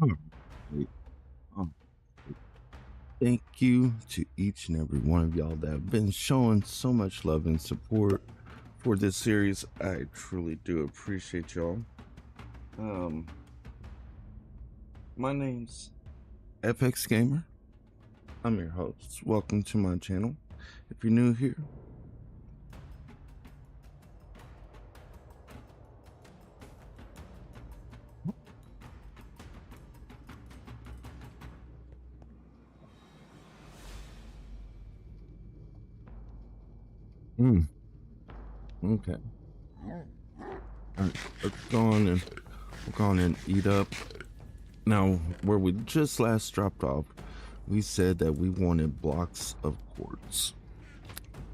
Alright, um, Thank you to each and every one of y'all that have been showing so much love and support for this series. I truly do appreciate y'all. Um, my name's FX Gamer. I'm your host. Welcome to my channel. If you're new here, okay. Alright, let's go on and eat up. Now, where we just last dropped off, we said that we wanted blocks of quartz.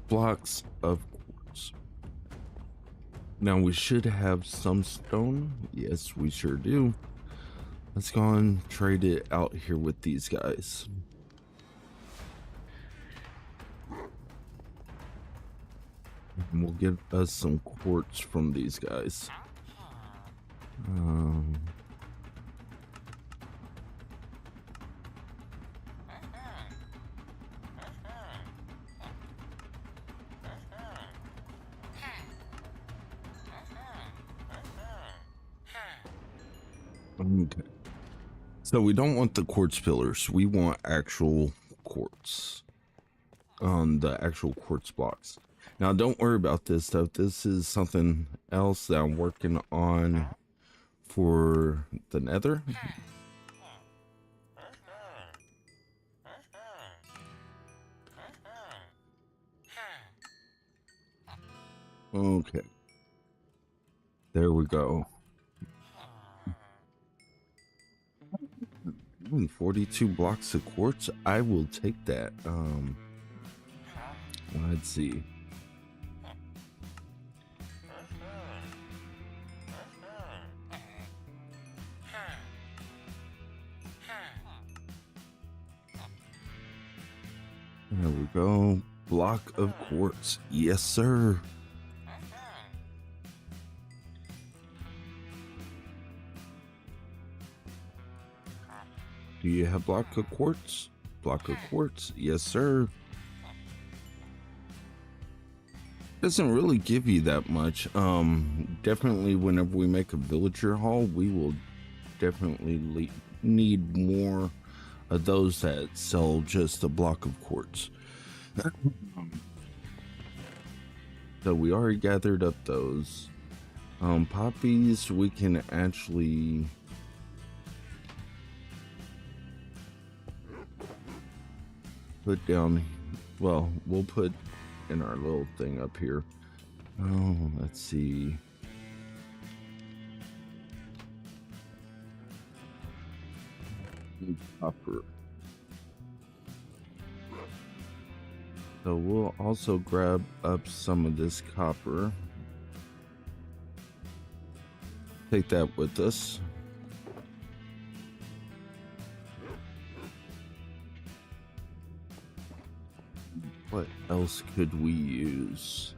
Blocks of quartz. Now, we should have some stone. Yes, we sure do. Let's go and trade it out here with these guys. And we'll get us some quartz from these guys. Okay. So we don't want the quartz pillars. We want actual quartz. The actual quartz blocks. Now, don't worry about this stuff. This is something else that I'm working on for the nether. Okay. There we go. 42 blocks of quartz. I will take that. Let's see. There we go. Block of quartz. Yes, sir. Do you have block of quartz? Block of quartz. Yes, sir. Doesn't really give you that much. Definitely whenever we make a villager hall, we will definitely need more of those that sell just a block of quartz. So we already gathered up those. Poppies, we can actually put down, well, we'll put in our little thing up here. Oh, let's see. Copper. So we'll also grab up some of this copper. Take that with us. What else could we use?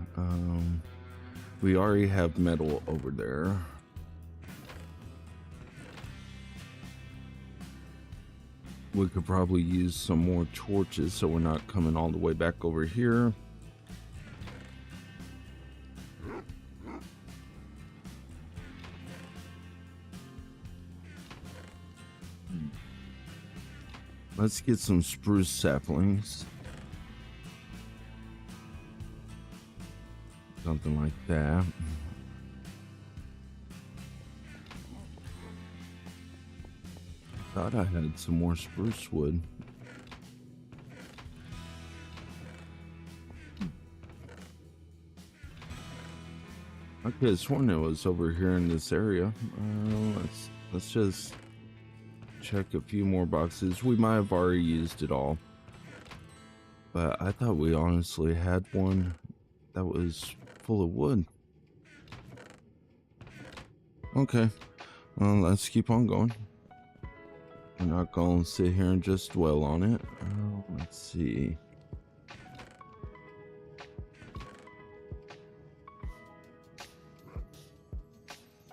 We already have metal over there. We could probably use some more torches so we're not coming all the way back over here. Let's get some spruce saplings. Something like that. Thought I had some more spruce wood. I could have sworn it was over here in this area. Let's just check a few more boxes. We might have already used it all, but I thought we honestly had one that was full of wood. Okay, well, let's keep on going. We're not going to sit here and just dwell on it. Let's see.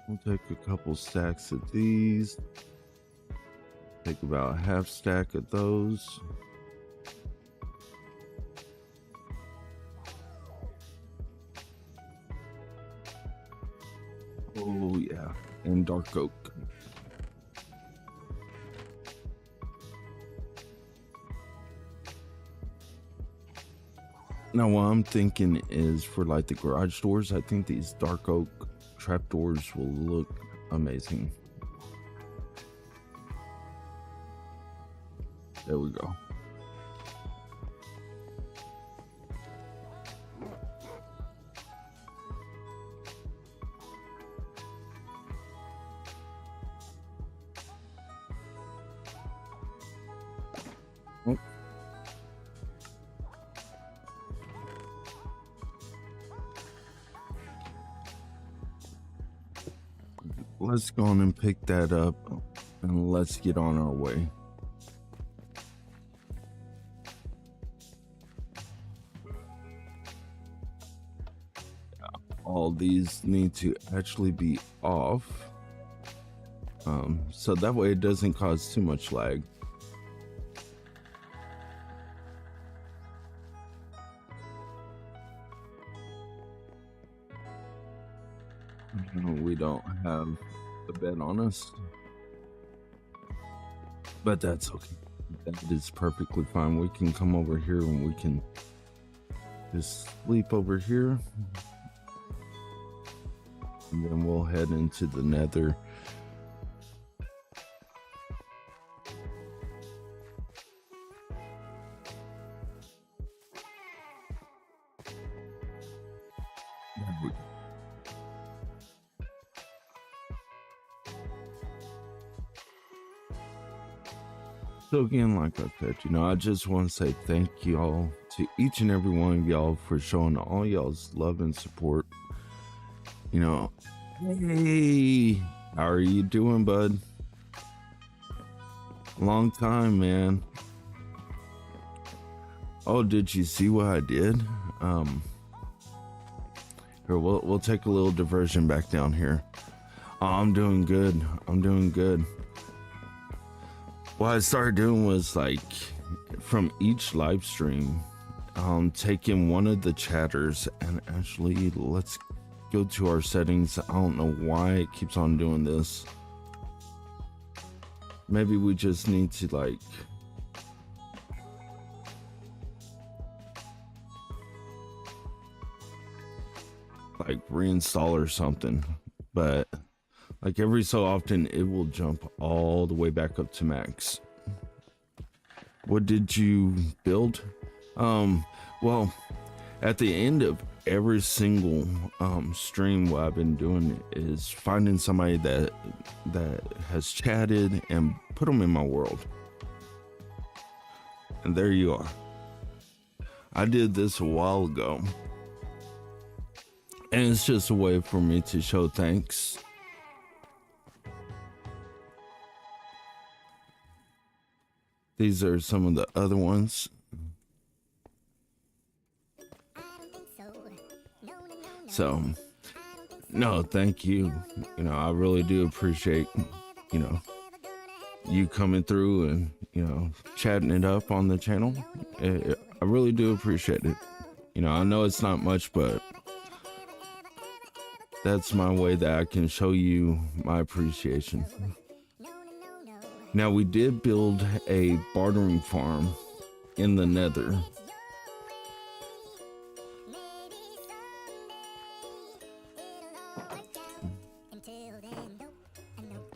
We'll take a couple stacks of these. Take about half stack of those. Oh yeah, and dark oak. Now what I'm thinking is for like the garage doors, I think these dark oak trapdoors will look amazing. There we go. Oh. Let's go on and pick that up and let's get on our way. All these need to actually be off, so that way it doesn't cause too much lag. We don't have a bed on us, but that's okay. That is perfectly fine. We can come over here and we can just sleep over here, and then we'll head into the nether. So again, like I said, I just want to say thank y'all to each and every one of y'all for showing all y'all's love and support. Hey, how are you doing, bud? Long time, man. Oh, did you see what I did? Here, we'll take a little diversion back down here. Oh, I'm doing good. What I started doing was like from each live stream, taking one of the chatters and actually let's go to our settings. I don't know why it keeps on doing this. Maybe we just need to like reinstall or something, but like every so often it will jump all the way back up to max. What did you build? Well, at the end of every single stream, what I've been doing is finding somebody that has chatted and put them in my world, and there you are. I did this a while ago, and it's just a way for me to show thanks. These are some of the other ones. So, no, thank you. I really do appreciate, you coming through and, chatting it up on the channel. I really do appreciate it. I know it's not much, but that's my way that I can show you my appreciation. Now, we did build a bartering farm in the nether.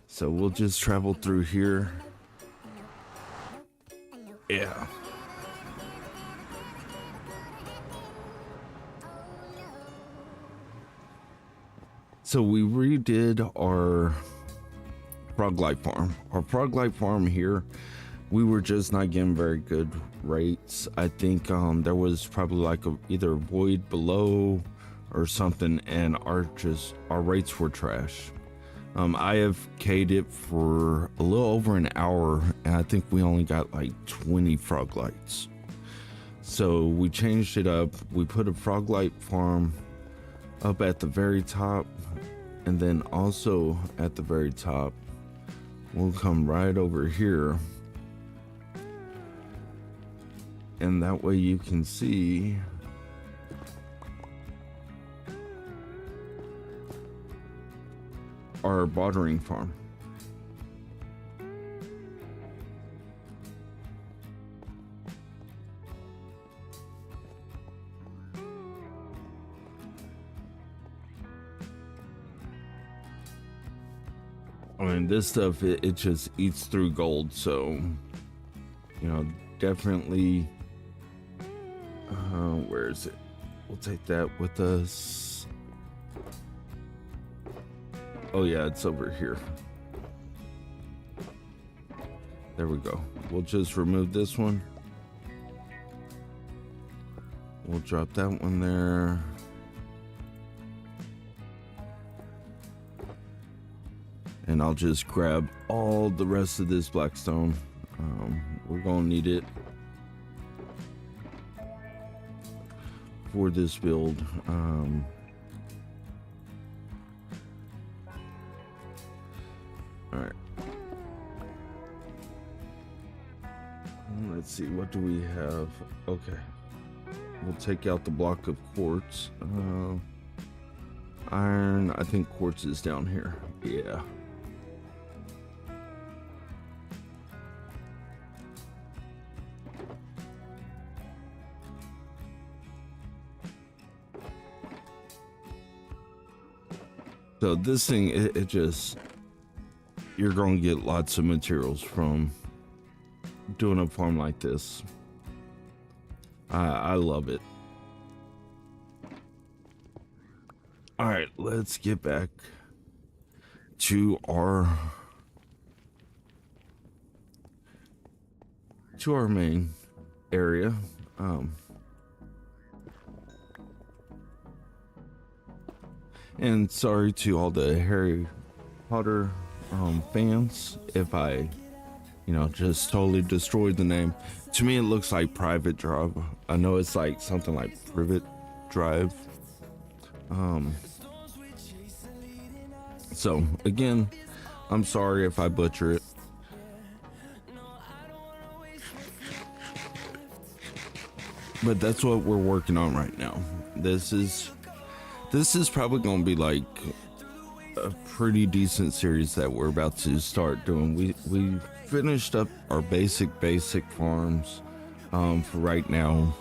So we'll just travel through here. Yeah. So we redid our frog life farm. Our frog life farm here, we were just not getting very good rates. I think there was probably like either a void below or something, and our rates were trash. I have K'd it for a little over an hour, and I think we only got like 20 frog lights. So we changed it up. We put a frog light farm up at the very top, and then also at the very top We'll come right over here. And that way you can see our watering farm. I mean, this stuff, it just eats through gold, so, you know, definitely, where is it? We'll take that with us. Oh yeah, it's over here. There we go. We'll just remove this one. We'll drop that one there. And I'll just grab all the rest of this blackstone. We're gonna need it for this build. All right. Let's see, what do we have? Okay. We'll take out the block of quartz. Iron, I think quartz is down here. Yeah. So this thing, it just, you're going to get lots of materials from doing a farm like this. I love it. All right, let's get back to our main area. And sorry to all the Harry Potter fans if I, you know, just totally destroyed the name. To me, it looks like Private Drive. I know it's like something like Privet Drive. So again, I'm sorry if I butcher it. But that's what we're working on right now. This is probably going to be like a pretty decent series that we're about to start doing. We finished up our basic farms for right now.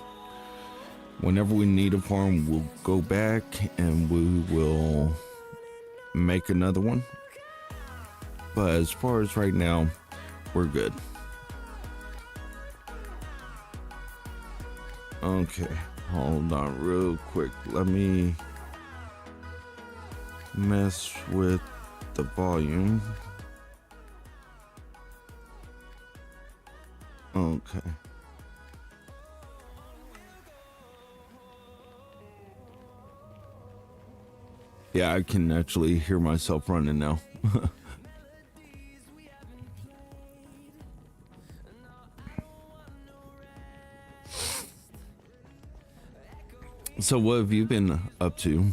Whenever we need a farm, we'll go back and we will make another one. But as far as right now, we're good. Okay, hold on real quick. Let me mess with the volume. Okay. Yeah, I can actually hear myself running now. So what have you been up to?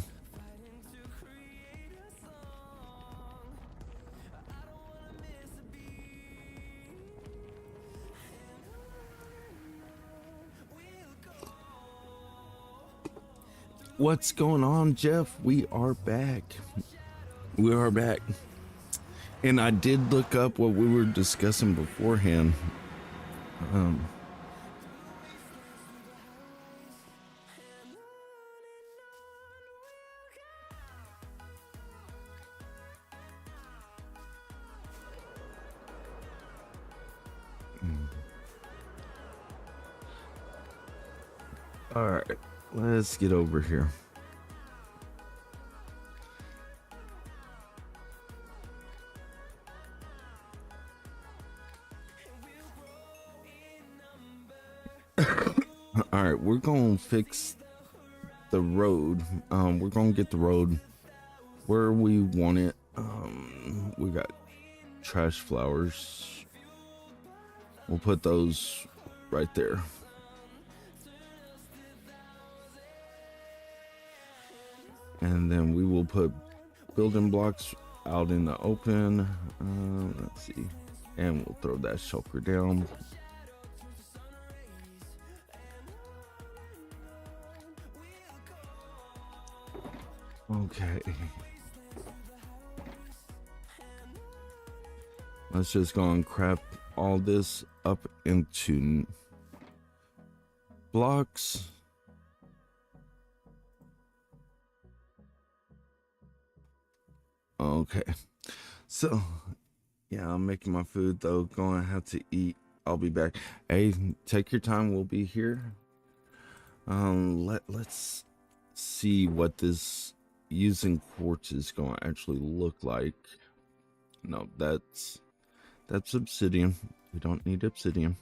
What's going on, Jeff? We are back. We are back. And I did look up what we were discussing beforehand. All right, let's get over here. All right, we're gonna fix the road. We're gonna get the road where we want it. We got trash flowers. We'll put those right there. And then we will put building blocks. out in the open. Let's see. And we'll throw that shulker down. Okay. Let's just go and crap all this up into blocks. Okay. So, yeah, I'm making my food though. Going to have to eat. I'll be back. Hey, take your time. We'll be here. Let's see what this using quartz is going to actually look like. No, that's obsidian. We don't need obsidian.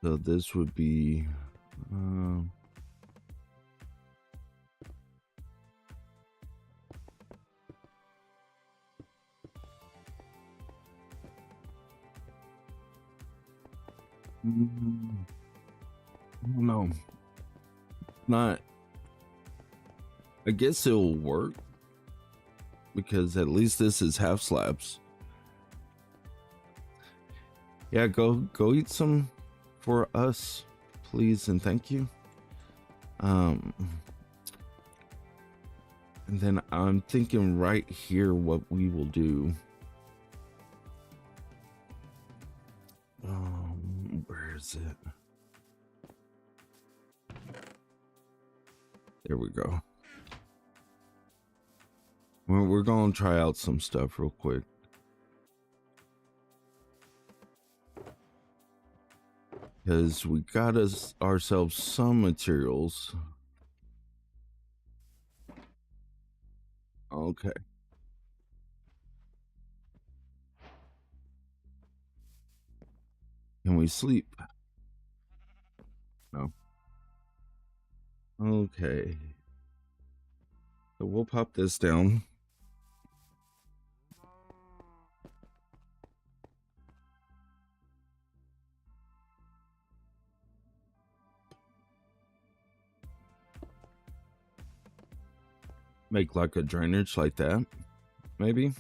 So this would be no, not. I guess it'll work because at least this is half slabs. Yeah, go eat some for us, please, and thank you. And then I'm thinking right here what we will do. Where is it? There we go. We're gonna try out some stuff real quick. Because we got ourselves some materials. Okay. Can we sleep? No. Okay. So we'll pop this down. Make like a drainage like that, maybe.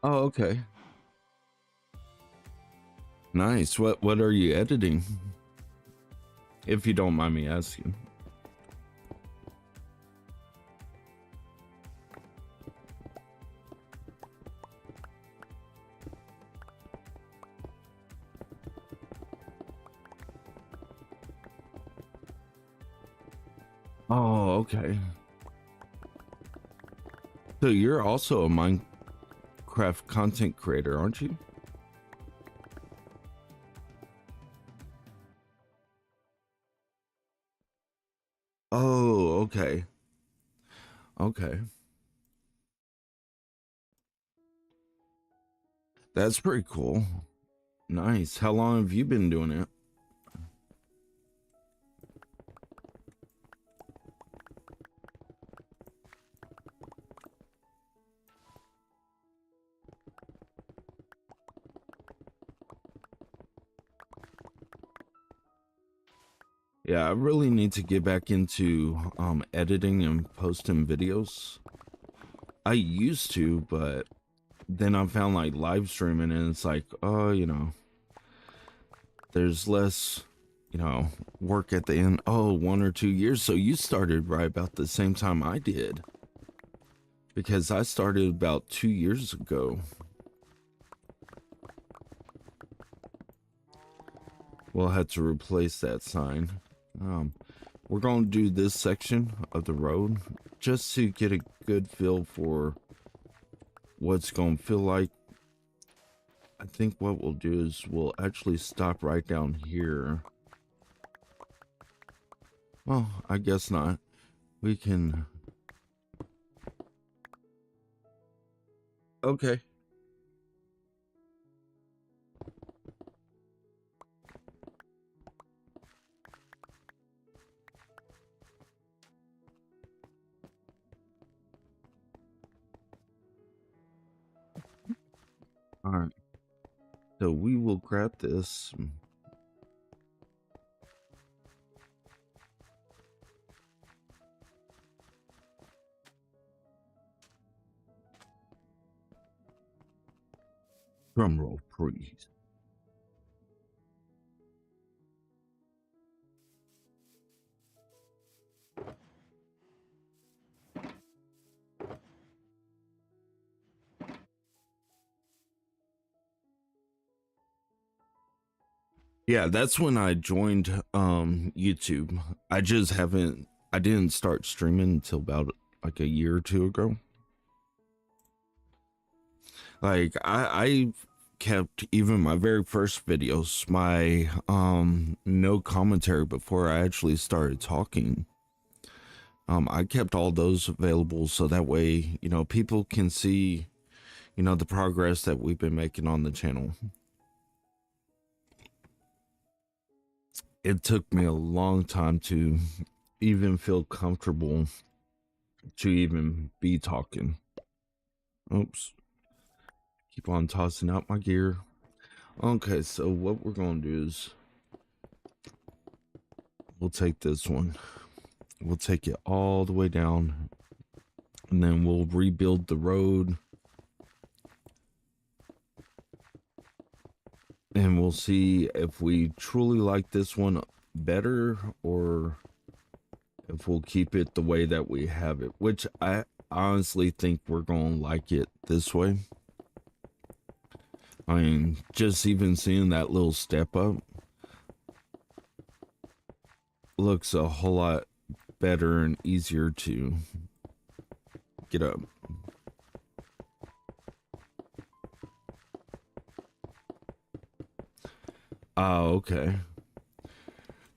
Oh, okay. Nice. What are you editing? If you don't mind me asking. Oh, okay. So you're also a Minecraft content creator, aren't you? Oh, okay. Okay. That's pretty cool. Nice. How long have you been doing it? Yeah, I really need to get back into editing and posting videos. I used to, but then I found like live streaming and it's like, oh, you know, there's less, you know, work at the end. Oh, 1 or 2 years. So you started right about the same time I did. Because I started about 2 years ago. We'll have to replace that sign. We're going to do this section of the road just to get a good feel for what's going to feel like. I think what we'll do is we'll actually stop right down here. Well, I guess not. We can... Okay. All right. So we will grab this. Drum roll, please. Yeah, that's when I joined YouTube. I didn't start streaming until about like a year or two ago. Like I kept even my very first videos, my no commentary before I actually started talking. I kept all those available so that way, you know, people can see, you know, the progress that we've been making on the channel. It took me a long time to even feel comfortable to even be talking. Oops. Keep on tossing out my gear. Okay, so what we're gonna do is we'll take this one. We'll take it all the way down, and then we'll rebuild the road, and we'll see if we truly like this one better or if we'll keep it the way that we have it, which I honestly think we're gonna like it this way. I mean, just even seeing that little step up looks a whole lot better and easier to get up. Oh, okay.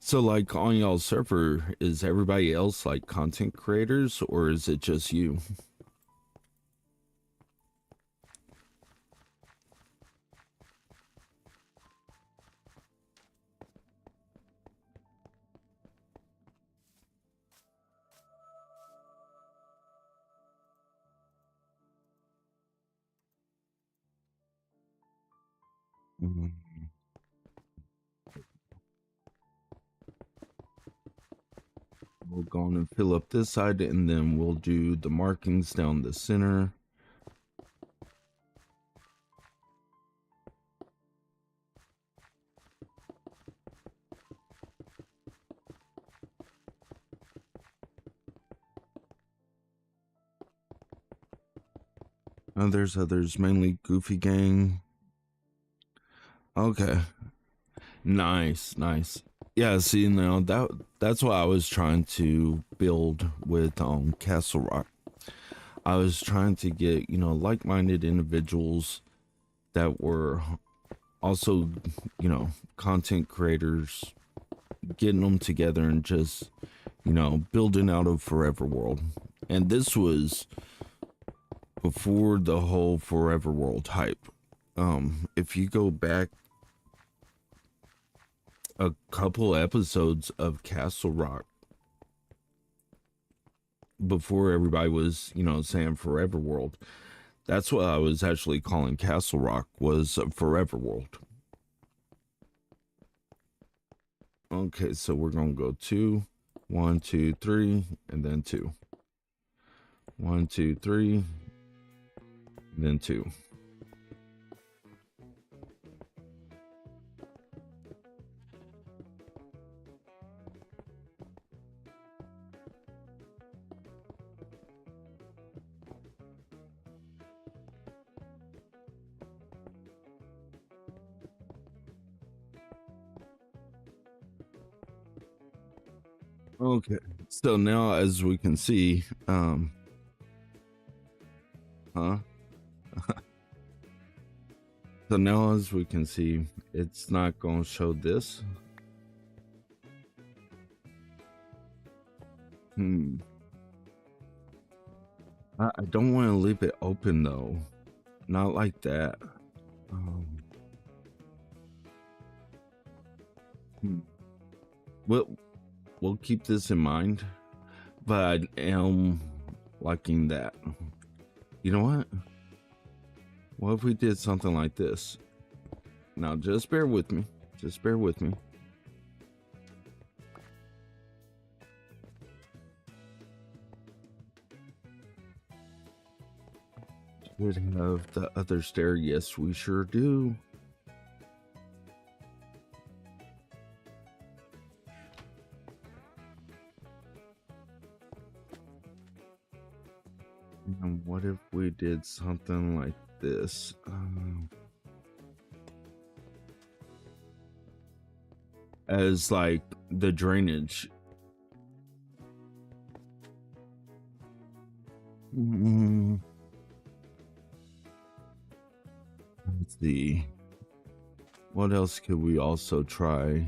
So, like, on y'all's server, is everybody else like content creators or is it just you? Mhm. We'll go on and fill up this side and then we'll do the markings down the center. There's others, mainly Goofy Gang. Okay. Nice, nice. Yeah, see now that's what I was trying to build with Castle Rock. I was trying to get, you know, like-minded individuals that were also, you know, content creators, getting them together and just, you know, building out a forever world. And this was before the whole forever world hype. If you go back a couple episodes of Castle Rock before everybody was, you know, saying forever world, that's what I was actually calling Castle Rock, was a forever world. Okay, so we're gonna go 2, 1, 2, 3, and then 2. 1, 2, 3, and then 2. Okay, so now as we can see, huh? So now as we can see, it's not going to show this. I don't want to leave it open though. Not like that. Um, hmm. We'll keep this in mind, but I am liking that. You know what? What if we did something like this? Now, just bear with me. Just bear with me. Should have the other stair. Yes, we sure do. And what if we did something like this? As like the drainage. Let's see. What else could we also try?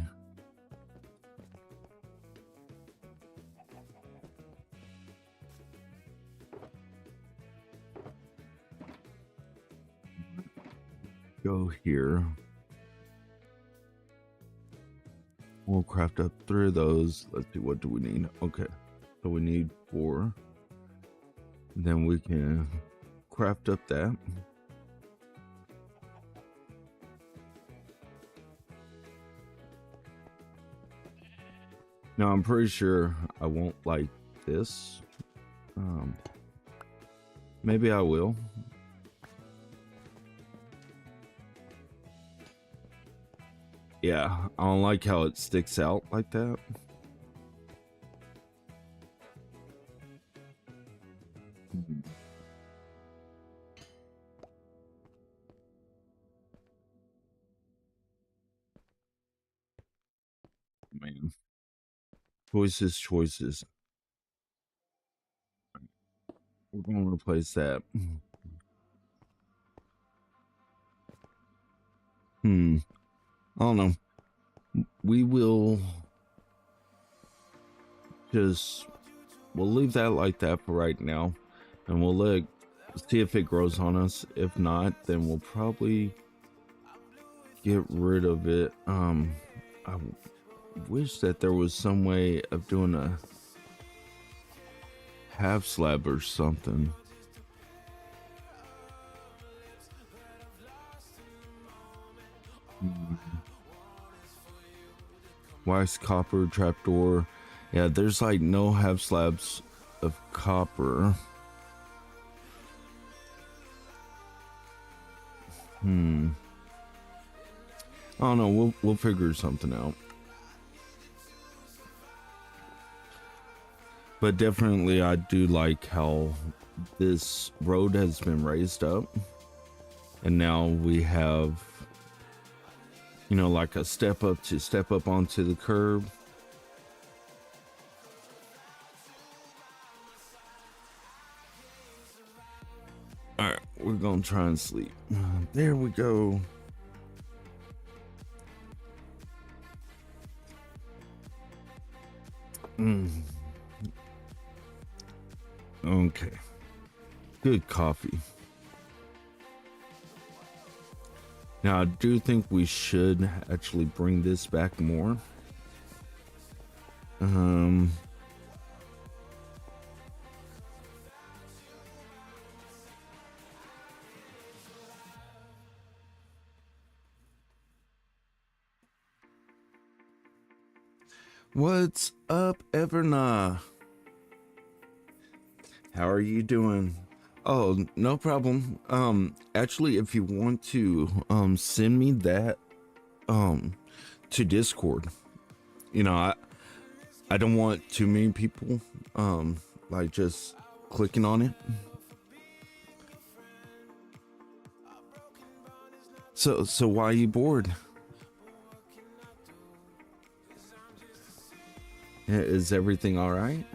Go here. We'll craft up 3 of those. Let's see, what do we need? Okay, so we need 4. Then we can craft up that. Now I'm pretty sure I won't like this. Maybe I will. Yeah, I don't like how it sticks out like that. Man. Choices. We're going to replace that. I don't know. We will just, we'll leave that like that for right now. And we'll see if it grows on us. If not, then we'll probably get rid of it. I wish that there was some way of doing a half slab or something. Wax copper trapdoor. Yeah, there's like no half slabs of copper. I don't know. We'll figure something out. But definitely, I do like how this road has been raised up, and now we have, you know, like a step up onto the curb. All right, we're gonna try and sleep. There we go. Okay. Good coffee. Now, I do think we should actually bring this back more. What's up, Everna? How are you doing? Oh, no problem. Actually, if you want to send me that to Discord. You know, I don't want too many people like just clicking on it. So why are you bored? Is everything all right?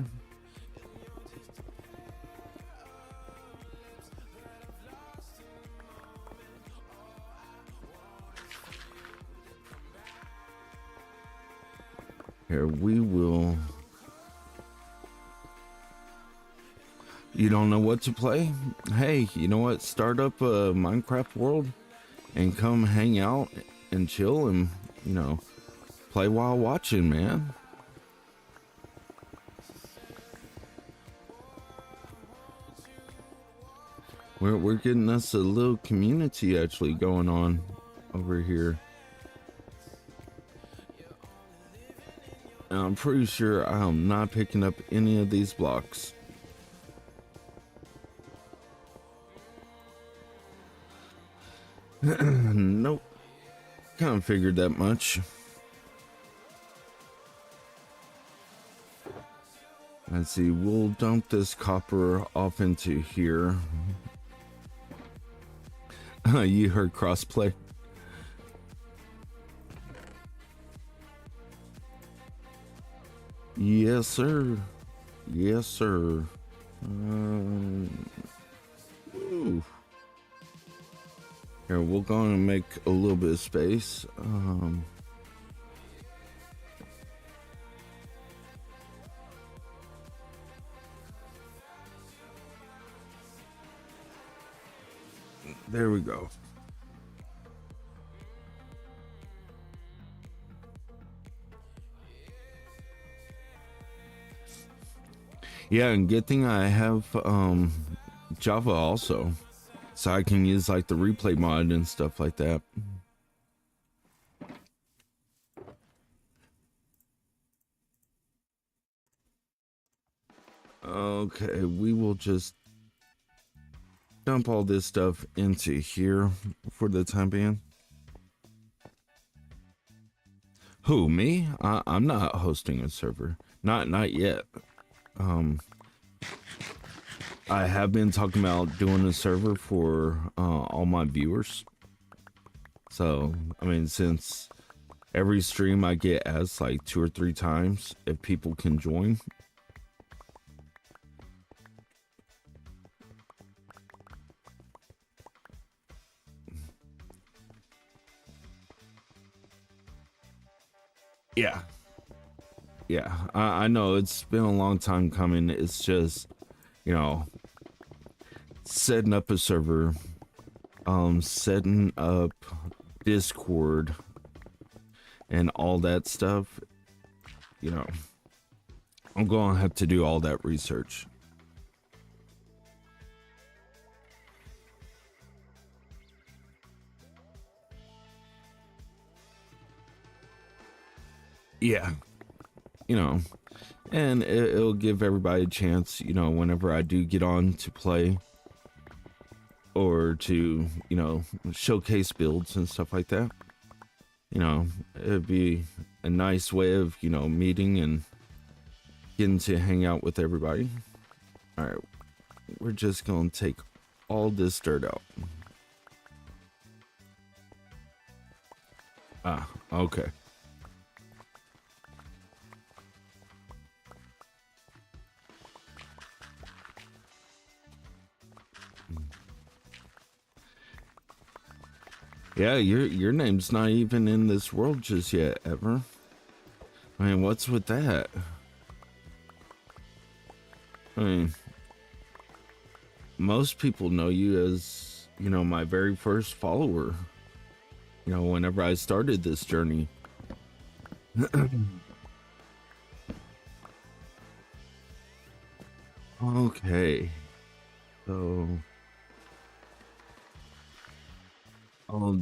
Here, we will. You don't know what to play? Hey, you know what? Start up a Minecraft world and come hang out and chill and, you know, play while watching, man. We're getting us a little community actually going on over here. And I'm pretty sure I'm not picking up any of these blocks. Nope. Kind of figured that much. Let's see, we'll dump this copper off into here. You heard crossplay? Yes, sir. Yes, sir. Ooh. Here, we'll go and make a little bit of space. There we go. Yeah, and good thing I have Java also, so I can use like the replay mod and stuff like that. Okay, we will just dump all this stuff into here for the time being. Who, me? I'm not hosting a server. Not yet. I have been talking about doing a server for all my viewers. So, I mean, since every stream I get asked like 2 or 3 times if people can join. Yeah. Yeah, I know it's been a long time coming. It's just, you know, setting up a server, setting up Discord and all that stuff. You know, I'm gonna have to do all that research. Yeah, you know, and it'll give everybody a chance, you know, whenever I do get on to play or to, you know, showcase builds and stuff like that. You know, it'd be a nice way of, you know, meeting and getting to hang out with everybody. All right, we're just gonna take all this dirt out. Ah, okay. Yeah, your name's not even in this world just yet, Ever. I mean, what's with that? I mean, most people know you as, you know, my very first follower. You know, whenever I started this journey. Okay. So, oh,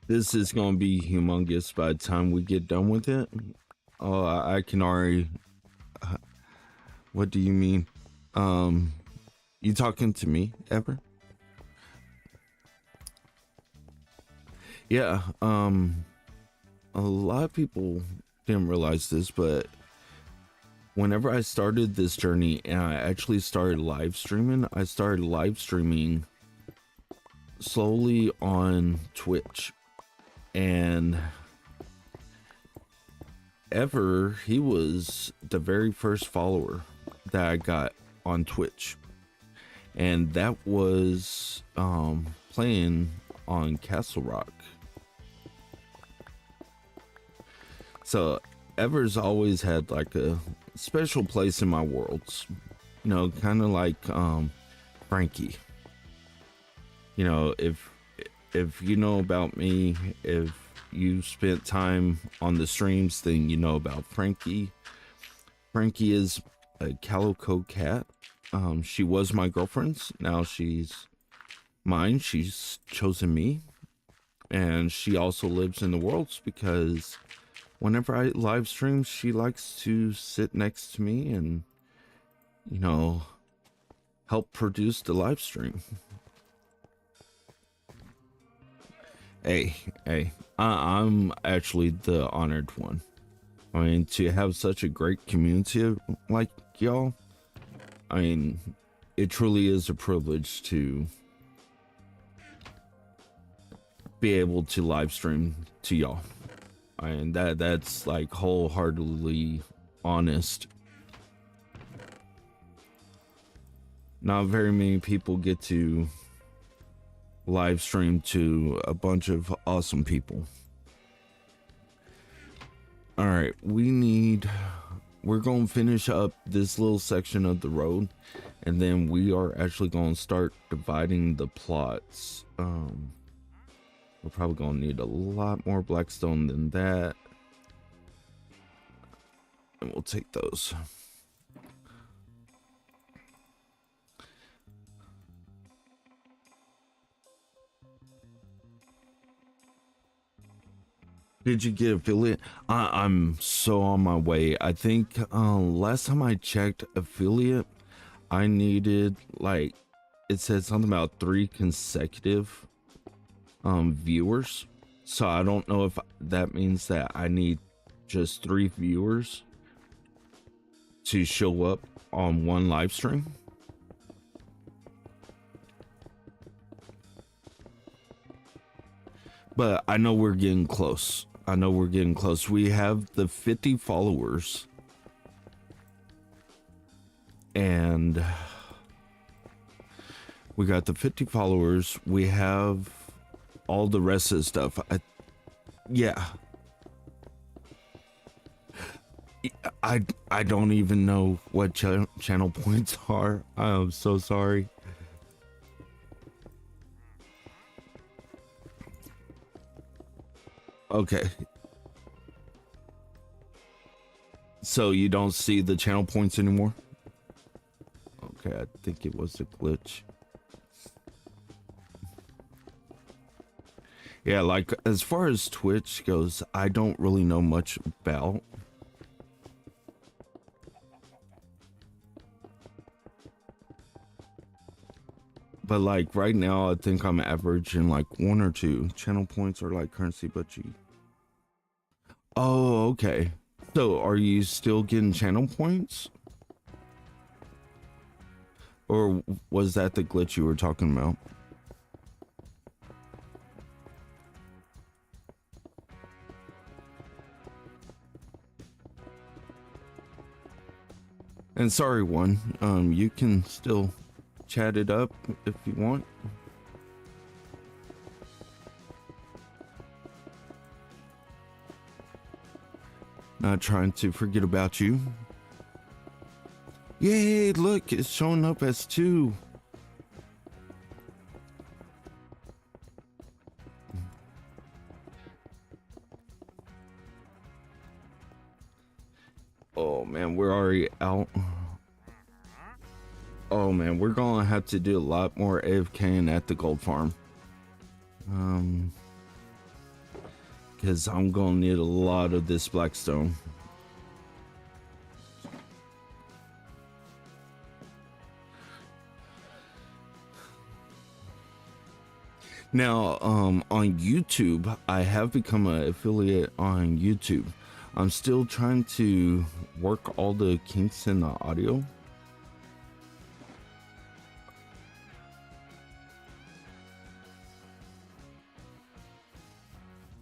this is gonna be humongous by the time we get done with it. Oh, I can already. What do you mean? You talking to me, Ever? Yeah. A lot of people didn't realize this, but whenever I started this journey and I actually started live streaming, I started live streaming slowly on Twitch. And Ever, he was the very first follower that I got on Twitch. And that was playing on Castle Rock. So Ever's always had like a special place in my worlds, you know, kind of like Frankie. You know, if you know about me, if you spent time on the streams, then you know about Frankie. Frankie is a calico cat, She was my girlfriend's. Now she's mine. She's chosen me. And she also lives in the worlds because whenever I live stream, she likes to sit next to me and, you know, help produce the live stream. Hey, I'm actually the honored one. I mean, to have such a great community like y'all, I mean, it truly is a privilege to be able to live stream to y'all. And that's like wholeheartedly honest. Not very many people get to live stream to a bunch of awesome people. All right, we're going to finish up this little section of the road, and then we are actually going to start dividing the plots. We're probably going to need a lot more blackstone than that, and we'll take those. Did you get affiliate? I'm so on my way. I think last time I checked affiliate, I needed, like, it said something about 3 consecutive viewers. So I don't know if that means that I need just 3 viewers to show up on one live stream. But I know we're getting close. We have the 50 followers. And we got the 50 followers. We have all the rest of the stuff. Yeah. I don't even know what channel points are. I'm so sorry. Okay. So you don't see the channel points anymore? Okay, I think it was a glitch. Yeah, like as far as Twitch goes, I don't really know much about. But like right now, I think I'm averaging like 1 or 2 channel points or like currency budgie. Oh, okay. So are you still getting channel points? Or was that the glitch you were talking about? And sorry, one, you can still chat it up if you want. Not trying to forget about you. Yay, look, it's showing up as 2. Oh man, we're already out. Oh man, we're gonna have to do a lot more AFKing at the gold farm. Because I'm gonna need a lot of this blackstone. Now, on YouTube, I have become an affiliate on YouTube. I'm still trying to work all the kinks in the audio.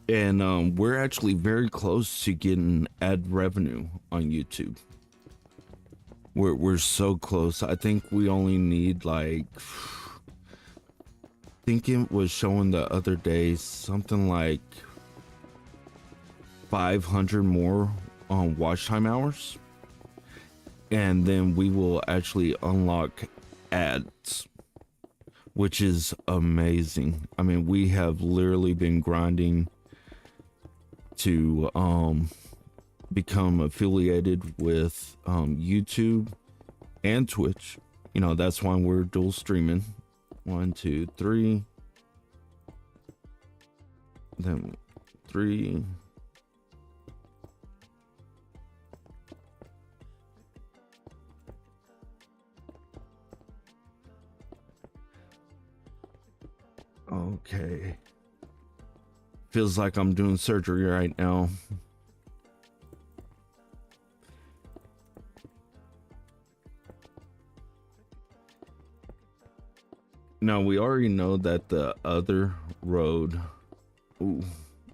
And we're actually very close to getting ad revenue on YouTube. We're so close. I think we only need like, I think it was showing the other day something like 500 more watch time hours, and then we will actually unlock ads, which is amazing. I mean, we have literally been grinding to become affiliated with YouTube and Twitch, you know, that's why we're dual streaming. 1, 2, 3. Then 3. Okay. Feels like I'm doing surgery right now. Now, we already know that the other road... Ooh,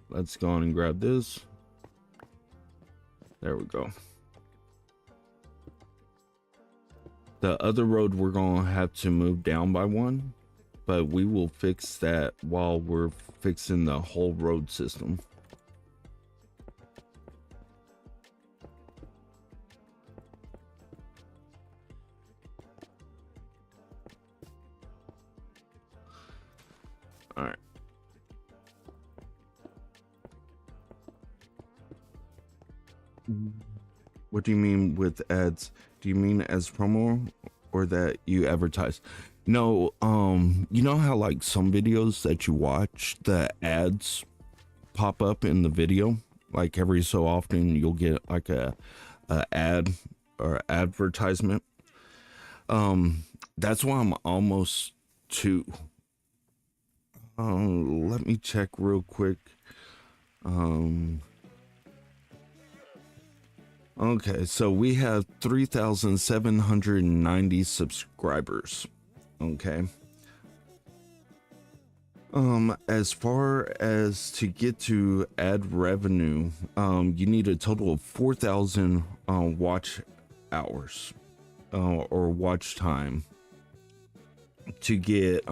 let's go on and grab this. There we go. The other road we're going to have to move down by 1, but we will fix that while we're fixing the whole road system. All right. What do you mean with ads? Do you mean as promo or that you advertise? No, you know how like some videos that you watch, the ads pop up in the video? Like every so often you'll get like a ad or advertisement. That's why I'm almost 2. Let me check real quick. Okay, so we have 3,790 subscribers. Okay. As far as to get to ad revenue, you need a total of 4,000 watch hours or watch time to get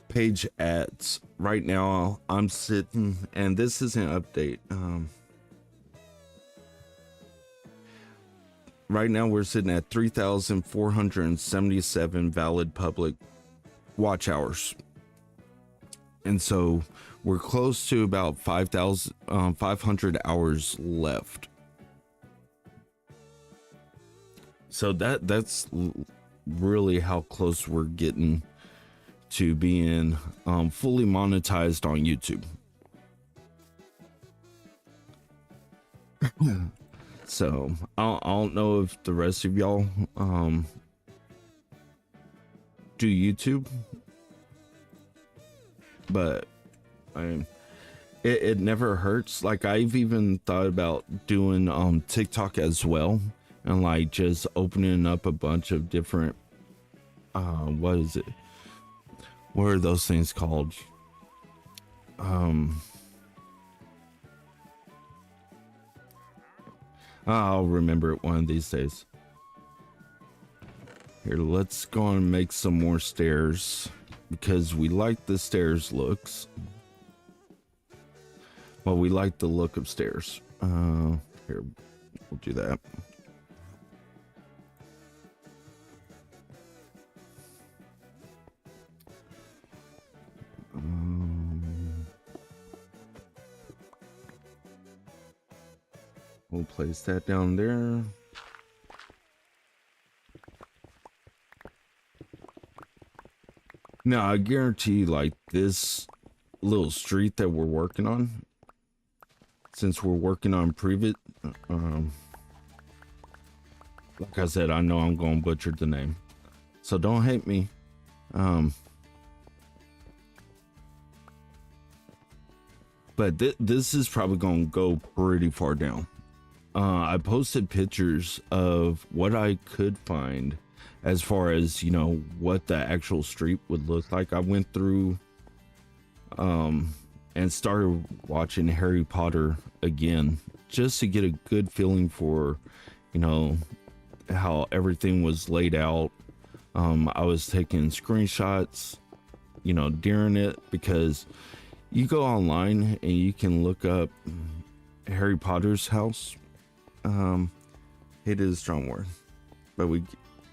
page ads. Right now I'm sitting, and this is an update. Right now we're sitting at 3,477 valid public watch hours. And so we're close to about 500 hours left. So that's really how close we're getting to being fully monetized on YouTube. So I don't know if the rest of y'all do YouTube, but it never hurts. Like I've even thought about doing TikTok as well, and like just opening up a bunch of different what is it? What are those things called? I'll remember it one of these days. Here, let's go and make some more stairs because we like the stairs looks. Well, we like the look of stairs. Here, we'll do that. We'll place that down there. Now, I guarantee like this little street that we're working on, since we're working on Privet, like I said, I know I'm going to butcher the name, so don't hate me. But this is probably going to go pretty far down. I posted pictures of what I could find as far as, you know, what the actual street would look like. I went through and started watching Harry Potter again just to get a good feeling for, you know, how everything was laid out. I was taking screenshots, you know, during it, because you go online and you can look up Harry Potter's house. It is a strong word, but we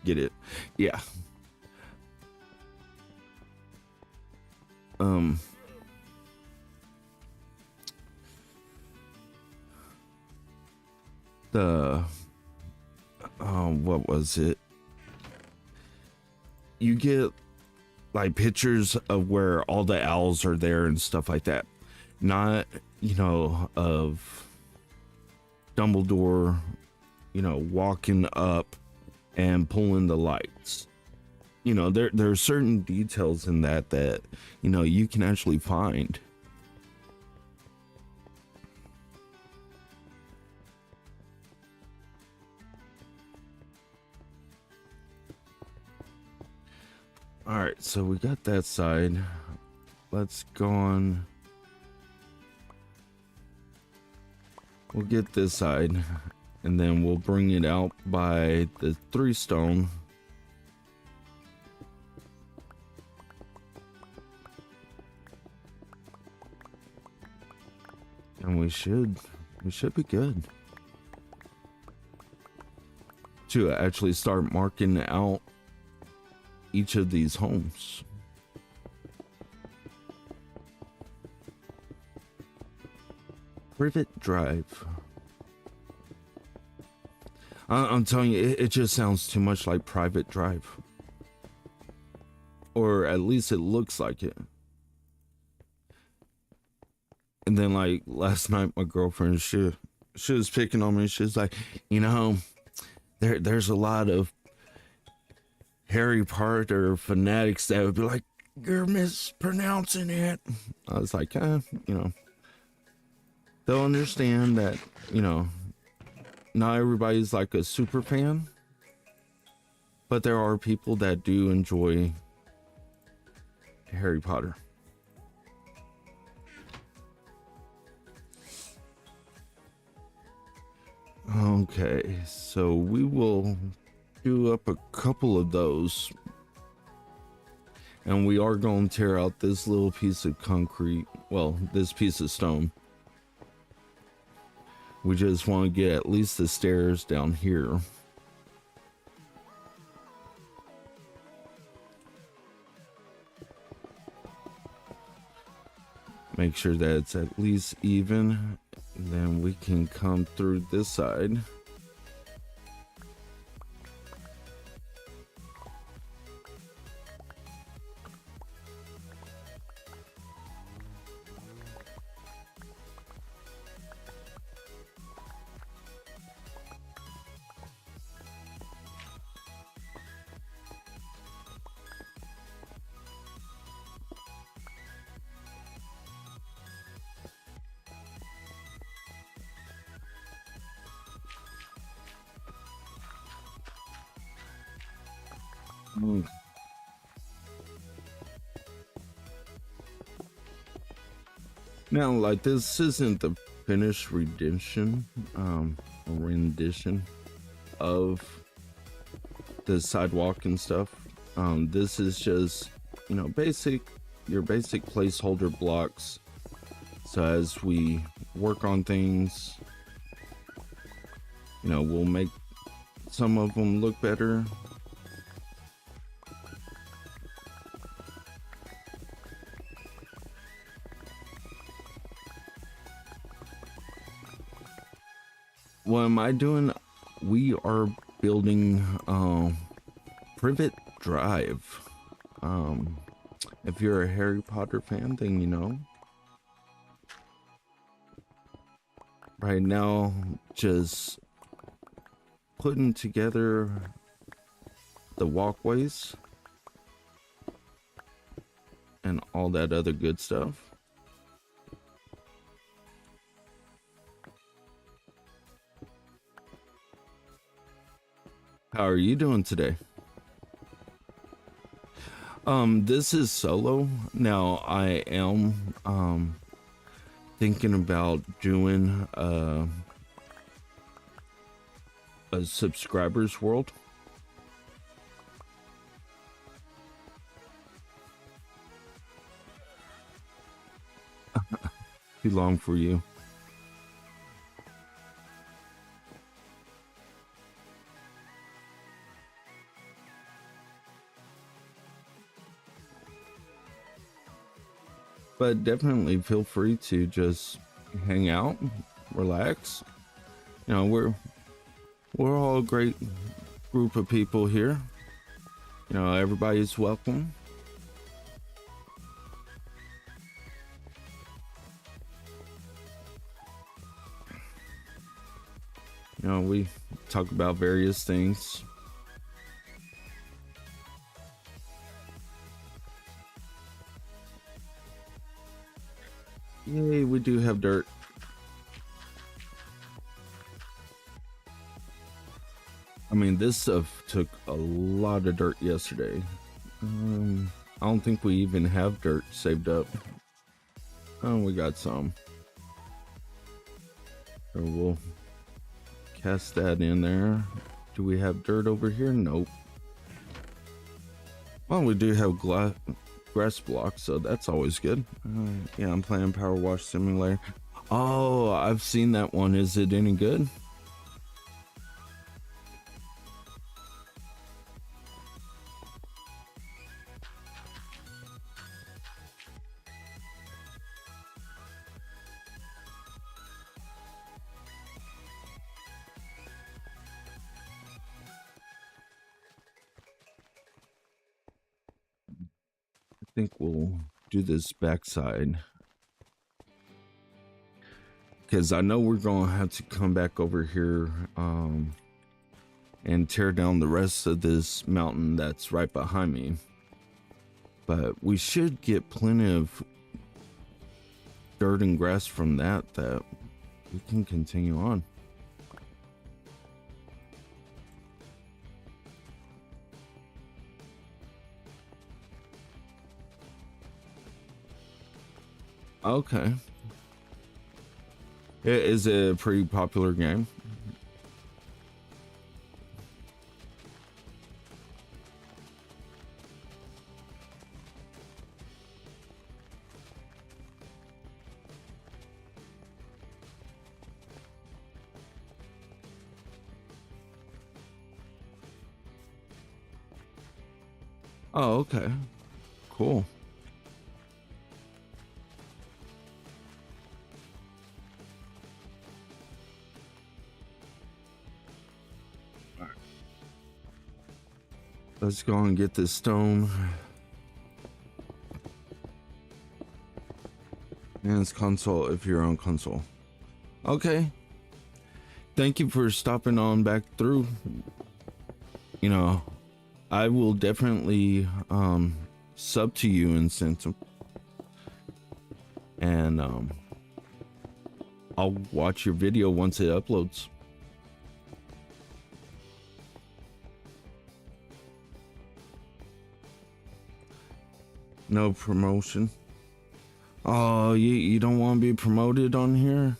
get it. Yeah. What was it? you get like pictures of where all the owls are there and stuff like that. Not, of Dumbledore, walking up and pulling the lights. There are certain details in that you can actually find. All right, so we got that side. Let's go on. We'll get this side, and then we'll bring it out by the 3 stone. And we should be good to actually start marking out each of these homes. Privet Drive. I'm telling you, it just sounds too much like Private Drive. Or at least it looks like it. And then like last night, my girlfriend, she was picking on me. She was like, there's a lot of Harry Potter fanatics that would be like, you're mispronouncing it. I was like, they'll understand that, not everybody's like a super fan, but there are people that do enjoy Harry Potter. Okay, so we will do up a couple of those, and we are going to tear out this little piece of concrete, well, this piece of stone. We just want to get at least the stairs down here. Make sure that it's at least even, and then we can come through this side. Now, like, this isn't the finished rendition of the sidewalk and stuff. This is just, your basic placeholder blocks. So as we work on things, we'll make some of them look better. What am I doing? We are building Privet Drive. If you're a Harry Potter fan, then you know. Right now, just putting together the walkways and all that other good stuff. How are you doing today? This is solo. Now I am thinking about doing a subscribers world. Too long for you. But definitely feel free to just hang out, relax. We're all a great group of people here. You know, everybody's welcome. You know, we talk about various things. Yay, we do have dirt. I mean, this stuff took a lot of dirt yesterday. I don't think we even have dirt saved up. Oh, we got some. So we'll cast that in there. Do we have dirt over here? Nope. Well, we do have grass blocks, so that's always good. Yeah, I'm playing Power Wash Simulator. Oh, I've seen that one. Is it any good? I think we'll do this backside, because I know we're gonna have to come back over here and tear down the rest of this mountain that's right behind me, but we should get plenty of dirt and grass from that we can continue on. Okay. Is it a pretty popular game? Oh, okay. Cool. Let's go and get this stone. And it's console if you're on console. Okay. Thank you for stopping on back through. You know, I will definitely sub to you and send some. And I'll watch your video once it uploads. No promotion. Oh, you don't want to be promoted on here?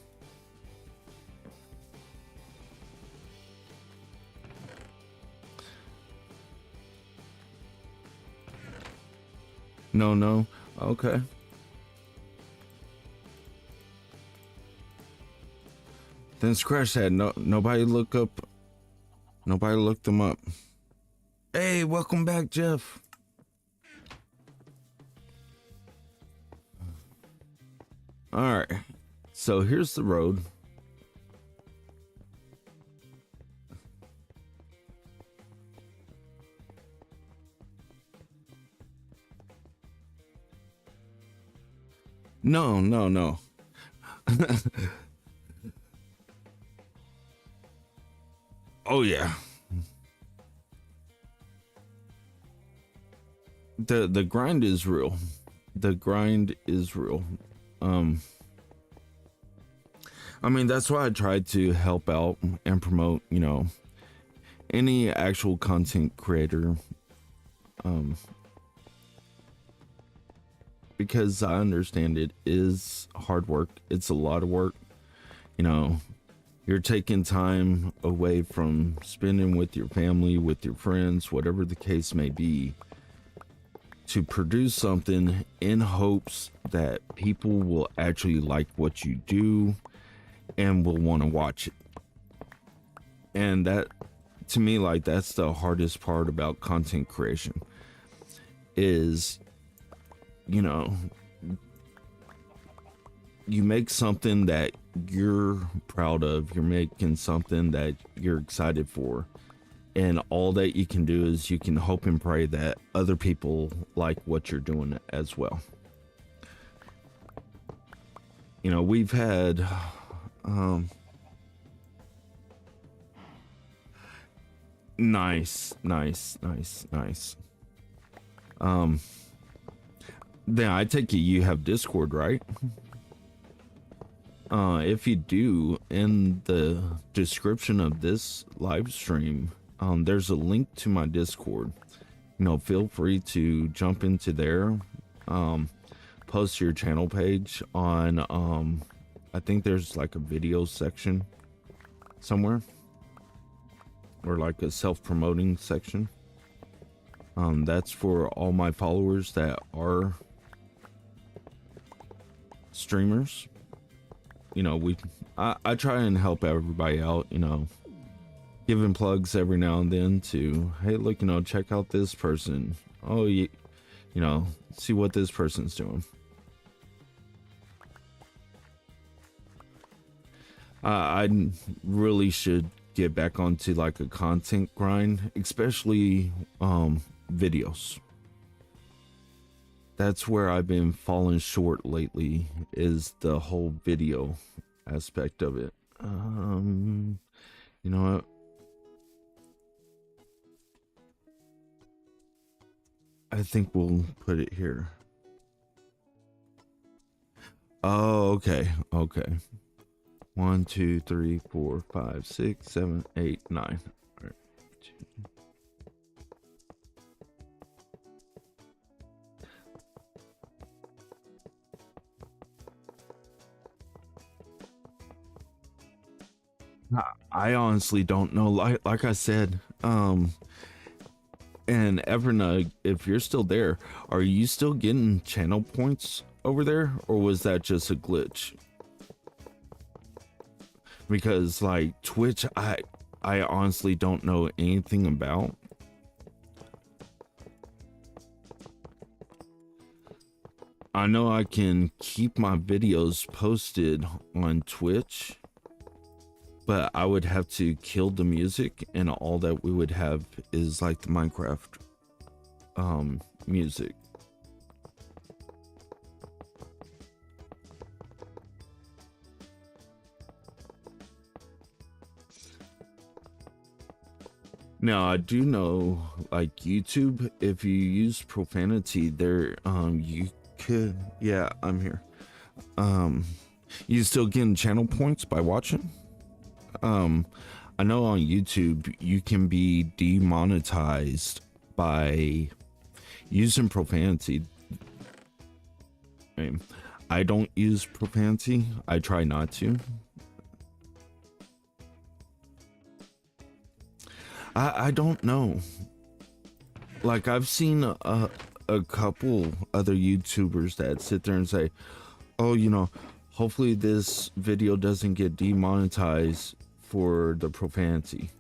No. Okay. Then scratch that. Nobody looked them up. Hey, welcome back, Jeff. All right. So here's the road. No. Oh yeah. The grind is real. The grind is real. I mean, that's why I tried to help out and promote, you know, any actual content creator. Because I understand it is hard work. It's a lot of work. You know, you're taking time away from spending with your family, with your friends, whatever the case may be, to produce something in hopes that people will actually like what you do and will want to watch it. And that, to me, like, that's the hardest part about content creation is, you know, you make something that you're proud of, you're making something that you're excited for, And all that you can do is you can hope and pray that other people like what you're doing as well. You know, we've had nice. Then I take it you have Discord, right? If you do, in the description of this live stream, there's a link to my Discord. You know, feel free to jump into there, post your channel page on, I think there's like a video section somewhere, or like a self-promoting section. That's for all my followers that are streamers. You know, I try and help everybody out, you know, giving plugs every now and then to, hey, look, you know, check out this person. Oh, you know, see what this person's doing. I really should get back onto like a content grind, especially videos. That's where I've been falling short lately, is the whole video aspect of it. You know what? I think we'll put it here. Oh, okay. 1, 2, 3, 4, 5, 6, 7, 8, 9. All right. I honestly don't know. Like I said, and Evernug, if you're still there, are you still getting channel points over there, or was that just a glitch? Because like Twitch, I honestly don't know anything about. I know I can keep my videos posted on Twitch, but I would have to kill the music, and all that we would have is like the Minecraft music. Now I do know, like YouTube, if you use profanity there, you could, yeah, I'm here. You still getting channel points by watching? I know on YouTube you can be demonetized by using profanity. I don't use profanity. I try not to. I don't know. Like, I've seen a couple other YouTubers that sit there and say, oh, you know, hopefully this video doesn't get demonetized for the profanity,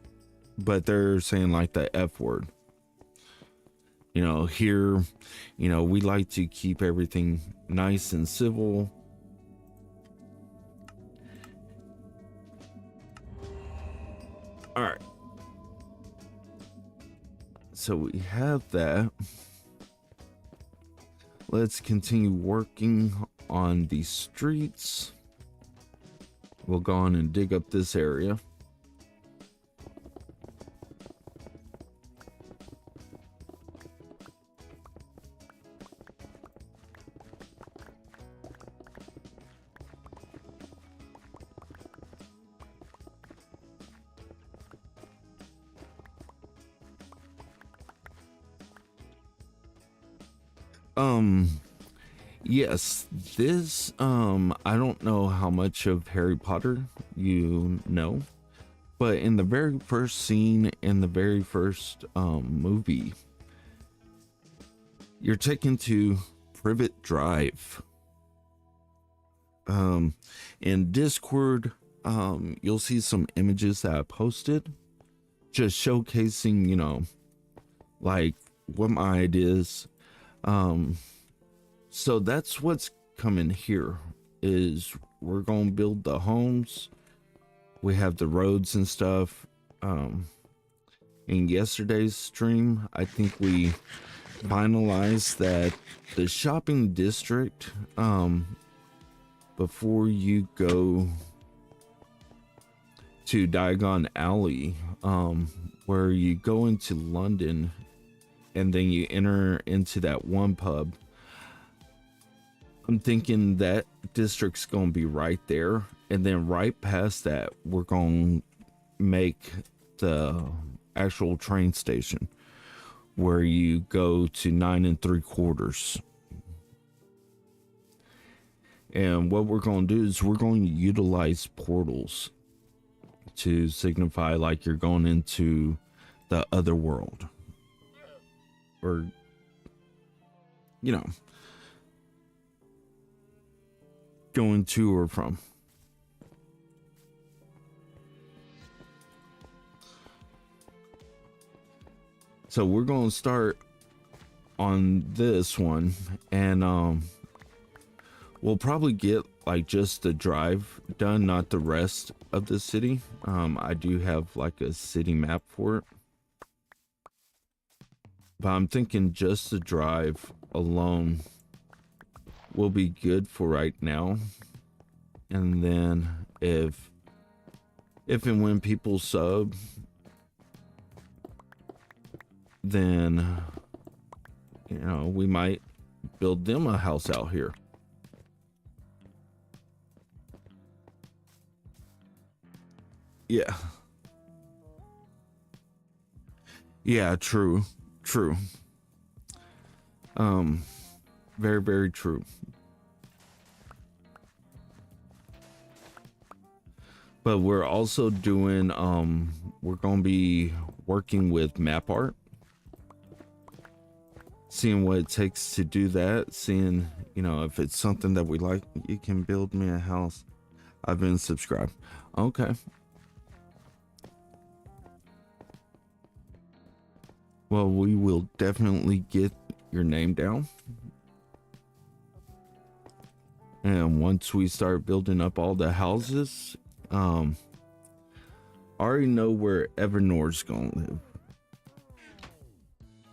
but they're saying like the F word. You know, here, you know, we like to keep everything nice and civil. All right. So we have that. Let's continue working on the streets. We'll go on and dig up this area. Yes, this, I don't know how much of Harry Potter you know, but in the very first scene in the very first movie, you're taken to Privet Drive. In Discord, you'll see some images that I posted, just showcasing, you know, like what my ideas. So that's what's coming here, is we're gonna build the homes. We have the roads and stuff. You in yesterday's stream, I think we finalized that the shopping district, before you go to Diagon Alley, where you go into London and then you enter into that one pub, I'm thinking that district's gonna be right there, and then right past that we're gonna make the actual train station where you go to 9 3/4. And what we're going to do is we're going to utilize portals to signify like you're going into the other world, or you know, going to or from. So we're going to start on this one, and we'll probably get like just the drive done, not the rest of the city. I do have like a city map for it, but I'm thinking just the drive alone will be good for right now. And then if and when people sub, then you know, we might build them a house out here. Yeah. Yeah, true. Very, very true. But we're also doing, we're going to be working with map art, seeing what it takes to do that, seeing, you know, if it's something that we like. You can build me a house. I've been subscribed. Okay. Well, we will definitely get your name down. And once we start building up all the houses, I already know where Evernor's gonna live.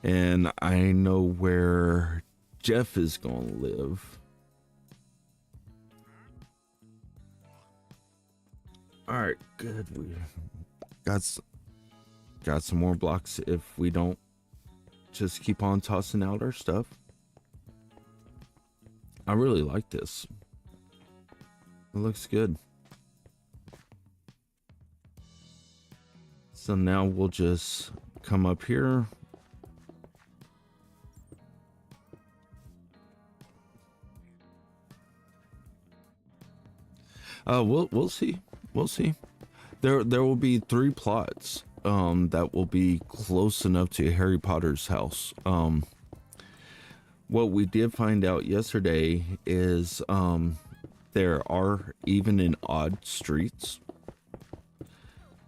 And I know where Jeff is gonna live. Alright, good. We got some more blocks if we don't just keep on tossing out our stuff. I really like this. It looks good. So now we'll just come up here. We'll see. We'll see. There will be 3 plots that will be close enough to Harry Potter's house. What we did find out yesterday is there are even in odd streets.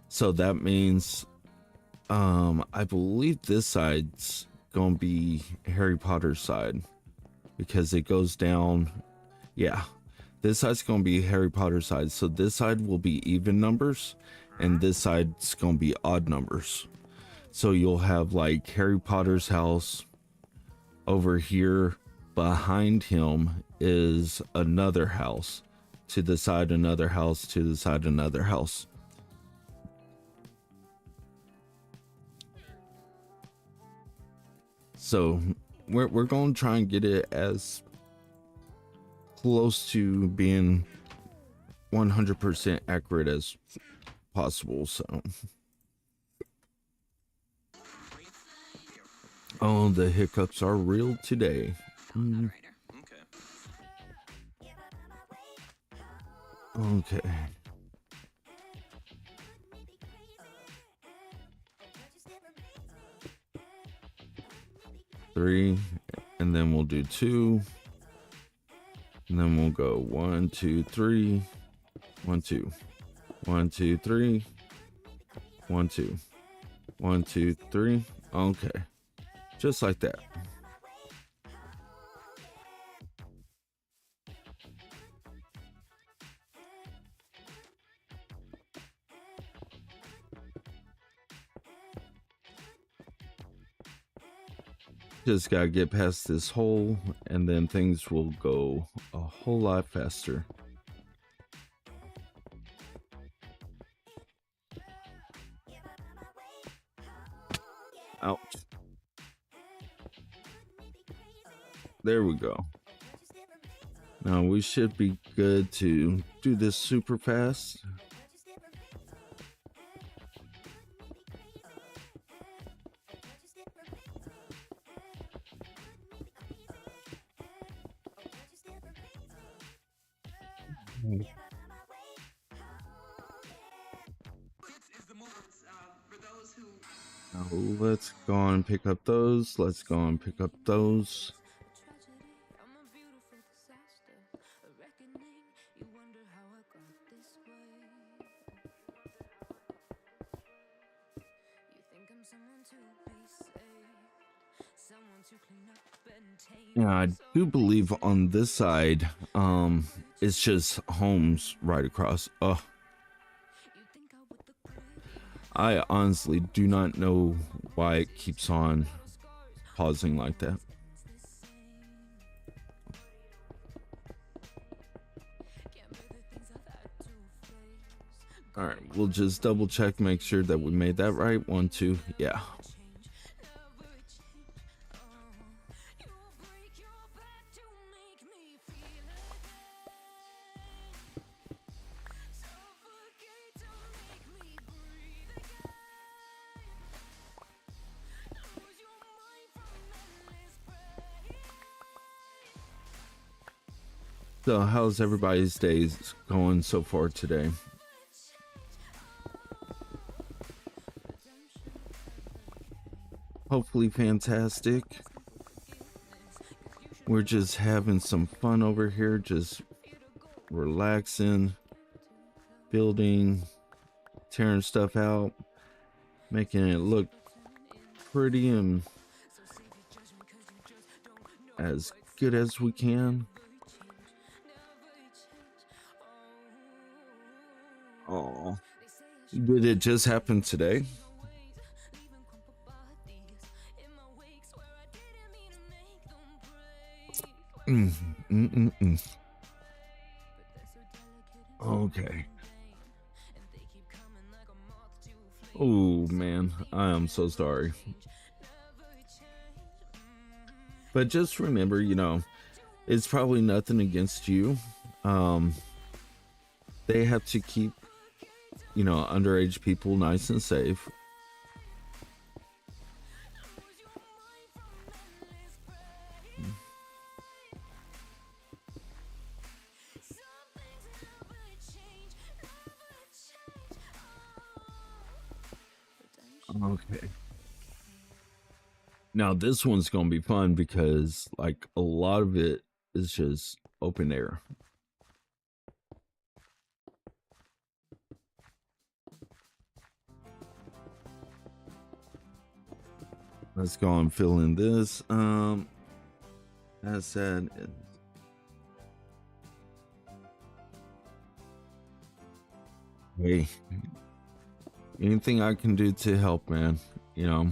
So that means I believe this side's gonna be Harry Potter's side, because it goes down. Yeah, this side's gonna be Harry Potter side. So this side will be even numbers and this side's gonna be odd numbers. So you'll have like Harry Potter's house over here. Behind him is another house, to the side another house, to the side another house. So we're going to try and get it as close to being 100% accurate as possible. So oh, the hiccups are real today. Okay. Three, and then we'll do 2, and then we'll go 1 2 3, 1 2, 1 2 3, 1 2, 1 2 3. Okay, just like that. Just gotta get past this hole, and then things will go a whole lot faster. Ouch. There we go. Now we should be good to do this super fast. Now let's go on and pick up those. Let's go and pick up those. Yeah, I do believe on this side, it's just homes right across. I honestly do not know why it keeps on pausing like that. All right, we'll just double check, make sure that we made that right. 1, 2, yeah. So how's everybody's days going so far today? Hopefully fantastic. We're just having some fun over here, just relaxing, building, tearing stuff out, making it look pretty and as good as we can. Oh, did it just happen today? Okay. Oh man, I am so sorry. But just remember, you know, it's probably nothing against you. They have to keep, you know, underage people nice and safe. Okay. Now this one's gonna be fun because like a lot of it is just open air. Let's go and fill in this. As said, hey, anything I can do to help, man. You know,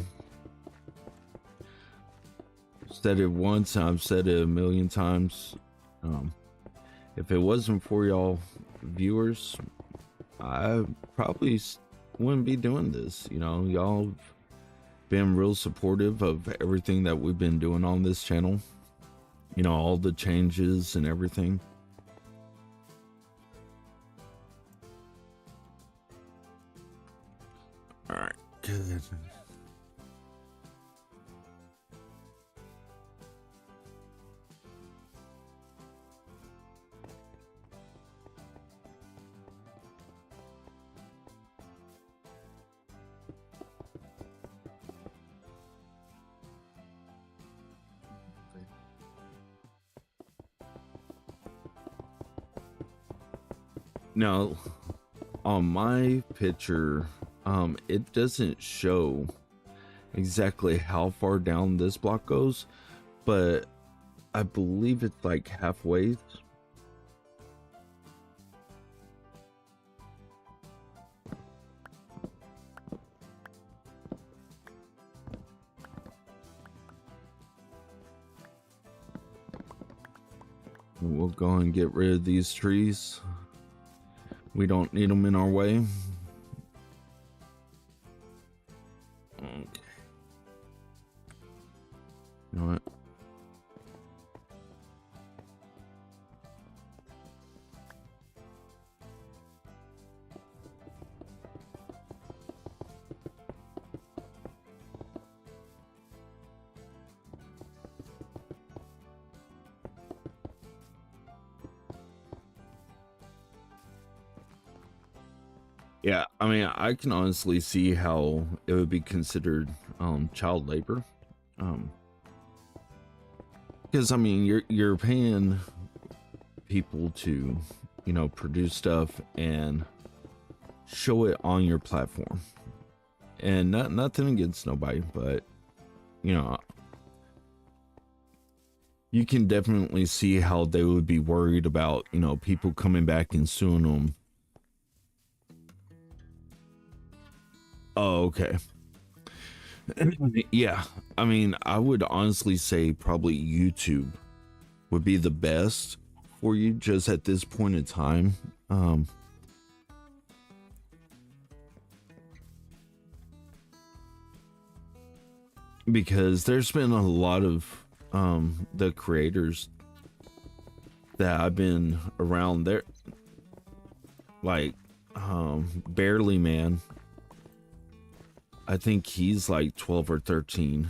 said it once, I've said it a million times. If it wasn't for y'all viewers, I probably wouldn't be doing this. You know, y'all been real supportive of everything that we've been doing on this channel. You know, all the changes and everything. All right, good. Now, on my picture, it doesn't show exactly how far down this block goes, but I believe it's like halfway. We'll go and get rid of these trees. We don't need them in our way. Okay. You know what? Yeah, I mean, I can honestly see how it would be considered child labor. Because I mean, you're paying people to, you know, produce stuff and show it on your platform. And nothing against nobody, but you know, you can definitely see how they would be worried about, you know, people coming back and suing them. Oh, okay. Yeah, I mean, I would honestly say probably YouTube would be the best for you just at this point in time. Because there's been a lot of the creators that I've been around there, like Barely Man. I think he's like 12 or 13,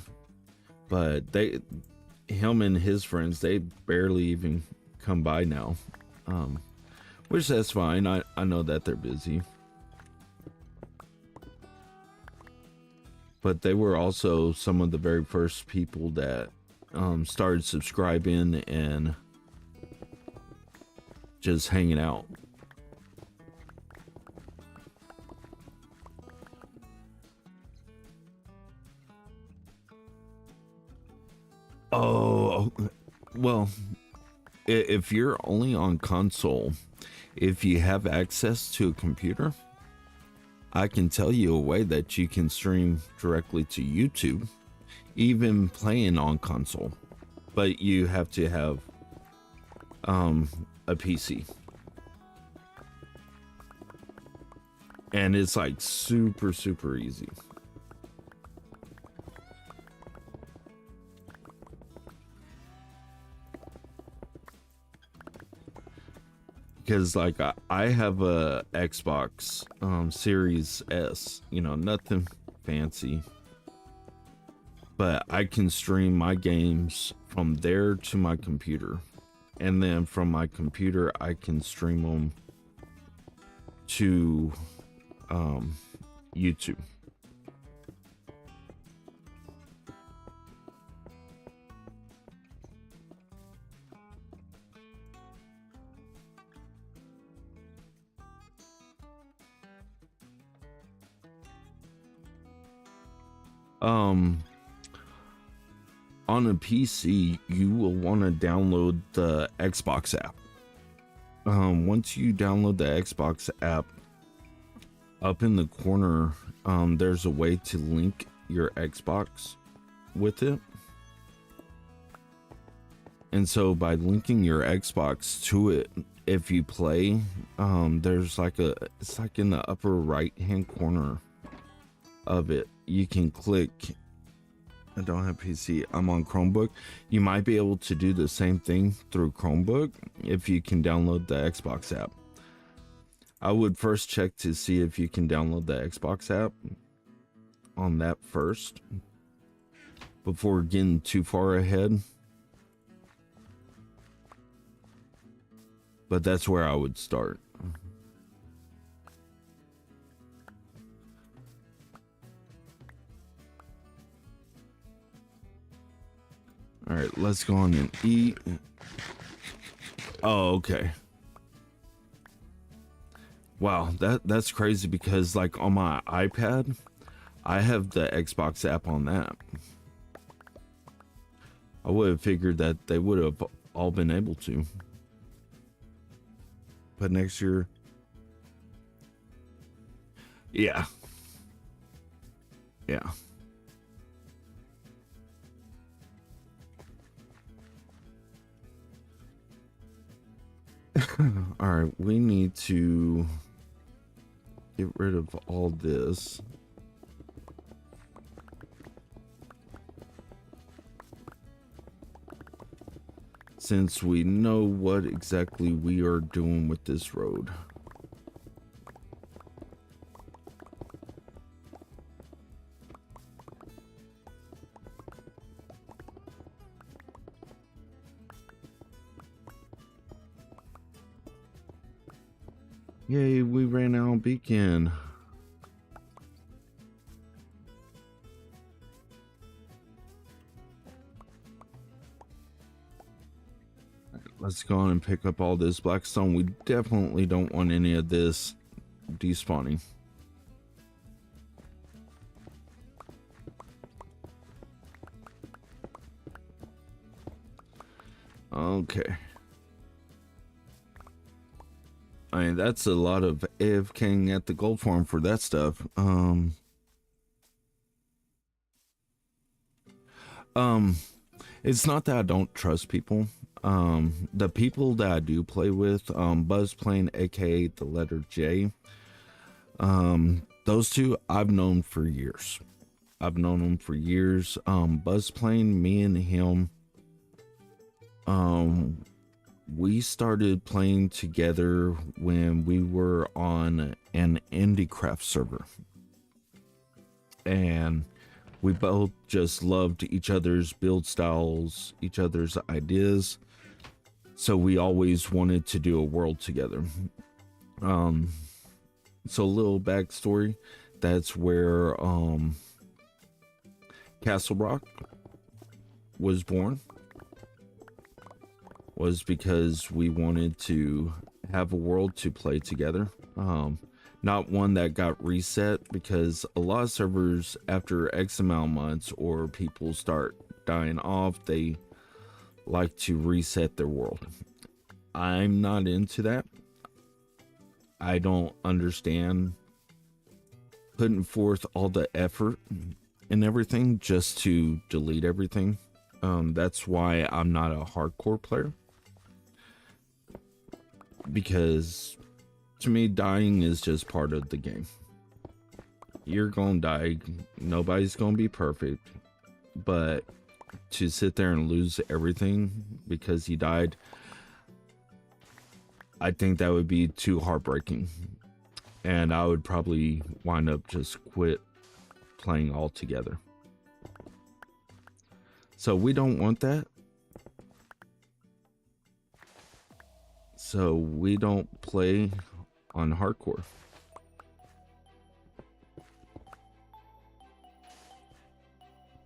but him and his friends, they barely even come by now. Which that's fine. I know that they're busy. But they were also some of the very first people that started subscribing and just hanging out. Oh, well, if you're only on console, if you have access to a computer, I can tell you a way that you can stream directly to YouTube, even playing on console, but you have to have a PC. And it's like super easy. Because like I have a Xbox Series S, you know, nothing fancy, but I can stream my games from there to my computer, and then from my computer I can stream them to YouTube. On a PC, you will want to download the Xbox app. Once you download the Xbox app, up in the corner, there's a way to link your Xbox with it. And so by linking your Xbox to it, if you play, there's like it's like in the upper right hand corner of it, you can click. I don't have PC, I'm on Chromebook. You might be able to do the same thing through Chromebook if you can download the Xbox app. I would first check to see if you can download the Xbox app on that first before getting too far ahead. But that's where I would start. All right, let's go on and eat. Oh, okay. Wow, that's crazy because like on my iPad, I have the Xbox app on that. I would have figured that they would have all been able to. But next year, yeah. Yeah. All right, we need to get rid of all this. Since we know what exactly we are doing with this road. Yay, we ran out of beacon. Let's go on and pick up all this blackstone. We definitely don't want any of this despawning. Okay. I mean, that's a lot of AFKing at the gold farm for that stuff. It's not that I don't trust people. The people that I do play with, Buzzplane, aka the letter J, those two I've known for years. I've known them for years. Buzzplane, me and him, we started playing together when we were on an indie craft server, and we both just loved each other's build styles, each other's ideas, so we always wanted to do a world together. So a little backstory, that's where Castle Rock was born, was because we wanted to have a world to play together. Not one that got reset, because a lot of servers, after X amount of months or people start dying off, they like to reset their world. I'm not into that. I don't understand putting forth all the effort and everything just to delete everything. That's why I'm not a hardcore player, because to me, dying is just part of the game. You're gonna die. Nobody's gonna be perfect. But to sit there and lose everything because you died, I think that would be too heartbreaking. And I would probably wind up just quit playing altogether. So we don't want that. So we don't play on hardcore.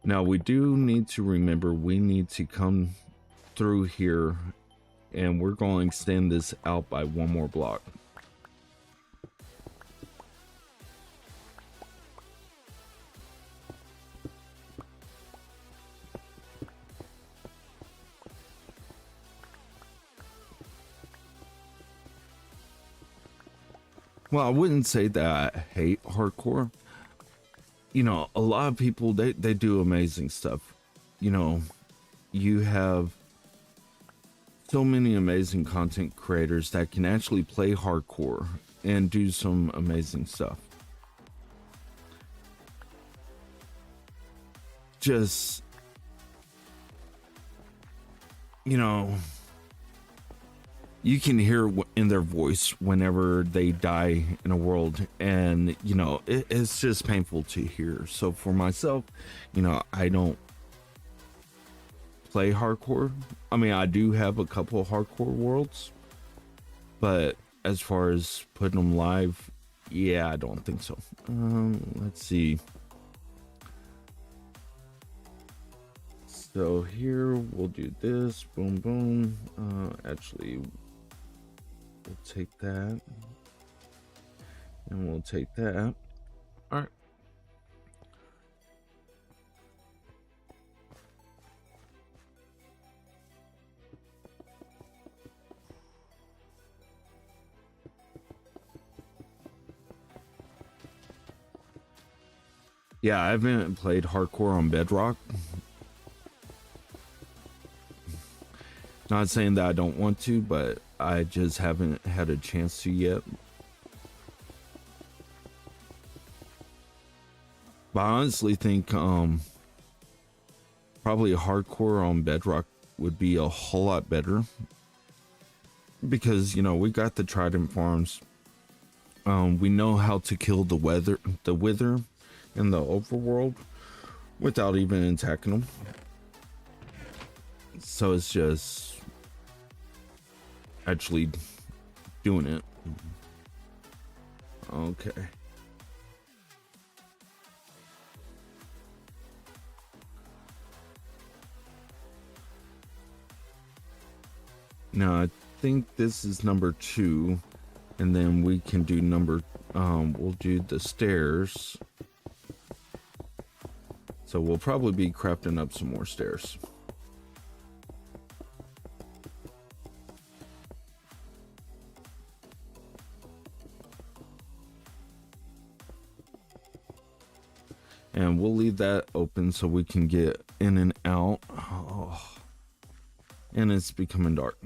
Now we do need to remember, we need to come through here, and we're going to extend this out by one more block. Well, I wouldn't say that I hate hardcore. You know, a lot of people, they do amazing stuff. You know, you have so many amazing content creators that can actually play hardcore and do some amazing stuff. Just, you know, you can hear in their voice whenever they die in a world, and you know, it's just painful to hear. So for myself, you know, I don't play hardcore. I mean, I do have a couple of hardcore worlds, but as far as putting them live, yeah, I don't think so. Let's see. So here we'll do this, boom boom. Actually, we'll take that, and we'll take that. All right. Yeah, I haven't played hardcore on Bedrock. Not saying that I don't want to, but I just haven't had a chance to yet. But I honestly think probably hardcore on Bedrock would be a whole lot better, because you know we got the Trident farms. We know how to kill the wither in the overworld without even attacking them. So it's just actually doing it. Okay. Now I think this is number 2, and then we can do we'll do the stairs. So we'll probably be crafting up some more stairs. And we'll leave that open so we can get in and out. Oh. And it's becoming dark.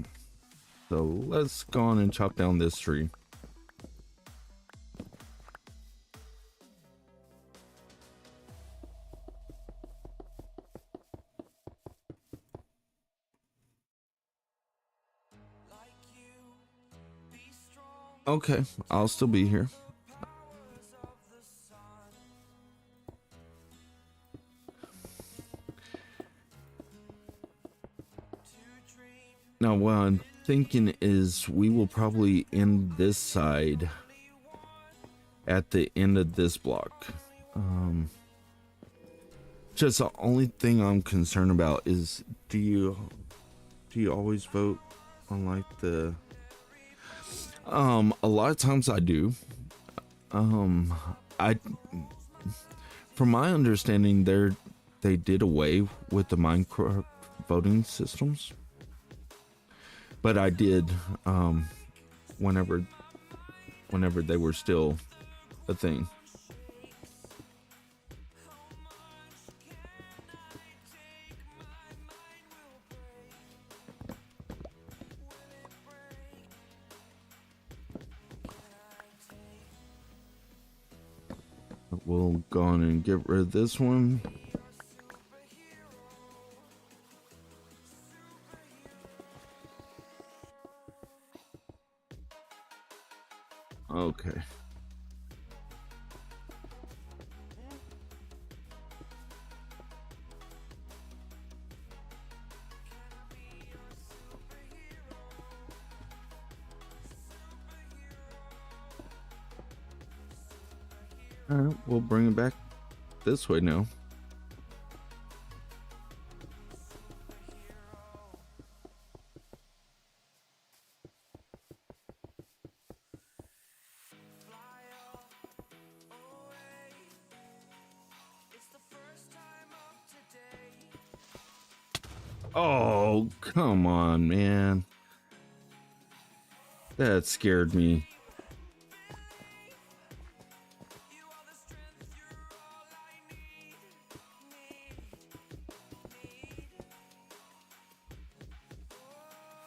So let's go on and chop down this tree. Okay, I'll still be here. Now what I'm thinking is we will probably end this side at the end of this block. Just the only thing I'm concerned about is do you always vote on like the a lot of times I do. I from my understanding they did away with the Minecraft voting systems. But I did whenever they were still a thing. We'll go on and get rid of this one. Okay. All right, we'll bring it back this way now. Oh, come on, man. That scared me.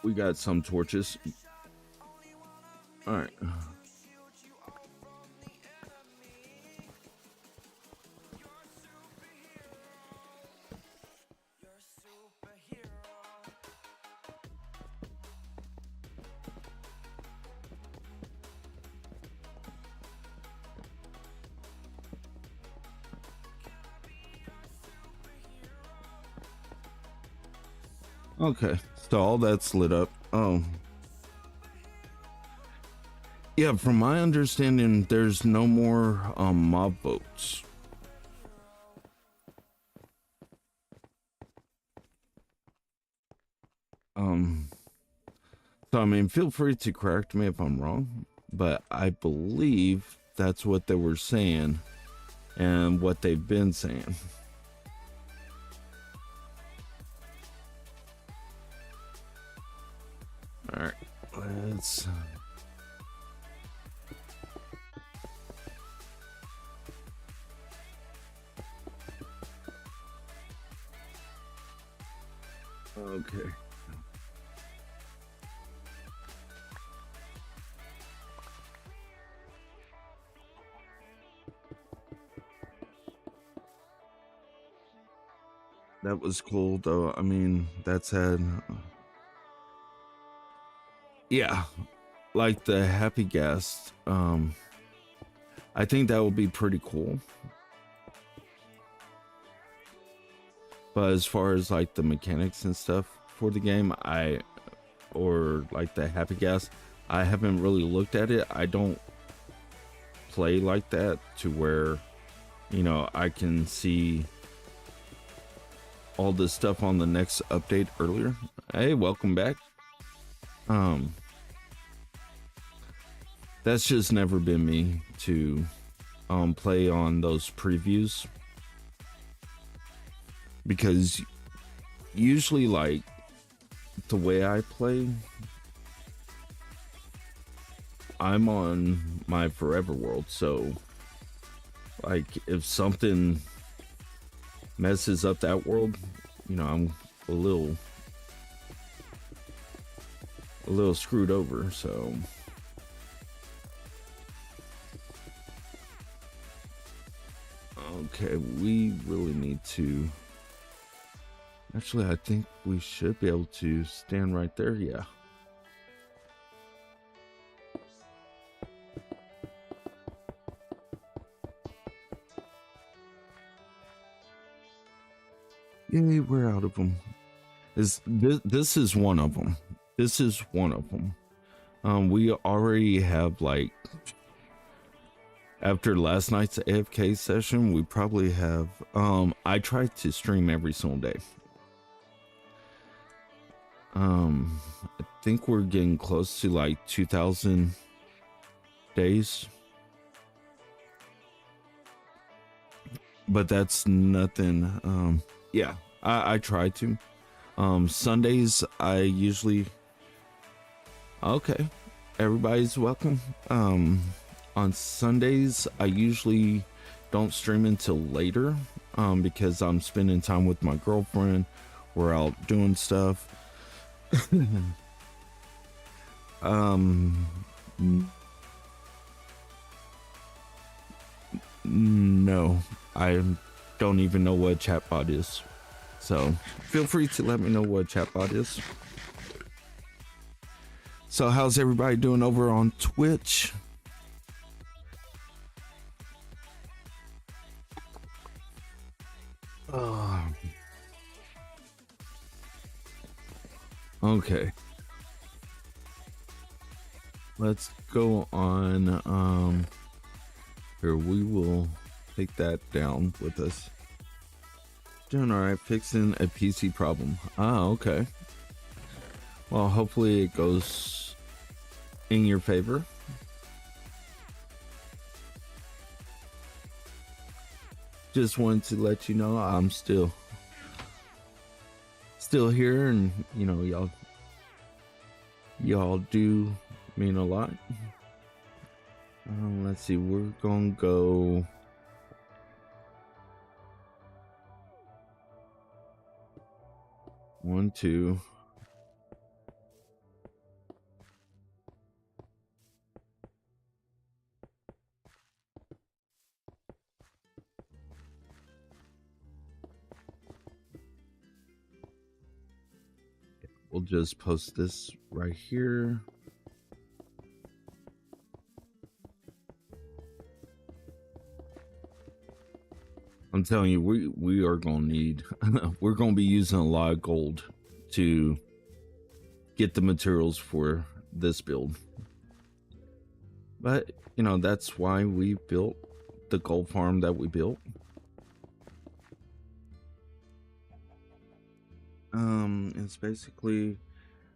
We got some torches. All right. Okay, so all that's lit up. Oh. Yeah, from my understanding, there's no more mob votes. So I mean, feel free to correct me if I'm wrong, but I believe that's what they were saying and what they've been saying. All right, let's. Okay. That was cool though. I mean, that said, yeah, like the happy guest. I think that would be pretty cool. But as far as like the mechanics and stuff for the game, or like the happy gas, I haven't really looked at it. I don't play like that to where, you know, I can see all this stuff on the next update earlier. Hey, welcome back. That's just never been me to play on those previews, because usually like the way I play, I'm on my forever world, so like if something messes up that world, you know, I'm a little screwed over. So okay, we really need to, actually I think we should be able to stand right there. Yeah. Yay, we're out of them. This is one of them. This is one of them. We already have, like, after last night's AFK session, we probably have, I try to stream every single day. I think we're getting close to like 2,000 days. But that's nothing. Yeah, I try to. Sundays I usually, okay, everybody's welcome. On Sundays I usually don't stream until later, because I'm spending time with my girlfriend. We're out doing stuff. No, I don't even know what chatbot is, so feel free to let me know what chatbot is. So how's everybody doing over on Twitch? Okay, let's go on. Here, we will take that down with us. Doing all right, fixing a PC problem. Okay. Well, hopefully it goes in your favor. Just wanted to let you know I'm still here, and you know, y'all do mean a lot. Let's see, we're gonna go one, two. We'll just post this right here. I'm telling you, we are gonna need we're gonna be using a lot of gold to get the materials for this build. But you know, that's why we built the gold farm that we built. It's basically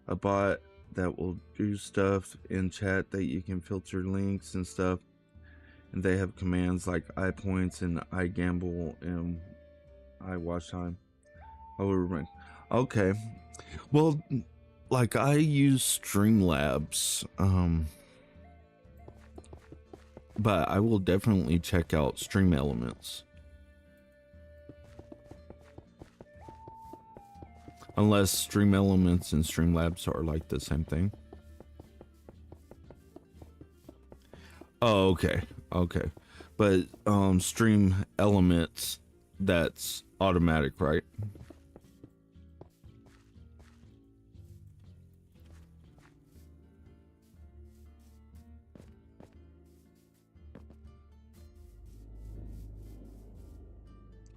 a bot that will do stuff in chat that you can filter links and stuff, and they have commands like iPoints and iGamble and iWatch time. Okay, well, like I use Streamlabs, but I will definitely check out Stream Elements. Unless Stream Elements and Streamlabs are like the same thing. Oh, okay. Okay. But Stream Elements, that's automatic, right?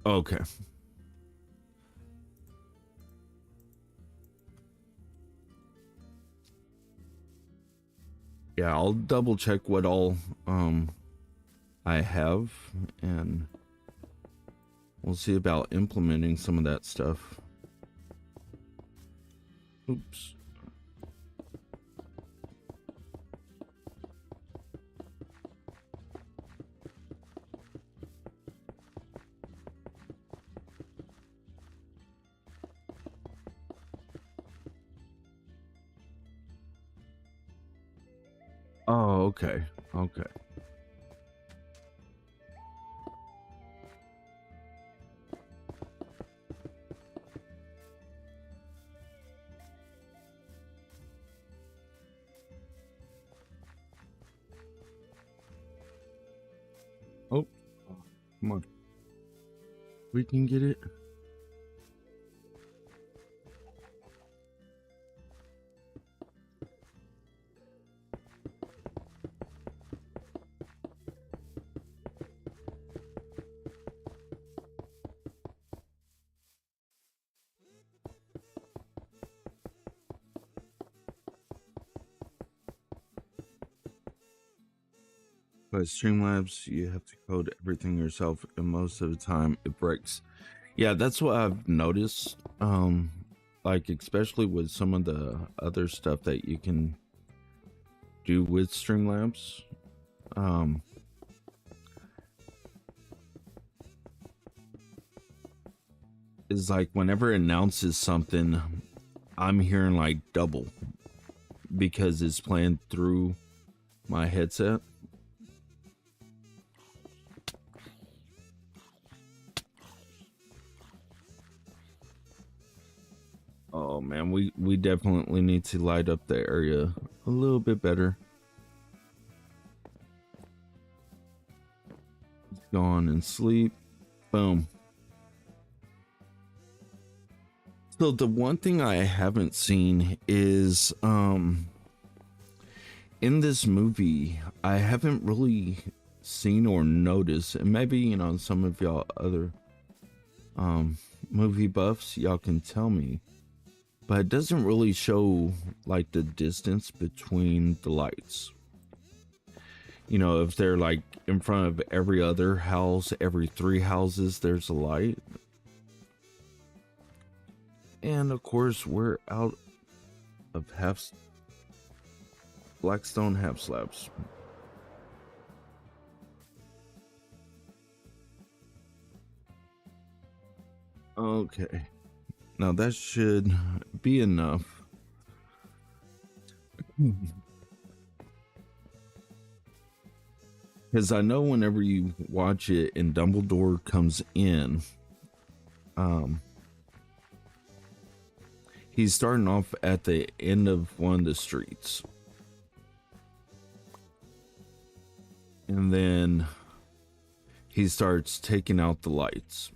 Okay. Yeah, I'll double check what all I have, and we'll see about implementing some of that stuff. Oops. Oh, okay. Okay. Oh, come on. We can get it. But Streamlabs, you have to code everything yourself, and most of the time it breaks. Yeah, that's what I've noticed. Like especially with some of the other stuff that you can do with Streamlabs. Is like whenever it announces something, I'm hearing like double because it's playing through my headset. Oh man, we definitely need to light up the area a little bit better. Go on and sleep. Boom. So the one thing I haven't seen is in this movie, I haven't really seen or noticed, and maybe you know some of y'all other movie buffs, y'all can tell me, but it doesn't really show like the distance between the lights. You know, if they're like in front of every other house, every 3 houses there's a light. And of course we're out of Blackstone half slabs. Okay, now that should be enough. Because I know whenever you watch it and Dumbledore comes in, he's starting off at the end of one of the streets. And then he starts taking out the lights.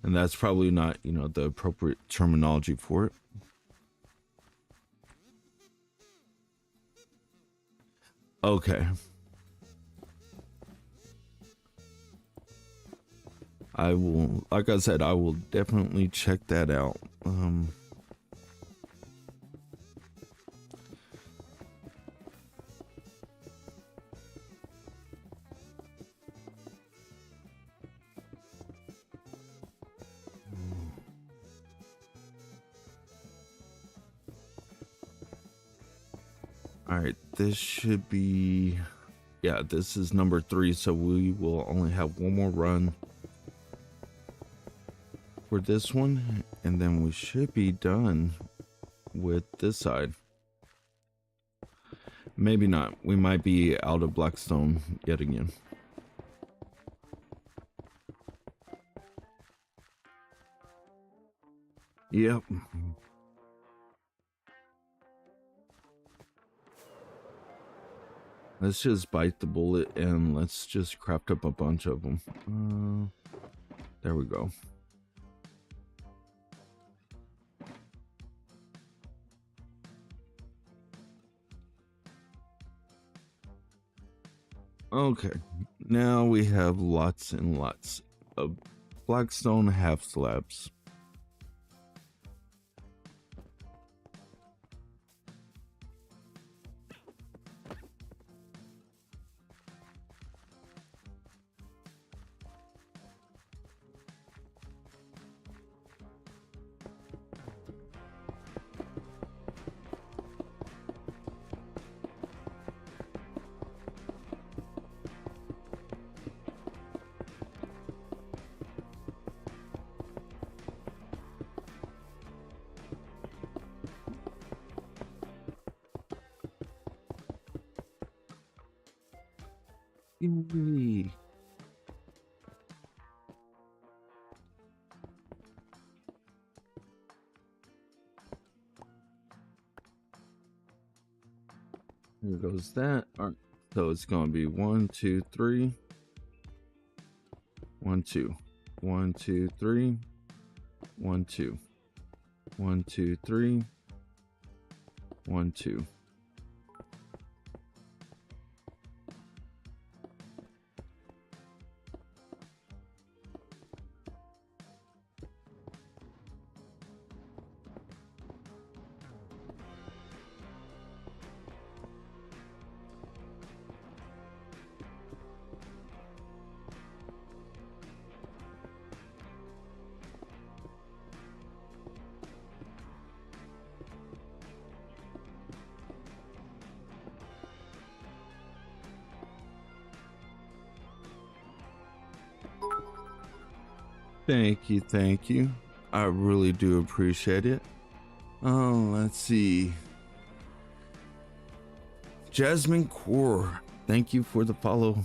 And that's probably not, you know, the appropriate terminology for it. Okay. I will, like I said, I will definitely check that out. All right, this should be, yeah, this is number 3, so we will only have one more run for this one, and then we should be done with this side. Maybe not. We might be out of Blackstone yet again. Yep. Let's just bite the bullet and let's just craft up a bunch of them. There we go. Okay, Now we have lots and lots of blackstone half slabs. Yay. Here goes that. All right. So it's going to be 1, 2, 3. 1, 2. 1, 2, 3. 1, 2. 1, 2, 3. 1, 2. Thank you, thank you. I really do appreciate it. Oh, let's see. Jasmine Core, thank you for the follow.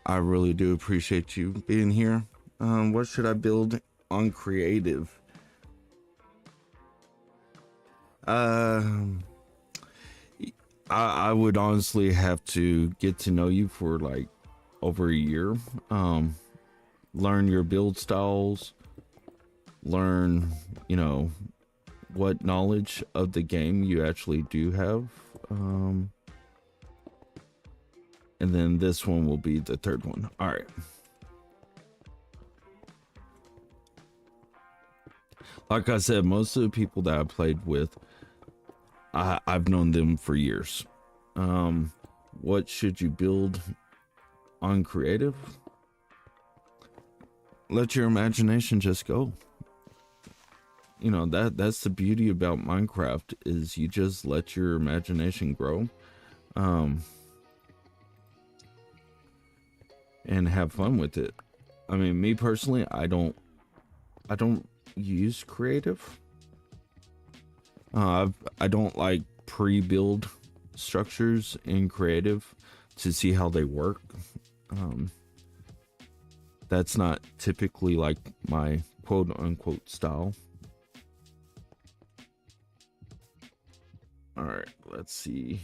I really do appreciate you being here. What should I build on creative? I would honestly have to get to know you for like over a year. Learn your build styles, learn, you know, what knowledge of the game you actually do have. And then this one will be the third one. All right. Like I said, most of the people that I played with, I've known them for years. What should you build on creative? Let your imagination just go. You know, that's the beauty about Minecraft, is you just let your imagination grow. And have fun with it. I mean, me personally, I don't use creative. I don't like pre-build structures in creative to see how they work. That's not typically like my quote unquote style. All right, let's see.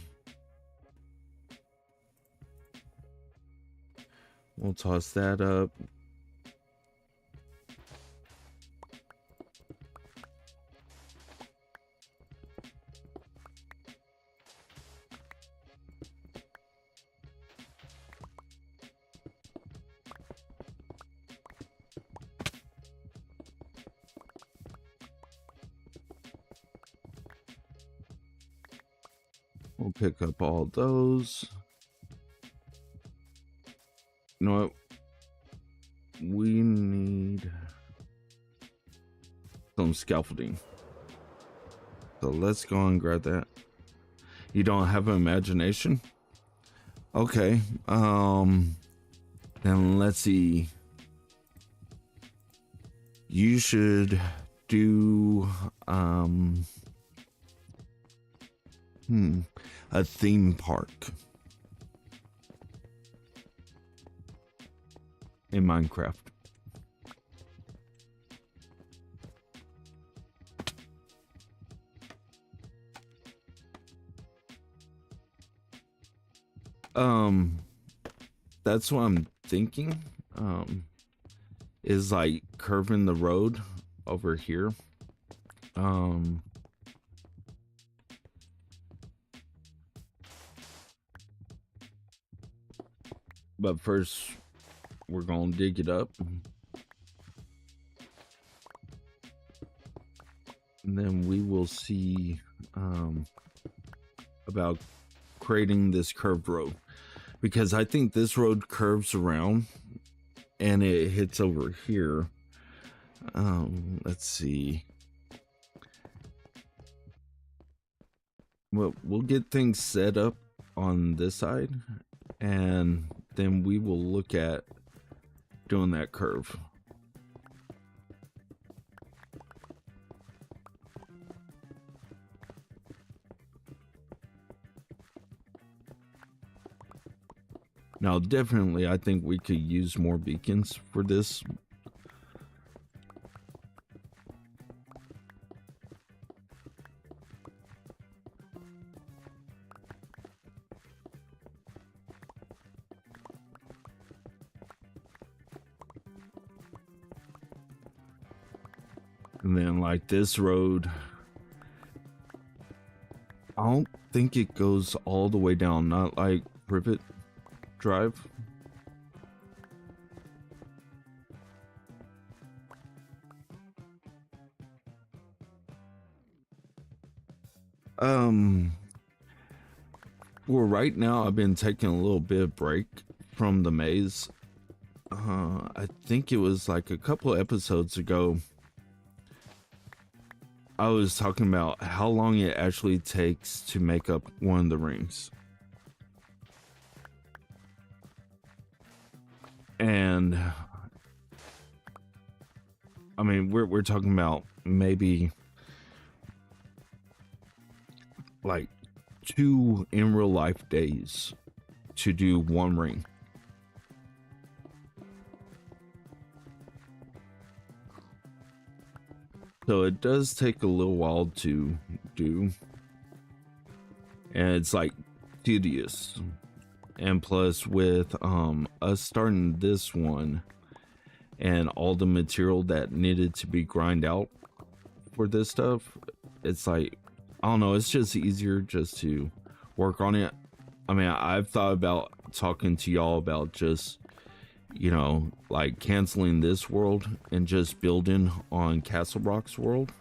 We'll toss that up. We'll pick up all those. You know what? We need some scaffolding. So let's go and grab that. You don't have an imagination? Okay. Then let's see. You should do a theme park in Minecraft. That's what I'm thinking. Is like curving the road over here. But first we're gonna dig it up. And then we will see about creating this curved road, because I think this road curves around and it hits over here. Let's see. We'll get things set up on this side, and then we will look at doing that curve. Now, definitely, I think we could use more beacons for this. And then, like, this road, I don't think it goes all the way down, not like Privet Drive. Well, right now I've been taking a little bit of break from the maze. I think it was like a couple of episodes ago, I was talking about how long it actually takes to make up one of the rings. And I mean, we're talking about maybe like 2 in real life days to do one ring. So it does take a little while to do, and it's like tedious. And plus, with us starting this one and all the material that needed to be grind out for this stuff, it's like, I don't know, it's just easier just to work on it. I mean, I've thought about talking to y'all about just, you know, like canceling this world and just building on Castle Rock's world.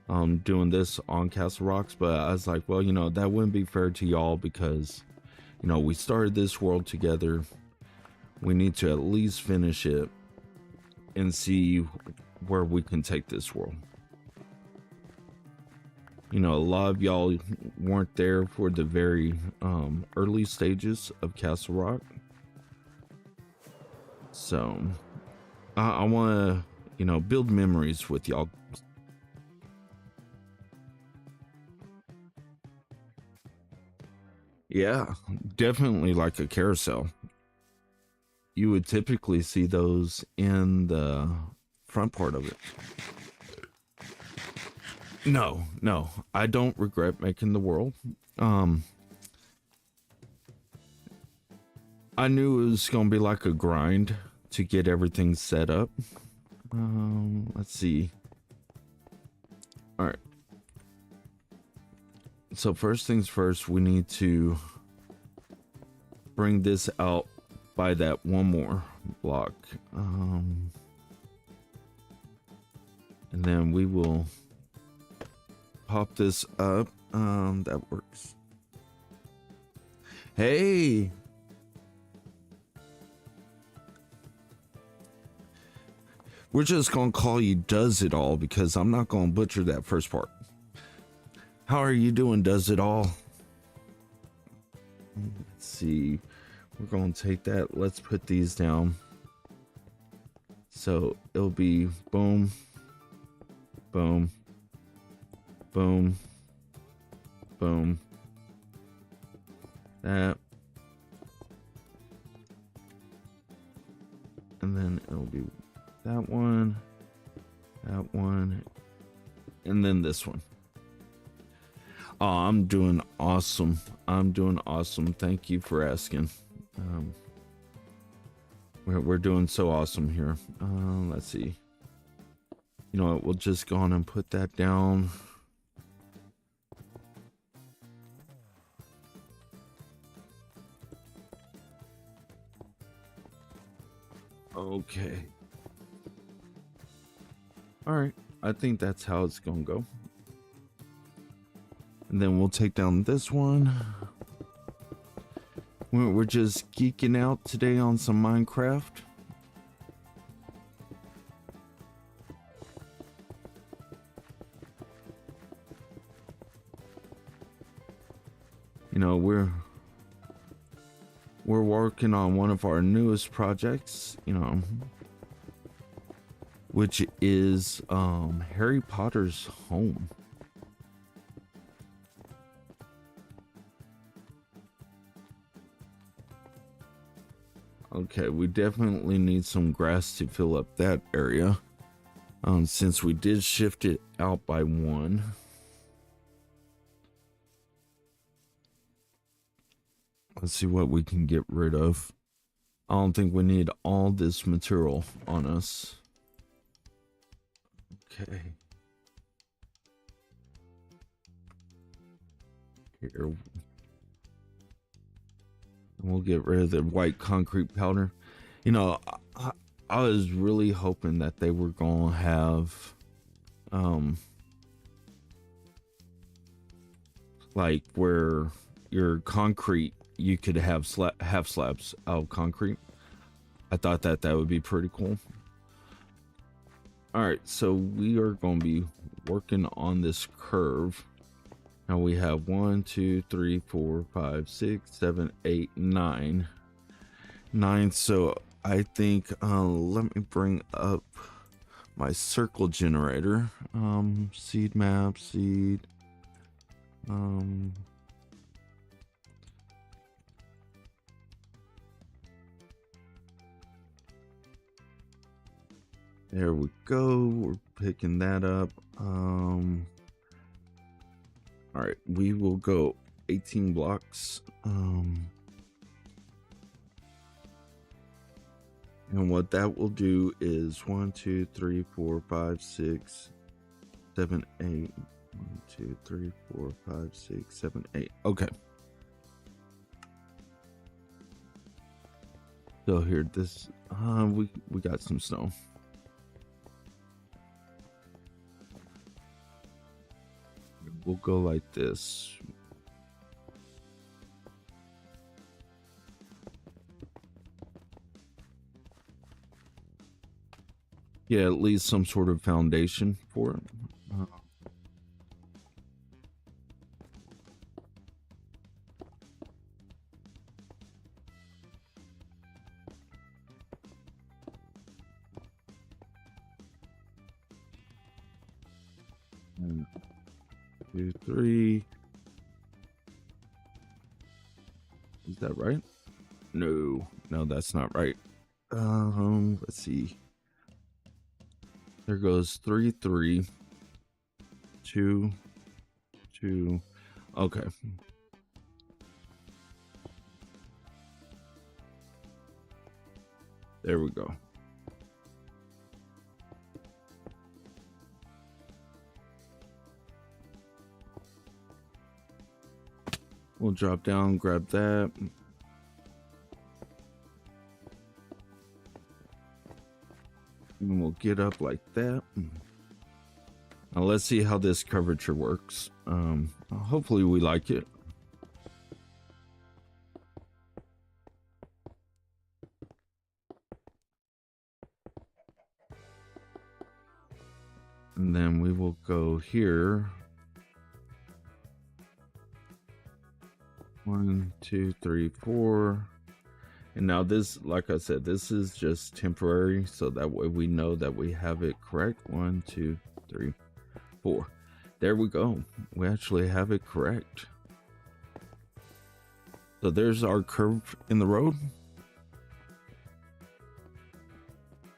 Doing this on Castle Rocks, but I was like, well, you know, that wouldn't be fair to y'all, because, you know, we started this world together. We need to at least finish it and see where we can take this world. You know, a lot of y'all weren't there for the very early stages of Castle Rock. So I want to, you know, build memories with y'all. Yeah, definitely like a carousel. You would typically see those in the front part of it. No, I don't regret making the world. I knew it was gonna be like a grind to get everything set up. Let's see. All right. So first things first, we need to bring this out by that one more block. And then we will pop this up. That works. Hey. We're just gonna call you Does It All, because I'm not gonna butcher that first part. How are you doing, Does It All? Let's see. We're gonna take that. Let's put these down. So it'll be boom, boom, boom, boom. That. And then it'll be that one, and then this one. Oh, I'm doing awesome. Thank you for asking. We're doing so awesome here. Let's see. You know what? We'll just go on and put that down. Okay. All right. I think that's how it's gonna go. And then we'll take down this one. We're just geeking out today on some Minecraft. You know, we're working on one of our newest projects, you know, which is Harry Potter's home. Okay, we definitely need some grass to fill up that area, since we did shift it out by one. Let's see what we can get rid of. I don't think we need all this material on us. Okay. Here. We'll get rid of the white concrete powder. You know, I was really hoping that they were going to have, like where your concrete, you could have half slabs out of concrete. I thought that would be pretty cool. All right, so we are going to be working on this curve. Now we have 1, 2, 3, 4, 5, 6, 7, 8, 9. 9. So I think let me bring up my circle generator. Seed map, seed. There we go. We're picking that up. All right, we will go 18 blocks. And what that will do is 1, 2, 3, 4, 5, 6, 7, 8. 1, 2, 3, 4, 5, 6, 7, 8. Okay. So here, this we got some snow. We'll go like this. Yeah, at least some sort of foundation for it. One, 2, 3. Is that right? No, that's not right. Let's see. There goes 3, 3, 2, 2. Okay. There we go. We'll drop down, grab that. And we'll get up like that. Now let's see how this curvature works. Hopefully we like it. And then we will go here. 1, 2, 3, 4. And now this, like I said, this is just temporary, so that way we know that we have it correct. 1, 2, 3, 4. There we go. We actually have it correct. So there's our curve in the road.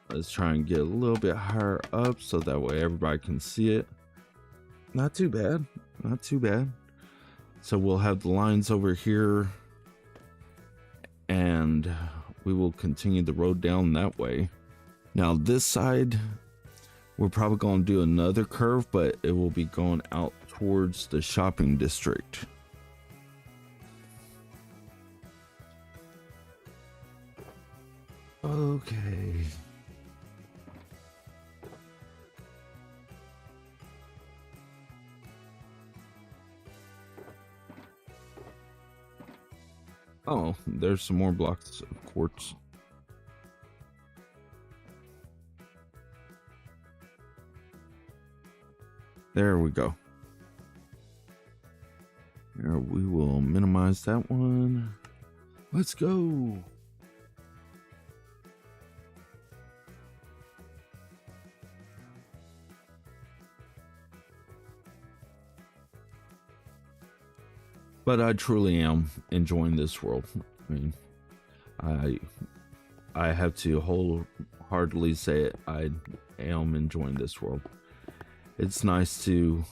Let's try and get a little bit higher up so that way everybody can see it. Not too bad. Not too bad. So we'll have the lines over here, and we will continue the road down that way. Now this side, we're probably going to do another curve, but it will be going out towards the shopping district. Okay. Oh, there's some more blocks of quartz. There we go. Here, we will minimize that one. Let's go. But I truly am enjoying this world. I mean, I have to wholeheartedly say it. I am enjoying this world. It's nice to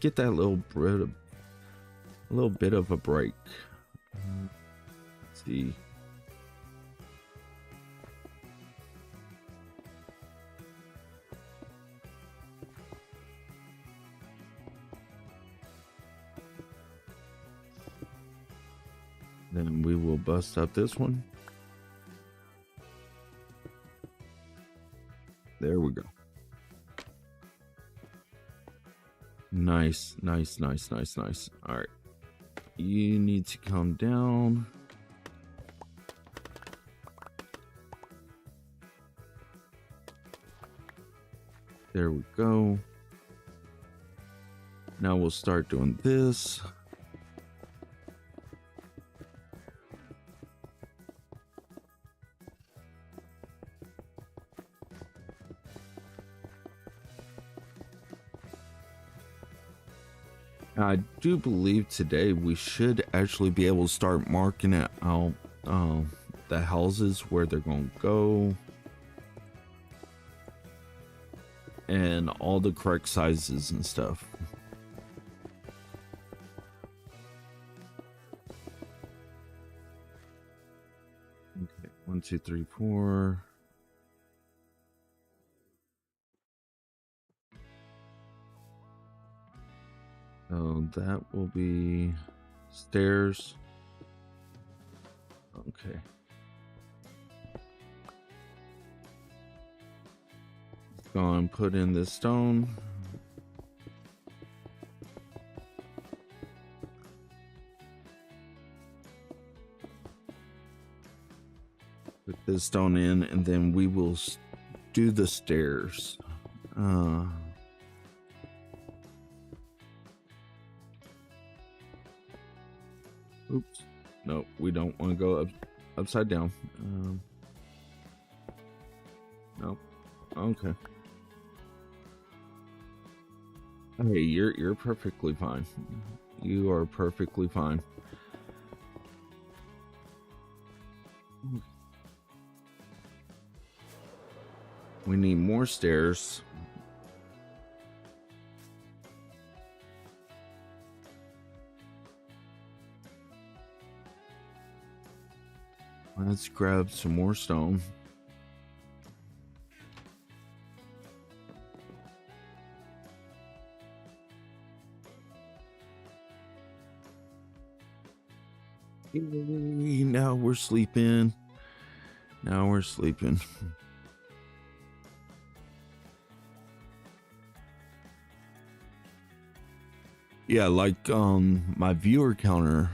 get that little bit of a break. Let's see. Then we will bust up this one. There we go. Nice. All right. You need to come down. There we go. Now we'll start doing this. I do believe today we should actually be able to start marking it out, the houses where they're going to go, and all the correct sizes and stuff. Okay, 1, 2, 3, 4. So that will be stairs. Okay. Let's go and put in this stone. Put this stone in, and then we will do the stairs. Oops. No, we don't want to go upside down. No. Okay. Hey, you're perfectly fine. You are perfectly fine. We need more stairs. Let's grab some more stone. Now we're sleeping. Yeah, like my viewer counter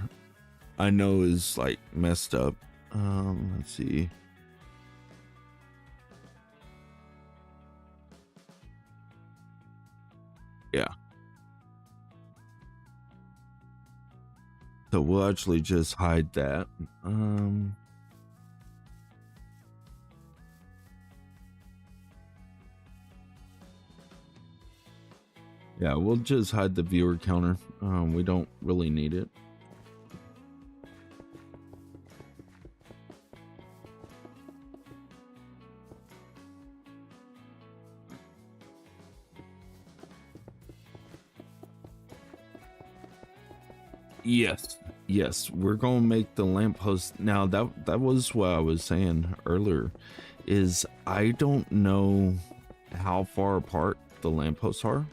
I know is like messed up. Let's see. Yeah. So we'll actually just hide that. Yeah, we'll just hide the viewer counter. We don't really need it. Yes, we're gonna make the lamppost. Now that was what I was saying earlier, is I don't know how far apart the lampposts are.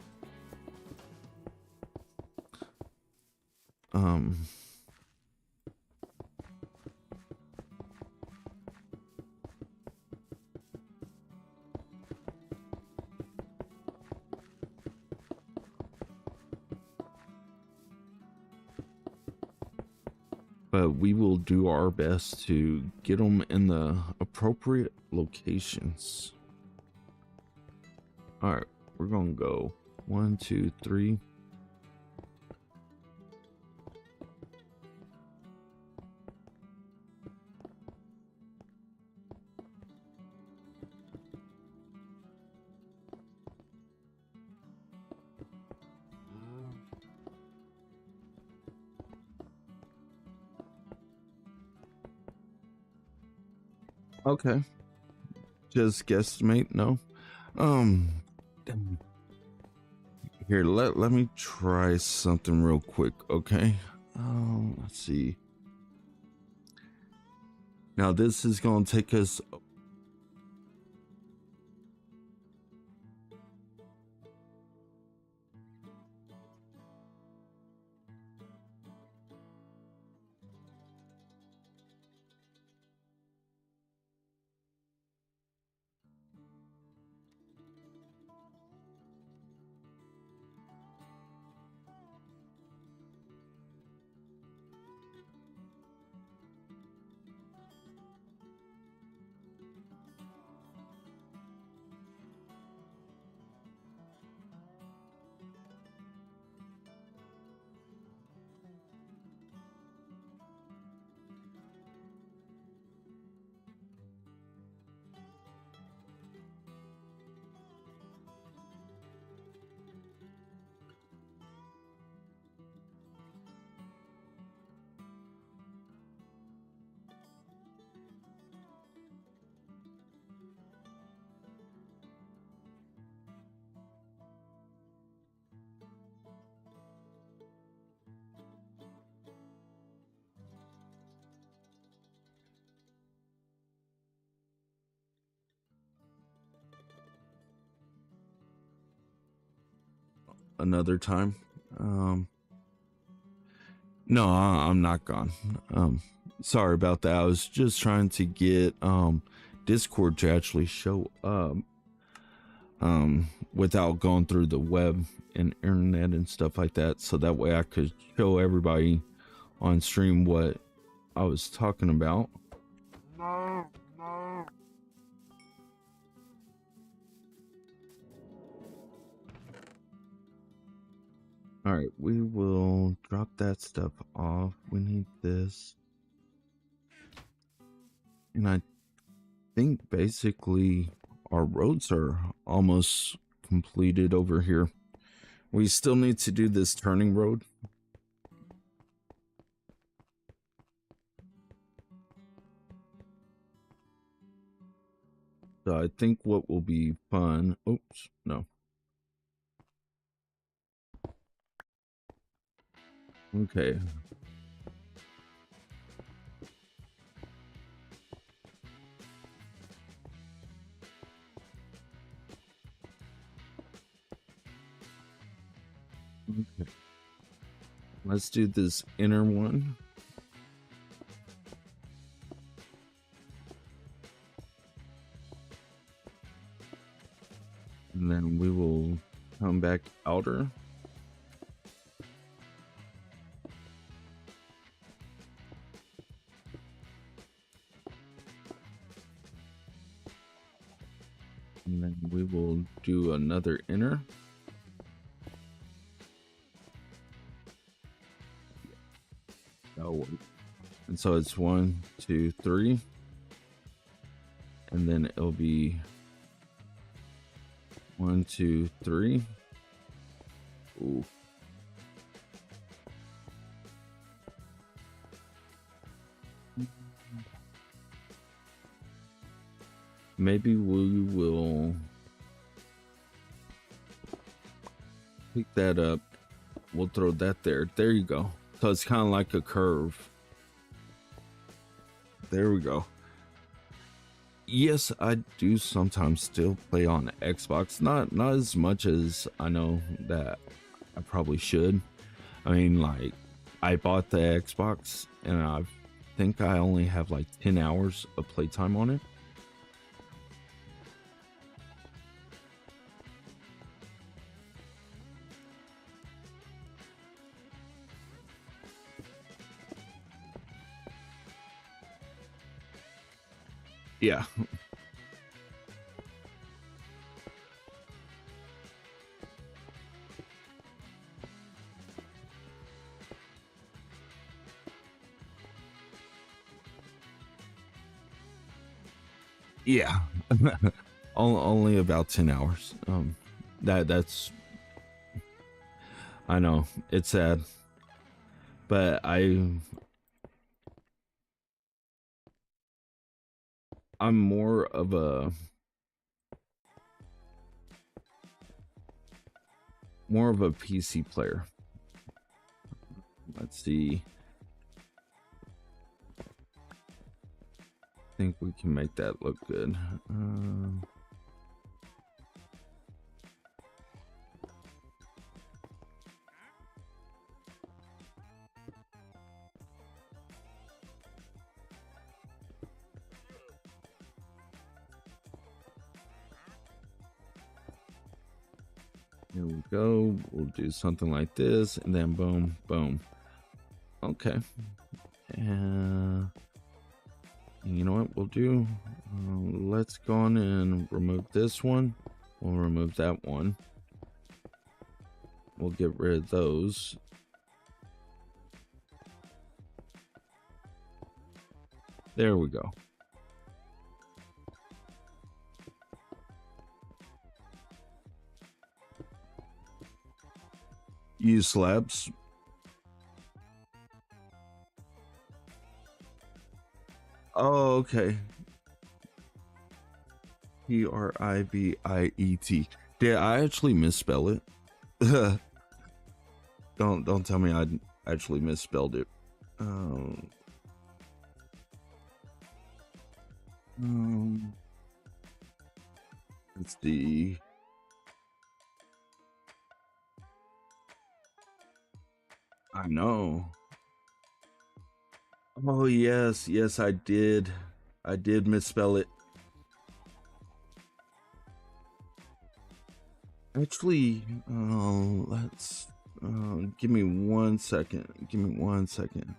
but we will do our best to get them in the appropriate locations. All right, we're gonna go 1, 2, 3. Okay, just guesstimate. No, um, here, let me try something real quick. Okay, let's see. Now this is gonna take us. Another time. No, I'm not gone. Sorry about that. I was just trying to get Discord to actually show up without going through the web and internet and stuff like that, so that way I could show everybody on stream what I was talking about. No. All right, we will drop that stuff off. We need this. And I think basically our roads are almost completed over here. We still need to do this turning road. So I think what will be fun. Oops, no. Okay. Okay. Let's do this inner one. And then we will come back outer. And then we will do another inner. That'll work. And so it's 1, 2, 3. And then it'll be 1, 2, 3. Ooh. Maybe we will pick that up. We'll throw that there. There you go. So it's kind of like a curve. There we go. Yes, I do sometimes still play on Xbox. Not as much as I know that I probably should. I mean, like, I bought the Xbox and I think I only have like 10 hours of playtime on it. Yeah. Yeah. Only about 10 hours. That's I know it's sad, but I'm more of a PC player. Let's see. I think we can make that look good. Here we go. We'll do something like this, and then boom, boom. Okay. And you know what we'll do? Let's go on and remove this one. We'll remove that one. We'll get rid of those. There we go. Use slabs. Oh, okay. Privet. Did I actually misspell it? Don't tell me I actually misspelled it. Let's see. I know. Oh yes, I did. I did misspell it. Actually, let's give me 1 second. Give me 1 second.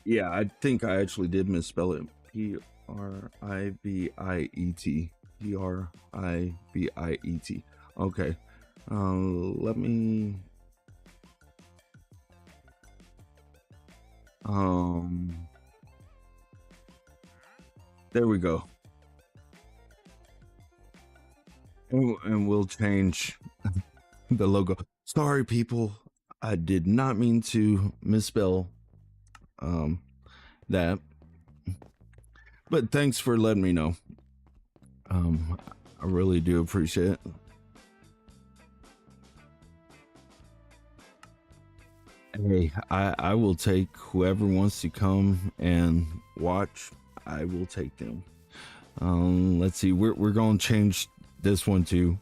Yeah, I think I actually did misspell it. Privet. Privet. Okay. Let me. There we go. And we'll change the logo. Sorry, people. I did not mean to misspell that. But thanks for letting me know. I really do appreciate it. Hey, I will take whoever wants to come and watch. I will take them. Let's see. We're gonna change this one too.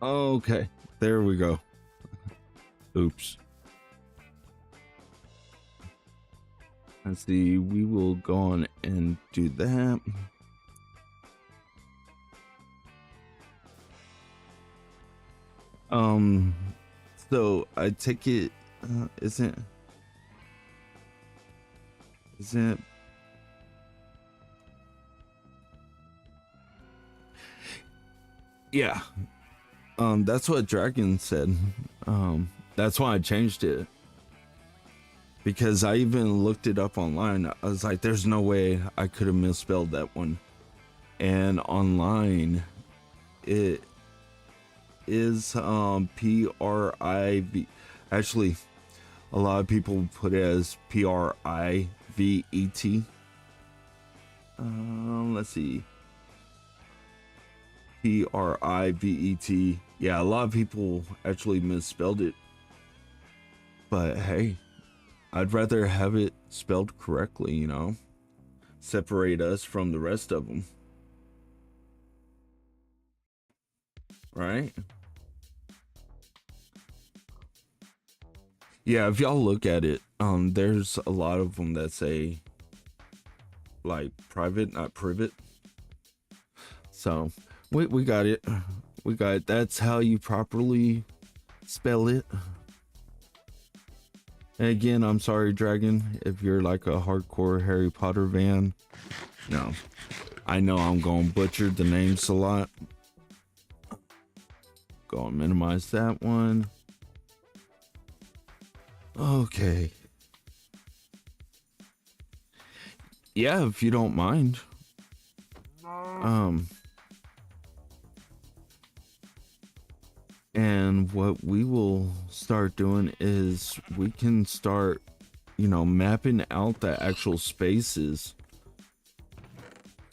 Okay, there we go. Oops. Let's see. We will go on and do that. So I take it. Isn't yeah. That's what Dragon said. That's why I changed it. Because I even looked it up online. I was like, there's no way I could have misspelled that one. And online, it is Priv. Actually, a lot of people put it as Privet. Let's see. Privet. Yeah, a lot of people actually misspelled it. But hey, I'd rather have it spelled correctly, you know, separate us from the rest of them, right? Yeah, if y'all look at it, there's a lot of them that say like private, not privet. So we got it. We got it. That's how you properly spell it. And again, I'm sorry, Dragon, if you're like a hardcore Harry Potter fan. No, I know I'm going to butcher the names a lot. Go and minimize that one. Okay. Yeah, if you don't mind. And what we will start doing is we can start, you know, mapping out the actual spaces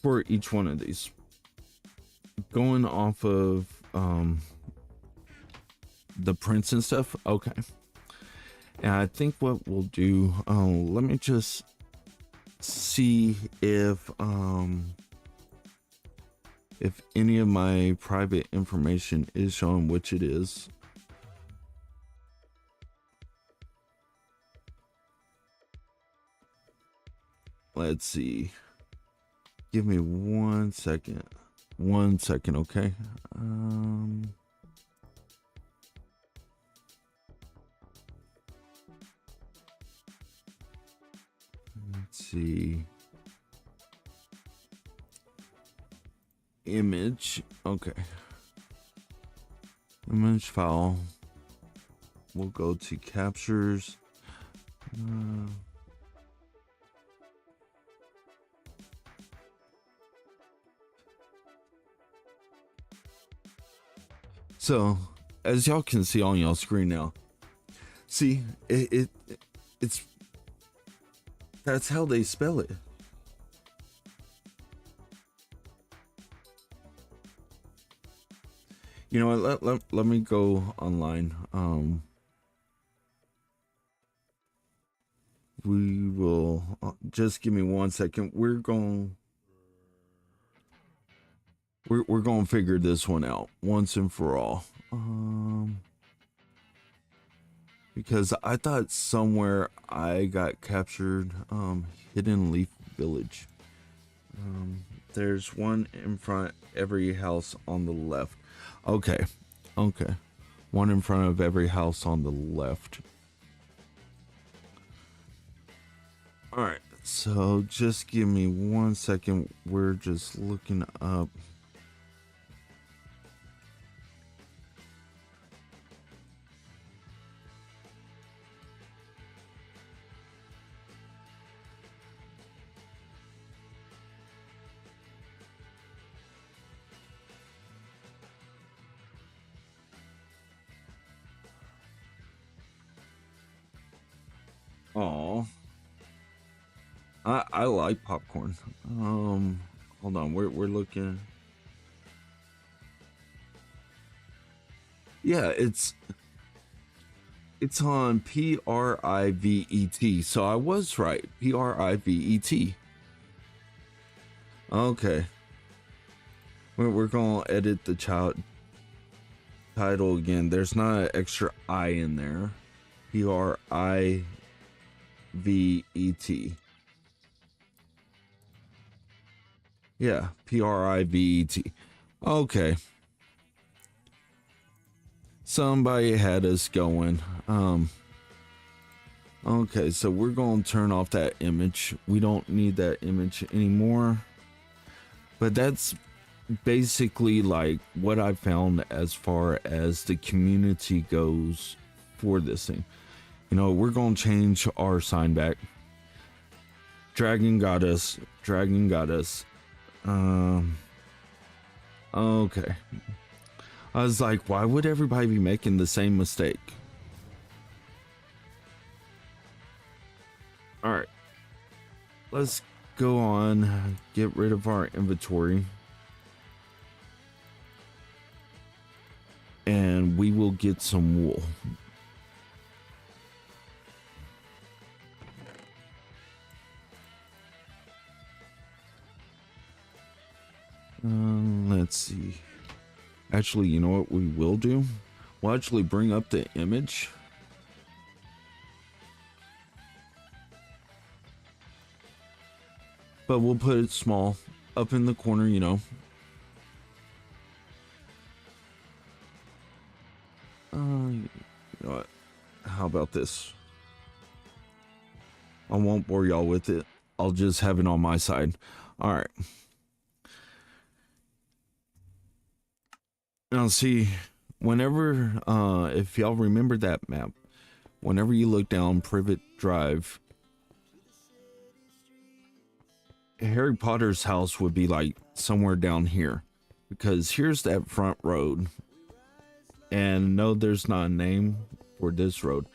for each one of these. Going off of the prints and stuff. Okay. And I think what we'll do, let me just see if any of my private information is showing, which it is. Let's see. Give me 1 second. 1 second, okay? Let's see. Image. Okay. Image file. We'll go to captures. So, as y'all can see on y'all screen now, see, it's that's how they spell it. You know what? Let me go online. We will just give me 1 second. We're going to figure this one out once and for all. Because I thought somewhere I got captured Hidden Leaf Village. There's one in front every house on the left. Okay. One in front of every house on the left. All right. So just give me 1 second. We're just looking up. Oh, I like popcorn. Hold on, we're looking. Yeah, it's on Privet. So I was right. Privet. Okay. We're gonna edit the title again. There's not an extra I in there. Privet. Yeah, Privet. Okay. Somebody had us going. Okay, so we're going to turn off that image. We don't need that image anymore. But that's basically like what I found as far as the community goes for this thing. You know, we're going to change our sign back. Dragon got us. Okay. I was like, why would everybody be making the same mistake? All right. Let's go on, get rid of our inventory. And we will get some wool. let's see. Actually, you know what we will do? We'll actually bring up the image. But we'll put it small, up in the corner, you know. You know what? How about this? I won't bore y'all with it. I'll just have it on my side. All right. Now see, whenever, if y'all remember that map, whenever you look down Privet Drive, Harry Potter's house would be like somewhere down here, because here's that front road. And no, there's not a name for this road,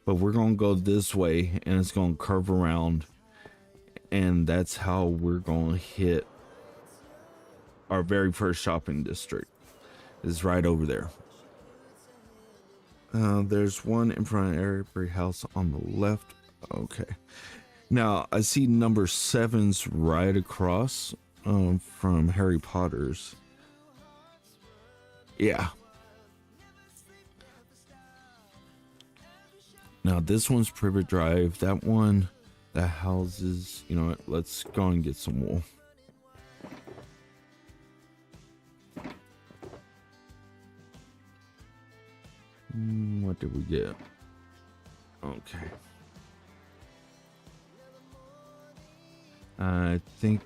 but we're going to go this way and it's going to curve around. And that's how we're going to hit our very first shopping district, is right over there. There's one in front of every house on the left. Okay. Now I see number 7's right across from Harry Potter's. Yeah. Now this one's Privet Drive. That one, that houses, you know what, let's go and get some wool. What did we get? Okay. I think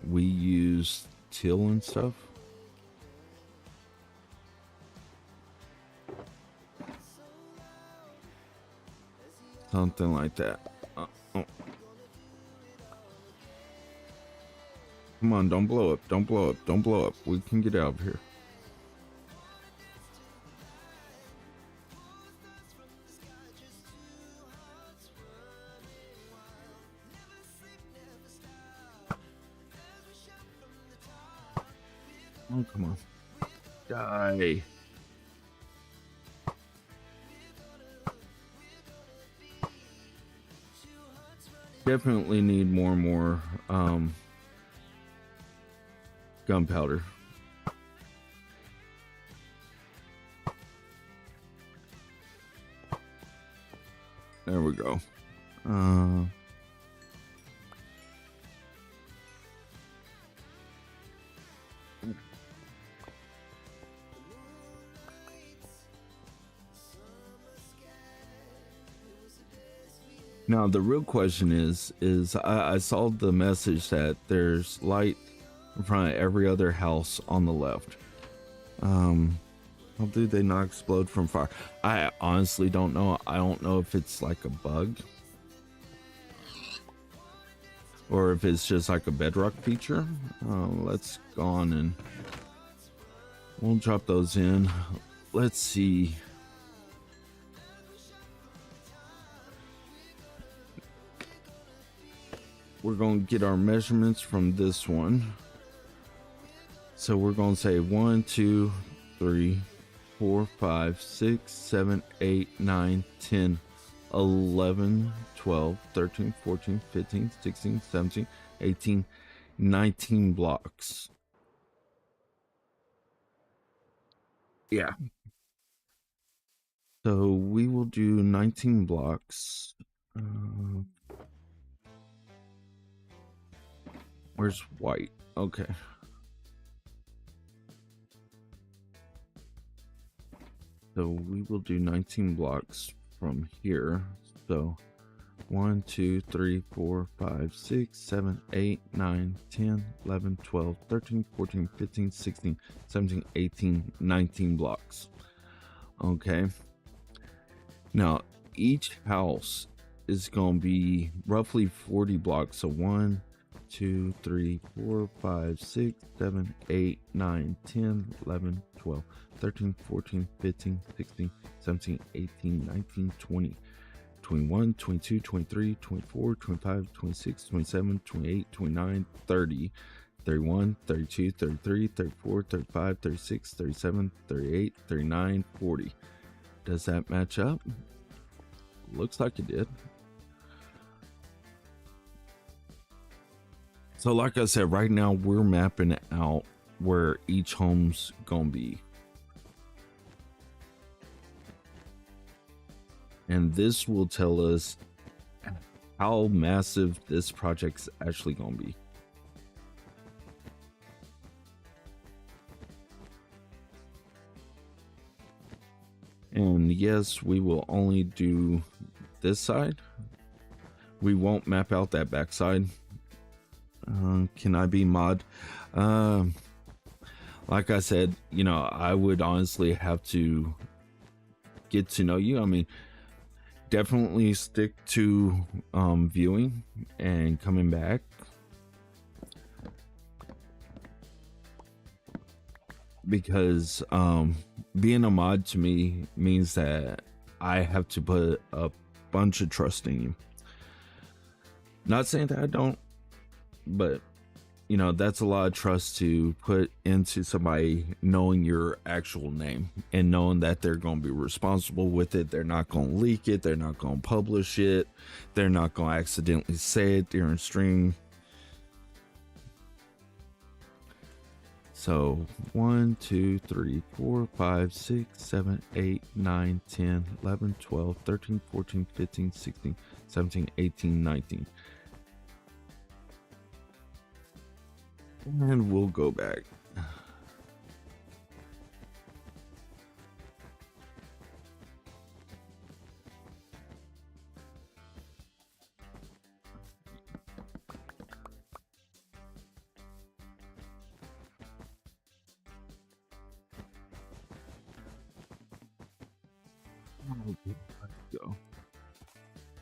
we use till and stuff. Something like that. Oh. Come on, don't blow up. Don't blow up. Don't blow up. We can get out of here. Oh, come on. Die. Definitely need more and more gunpowder. There we go. Now the real question is I saw the message that there's light in front of every other house on the left. How do they not explode from fire? I honestly don't know. I don't know if it's like a bug or if it's just like a Bedrock feature. Let's go on and we'll drop those in. Let's see. We're going to get our measurements from this one. So we're going to say 1, 2, 3, 4, 5, 6, 7, 8, 9, 10, 11, 12, 13, 14, 15, 16, 17, 18, 19 blocks. Yeah. So we will do 19 blocks. Where's white? Okay. So we will do 19 blocks from here. So 1, 2, 3, 4, 5, 6, 7, 8, 9, 10, 11, 12, 13, 14, 15, 16, 17, 18, 19 blocks. Okay. Now each house is going to be roughly 40 blocks. So 1, 2, 3, 4, 5, 6, 7, 8, 9, 10, 11, 12, 13, 14, 15, 16, 17, 18, 19, 20, 21, 22, 23, 24, 25, 26, 27, 28, 29, 30, 31, 32, 33, 34, 35, 36, 37, 38, 39, 40. Does that match up? Looks like it did. So like I said, right now we're mapping out where each home's gonna be. And this will tell us how massive this project's actually gonna be. And yes, we will only do this side. We won't map out that backside. Can I be mod? Like I said, you know, I would honestly have to get to know you. I mean, definitely stick to viewing and coming back. Because being a mod to me means that I have to put a bunch of trust in you. Not saying that I don't, but you know, that's a lot of trust to put into somebody knowing your actual name and knowing that they're going to be responsible with it. They're not going to leak it. They're not going to publish it. They're not going to accidentally say it during stream. So 1, 2, 3, 4, 5, 6, 7, 8, 9, 10, 11, 12, 13, 14, 15, 16, 17, 18, 19. And we'll go back. Okay, let's go.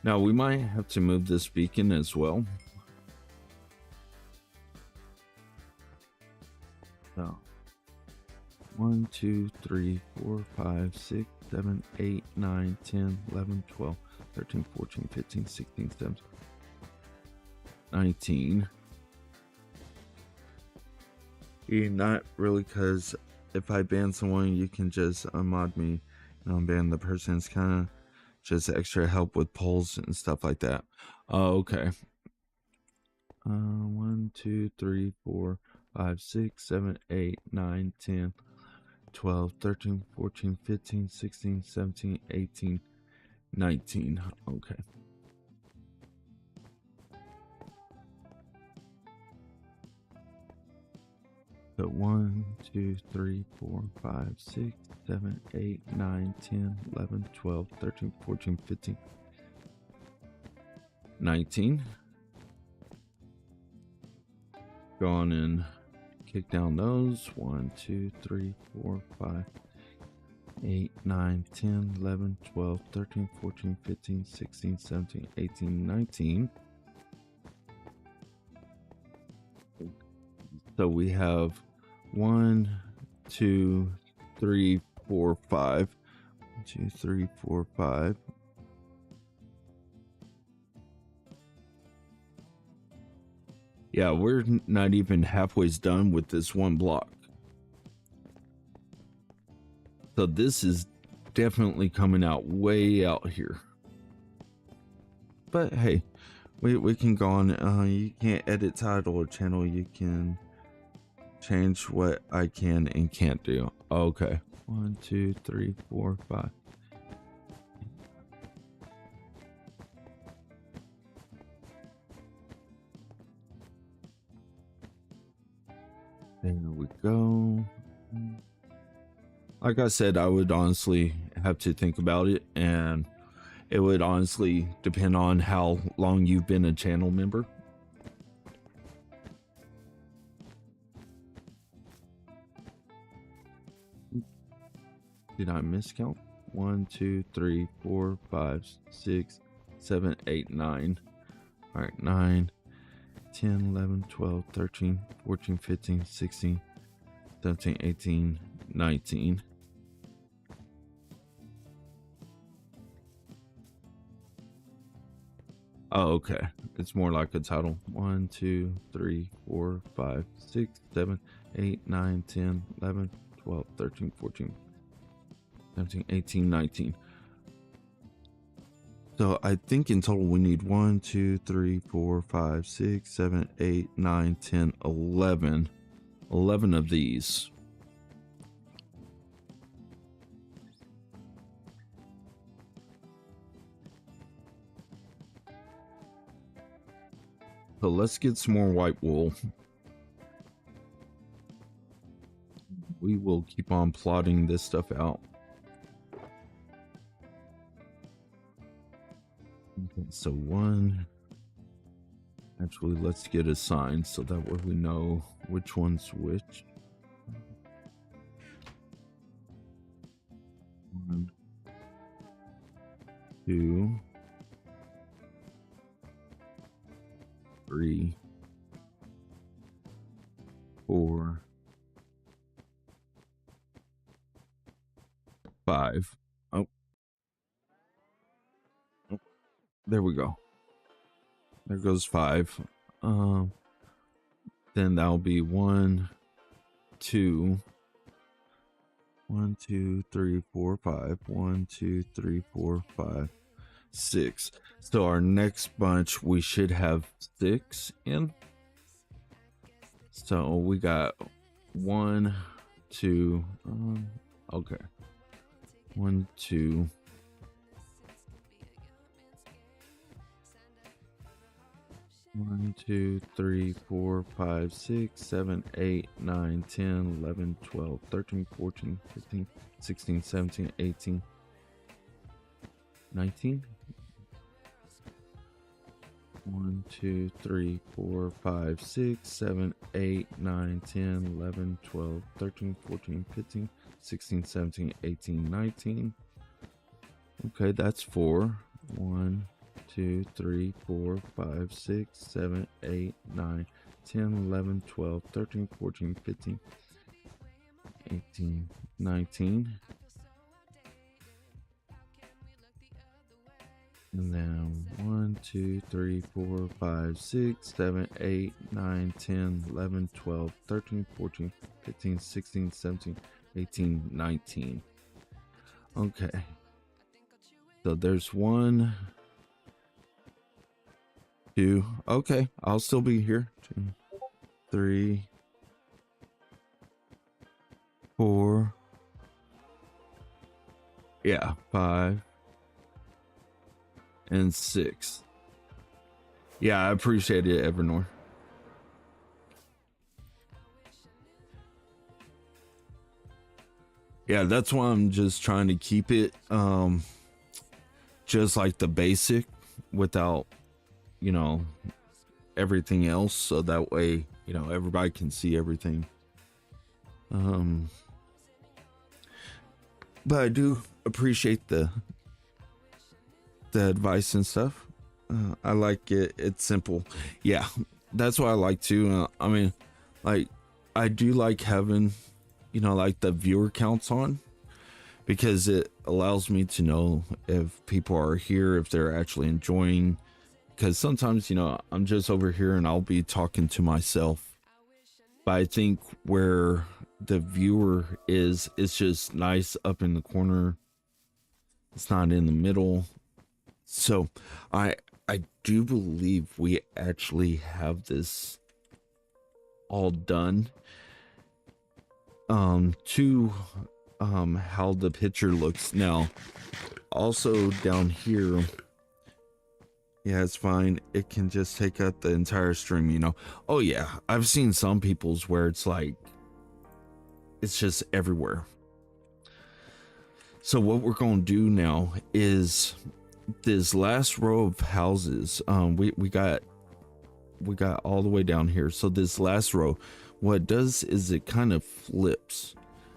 Now we might have to move this beacon as well. So 1, 2, 3, 4, 5, 6, 7, 8, 9, 10, 11, 12, 13, 14, 15, 16, 17, 19. Not really, because if I ban someone, you can just unmod me and unban the person. It's kind of just extra help with polls and stuff like that. Okay. 1, 2, 3, 4, 5, 6, 7, 8, 9, 10, 12, 13, 14, 15, 16, 17, 18, 19. Okay. So 1, 2, 3, 4, 5, 6, 7, 8, 9, 10, 11, 12, 13, 14, 15, 19. Go on and kick down those. 1, 2, 3, 4, 5, 8, 9, 10, 11, 12, 13, 14, 15, 16, 17, 18, 19. So we have 1, 2, 3, 4, 5. 1, 2, 3, 4, 5. Yeah, we're not even halfway done with this one block. So this is definitely coming out way out here. But hey, we can go on. You can't edit title or channel. You can change what I can and can't do. Okay. 1, 2, 3, 4, 5. There we go. Like I said, I would honestly have to think about it, and it would honestly depend on how long you've been a channel member. Did I miscount? 1, 2, 3, 4, 5, 6, 7, 8, 9. All right, 9, 10, 11, 12, 13, 14, 15, 16, 17, 18, 19. Oh, okay. It's more like a title. 1, 2, 3, 4, 5, 6, 7, 8, 9, 10, 11, 12, 13, 14, 17, 18, 19. So I think in total we need 1, 2, 3, 4, 5, 6, 7, 8, 9, 10, 11. 11 of these. So let's get some more white wool. We will keep on plotting this stuff out. Okay, so one. Actually, let's get a sign so that way we know which one's which. 1, 2, 3, 4, 5. Oh, there we go. There goes 5. Then that'll be 1, 2, 1, 2, 3, 4, 5. 1, 2, 3, 4, 5, 6. So our next bunch we should have 6 in. So we got 1, 2. Okay. 1, 2. 1, 2, 3, 4, 5, 6, 7, 8, 9, 10, 11, 12, 13, 14, 15, 16, 17, 18, 19. 1, 2, 3, 4, 5, 6, 7, 8, 9, 10, 11, 12, 13, 14, 15, 16, 17, 18, 19. Okay, that's 4. 1, 2, 3, 4, 5, 6, 7, 8, 9, 10, 11, 12, 13, 14, 15, 18, 19. And then 1, 2, 3, 4, 5, 6, 7, 8, 9, 10, 11, 12, 13, 14, 15, 16, 17, 18, 19. Okay. So there's 1, 2. Okay, I'll still be here. 2, 3, 4. Yeah, 5 and 6. Yeah, I appreciate it, Evernorth. Yeah, that's why I'm just trying to keep it just like the basic without, you know, everything else, so that way, you know, everybody can see everything. But I do appreciate the advice and stuff. I like it. It's simple. Yeah, that's what I like too. I mean, like, I do like having, you know, like the viewer counts on, because it allows me to know if people are here, if they're actually enjoying. Because sometimes, you know, I'm just over here and I'll be talking to myself. But I think where the viewer is, it's just nice up in the corner. It's not in the middle. So I do believe we actually have this all done to how the picture looks now. Also down here, yeah, it's fine. It can just take up the entire stream, you know. Oh yeah, I've seen some people's where it's like it's just everywhere. So what we're going to do now is this last row of houses, we got all the way down here. So this last row, what it does is it kind of flips.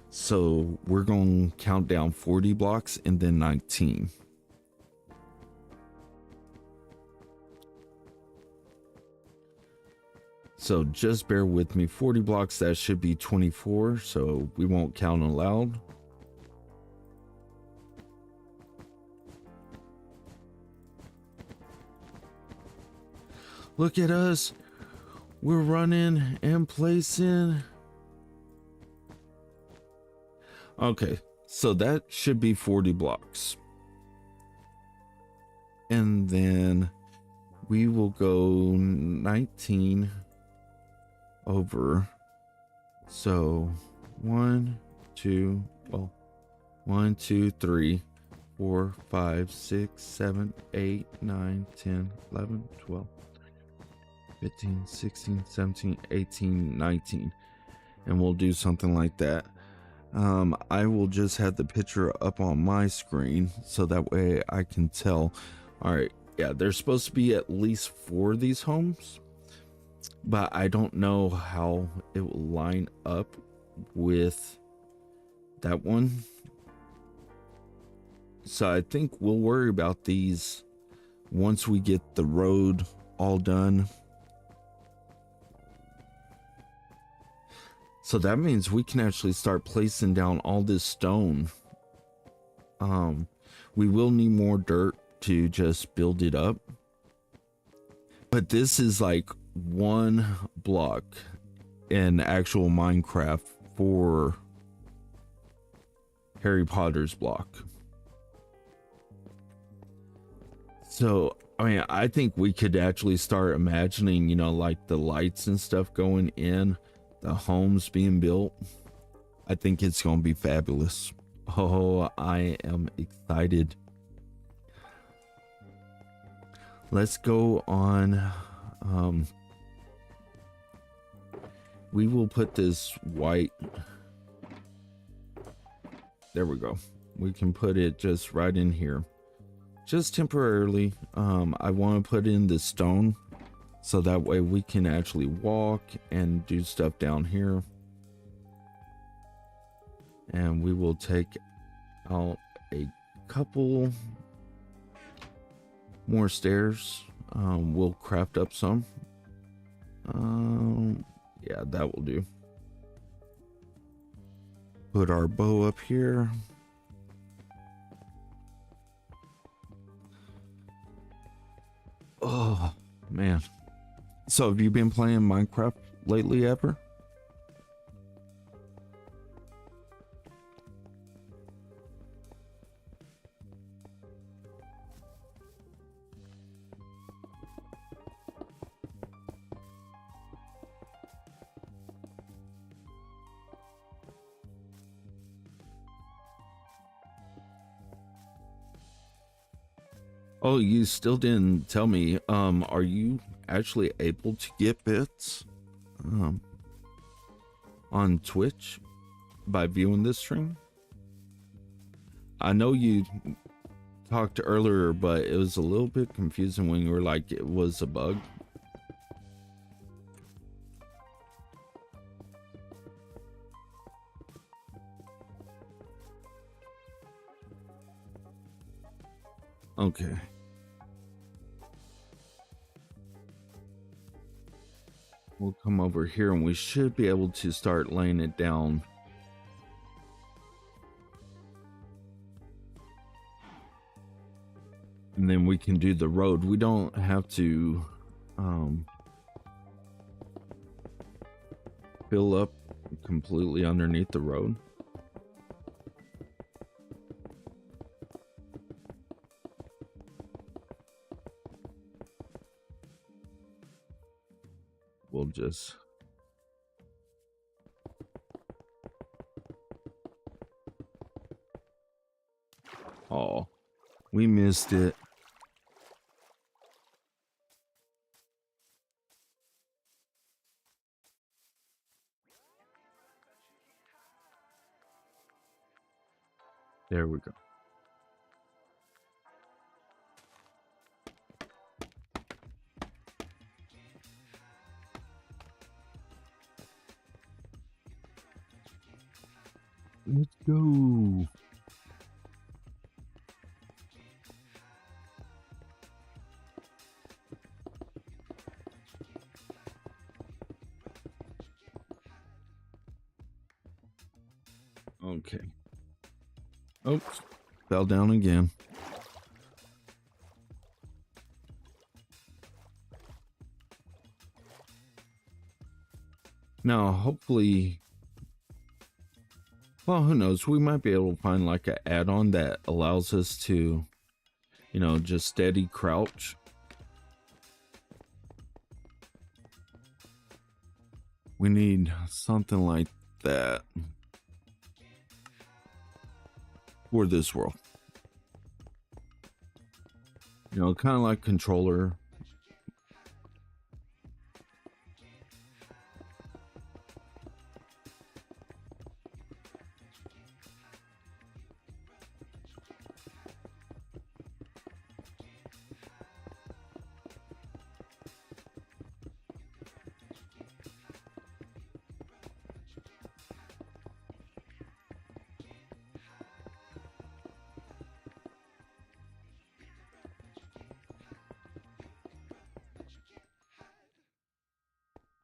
So we're going to count down 40 blocks and then 19. So just bear with me. 40 blocks, that should be 24, so we won't count aloud. Look at us. We're running and placing. Okay, so that should be 40 blocks. And then we will go 19 over So 1, 2, well, 1, 2, 3, 4, 5, 6, 7, 8, 9, 10, 11, 12, 15, 16, 17, 18, 19. And we'll do something like that. I will just have the picture up on my screen so that way I can tell. All right, yeah, there's supposed to be at least 4 of these homes, but I don't know how it will line up with that one. So I think we'll worry about these once we get the road all done. So that means we can actually start placing down all this stone. We will need more dirt to just build it up. But this is like 1 block in actual Minecraft for Harry Potter's block. So, I mean, I think we could actually start imagining, you know, like the lights and stuff going in, the homes being built. I think it's going to be fabulous. Oh, I am excited. Let's go on. We will put this white. There we go. We can put it just right in here. Just temporarily. I want to put in the stone so that way we can actually walk and do stuff down here. And we will take out a couple more stairs. We'll craft up some. Yeah, that will do. Put our bow up here. Oh man. So have you been playing Minecraft lately ever? Oh, you still didn't tell me. Are you actually able to get bits on Twitch by viewing this stream? I know you talked earlier, but it was a little bit confusing when you were like it was a bug. Okay. We'll come over here and we should be able to start laying it down. And then we can do the road. We don't have to fill up completely underneath the road. We'll just oh, we missed it. There we go. Let's go. Okay. Oops. Fell down again. Now, hopefully, well, who knows? We might be able to find like an add-on that allows us to, you know, just steady crouch. We need something like that for this world. You know, kind of like controller.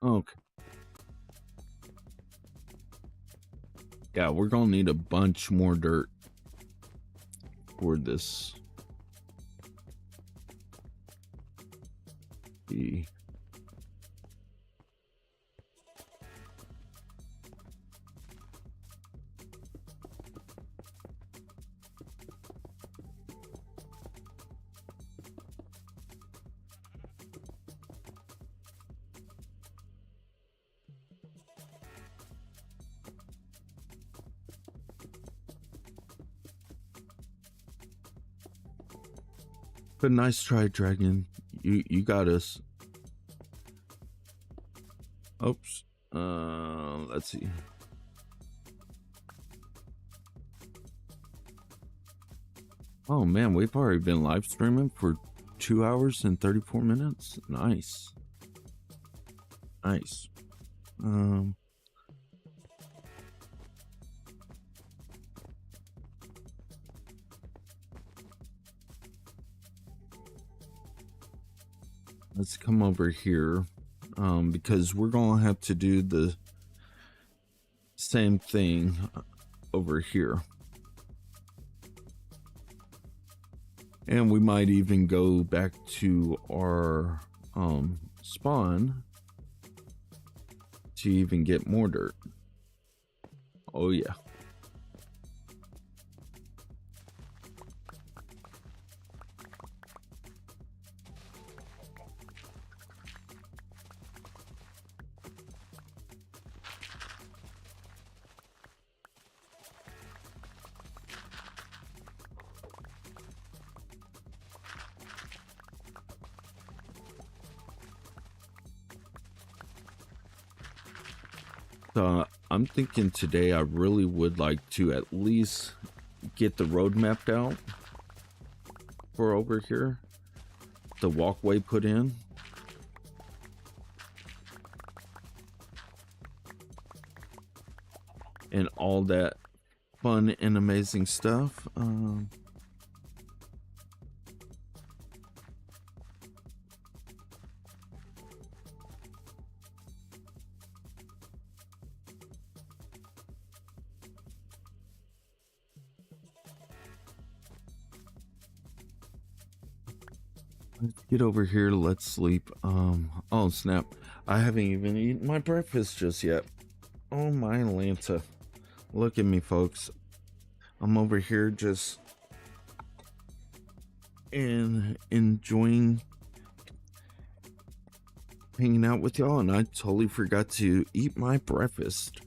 Okay. Yeah, we're gonna need a bunch more dirt for this. The But nice try, Dragon. You got us. Oops. Let's see. Oh man, we've already been live streaming for 2 hours and 34 minutes. Nice. Nice. Let's come over here, because we're gonna have to do the same thing over here. And we might even go back to our spawn to even get more dirt. Oh yeah. I'm thinking today I really would like to at least get the road mapped out for over here, the walkway put in, and all that fun and amazing stuff. Let's get over here. Let's sleep. Oh snap! I haven't even eaten my breakfast just yet. Oh my Lanta! Look at me, folks. I'm over here just enjoying hanging out with y'all, and I totally forgot to eat my breakfast.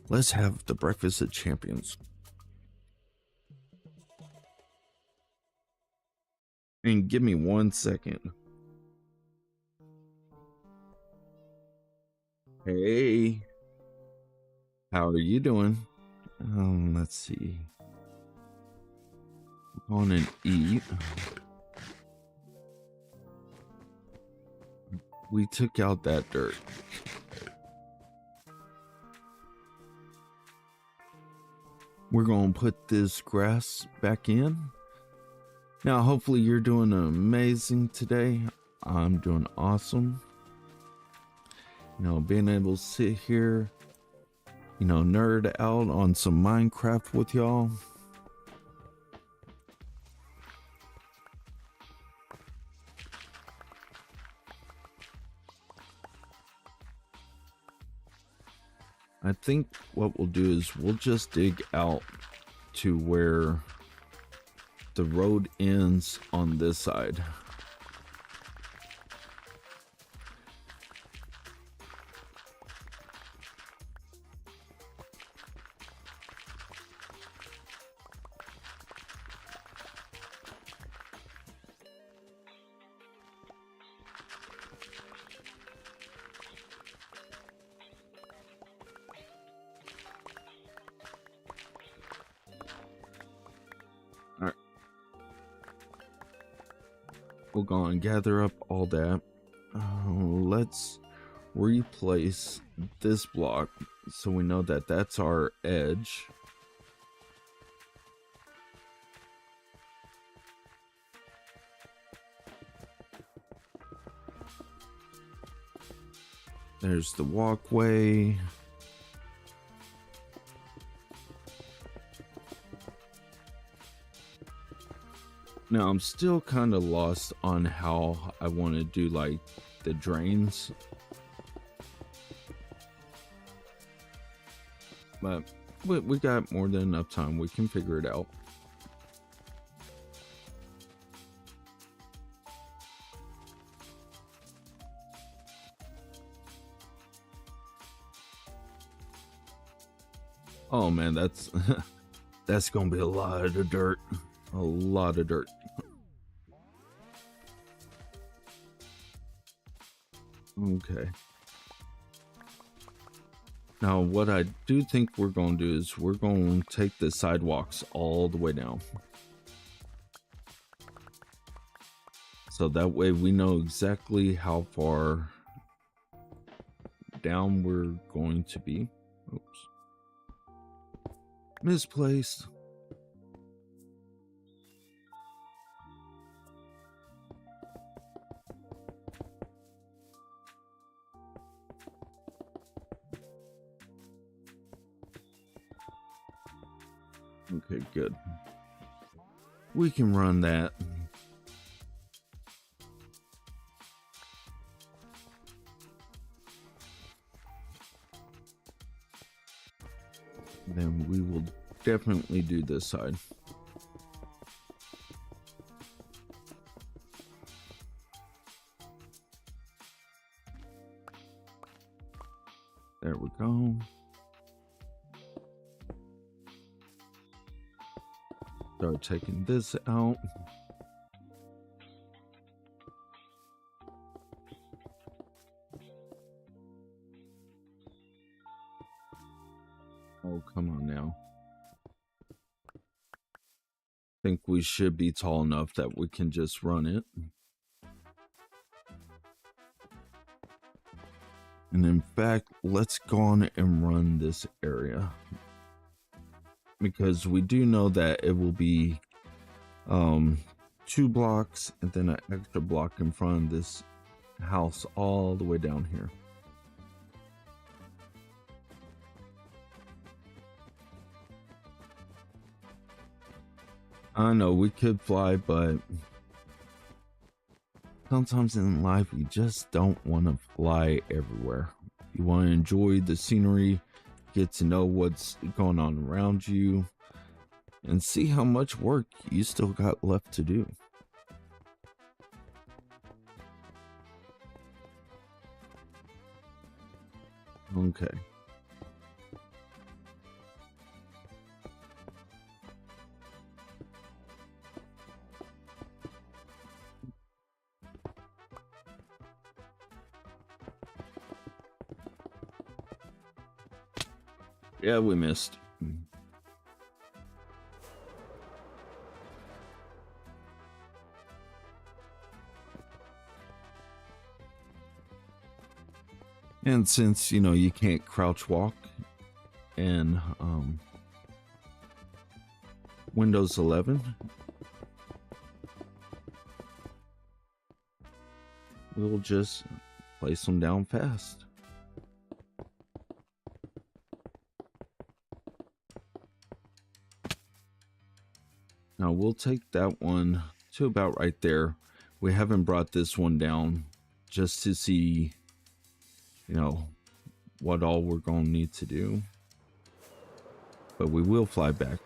Let's have the breakfast of champions. And give me 1 second. Hey, how are you doing? Let's see. Go on and eat. We took out that dirt. We're gonna put this grass back in. Now, hopefully you're doing amazing today. I'm doing awesome. You know, being able to sit here, you know, nerd out on some Minecraft with y'all. I think what we'll do is we'll just dig out to where the road ends on this side. We'll go and gather up all that. Let's replace this block so we know that that's our edge. There's the walkway. Now I'm still kind of lost on how I want to do like the drains. But we got more than enough time. We can figure it out. Oh man, that's that's gonna be a lot of dirt. A lot of dirt. Okay. Now, what I do think we're going to do is we're going to take the sidewalks all the way down. So that way we know exactly how far down we're going to be. Oops. Misplaced. Okay, good. We can run that. Then we will definitely do this side. There we go. Start taking this out. Oh, come on now. I think we should be tall enough that we can just run it. And in fact, let's go on and run this area. Because we do know that it will be 2 blocks and then an extra block in front of this house all the way down here. I know we could fly, but sometimes in life you just don't want to fly everywhere. You want to enjoy the scenery, get to know what's going on around you, and see how much work you still got left to do. Okay. Yeah, we missed. And since, you know, you can't crouch walk in Windows 11, we'll just place them down fast. Now we'll take that one to about right there. We haven't brought this one down just to see, you know, what all we're going to need to do. But we will fly back.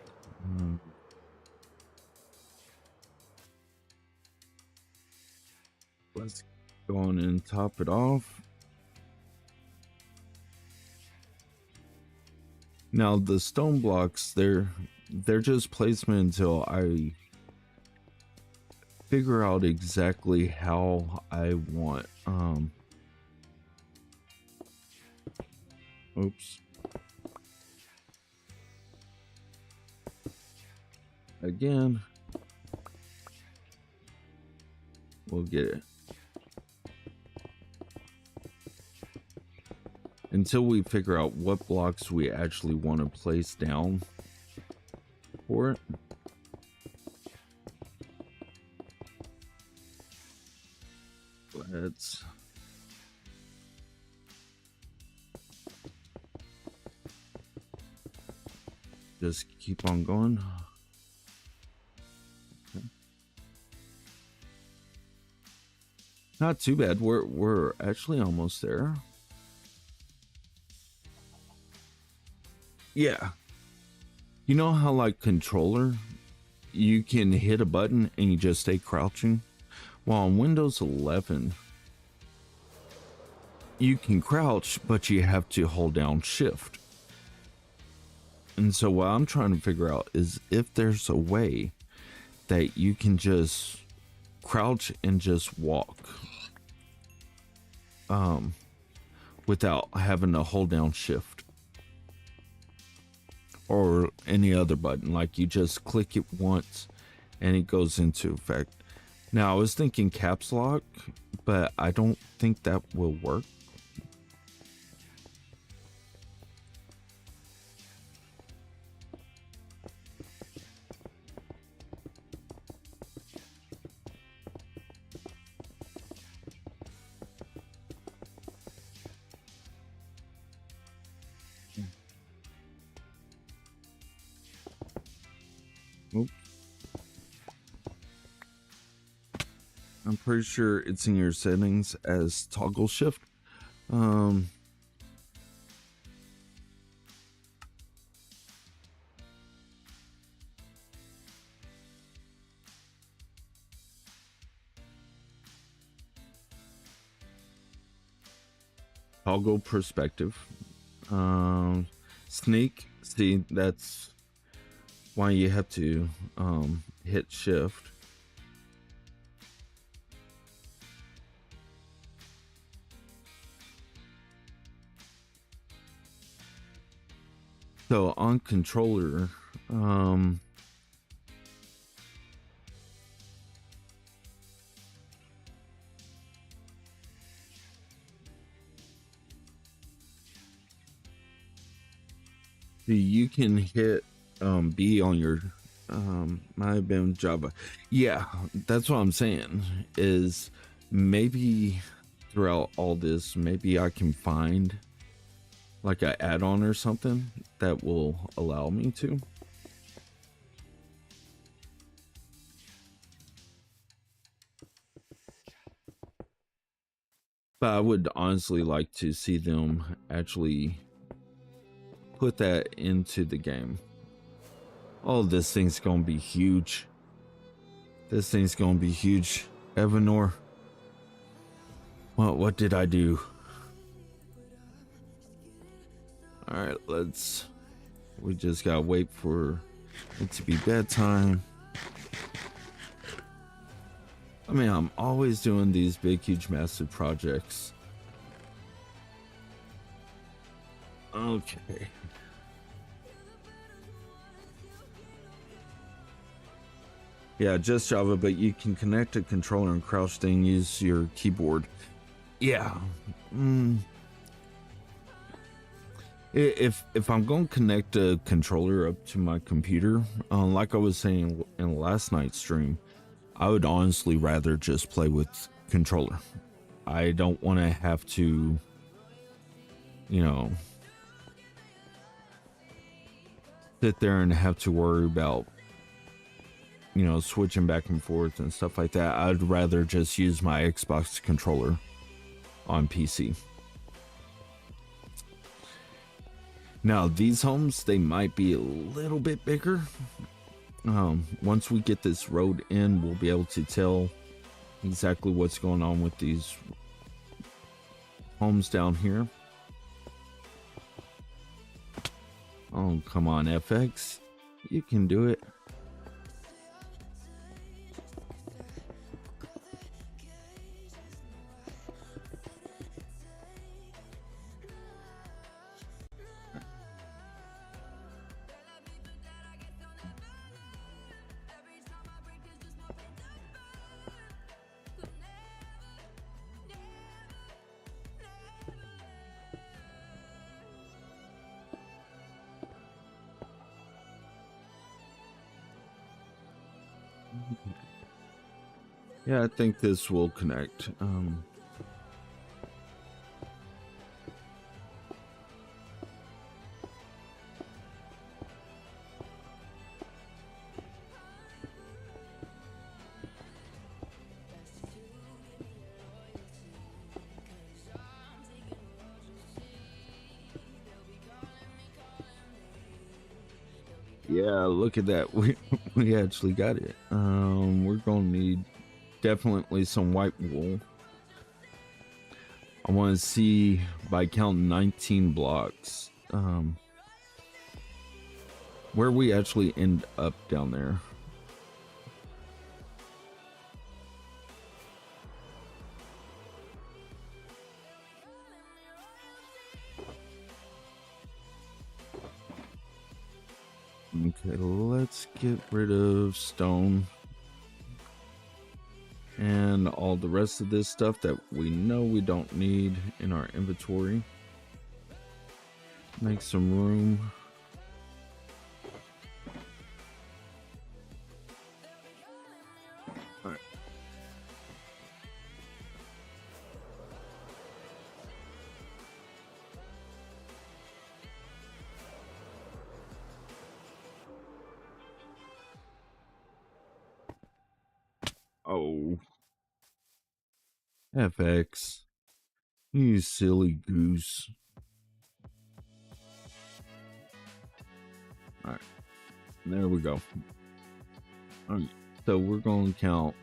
Let's go on and top it off. Now the stone blocks, they're just placement until I figure out exactly how I want. Oops. Again. We'll get it. Until we figure out what blocks we actually want to place down for it. Let's just keep on going. Okay. Not too bad. We're actually almost there. Yeah. You know how like controller, you can hit a button and you just stay crouching? Well, on Windows 11, you can crouch, but you have to hold down shift. And so what I'm trying to figure out is if there's a way that you can just crouch and just walk without having to hold down shift or any other button. Like you just click it once and it goes into effect. Now I was thinking caps lock, but I don't think that will work. Oops. I'm pretty sure it's in your settings as toggle shift. Toggle perspective. Sneak. See, that's why you have to hit shift. So on controller, you can hit B on your might have been Java. Yeah, that's what I'm saying, is maybe throughout all this, maybe I can find like an add-on or something that will allow me to. But I would honestly like to see them actually put that into the game. Oh, this thing's gonna be huge. This thing's gonna be huge. Evanor. What did I do? Alright, we just gotta wait for it to be bedtime. I mean, I'm always doing these big, huge, massive projects. Okay. Yeah, just Java, but you can connect a controller and crouch thing, use your keyboard. Yeah. If I'm going to connect a controller up to my computer, like I was saying in last night's stream, I would honestly rather just play with controller. I don't want to have to, you know, sit there and have to worry about, you know, switching back and forth and stuff like that. I'd rather just use my Xbox controller on PC. Now, these homes, they might be a little bit bigger. Once we get this road in, we'll be able to tell exactly what's going on with these homes down here. Oh, come on, FX. You can do it. Yeah, I think this will connect. Yeah, look at that. We actually got it. We're gonna need definitely some white wool. I want to see by counting 19 blocks where we actually end up down there. Okay, let's get rid of stone and all the rest of this stuff that we know we don't need in our inventory. Make some room. All right. Oh, FX, you silly goose. All right, there we go. All right, so we're going to count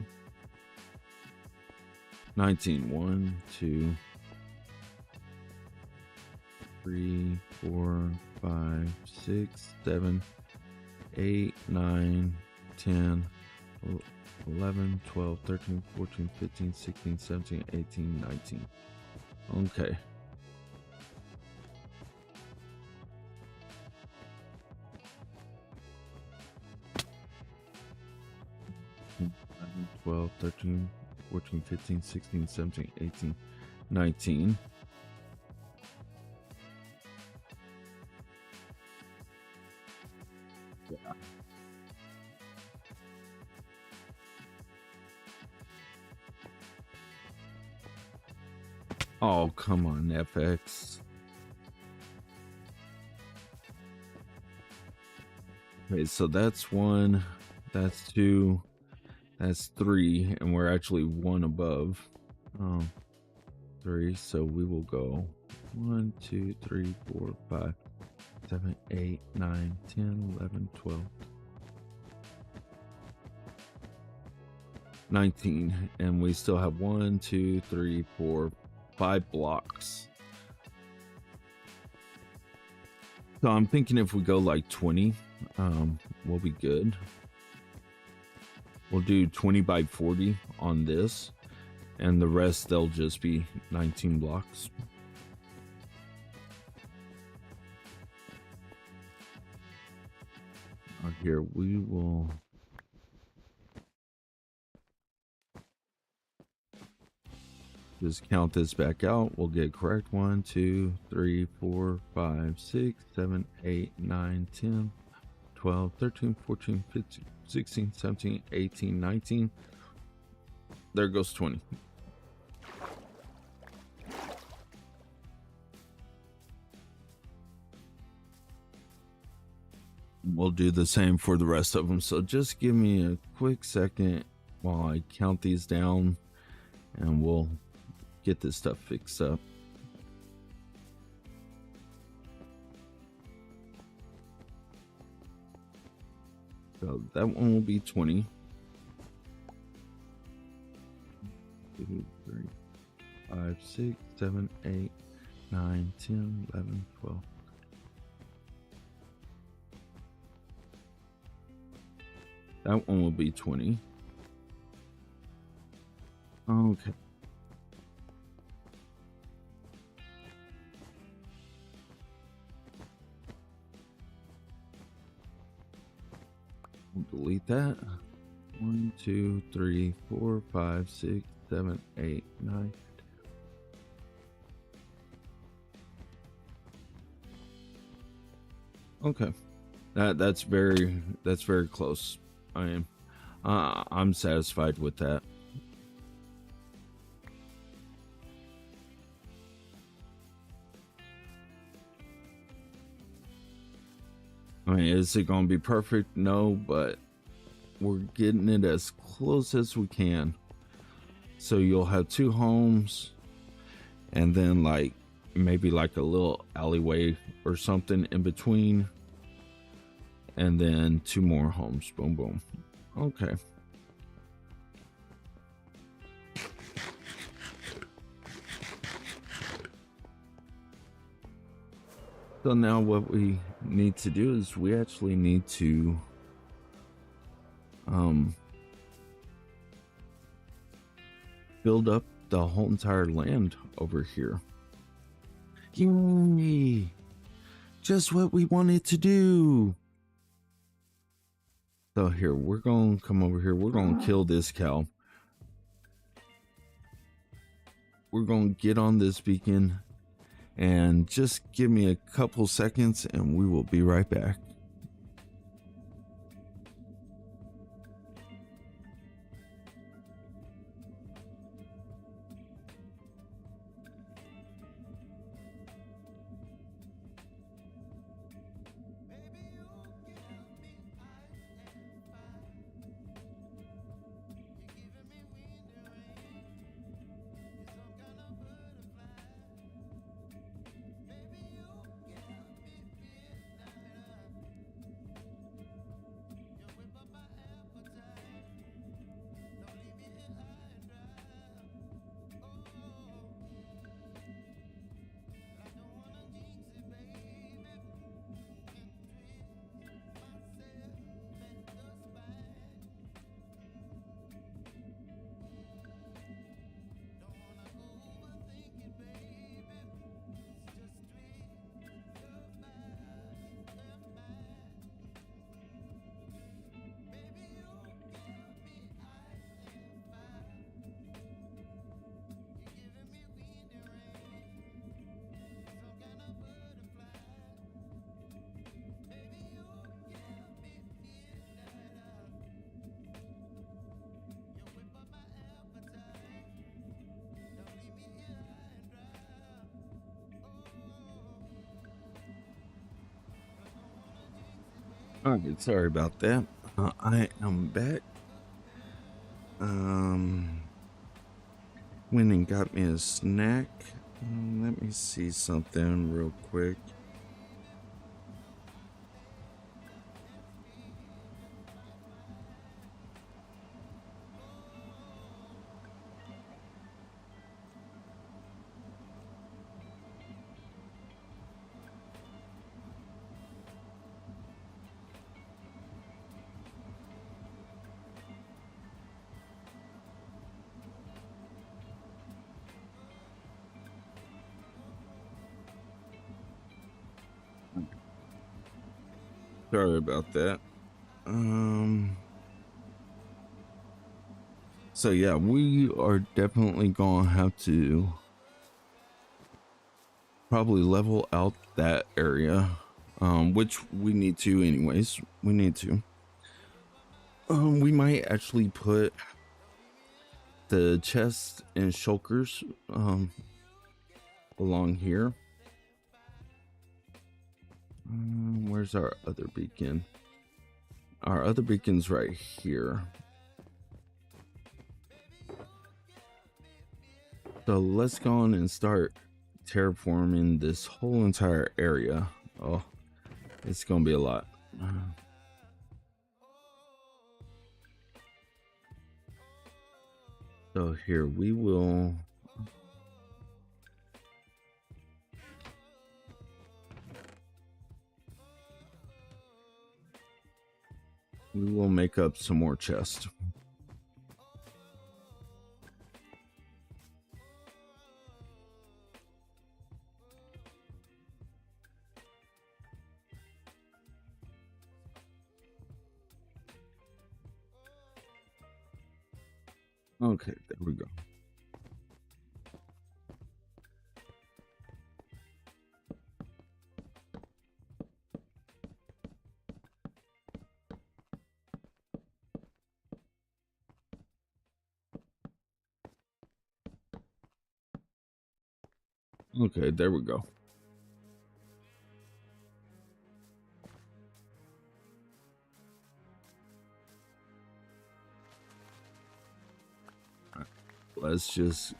19. 1, 2, 3, 4, 5, 6, 7, 8, 9, 10, 11, 12, 13, 14, 15, 16, 17, 18, 19. Okay. Mm, 11, 12, 13, 14, 15, 16, 17, 18, 19. Yeah. Oh, come on, FX. Okay, so that's 1, that's 2, that's 3, and we're actually 1 above. 3, so we will go 1, 2, 3, 4, 5, 7, 8, 9, 10, 11, 12, 19, and we still have 1, 2, 3, 4, 5 blocks. So I'm thinking if we go like 20, we'll be good. We'll do 20 by 40 on this, and the rest they'll just be 19 blocks. Here we will just count this back out. We'll get correct. 1, 2, 3, 4, 5, 6, 7, 8, 9, 10, 12, 13, 14, 15, 16, 17, 18, 19. There goes 20. We'll do the same for the rest of them. So just give me a quick second while I count these down, and we'll get this stuff fixed up. So that one will be 20. 2, 3, 5, 6, 7, 8, 9, 10, 11, 12. That one will be 20. Okay. We'll delete that. 1, 2, 3, 4, 5, 6, 7, 8, 9. Okay. That's very close. I'm satisfied with that. mean, is it gonna be perfect? No, but we're getting it as close as we can. So you'll have 2 homes, and then like maybe like a little alleyway or something in between, and then 2 more homes. Boom, boom. Okay. So now what we need to do is we actually need to build up the whole entire land over here. Yay! Just what we wanted to do. So here, we're gonna come over here. We're gonna kill this cow. We're gonna get on this beacon, and just give me a couple seconds and we will be right back. All right, sorry about that. I am back. Went and got me a snack. Let me see something real quick. Sorry about that. So yeah, we are definitely gonna have to probably level out that area, which we need to anyways. We need to. We might actually put the chests and shulkers along here. Where's our other beacon? Our other beacon's right here. So let's go on and start terraforming this whole entire area. Oh, it's gonna be a lot. So here we will make up some more chests. Okay, there we go. Okay, there we go. let's just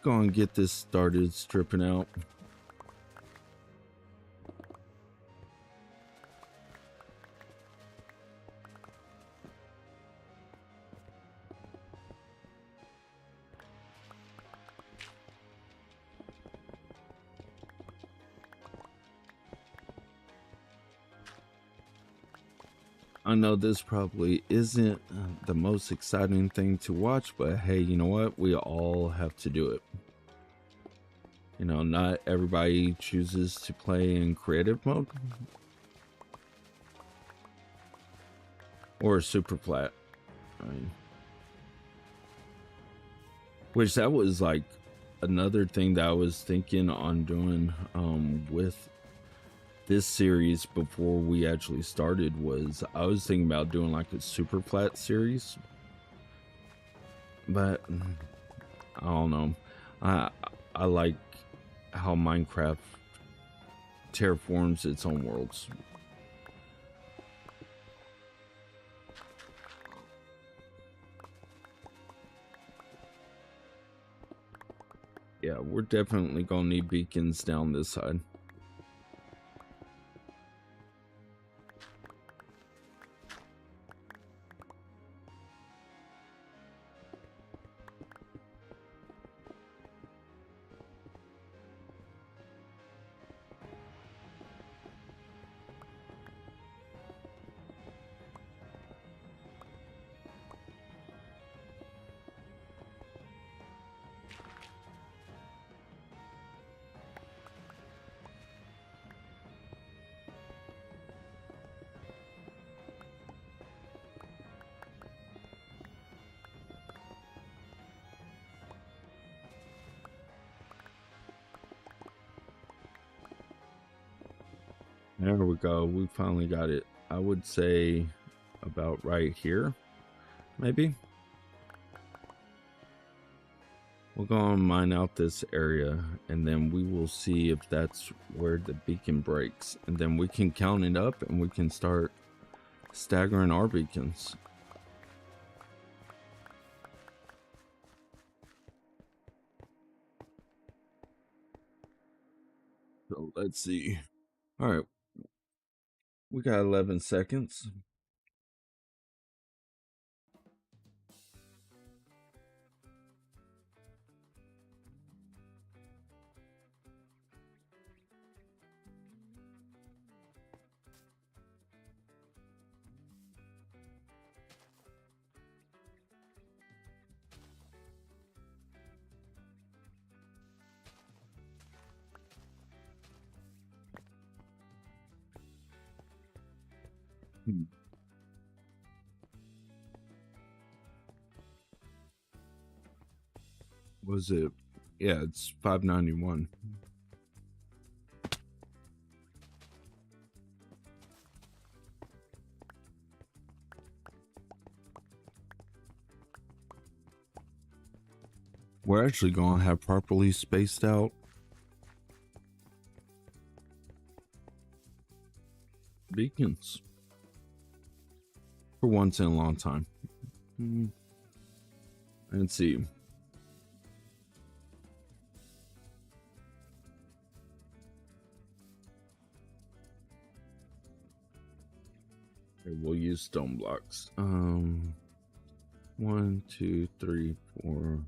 go and get this started stripping out. I know this probably isn't the most exciting thing to watch, but hey, you know what? We all have to do it. You know, not everybody chooses to play in creative mode or super flat. Right? Which that was like another thing that I was thinking on doing with this series before we actually started. Was I was thinking about doing like a super flat series, but I don't know. I like how Minecraft terraforms its own worlds. Yeah, we're definitely gonna need beacons down this side. There we go. We finally got it. I would say about right here, maybe. We'll go and mine out this area, and then we will see if that's where the beacon breaks. And then we can count it up, and we can start staggering our beacons. So let's see. All right. We got 11 seconds. Was it? Yeah, it's 591. We're actually going to have properly spaced out beacons for once in a long time. Let's see. Okay, we'll use stone blocks. 1, 2, 3, 4.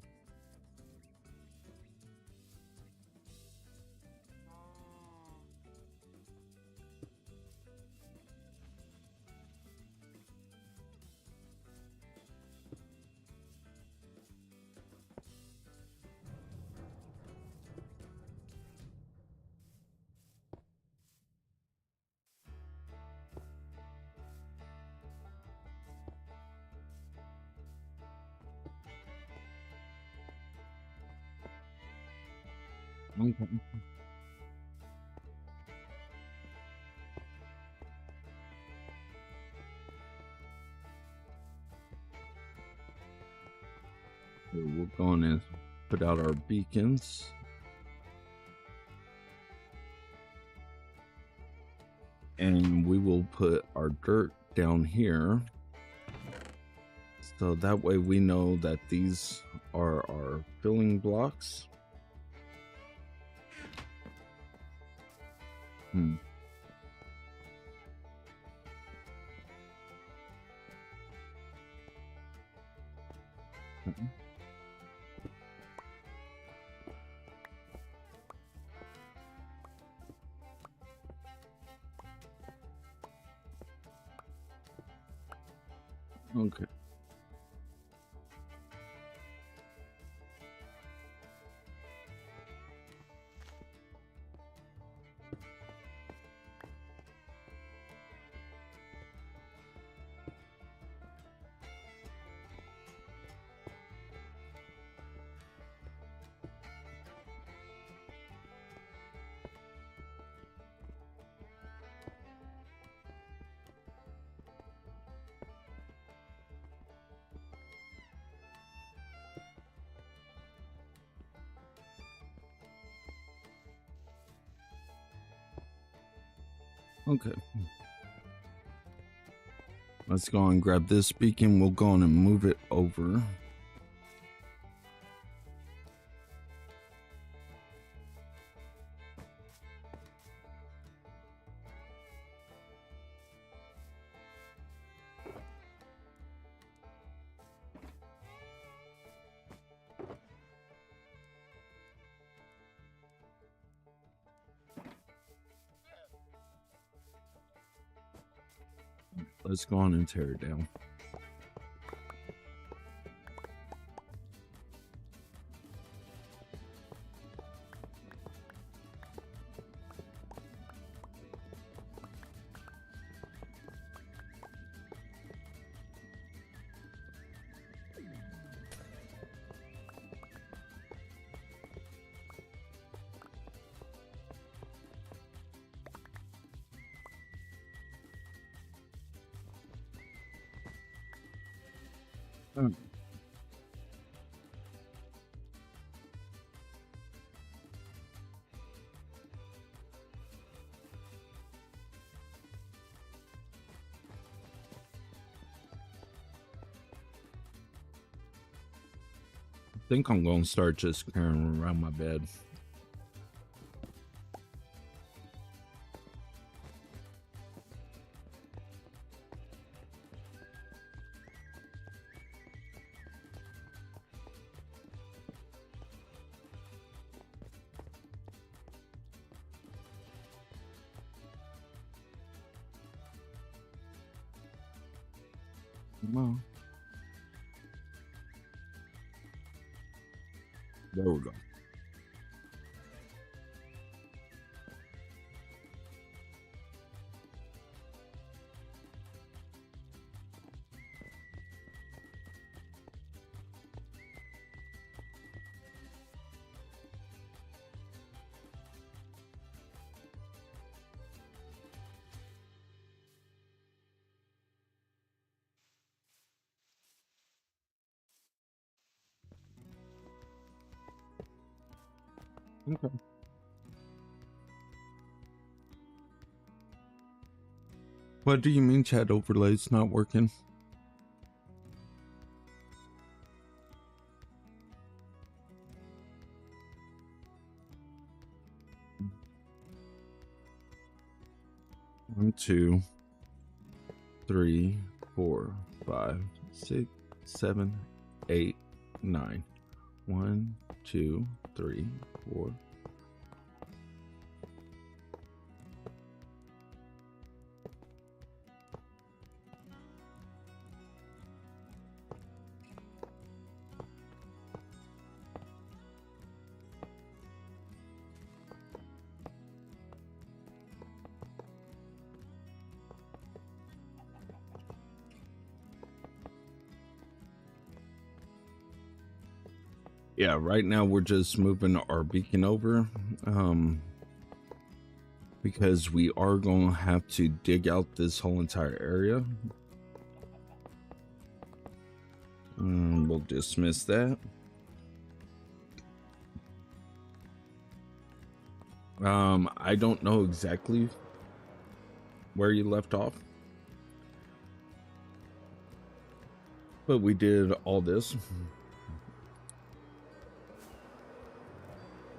Okay. We're going to put out our beacons. And we will put our dirt down here. So that way we know that these are our filling blocks. Hmm. Okay. Okay. Let's go and grab this beacon. We'll go on and move it over. Let's go on and tear it down. I think I'm going to start just carrying around my bed. Well, there we go. Okay. What do you mean chat overlay's not working? One, 2, 3, 4, 5, 6, 7, 8, 9. 1, 2, 3, 4. Yeah, right now we're just moving our beacon over because we are going to have to dig out this whole entire area. We'll dismiss that. I don't know exactly where you left off, but we did all this.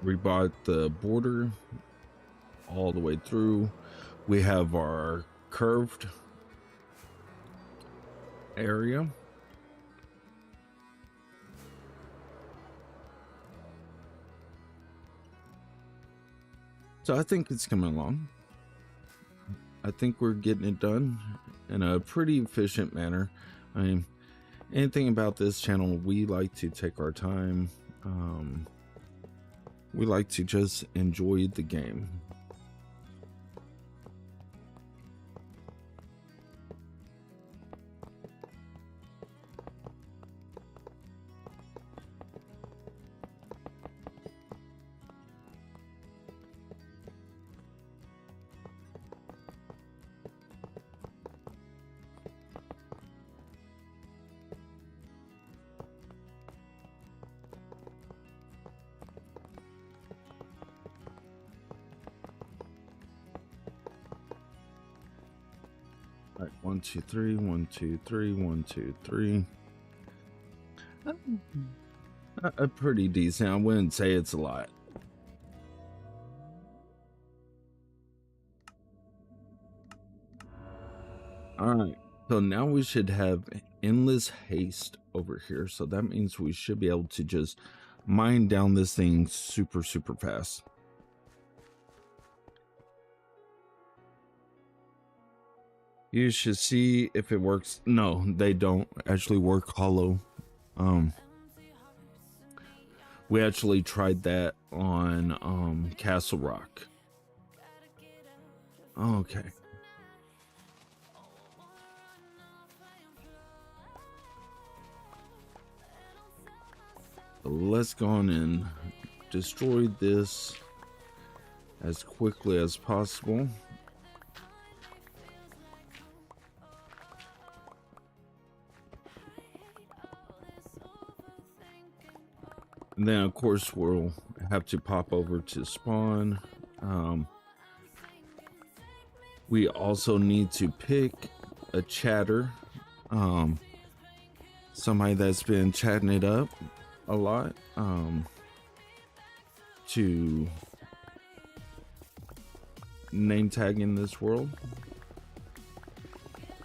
We bought the border all the way through. We have our curved area. So I think it's coming along. I think we're getting it done in a pretty efficient manner. I mean, anything about this channel, we like to take our time. We like to just enjoy the game. All right, 1, 2, 3, 1, 2, 3, 1, 2, 3. A pretty decent. I wouldn't say it's a lot. All right, so now we should have endless haste over here. So that means we should be able to just mine down this thing super fast. You should see if it works. No, they don't actually work hollow. We actually tried that on Castle Rock. Okay. So let's go on and destroy this as quickly as possible. And then of course we'll have to pop over to spawn. We also need to pick a chatter, somebody that's been chatting it up a lot, to name tag in this world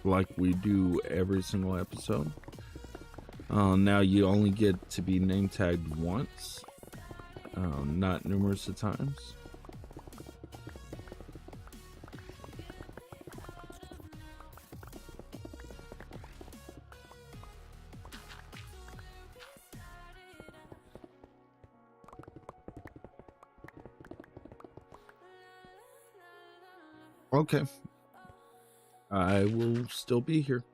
like we do every single episode. Now you only get to be name tagged once, not numerous of times. Okay, I will still be here.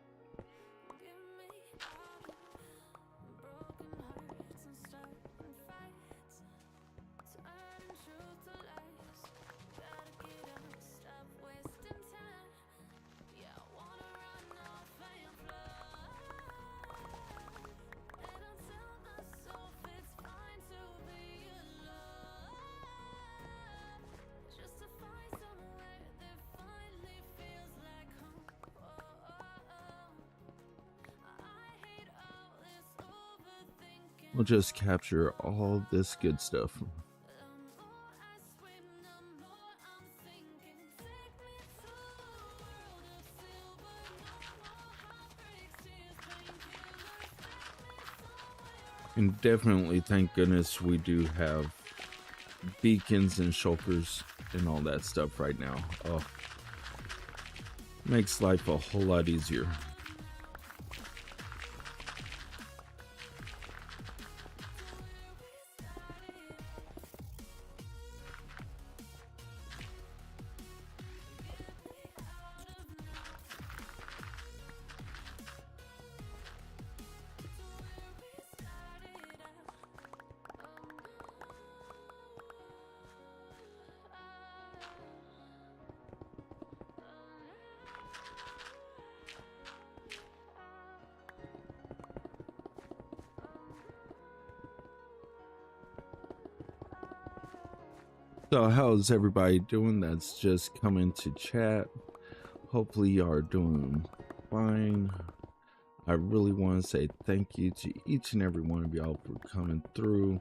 We'll just capture all this good stuff. And definitely, thank goodness, we do have beacons and shulkers and all that stuff right now. Oh, makes life a whole lot easier. So how's everybody doing that's just coming to chat? Hopefully you are doing fine. I really want to say thank you to each and every one of y'all for coming through.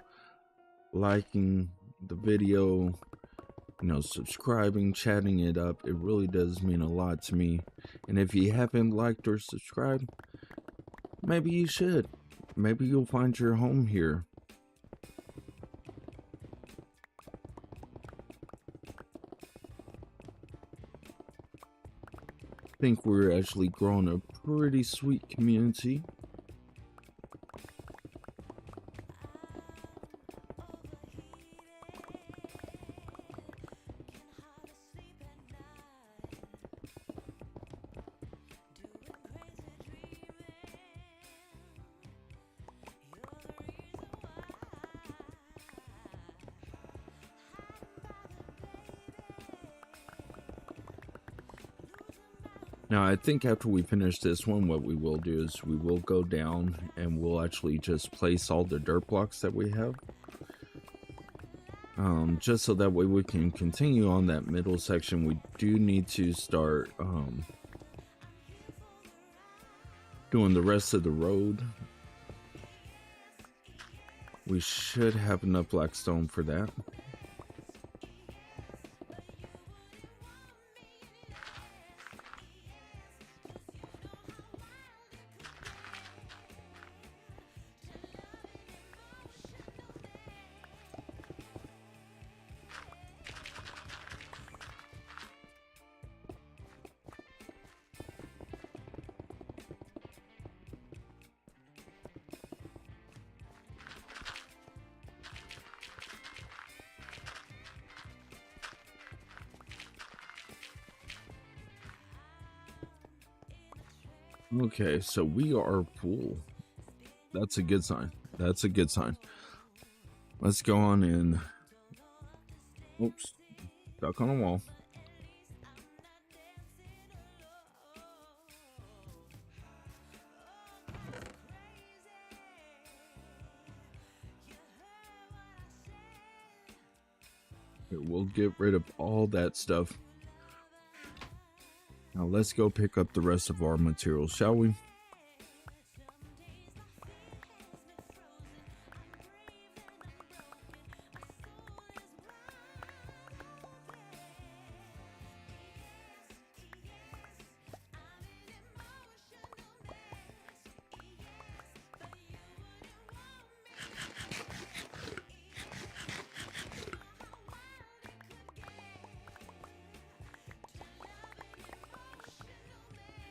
liking the video, subscribing, chatting it up. It really does mean a lot to me. And if you haven't liked or subscribed, maybe you should. Maybe you'll find your home here. I think we're actually growing a pretty sweet community. Now, I think after we finish this one, what we will do is we will go down and we'll actually just place all the dirt blocks that we have. Just so that way we can continue on that middle section. We do need to start doing the rest of the road. We should have enough black stone for that. Okay, so we are full. That's a good sign. That's a good sign. Let's go on and... Oops. Stuck on a wall. Okay, we'll get rid of all that stuff. Now let's go pick up the rest of our materials, shall we?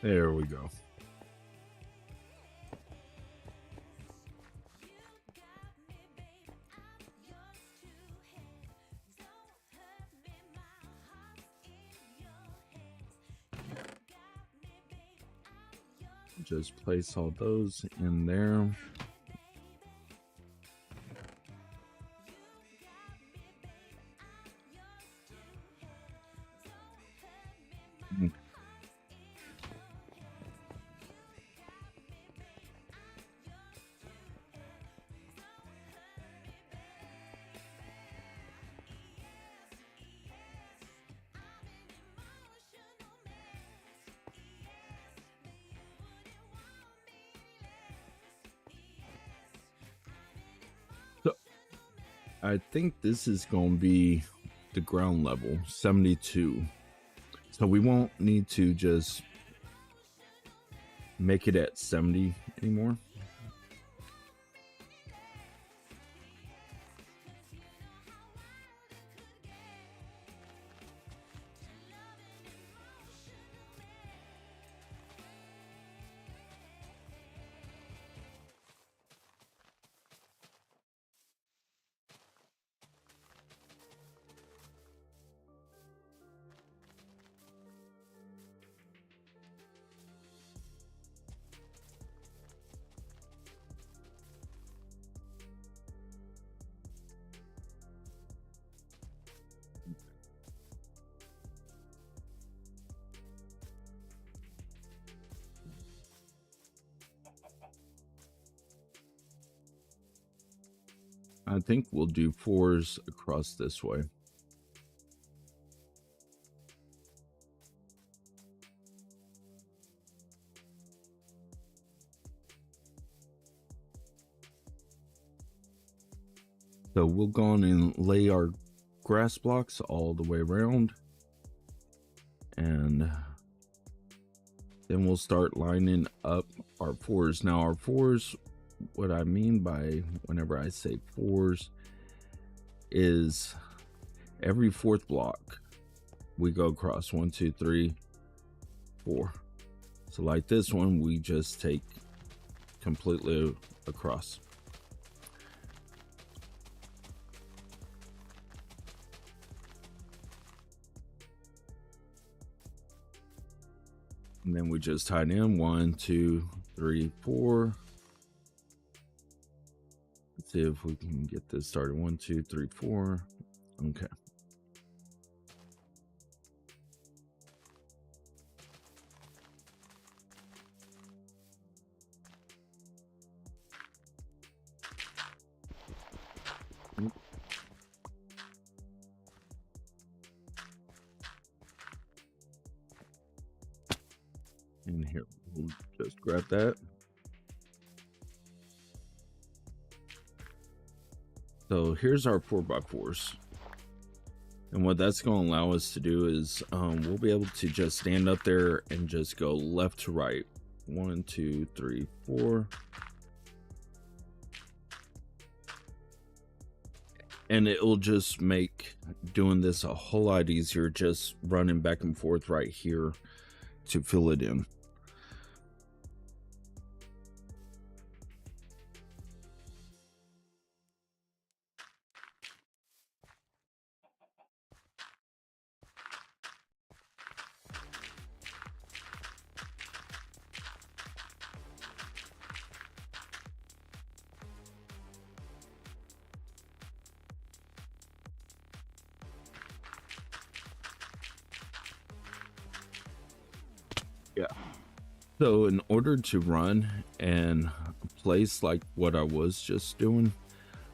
There we go. Just place all those in there. So I think this is going to be the ground level, 72. So we won't need to just make it at 70 anymore. I think we'll do 4s across this way. So we'll go on and lay our grass blocks all the way around, and then we'll start lining up our fours. Now our fours, what I mean by whenever I say fours is every fourth block we go across 1, 2, 3, 4. So like this one, we just take completely across. And then we just tied in 1, 2, 3, 4. Let's see if we can get this started. 1, 2, 3, 4. Okay. And here, we'll just grab that. So here's our 4x4s. And what that's going to allow us to do is we'll be able to just stand up there and just go left to right. 1, 2, 3, 4. And it'll just make doing this a whole lot easier, just running back and forth right here to fill it in. Yeah. So in order to run and place like what I was just doing,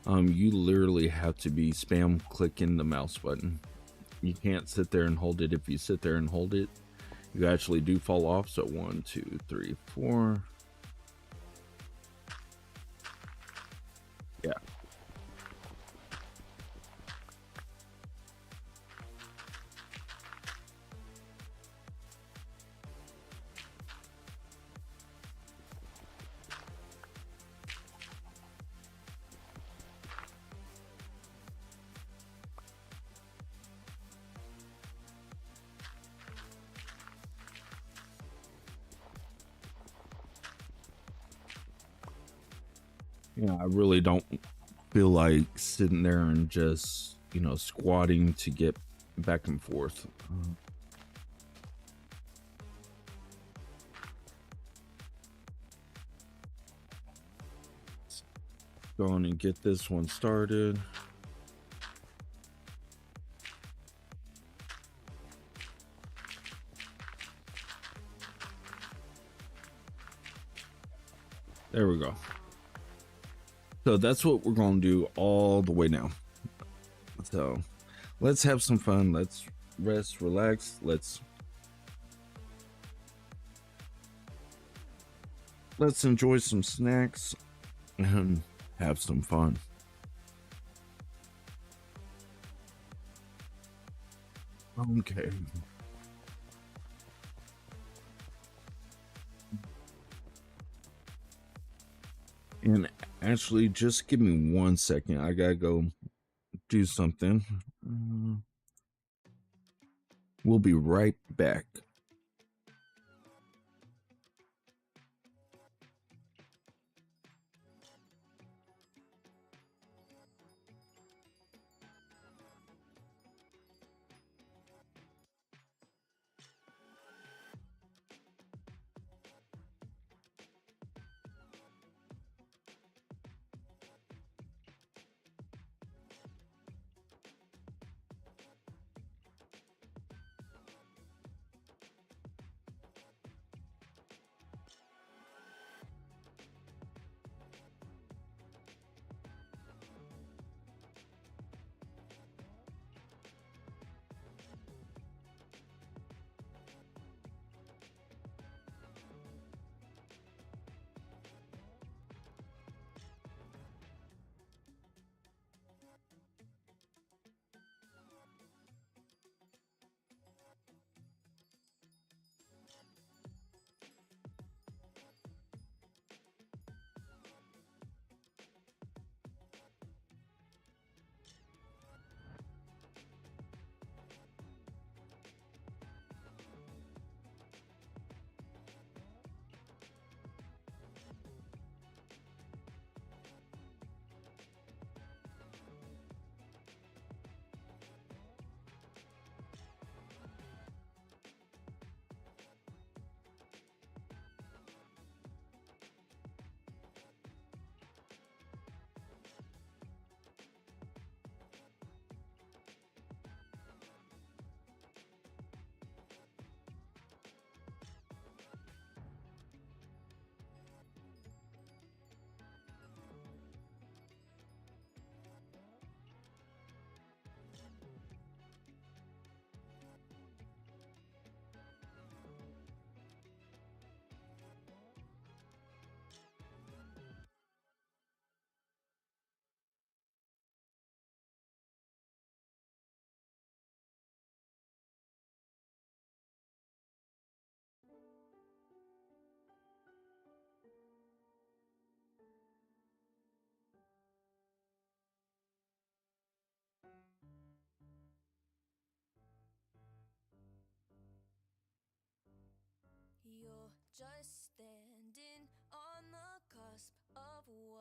you literally have to be spam clicking the mouse button. You can't sit there and hold it. If you sit there and hold it, you actually do fall off. So 1, 2, 3, 4. Yeah. Yeah, I really don't feel like sitting there and just, squatting to get back and forth. Go on and get this one started. There we go. So that's what we're going to do all the way now. So let's have some fun. Let's rest, relax. Let's enjoy some snacks and have some fun. Okay. And actually, just give me 1 second. I gotta go do something. We'll be right back.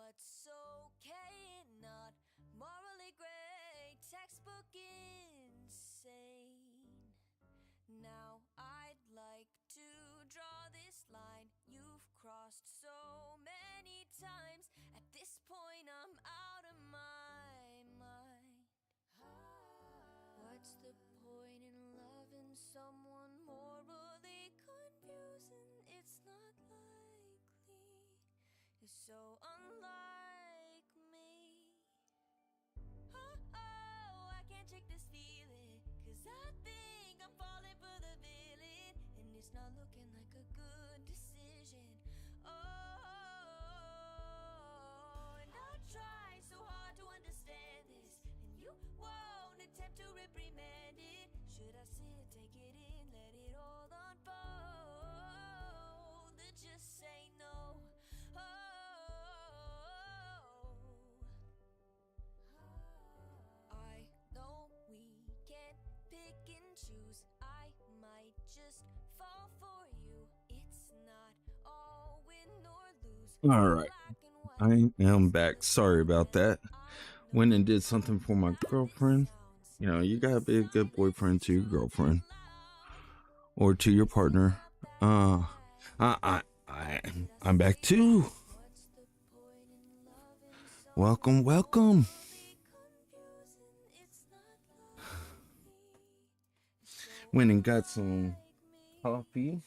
what's okay and not morally gray, textbook insane. Now I'd like to draw this line you've crossed so many times. At this point I'm out of my mind. What's the point in loving someone morally confusing? It's not likely. You're so unlike me. Oh, I can't shake this feeling, 'cause I think I'm falling for the villain, and it's not looking like a good decision. Oh, and I try so hard to understand this, and you won't attempt to reprimand it. Should I sit, take it in, let it all unfold, or just say no? I know we can't pick and choose. I might just fall for you. It's not all win nor lose. All right, I am back. Sorry about that. Went and did something for my girlfriend. You know, you gotta be a good boyfriend to your girlfriend or to your partner. I'm back too. Welcome. Went and got some coffee.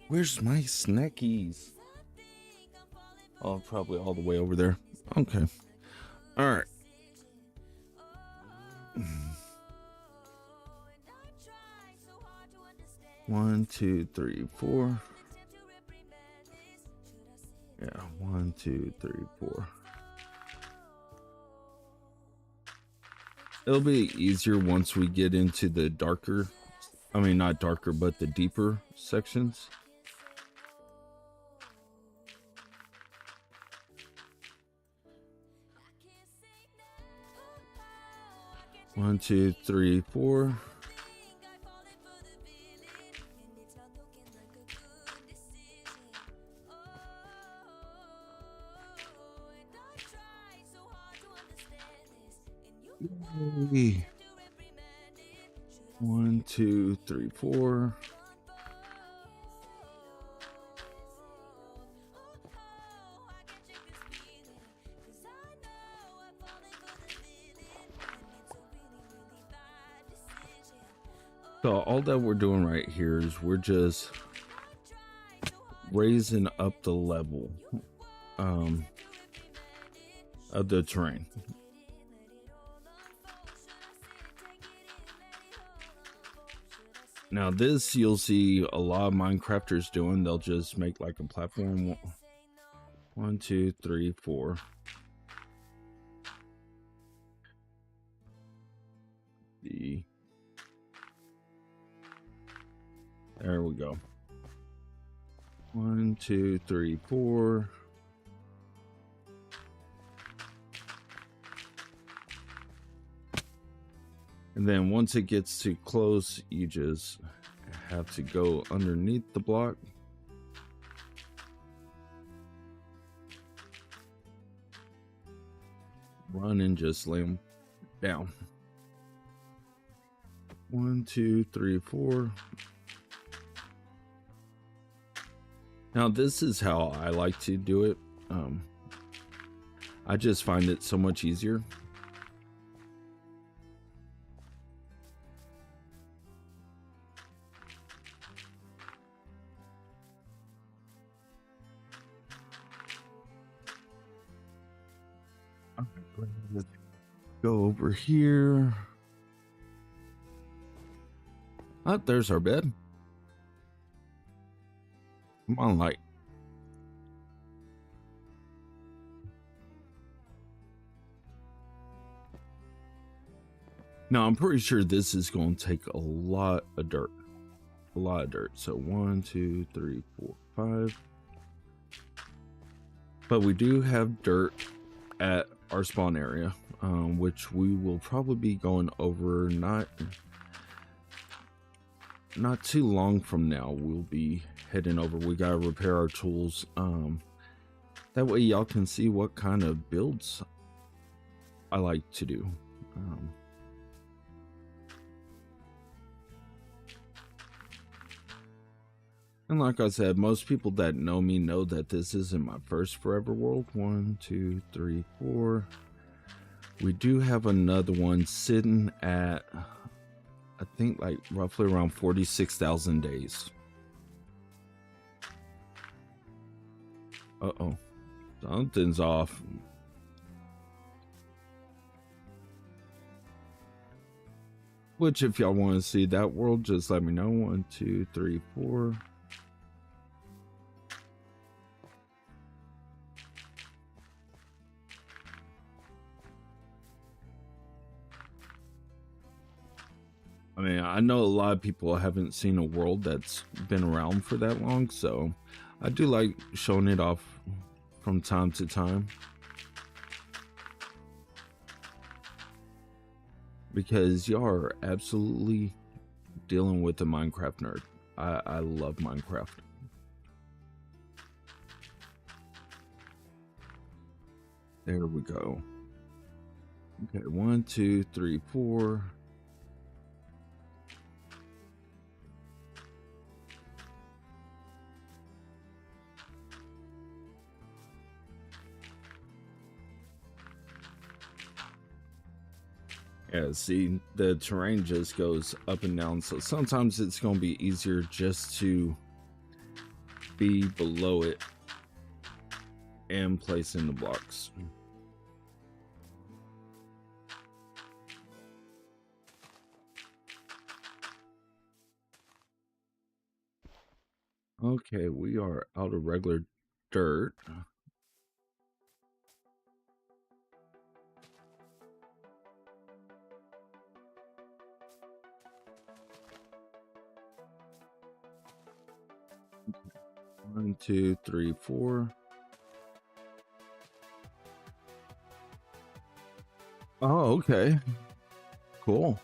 Where's my snackies? Oh, probably all the way over there. Okay. All right. 1, 2, 3, 4. Yeah, 1, 2, 3, 4. It'll be easier once we get into the darker, I mean not darker, but the deeper sections. One, 2, 3, 4. Yay. 1, 2, 3, 4. So all that we're doing right here is we're just raising up the level of the terrain. Now this you'll see a lot of Minecrafters doing. They'll just make like a platform. 1, 2, 3, 4. There we go. 1, 2, 3, 4. And then once it gets too close, you just have to go underneath the block. Run and just lay them down. 1, 2, 3, 4. Now this is how I like to do it. I just find it so much easier. Let's go over here. Oh, there's our bed. Come on, light. Now, I'm pretty sure this is going to take a lot of dirt. A lot of dirt. So 1, 2, 3, 4, 5. But we do have dirt at our spawn area, which we will probably be going over not too long from now. We'll be heading over. We gotta repair our tools. That way y'all can see what kind of builds I like to do. And like I said, most people that know me know that this isn't my first Forever World. 1, 2, 3, 4. We do have another one sitting at, I think, like roughly around 46,000 days. Uh-oh. Something's off. Which, if y'all want to see that world, just let me know. 1, 2, 3, 4. I mean, I know a lot of people haven't seen a world that's been around for that long, so I do like showing it off from time to time. Because y'all are absolutely dealing with a Minecraft nerd. I love Minecraft. There we go. Okay, 1, 2, 3, 4. Yeah, see, the terrain just goes up and down, so sometimes it's going to be easier just to be below it and place in the blocks. Okay, we are out of regular dirt. One, 2, 3, 4. Oh, okay. Cool.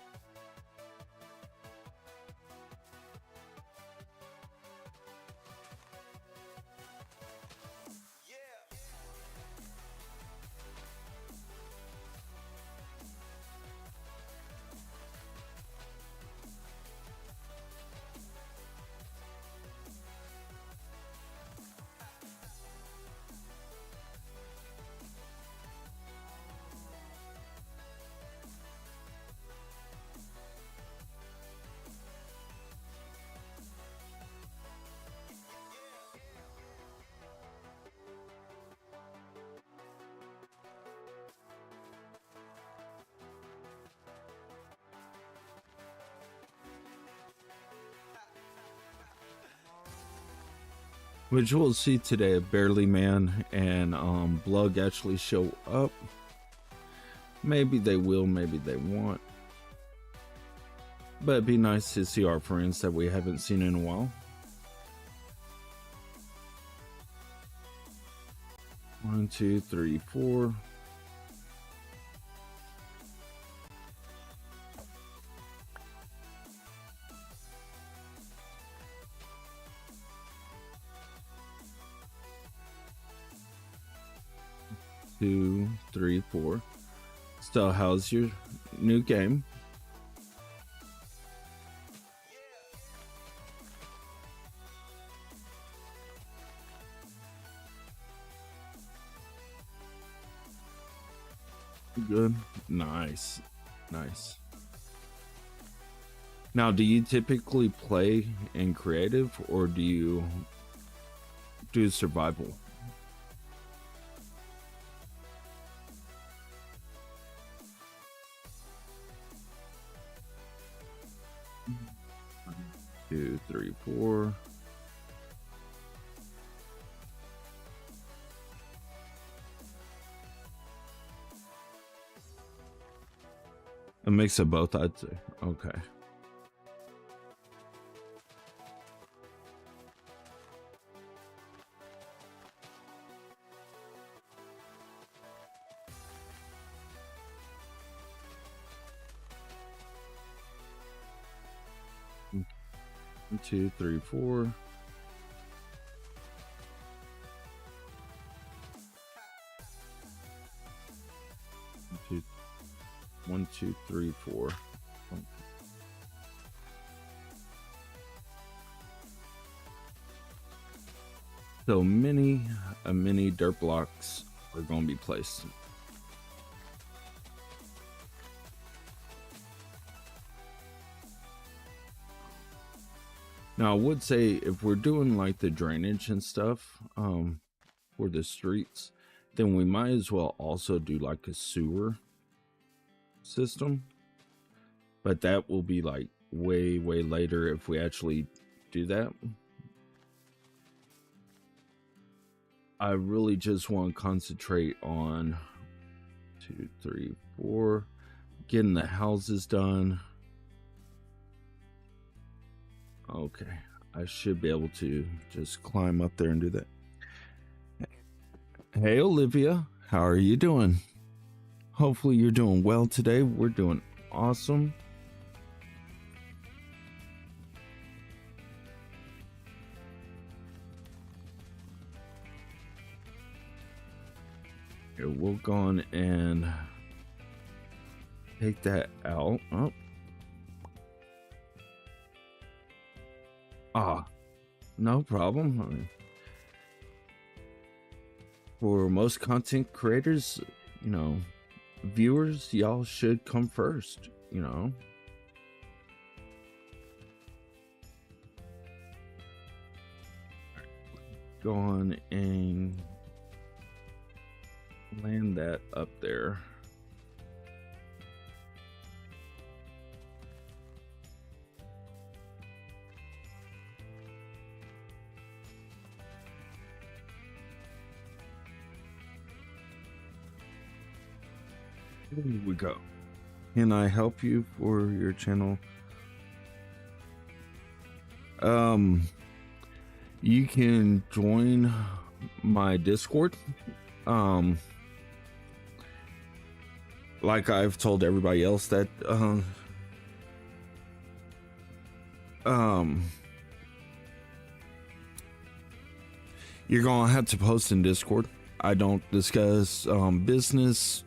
Which we'll see today, Barely Man and Blug actually show up. Maybe they will, maybe they won't. But it'd be nice to see our friends that we haven't seen in a while. 1, 2, 3, 4. Two, 3, 4. So, how's your new game? Good. Nice. Nice. Now, do you typically play in creative or do you do survival? One, 2, 3, 4. A mix of both, I'd say. Okay. One, 2, 3, 4. two, 1, 2, 3, 4. So many dirt blocks are going to be placed. Now I would say if we're doing like the drainage and stuff for the streets, then we might as well also do like a sewer system, but that will be like way later if we actually do that. I really just want to concentrate on 2, 3, 4, getting the houses done. Okay, I should be able to just climb up there and do that. Hey Olivia, how are you doing? Hopefully you're doing well today. We're doing awesome. Here, we'll go on and take that out. Oh. No problem. I mean, for most content creators, you know, viewers, y'all should come first, you know. Go on and land that up there. Here we go. Can I help you for your channel? You can join my Discord. Like I've told everybody else that you're gonna have to post in Discord. I don't discuss business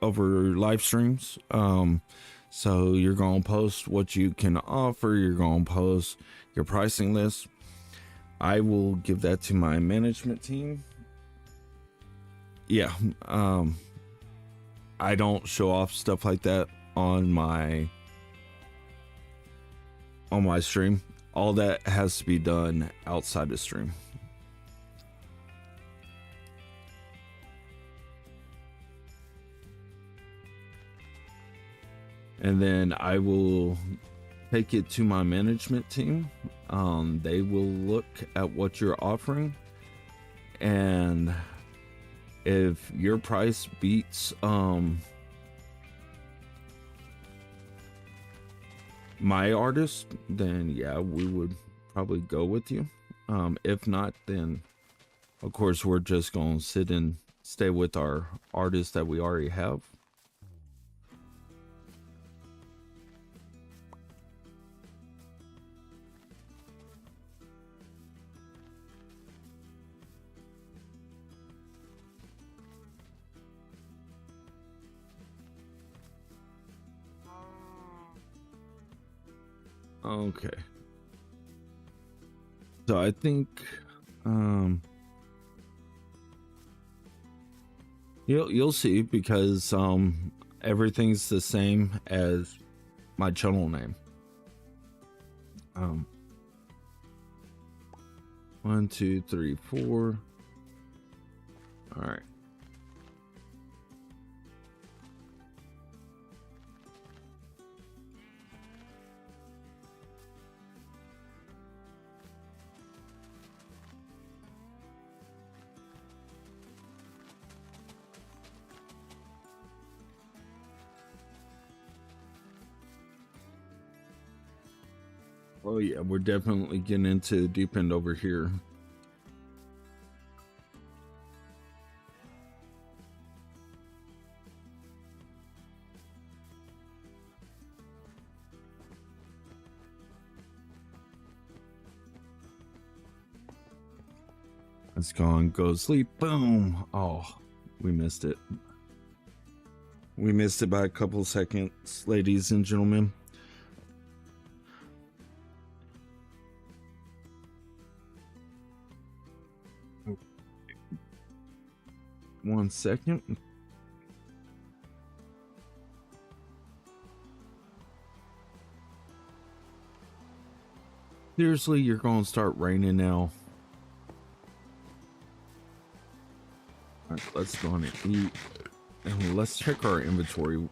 over live streams. So you're gonna post what you can offer, you're gonna post your pricing list. I will give that to my management team. Yeah, I don't show off stuff like that on my stream. All that has to be done outside the stream. And then I will take it to my management team. They will look at what you're offering, and if your price beats my artist, then yeah, we would probably go with you. If not, then of course we're just gonna sit and stay with our artists that we already have. Okay. So I think you'll see, because everything's the same as my channel name. 1, 2, 3, 4. All right. Oh yeah, we're definitely getting into the deep end over here. Let's go and go sleep. Boom. Oh, we missed it. We missed it by a couple seconds, ladies and gentlemen. One second. Seriously, you're going to start raining now. All right, let's go on and eat. And let's check our inventory.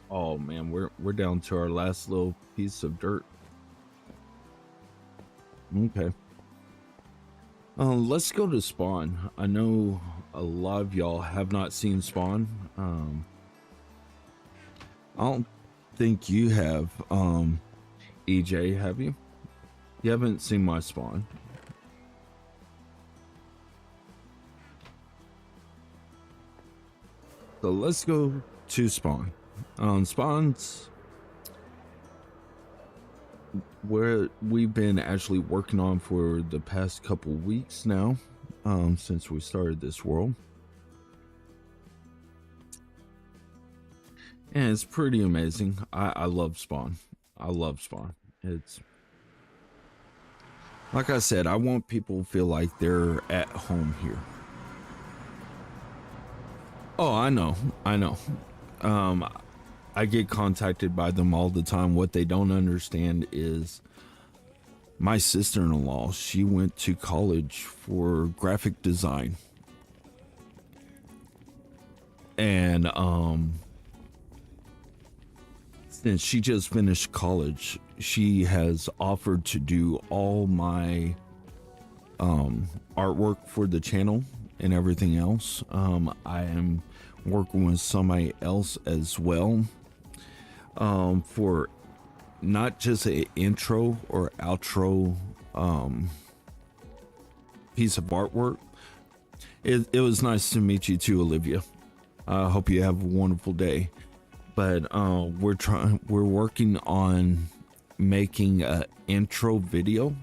Oh man, we're down to our last little piece of dirt. Okay. Let's go to Spawn. I know a lot of y'all have not seen Spawn. I don't think you have. EJ, have you? You haven't seen my Spawn. So let's go to Spawn. Spawn's where we've been actually working on for the past couple weeks now, since we started this world. And it's pretty amazing. I love Spawn. I love Spawn. It's like I said, I want people to feel like they're at home here. Oh, I know. I get contacted by them all the time. What they don't understand is my sister-in-law, she went to college for graphic design. And since she just finished college, she has offered to do all my artwork for the channel and everything else. I am working with somebody else as well, for not just an intro or outro piece of artwork. It was nice to meet you too, Olivia. I hope you have a wonderful day. But we're working on making an intro video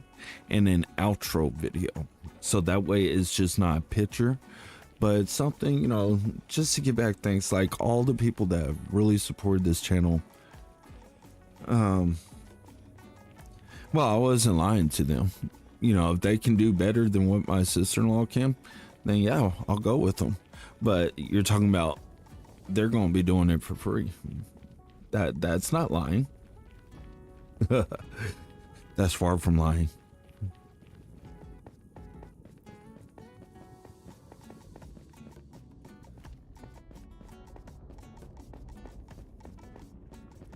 and an outro video, so that way it's just not a picture, but something, you know, just to give back thanks, like all the people that have really supported this channel. Well, I wasn't lying to them. You know, if they can do better than what my sister-in-law can, then yeah, I'll go with them. But you're talking about they're going to be doing it for free. That's not lying. That's far from lying.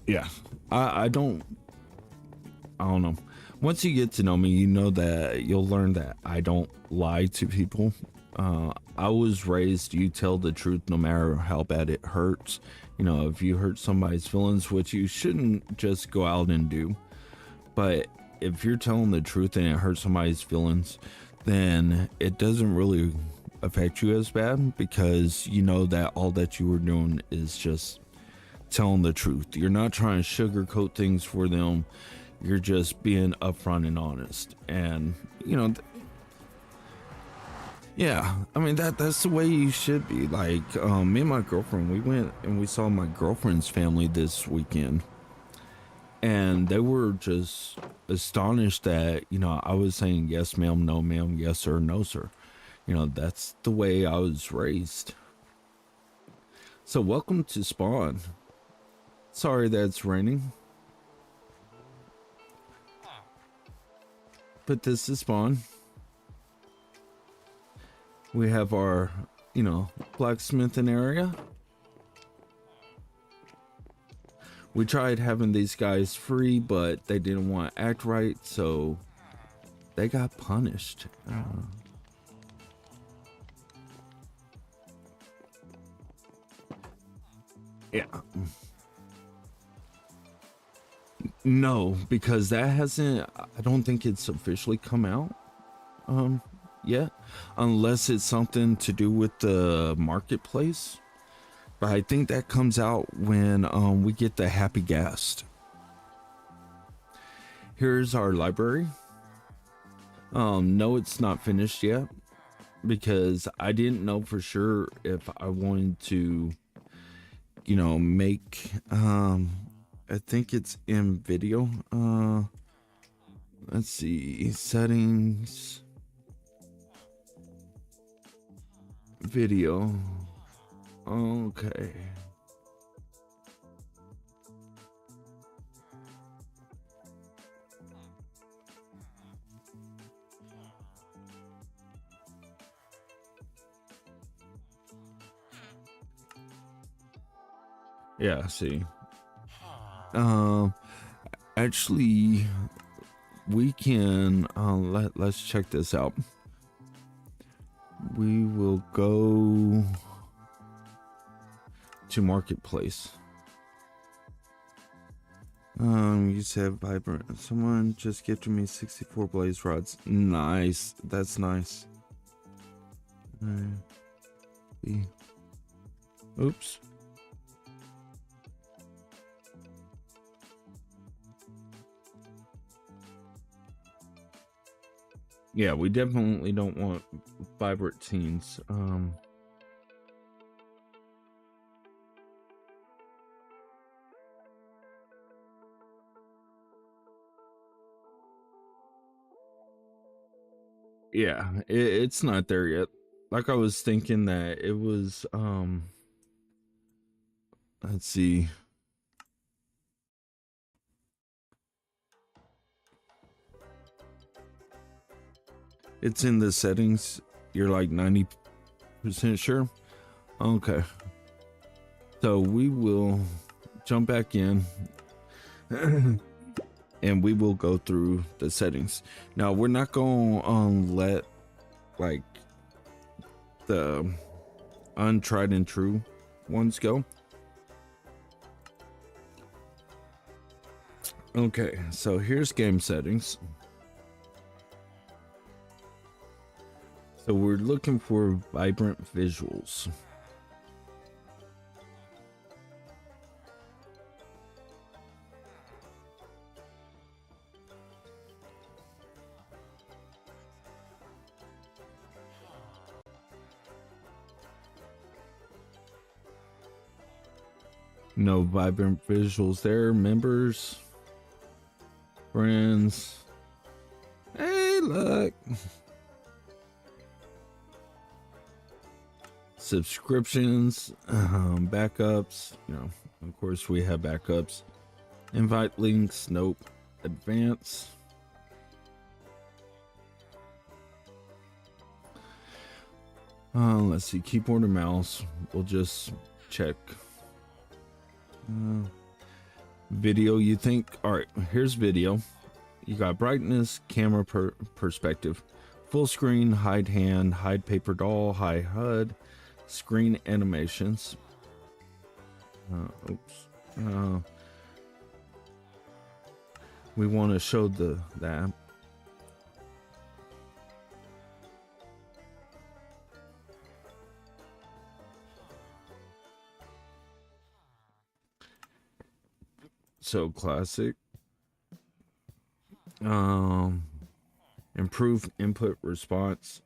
Yeah, I don't know. Once you get to know me, you know that you'll learn that I don't lie to people. I was raised, you tell the truth no matter how bad it hurts. You know, if you hurt somebody's feelings, which you shouldn't just go out and do, but if you're telling the truth and it hurts somebody's feelings, then it doesn't really affect you as bad, because you know that all that you were doing is just telling the truth. You're not trying to sugarcoat things for them. You're just being upfront and honest. And you know, yeah, I mean that's the way you should be. Like me and my girlfriend, we went and we saw my girlfriend's family this weekend, and they were just astonished that, you know, I was saying yes ma'am, no ma'am, yes sir, no sir. You know, that's the way I was raised. So welcome to Spawn. Sorry that it's raining, but this is Spawn. We have our, you know, blacksmithing area. We tried having these guys free, but they didn't want to act right, so they got punished. Yeah. No, because that hasn't, I don't think it's officially come out yet, unless it's something to do with the marketplace. But I think that comes out when we get the happy guest. Here's our library. No, it's not finished yet, because I didn't know for sure if I wanted to you know, make I think it's in video. Let's see, settings, video. Okay. Yeah, see. Actually, we can let's check this out. We will go to marketplace. You said vibrant. Someone just gifted me 64 blaze rods. Nice. That's nice. Oops. Yeah, we definitely don't want vibrant teens. Yeah, it's not there yet. Like I was thinking that it was let's see. It's in the settings. You're like 90% sure? Okay. So we will jump back in and we will go through the settings. Now we're not going to let like the untried and true ones go. Okay, so here's game settings. So we're looking for vibrant visuals. No vibrant visuals there. Members, friends. Hey, look. Subscriptions, backups. You know, of course we have backups. Invite links. Nope. Advance. Let's see. Keyboard and mouse. We'll just check. Video, you think? All right, here's video. You got brightness, camera perspective, full screen, hide hand, hide paper doll, hide HUD, screen animations. Oops. We want to show that. So classic. Improve input response.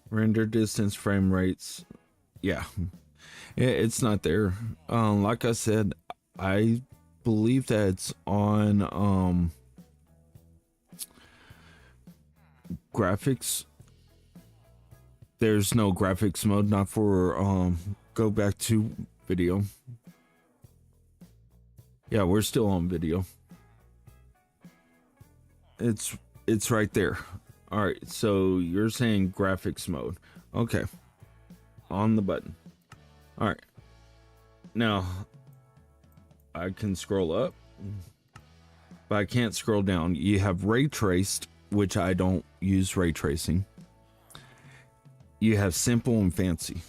Render distance, frame rates. Yeah, it's not there. Like I said, I believe that it's on graphics. There's no graphics mode, not for go back to video. Yeah, we're still on video. It's right there. All right, so you're saying graphics mode. Okay. On the button. All right. Now I can scroll up, but I can't scroll down. You have ray traced, which I don't use ray tracing. You have simple and fancy.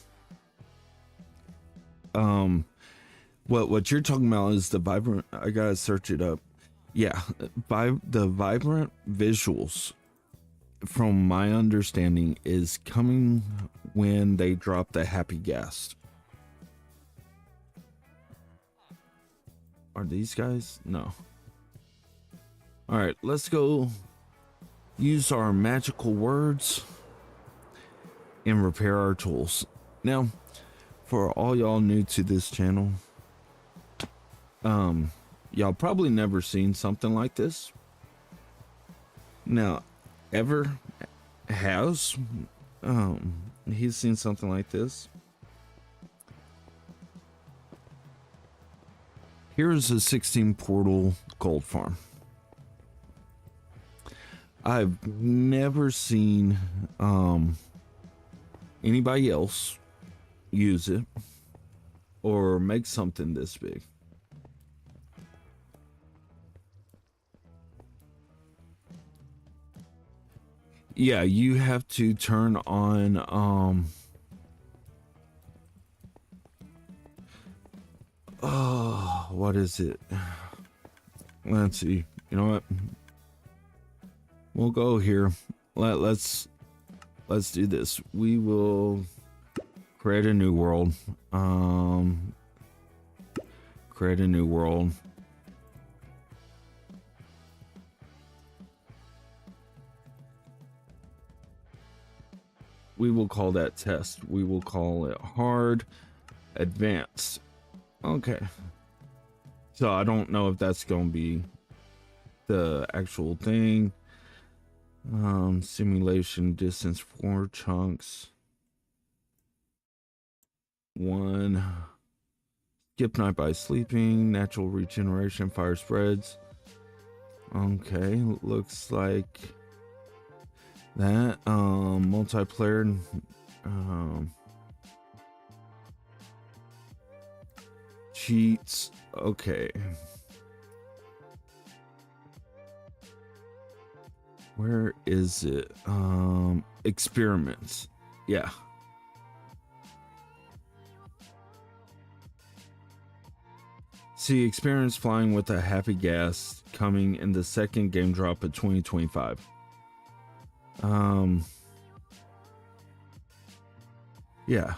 What you're talking about is the vibrant. I gotta search it up. Yeah, the vibrant visuals, from my understanding, is coming when they drop the happy gas. Are these guys? No. All right, let's go use our magical words, and repair our tools. Now, for all y'all new to this channel, y'all probably never seen something like this. Now, Ever has, he's seen something like this. Here's a 16 portal gold farm. I've never seen anybody else use it or make something this big. Yeah, you have to turn on oh, what is it? Let's see. You know what? We'll go here. Let's do this. We will create a new world. Create a new world. We will call that test. We will call it hard, advanced. Okay. So I don't know if that's going to be the actual thing. Simulation distance 4 chunks. 1. Skip night by sleeping. Natural regeneration. Fire spreads. Okay. Looks like that. Multiplayer. Cheats. Okay. Where is it? Experiments. Yeah. See, experience flying with a happy gas coming in the second game drop of 2025. Yeah.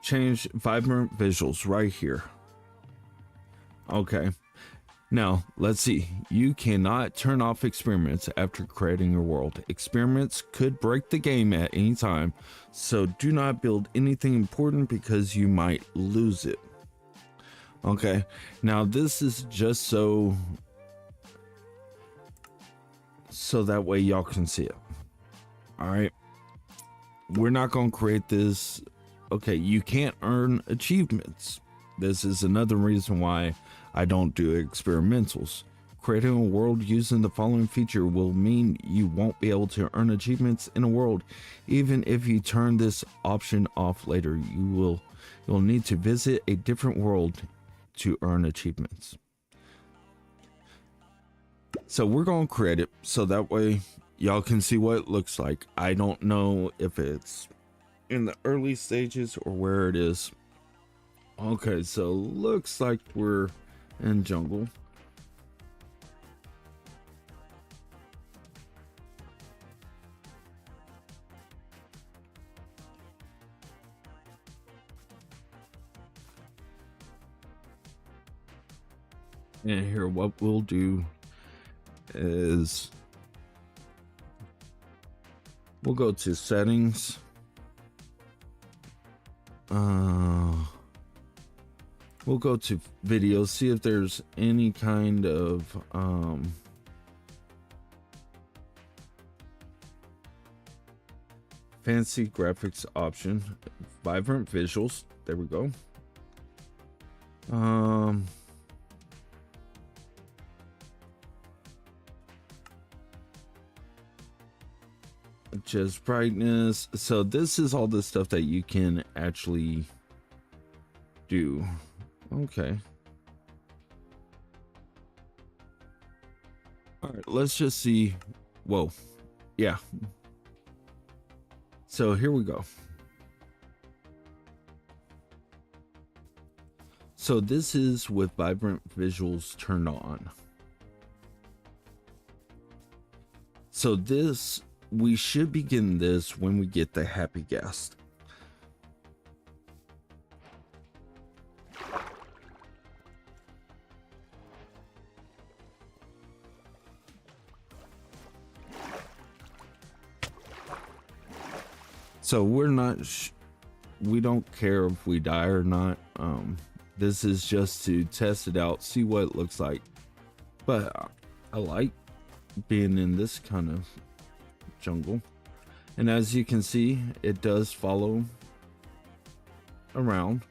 Change vibrant visuals right here. Okay. Now, let's see. You cannot turn off experiments after creating your world. Experiments could break the game at any time, so do not build anything important because you might lose it. Okay. Now, this is just so that way y'all can see it. All right. We're not going to create this. Okay, you can't earn achievements. This is another reason why I don't do experimentals. Creating a world using the following feature will mean you won't be able to earn achievements in a world. Even if you turn this option off later, you'll need to visit a different world to earn achievements. So we're going to create it so that way y'all can see what it looks like. I don't know if it's in the early stages or where it is. Okay, so looks like we're in jungle. And here, what we'll do is we'll go to settings. We'll go to video, see if there's any kind of fancy graphics option. Vibrant visuals. There we go. Just brightness. So this is all the stuff that you can actually do. Okay. All right, let's just see. Whoa. Yeah. So here we go. So this is with vibrant visuals turned on. So this, we should begin this when we get the happy guest. So we're not we don't care if we die or not. This is just to test it out, see what it looks like. But I like being in this kind of jungle. And as you can see, it does follow around.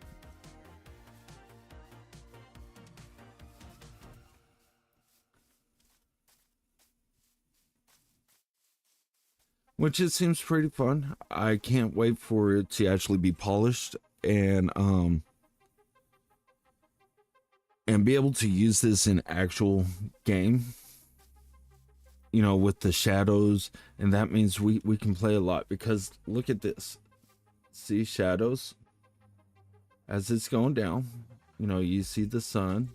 Which it seems pretty fun. I can't wait for it to actually be polished and be able to use this in actual game. You know, with the shadows, and that means we can play a lot, because look at this. See shadows as it's going down. You know, you see the sun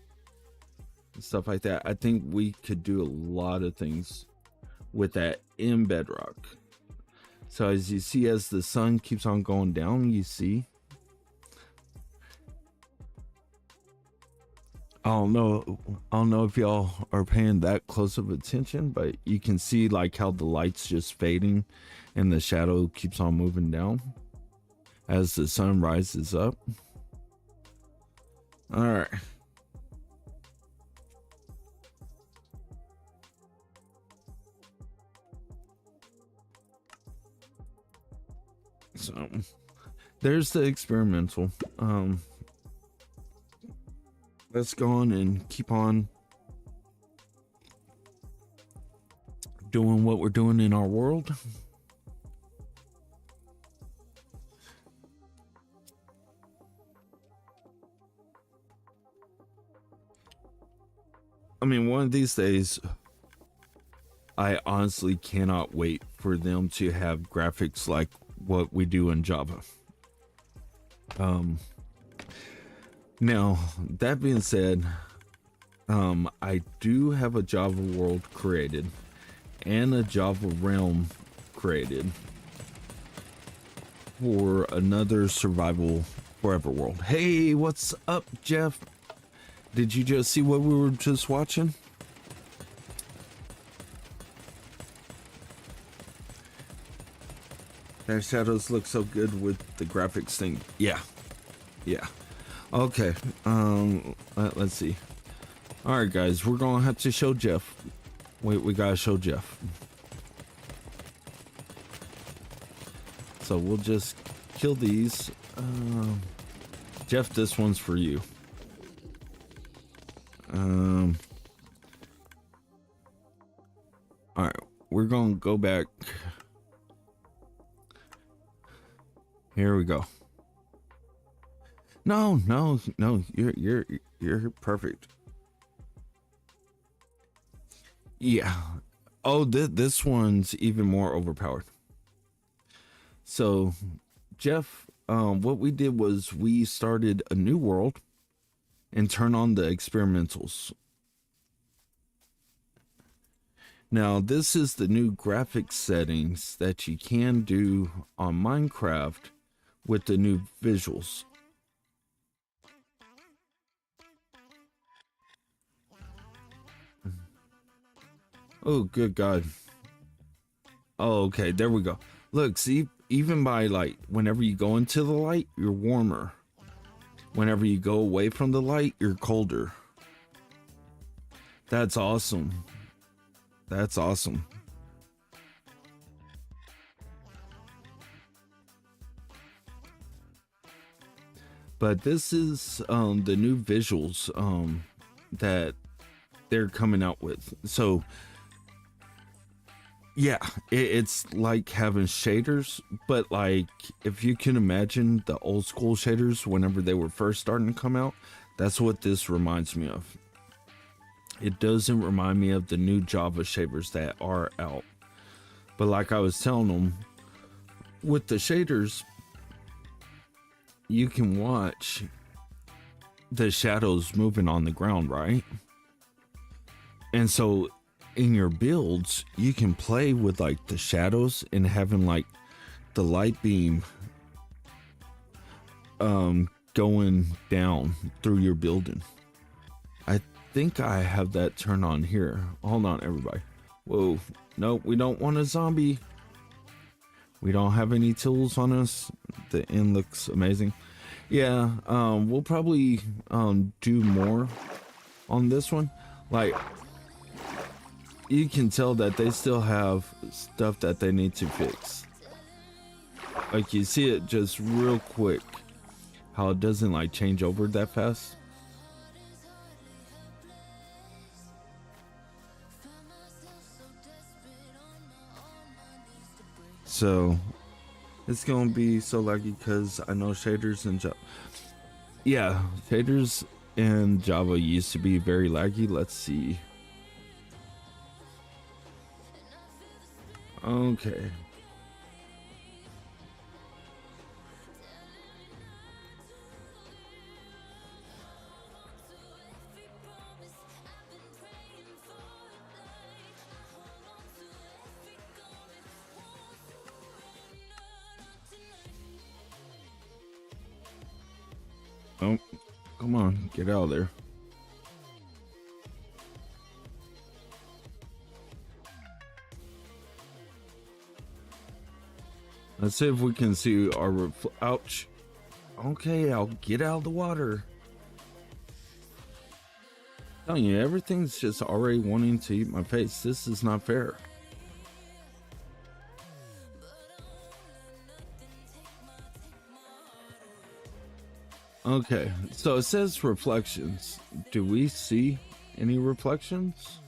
and stuff like that. I think we could do a lot of things with that in Bedrock. So as you see, as the sun keeps on going down, you see, I don't know if y'all are paying that close of attention, but you can see like how the light's just fading and the shadow keeps on moving down as the sun rises up. All right. So there's the experimental. Let's go on and keep on doing what we're doing in our world. I mean, one of these days, I honestly cannot wait for them to have graphics like what we do in Java. Now, that being said, I do have a Java world created and a Java realm created for another survival forever world. Hey, what's up, Jeff? Did you just see what we were just watching? Their shadows look so good with the graphics thing. Yeah. Okay. Let's see. All right, guys, we're gonna have to show Jeff. Wait, we gotta show Jeff. So we'll just kill these. Jeff, this one's for you. All right, we're gonna go back. Here we go. No, you're perfect. Yeah. Oh, this one's even more overpowered. So, Jeff, what we did was we started a new world and turn on the experimentals. Now, this is the new graphics settings that you can do on Minecraft with the new visuals. Oh, good God. Oh, okay, there we go. Look, see, even by like, whenever you go into the light, you're warmer. Whenever you go away from the light, you're colder. That's awesome. That's awesome. But this is the new visuals that they're coming out with. So yeah, it's like having shaders, but like if you can imagine the old school shaders whenever they were first starting to come out, that's what this reminds me of. It doesn't remind me of the new Java shaders that are out. But like I was telling them, with the shaders, you can watch the shadows moving on the ground, right? And so in your builds, you can play with like the shadows and having like the light beam going down through your building. I think I have that turned on here. Hold on, everybody. Whoa, no, we don't want a zombie. We don't have any tools on us. The end looks amazing. Yeah, we'll probably do more on this one. Like, you can tell that they still have stuff that they need to fix. Like, you see it just real quick, how it doesn't like change over that fast. So it's gonna be so laggy because I know shaders and yeah, shaders in Java used to be very laggy. Let's see. Okay. Oh, come on, get out of there. Let's see if we can see our ouch. Okay, I'll get out of the water. I'm telling you, everything's just already wanting to eat my face. This is not fair. Okay, so it says reflections. Do we see any reflections?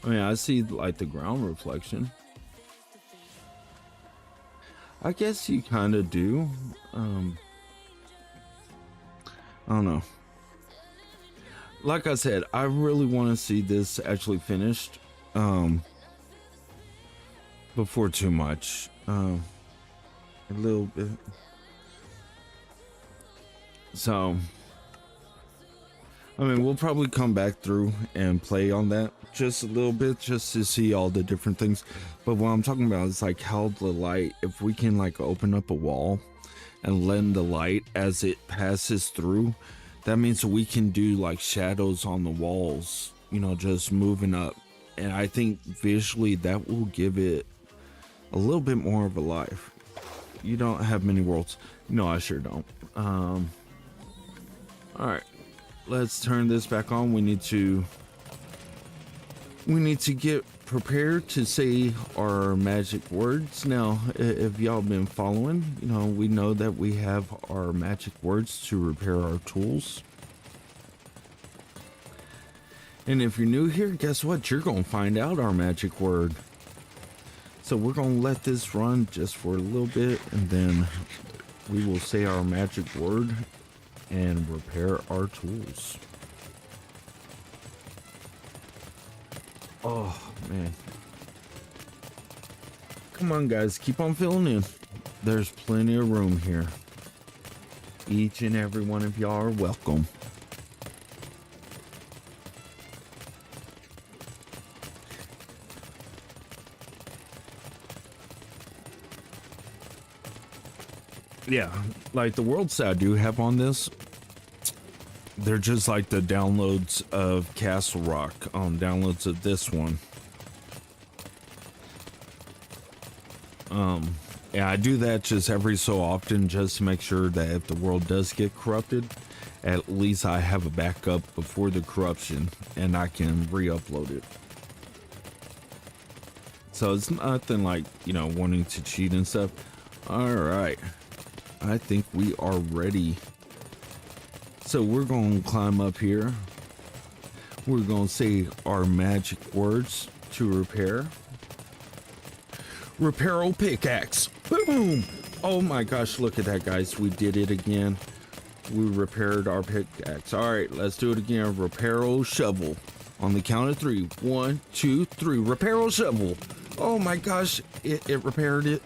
I mean, I see like the ground reflection. I guess you kind of do. I don't know. Like I said, I really want to see this actually finished before too much. A little bit. So, I mean, we'll probably come back through and play on that just a little bit just to see all the different things. But what I'm talking about is like how the light, if we can like open up a wall and lend the light as it passes through, that means we can do like shadows on the walls, you know, just moving up. And I think visually that will give it a little bit more of a life. You don't have many worlds. No, I sure don't. All right, let's turn this back on. We need to get prepared to say our magic words. Now, if y'all been following, you know, we know that we have our magic words to repair our tools. And if you're new here, guess what? You're gonna find out our magic word. So we're gonna let this run just for a little bit, and then we will say our magic word and repair our tools. Oh man, come on guys, keep on filling in. There's plenty of room here. Each and every one of y'all are welcome. Yeah, like the worlds that I do have on this, they're just like the downloads of Castle Rock, downloads of this one. Yeah, I do that just every so often just to make sure that if the world does get corrupted, at least I have a backup before the corruption and I can re-upload it. So it's nothing like, you know, wanting to cheat and stuff. All right, I think we are ready. So we're going to climb up here. We're going to say our magic words to repair. Reparo pickaxe. Boom! Oh my gosh, look at that, guys. We did it again. We repaired our pickaxe. All right, let's do it again. Reparo shovel. On the count of 3. 1, 2, 3. Reparo shovel. Oh my gosh, it repaired it.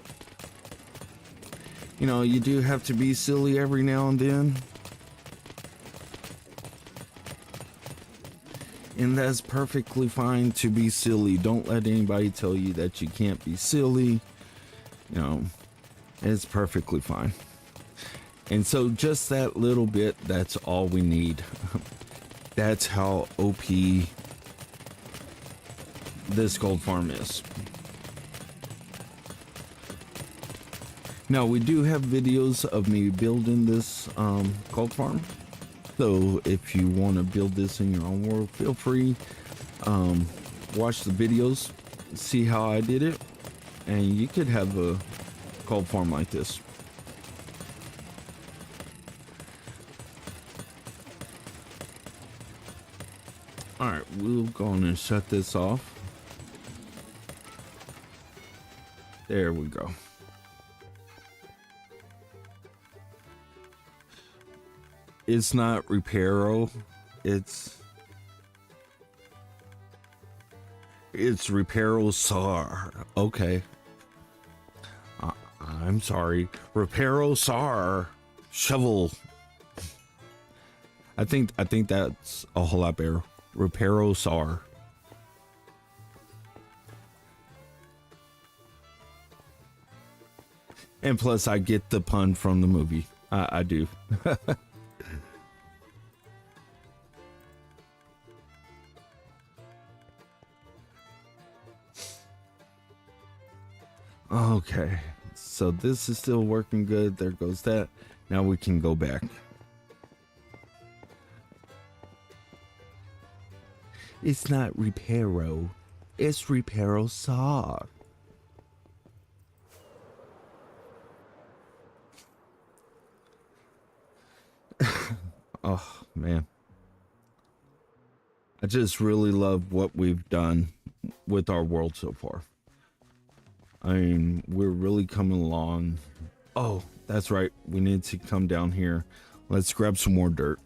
You know, you do have to be silly every now and then. And that's perfectly fine to be silly. Don't let anybody tell you that you can't be silly. You know, it's perfectly fine. And so just that little bit, that's all we need. That's how OP this gold farm is. Now we do have videos of me building this gold farm. So if you want to build this in your own world, feel free. Watch the videos, see how I did it, and you could have a gold farm like this. All right, we'll go on and shut this off. There we go. It's not Reparo, it's Reparo Sar. Okay. I'm sorry. Reparo Sar shovel. I think that's a whole lot better. Reparo Sar. And plus I get the pun from the movie. I do. Okay, so this is still working good. There goes that. Now we can go back. It's not Reparo, it's Reparo Saw. Oh man, I just really love what we've done with our world so far. I mean, we're really coming along. Oh, that's right. We need to come down here. Let's grab some more dirt.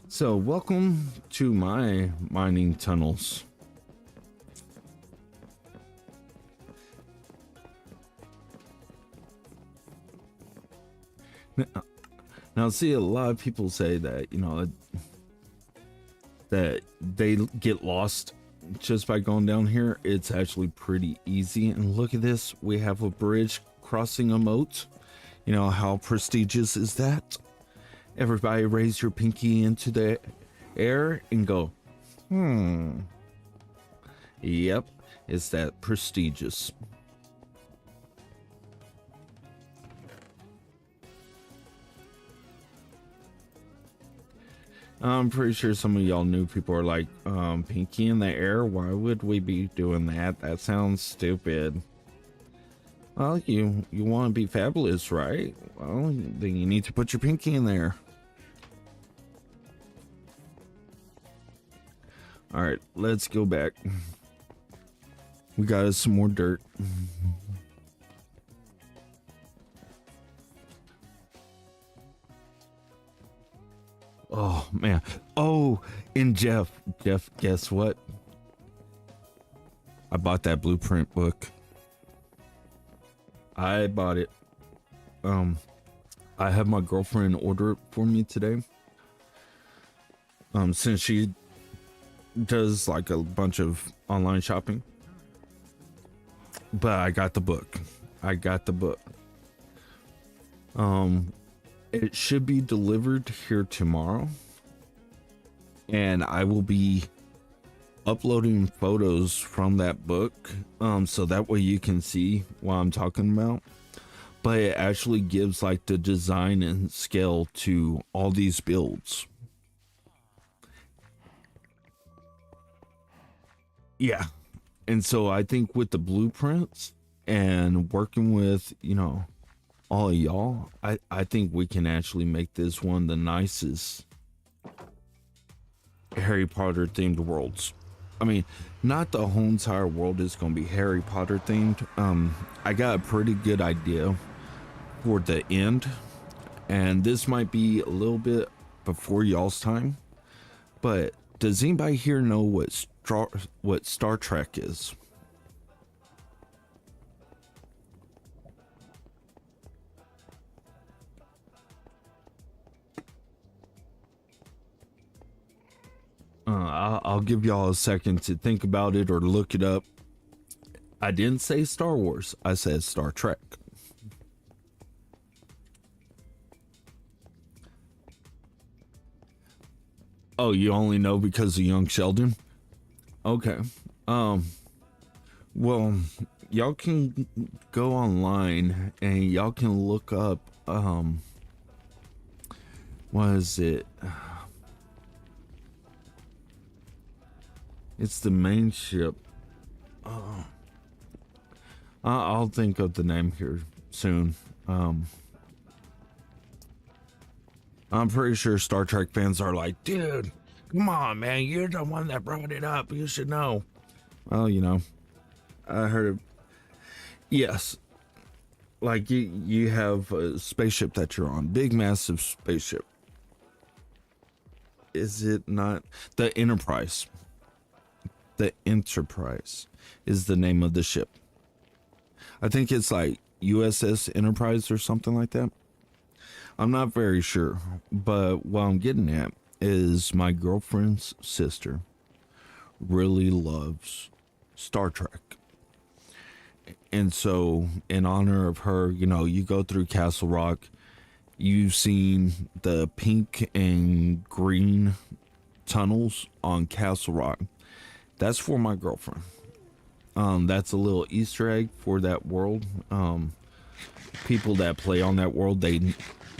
So, welcome to my mining tunnels. Now, see, a lot of people say that, you know, that they get lost just by going down here. It's actually pretty easy. And look at this. We have a bridge crossing a moat. You know, how prestigious is that? Everybody raise your pinky into the air and go, Yep, it's that prestigious. I'm pretty sure some of y'all new people are like, pinky in the air? Why would we be doing that? That sounds stupid. Well, you want to be fabulous, right? Well, then you need to put your pinky in there. All right, let's go back. We got us some more dirt. Oh man. Oh, and Jeff, guess what? I bought that blueprint book. I bought it. I have my girlfriend order it for me today. Since she does like a bunch of online shopping. But I got the book. It should be delivered here tomorrow. And I will be uploading photos from that book. So that way you can see what I'm talking about. But it actually gives like the design and scale to all these builds. Yeah. And so I think with the blueprints and working with, you know, all of y'all, I think we can actually make this one of the nicest Harry Potter themed worlds. I mean, not the whole entire world is going to be Harry Potter themed. I got a pretty good idea for the end, and this might be a little bit before y'all's time, but does anybody here know what Star Trek is? I'll give y'all a second to think about it or look it up. I didn't say Star Wars. I said Star Trek. Oh, you only know because of Young Sheldon? Okay. Well, y'all can go online and y'all can look up what is it? It's the main ship. I'll think of the name here soon. I'm pretty sure Star Trek fans are like, dude, come on, man, you're the one that brought it up. You should know. Well, you know, I heard it. Yes, like you have a spaceship that you're on, big, massive spaceship. Is it not the Enterprise? The Enterprise is the name of the ship. I think it's like USS Enterprise or something like that. I'm not very sure, but what I'm getting at is my girlfriend's sister really loves Star Trek. And so, in honor of her, you know, you go through Castle Rock, you've seen the pink and green tunnels on Castle Rock. That's for my girlfriend. That's a little Easter egg for that world. People that play on that world, they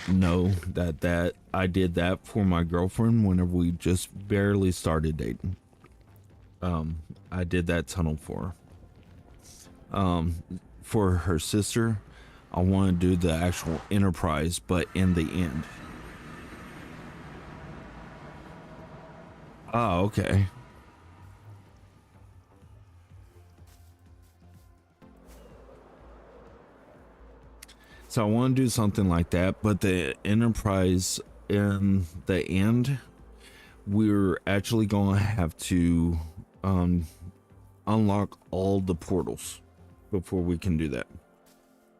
know that I did that for my girlfriend whenever we just barely started dating. I did that tunnel for her. For her sister, I want to do the actual Enterprise, but in the end. Oh, okay. So I want to do something like that, but the Enterprise in the end, we're actually going to have to unlock all the portals before we can do that,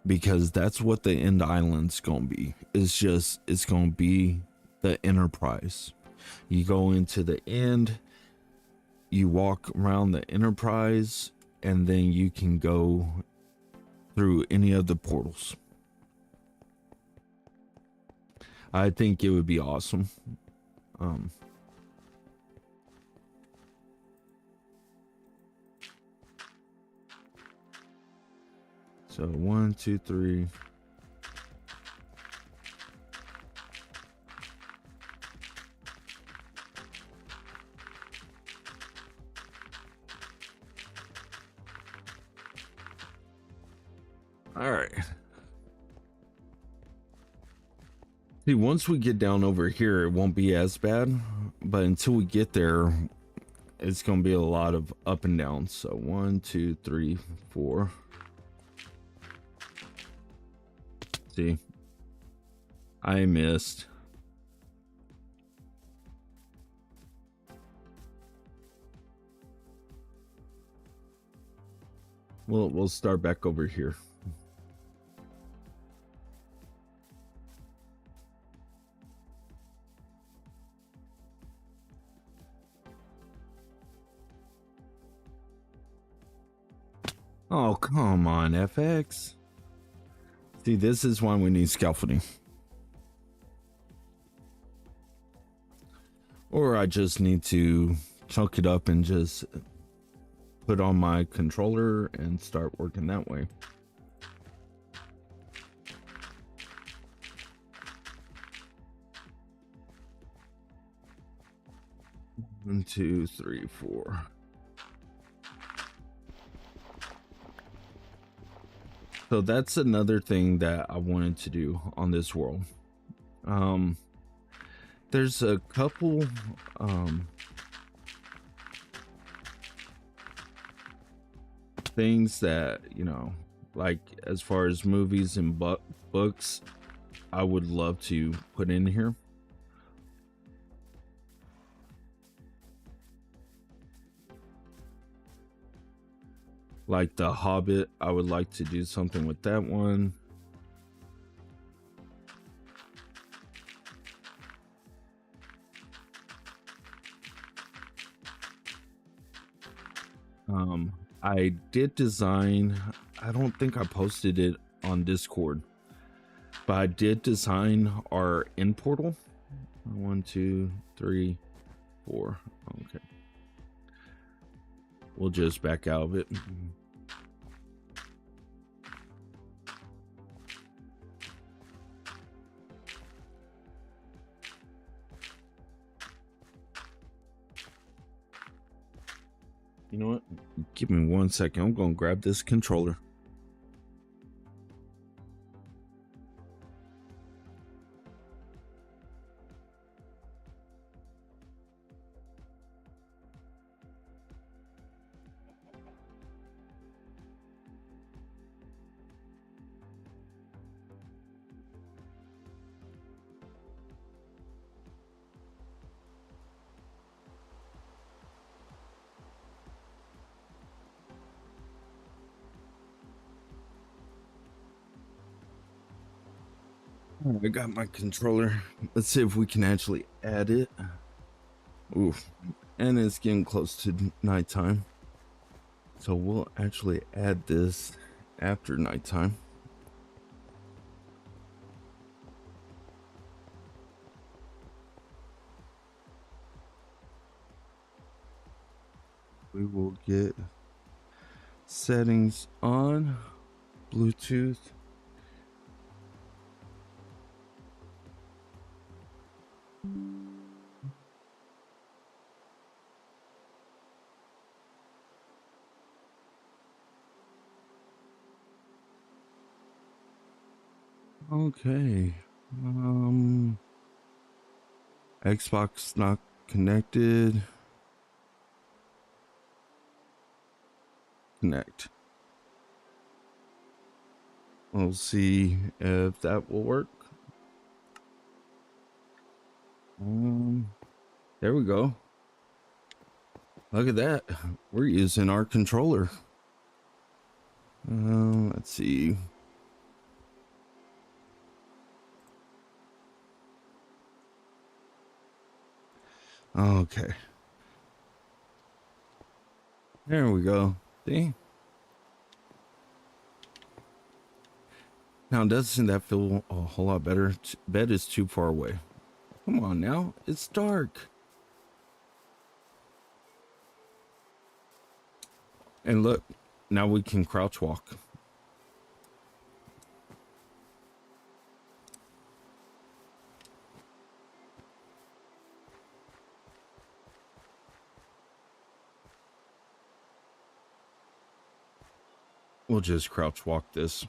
because that's what the end island's going to be. It's going to be the Enterprise. You go into the end, you walk around the Enterprise, and then you can go through any of the portals. I think it would be awesome. So 1, 2, 3. All right. See, once we get down over here, it won't be as bad, but until we get there, it's going to be a lot of up and down. So 1, 2, 3, 4. See, I missed. We'll start back over here. Oh, come on, FX. See, this is why we need scaffolding. Or I just need to chunk it up and just put on my controller and start working that way. One, two, three, 4. So that's another thing that I wanted to do on this world. There's a couple things that, you know, like as far as movies and books, I would love to put in here. Like The Hobbit, I would like to do something with that one. I did design, I don't think I posted it on Discord, but I did design our end portal. 1, 2, 3, 4. Okay. We'll just back out of it. You know what? Give me 1 second. I'm gonna grab this controller. I got my controller. Let's see if we can actually add it. Oof. And it's getting close to nighttime. So we'll actually add this after nighttime. We will get settings on, Bluetooth. Okay. Xbox not connected. Connect. We'll see if that will work. There we go. Look at that. We're using our controller. Let's see. Okay. There we go. See? Now, doesn't that feel a whole lot better? Bed is too far away. Come on now. It's dark. And look, now we can crouch walk. We'll just crouch walk this.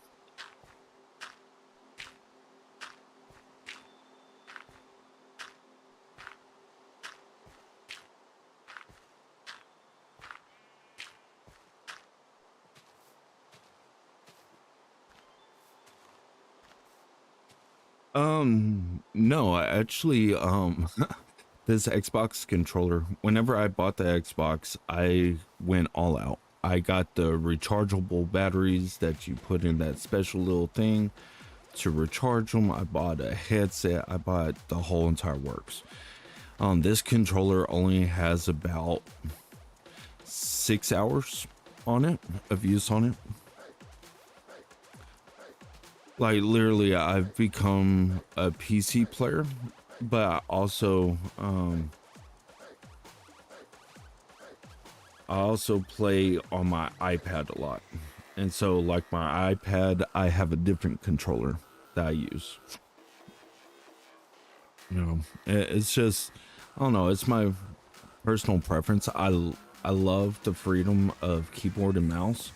No, I actually, this Xbox controller, whenever I bought the Xbox, I went all out. I got the rechargeable batteries that you put in that special little thing to recharge them. I bought a headset. I bought the whole entire works. This controller only has about 6 hours on it of use on it. Like literally, I've become a PC player, but I also play on my iPad a lot. And so like my iPad, I have a different controller that I use. You know, it's just, I don't know, it's my personal preference. I love the freedom of keyboard and mouse,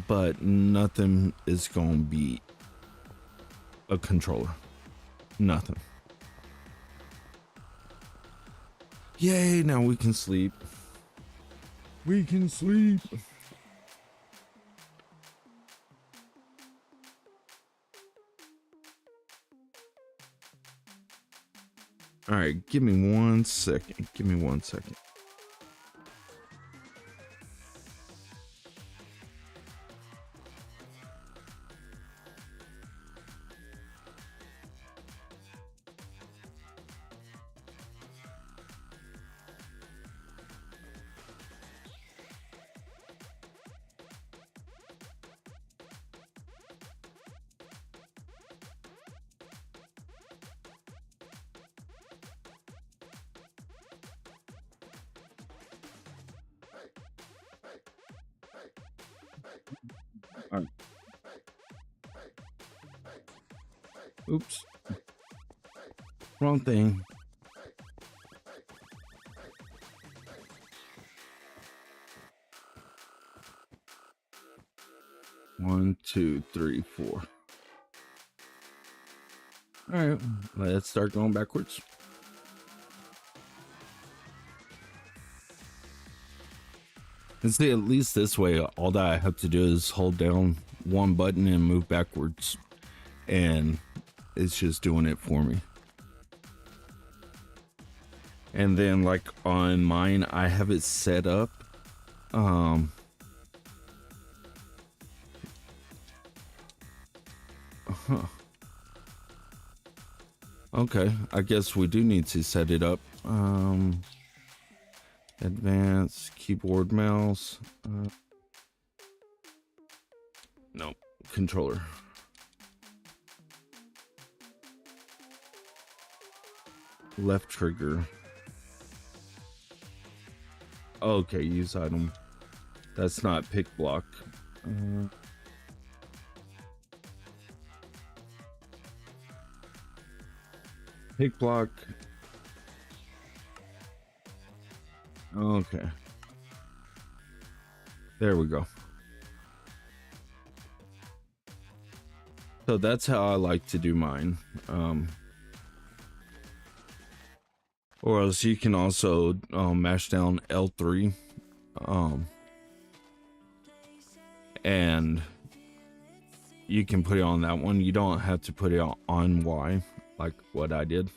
but nothing is going to beat a controller. Nothing. Yay, now we can sleep. We can sleep. All right, give me 1 second. Give me 1 second. All right. Oops. Wrong thing. 1, 2, 3, 4. All right, let's start going backwards. And see, at least this way, all that I have to do is hold down one button and move backwards, and it's just doing it for me. And then, like on mine, I have it set up. Okay, I guess we do need to set it up. Advanced keyboard, mouse. Nope, controller. Left trigger. Okay, use item. That's not pick block. Pick block. Okay. There we go. So that's how I like to do mine. Or else you can also mash down L3. And you can put it on that one. You don't have to put it on Y like what I did.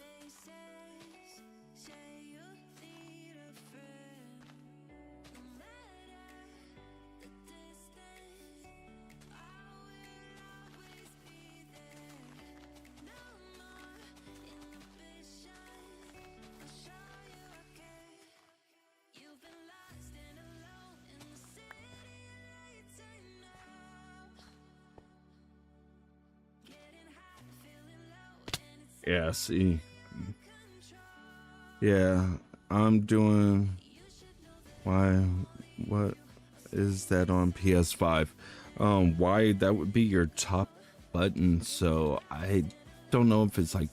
Yeah, see. Yeah, I'm doing what is that on PS5? Why that would be your top button, so I don't know if it's like,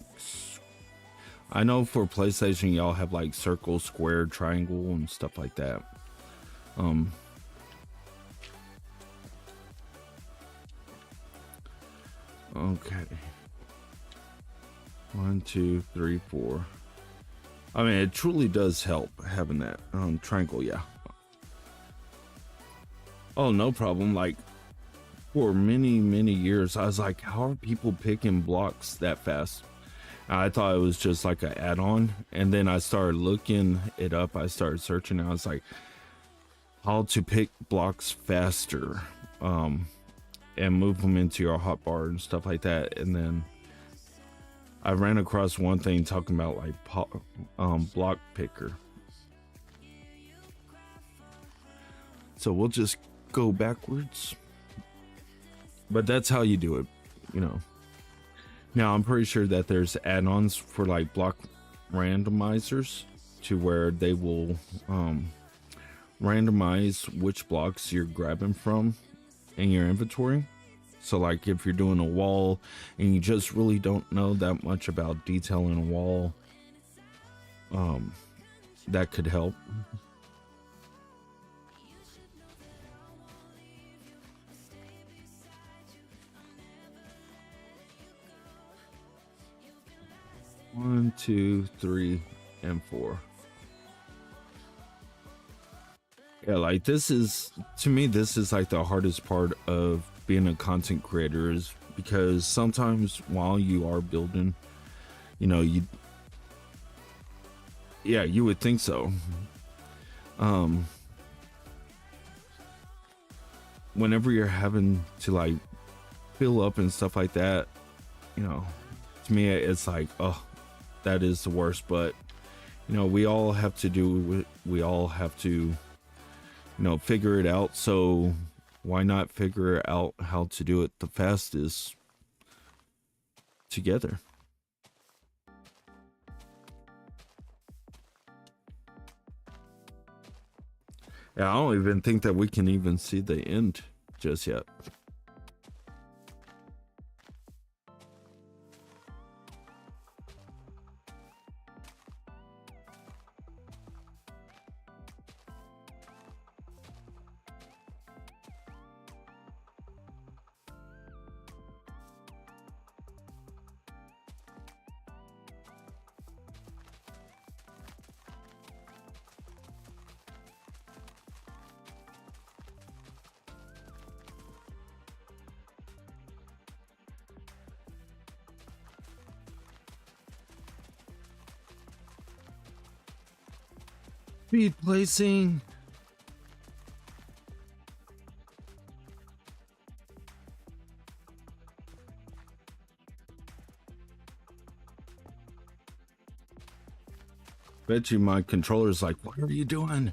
I know for PlayStation y'all have like circle, square, triangle and stuff like that. Okay. 1, 2, 3, 4. I mean, it truly does help having that triangle. Yeah. Oh, no problem. Like for many years, I was like, how are people picking blocks that fast? I thought it was just like an add-on, and then I started looking it up. I started searching, and I was like, how to pick blocks faster, and move them into your hotbar and stuff like that. And then I ran across one thing talking about like block picker. So we'll just go backwards. But that's how you do it, you know. Now I'm pretty sure that there's add-ons for like block randomizers to where they will randomize which blocks you're grabbing from in your inventory. So like if you're doing a wall and you just really don't know that much about detailing a wall, that could help. One, 2, 3, and 4. Yeah, like this is, to me, this is like the hardest part of being a content creator, is because sometimes while you are building, you know, you would think so. Whenever you're having to like fill up and stuff like that, you know, to me it's like, oh, that is the worst. But you know, we all have to you know, figure it out. So why not figure out how to do it the fastest together? Yeah, I don't even think that we can even see the end just yet. Speed placing. Bet you my controller's like, what are you doing?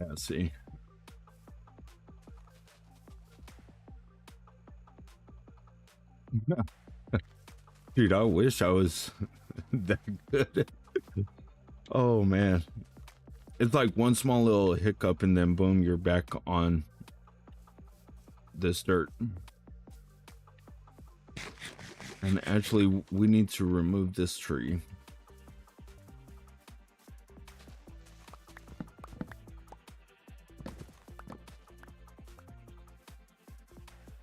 Yeah, see. Dude, I wish I was that good. Oh man. It's like one small little hiccup and then boom, you're back on this dirt. And actually, we need to remove this tree.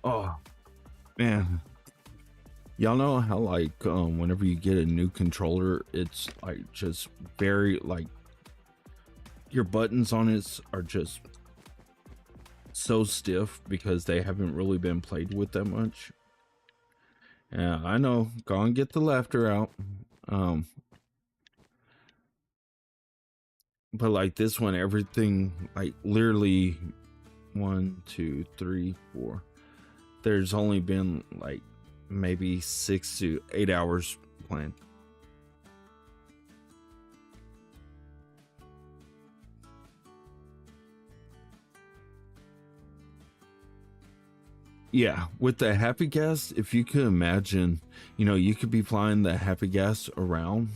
Oh man. Y'all know how like whenever you get a new controller, it's like just very like your buttons on it are just so stiff because they haven't really been played with that much. Yeah, I know. Go and get the laughter out. But like this one, everything like literally 1, 2, 3, 4. There's only been like maybe 6 to 8 hours playing. Yeah, with the happy gas, if you could imagine, you know, you could be flying the happy gas around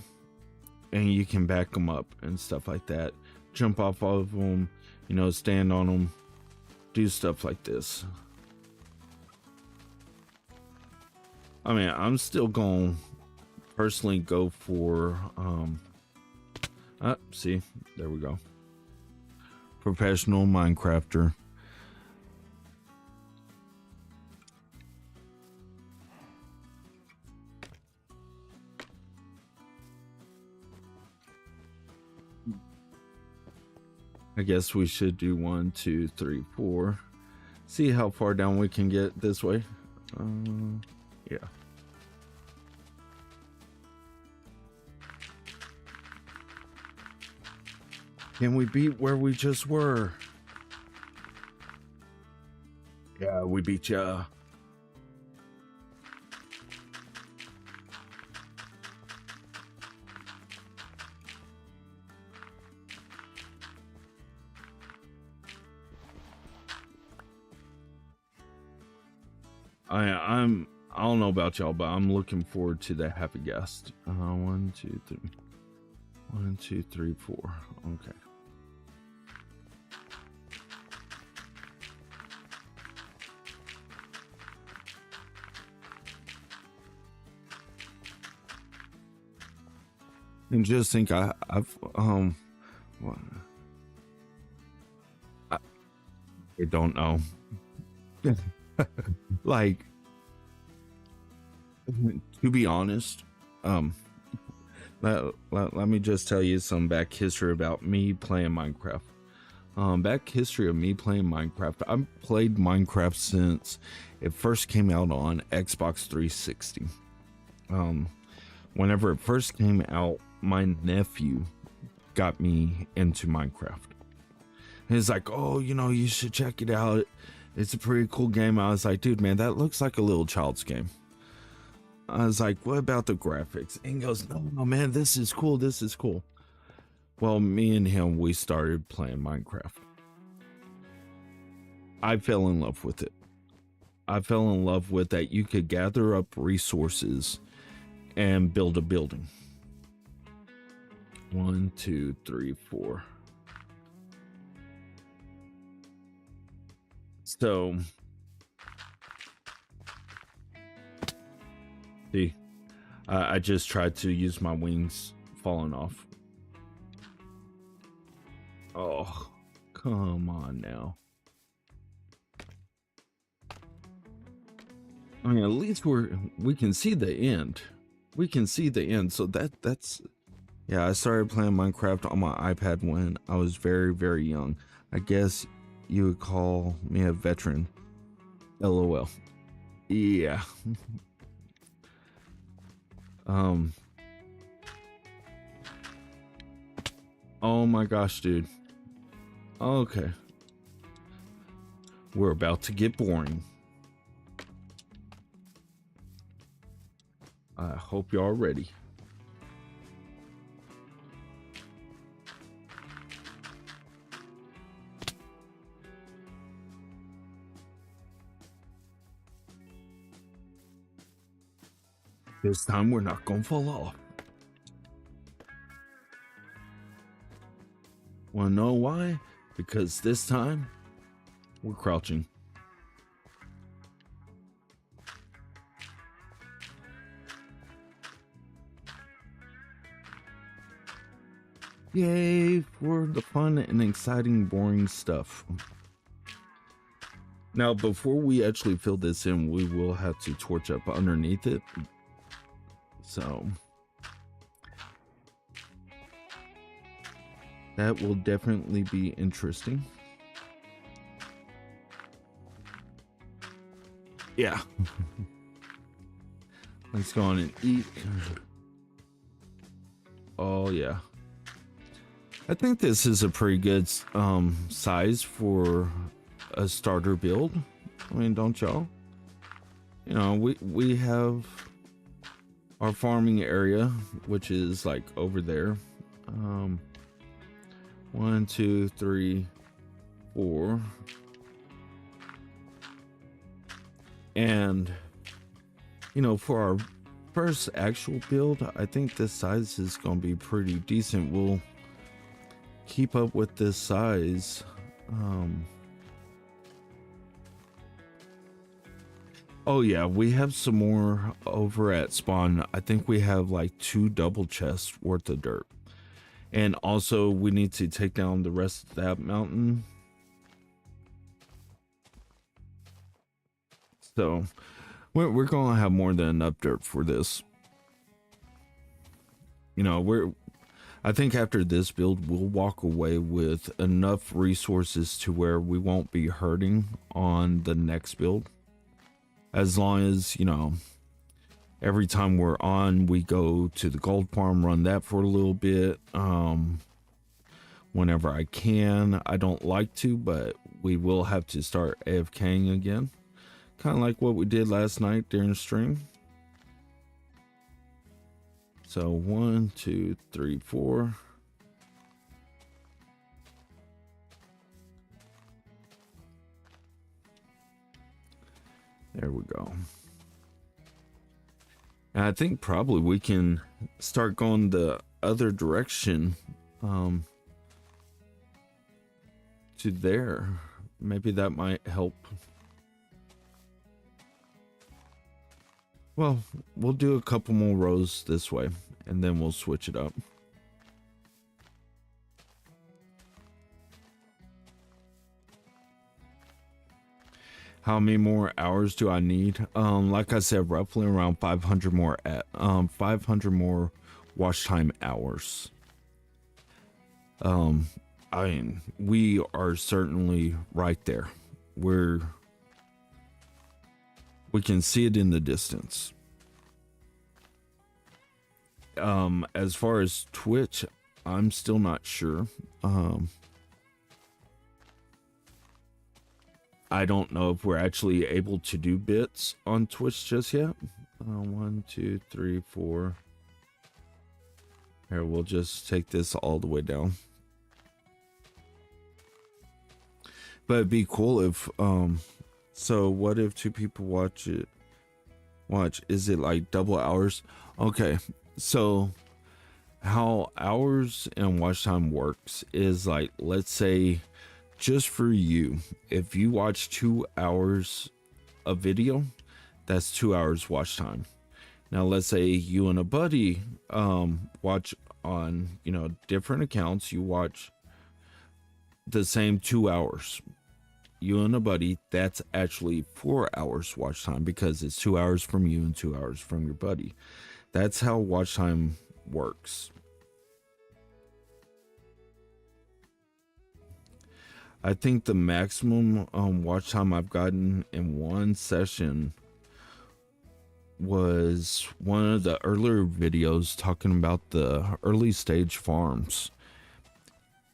and you can back them up and stuff like that. Jump off of them, you know, stand on them, do stuff like this. I mean, I'm still going to personally go for, see, there we go. Professional Minecrafter. I guess we should do 1, 2, 3, 4. See how far down we can get this way. Yeah. Can we beat where we just were? Yeah, we beat ya. I don't know about y'all, but I'm looking forward to the happy guest. 1, 2, 3. 1, 2, 3, 4. Okay. And just think, I don't know. Like, to be honest, let me just tell you some back history about me playing Minecraft. Back history of me playing Minecraft. I've played Minecraft since it first came out on Xbox 360. Whenever it first came out, my nephew got me into Minecraft. He's like, oh, you know, you should check it out. It's a pretty cool game. I was like, dude, man, that looks like a little child's game. I was like, what about the graphics? And he goes, no, man, this is cool. This is cool. Well, me and him, we started playing Minecraft. I fell in love with it. I fell in love with that you could gather up resources and build a building. 1, 2, 3, 4. So, see, I just tried to use my wings falling off. Oh, come on now. I mean, at least we can see the end. We can see the end, so that's Yeah, I started playing Minecraft on my iPad when I was very, very young. I guess you would call me a veteran. LOL. Yeah. um. Oh my gosh, dude. Okay. We're about to get boring. I hope y'all ready. This time we're not gonna fall off. Wanna know why? Because this time we're crouching. Yay for the fun and exciting boring stuff. Now, before we actually fill this in, we will have to torch up underneath it. So that will definitely be interesting. Yeah. Let's go on and eat. Oh yeah. I think this is a pretty good size for a starter build. I mean, don't y'all? You know, we have our farming area, which is like over there. 1, 2, 3, 4. And you know, for our first actual build, I think this size is gonna be pretty decent. We'll keep up with this size. Oh yeah, we have some more over at spawn. I think we have like 2 double chests worth of dirt. And also we need to take down the rest of that mountain. So we're gonna have more than enough dirt for this. You know, I think after this build, we'll walk away with enough resources to where we won't be hurting on the next build. As long as, you know, every time we're on, we go to the gold farm, run that for a little bit. Whenever I can. I don't like to, but we will have to start AFKing again. Kind of like what we did last night during the stream. So 1, 2, 3, 4. There we go. And I think probably we can start going the other direction to there. Maybe that might help. Well, we'll do a couple more rows this way and then we'll switch it up. How many more hours do I need? Like I said, roughly around 500 more 500 more watch time hours. I mean, we are certainly right there. We can see it in the distance. As far as Twitch, I'm still not sure. I don't know if we're actually able to do bits on Twitch just yet. 1, 2, 3, 4. Here, we'll just take this all the way down. But it'd be cool if, so what if 2 people watch it? Is it like double hours? Okay, so how hours and watch time works is like, let's say, just for you, if you watch 2 hours of video, that's 2 hours watch time. Now let's say you and a buddy watch on, you know, different accounts. You watch the same 2 hours. You and a buddy, that's actually 4 hours watch time because it's 2 hours from you and 2 hours from your buddy. That's how watch time works. I think the maximum watch time I've gotten in one session was one of the earlier videos talking about the early stage farms.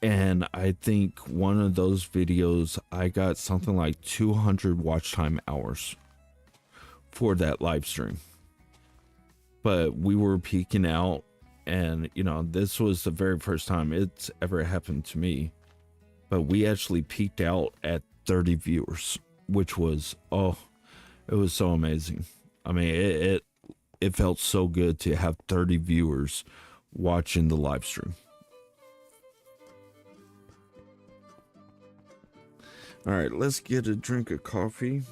And I think one of those videos, I got something like 200 watch time hours for that live stream. But we were peaking out, and you know, this was the very first time it's ever happened to me. But we actually peaked out at 30 viewers, which was, oh, it was so amazing. I mean, it felt so good to have 30 viewers watching the live stream. All right, let's get a drink of coffee.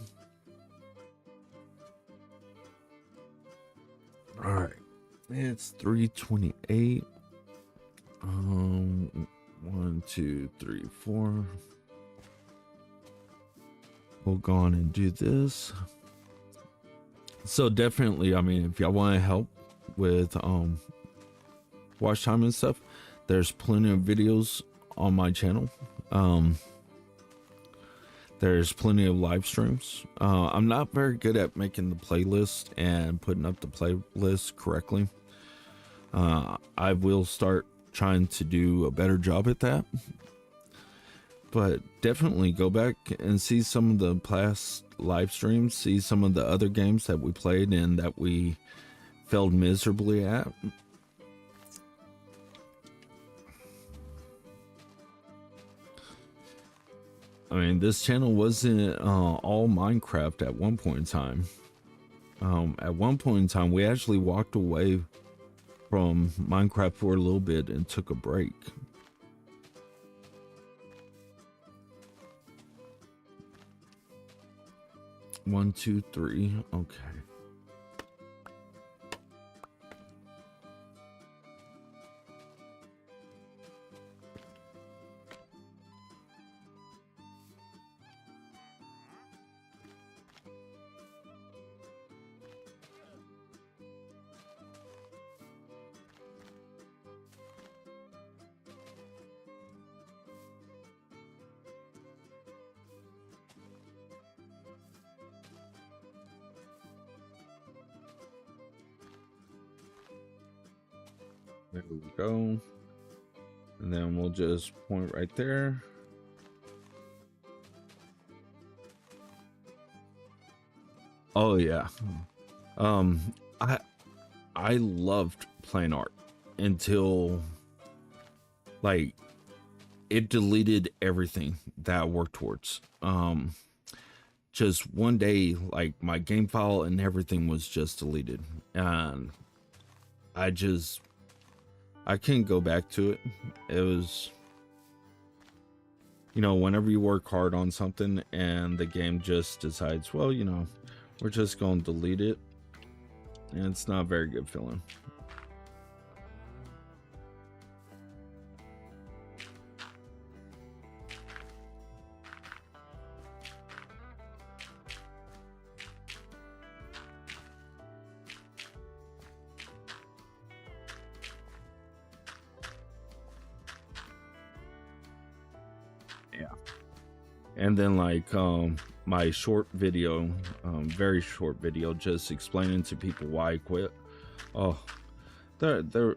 All right, it's 3:28. 1, 2, 3, 4. We'll go on and do this. So definitely, I mean, if y'all want to help with watch time and stuff, there's plenty of videos on my channel. There's plenty of live streams. I'm not very good at making the playlist and putting up the playlist correctly. I will start trying to do a better job at that. But definitely go back and see some of the past live streams, see some of the other games that we played and that we failed miserably at. I mean, this channel wasn't all Minecraft at one point in time. At one point in time, we actually walked away from Minecraft for a little bit and took a break. One, two, three. Okay. There we go. And then we'll just point right there. Oh yeah. I loved playing art until like it deleted everything that I worked towards. Just one day, like my game file and everything was just deleted, and I couldn't go back to it. It was, you know, whenever you work hard on something and the game just decides, well, you know, we're just going to delete it, and it's not a very good feeling. And then like my short video, very short video, just explaining to people why I quit. Oh, there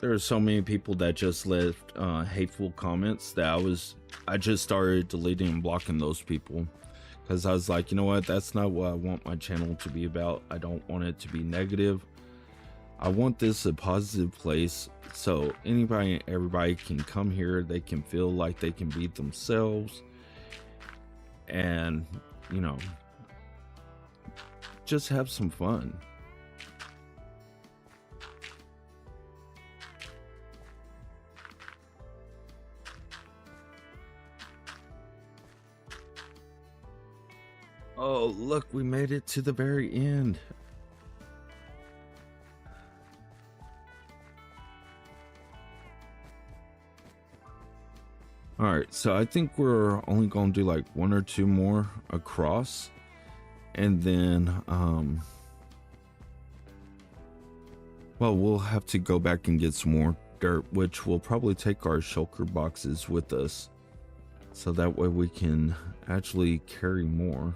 are so many people that just left hateful comments that I just started deleting and blocking those people, because I was like, you know what, that's not what I want my channel to be about. I don't want it to be negative. I want this a positive place, so anybody and everybody can come here. They can feel like they can be themselves, and you know, just have some fun. Oh look, we made it to the very end. All right, so I think we're only going to do like one or two more across, and then well, we'll have to go back and get some more dirt, which will probably take our shulker boxes with us. so that way we can actually carry more.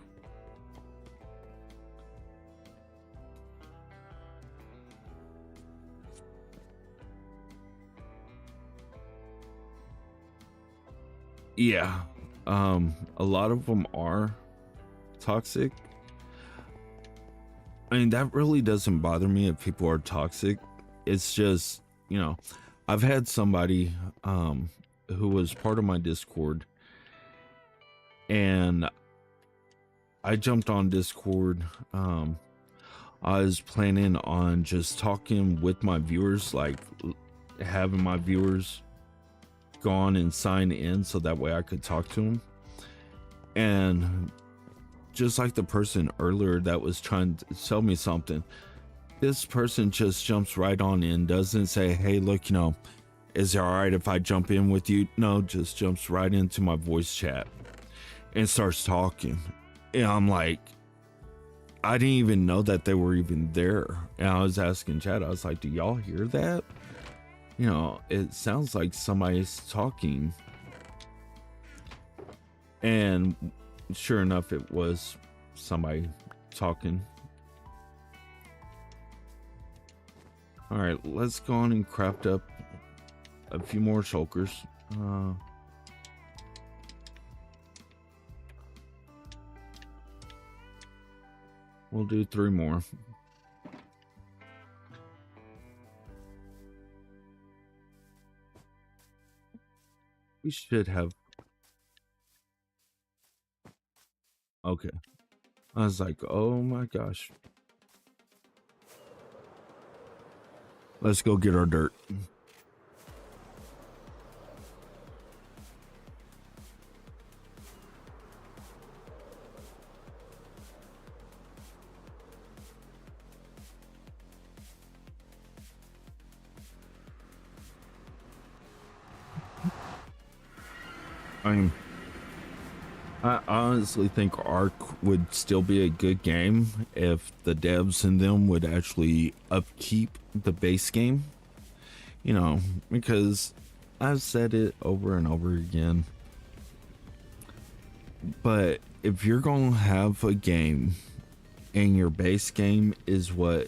Yeah, a lot of them are toxic. I mean, that really doesn't bother me if people are toxic. It's just, I've had somebody who was part of my Discord, and I jumped on Discord. I was planning on just talking with my viewers, like having my viewers go on and sign in so that way I could talk to them. And just like the person earlier that was trying to sell me something, this person just jumps right on in, doesn't say, hey, look, is it all right if I jump in with you? No, just jumps right into my voice chat and starts talking. And I'm like, I didn't even know that they were even there. And I was asking chat, I was like, do y'all hear that? It sounds like somebody's talking. And sure enough, it was somebody talking. All right, let's go on and craft up a few more shulkers. We'll do 3 more. We should have. Okay. I was like, oh my gosh. Let's go get our dirt. I honestly think Ark would still be a good game if the devs in them would actually upkeep the base game. Because I've said it over and over again. But if you're going to have a game and your base game is what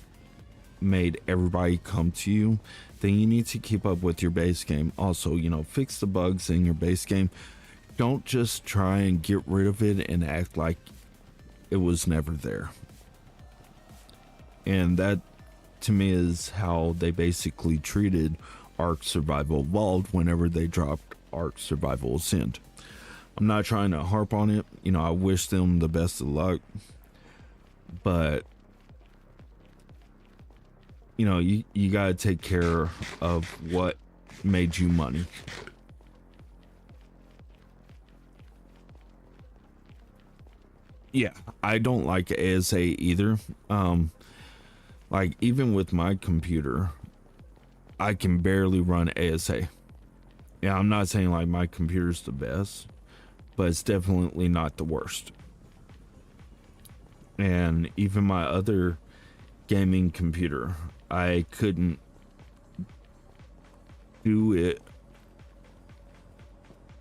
made everybody come to you, then you need to keep up with your base game. Also, fix the bugs in your base game. Don't just try and get rid of it and act like it was never there. And that, to me, is how they basically treated Ark Survival Evolved whenever they dropped Ark Survival Ascent. I'm not trying to harp on it. I wish them the best of luck. But, you gotta take care of what made you money. Yeah, I don't like ASA either. Like, even with my computer, I can barely run ASA. Yeah, I'm not saying like my computer's the best, but it's definitely not the worst. And even my other gaming computer, I couldn't do it.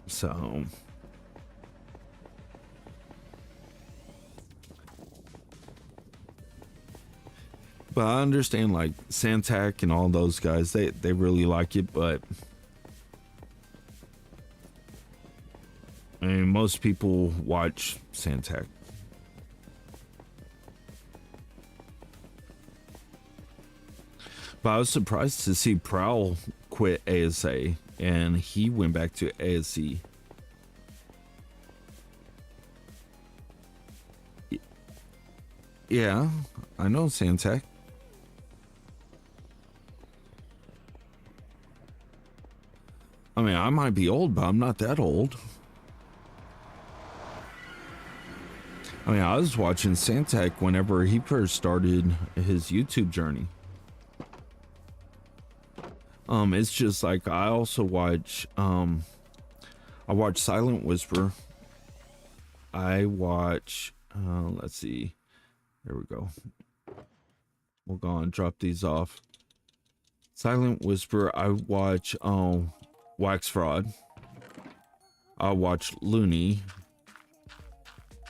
So but I understand, like Santac and all those guys, they really like it, but I mean, most people watch Santac. But I was surprised to see Prowl quit ASA and he went back to ASC. Yeah, I know Santac. I mean, I might be old, but I'm not that old. I mean, I was watching Santac whenever he first started his YouTube journey. It's just like I also watch I watch Silent Whisper. I watch let's see. There we go. We'll go and drop these off. Silent Whisper, I watch Wax Fraud. I'll watch Looney.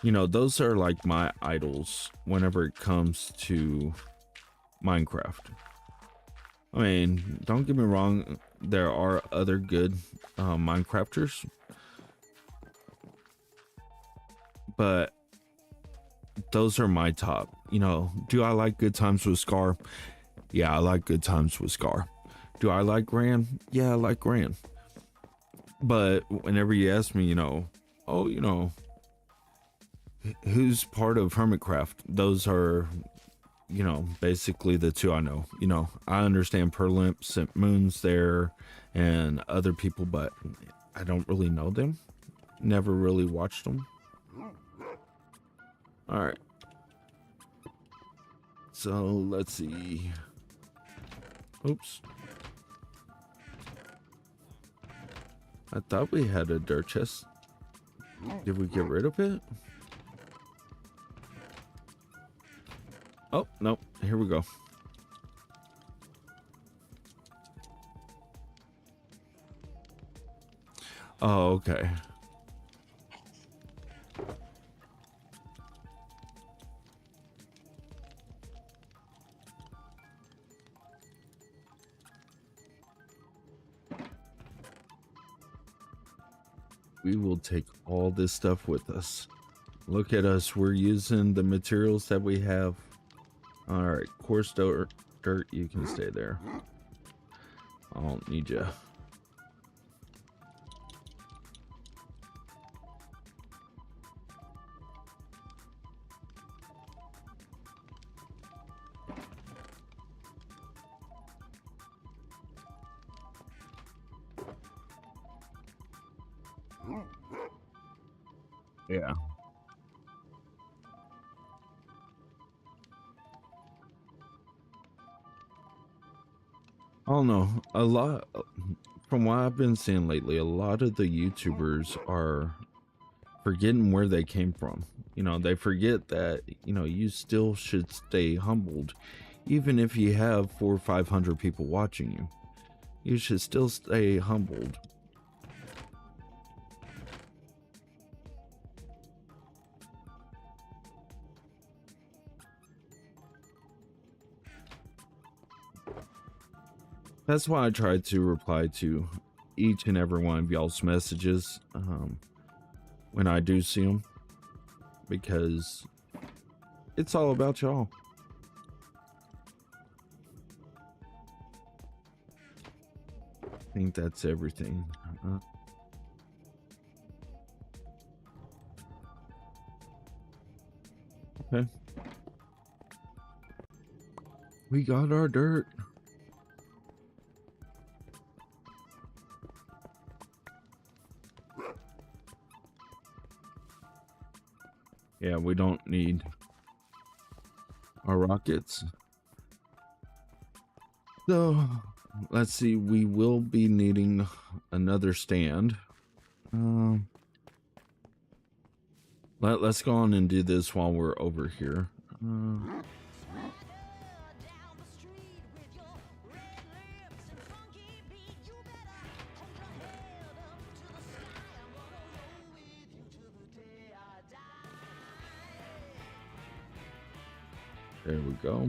You know, those are like my idols whenever it comes to Minecraft. I mean, don't get me wrong, there are other good Minecrafters, but those are my top. You know, do I like Good Times with Scar? Yeah, I like Good Times with Scar. Do I like Gran? Yeah, I like Gran. But whenever you ask me, you know, oh, you know, who's part of Hermitcraft? Those are, you know, basically the two I know. You know, I understand Perlimps and Moon's there and other people, but I don't really know them. Never really watched them. All right. So let's see. Oops. I thought we had a dirt chest. Did we get rid of it? Oh, no. Here we go. Oh, okay. We will take all this stuff with us. Look at us. We're using the materials that we have. All right. Coarse dirt, you can stay there. I don't need you. Yeah. I don't know. A lot, from what I've been seeing lately, a lot of the YouTubers are forgetting where they came from. You know, they forget that, you know, you still should stay humbled. Even if you have 400 or 500 people watching you, you should still stay humbled. That's why I try to reply to each and every one of y'all's messages when I do see them, because it's all about y'all. I think that's everything. Okay. We got our dirt. Yeah, we don't need our rockets. So, let's see. We will be needing another stand. Let's go on and do this while we're over here. There we go.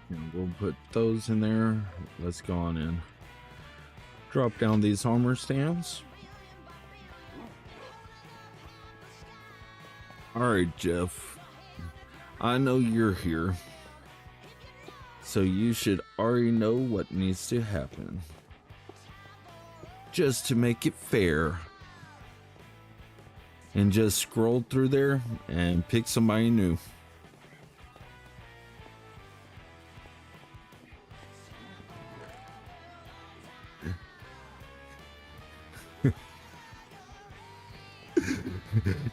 And we'll put those in there. Let's go on and drop down these armor stands. All right, Jeff. I know you're here, so you should already know what needs to happen. Just to make it fair. And just scroll through there and pick somebody new.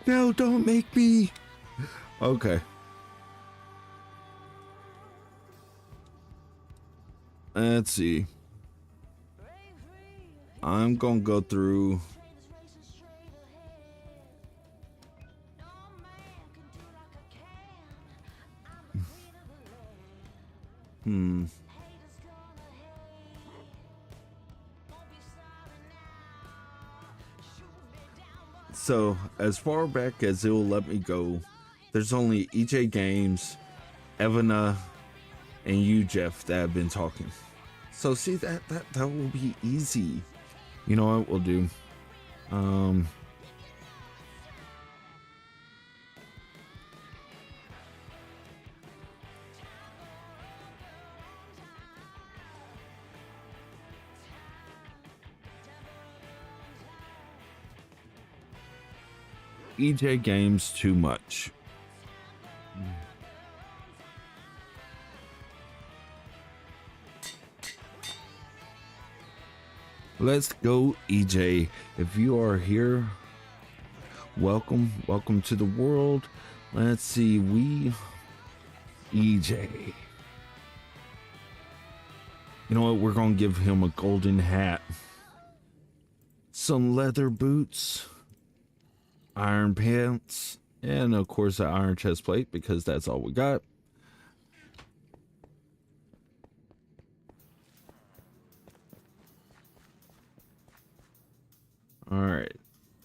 No, don't make me. Okay. Let's see. I'm gonna go through So, as far back as it will let me go, there's only EJ Games, Evana, and you, Jeff, that have been talking. So, see, that will be easy. You know what we'll do? EJ Games too much. Let's go, EJ. If you are here, welcome to the world. Let's see, EJ. You know what? We're gonna give him a golden hat, some leather boots, iron pants, and of course an iron chest plate, because that's all we got. All right,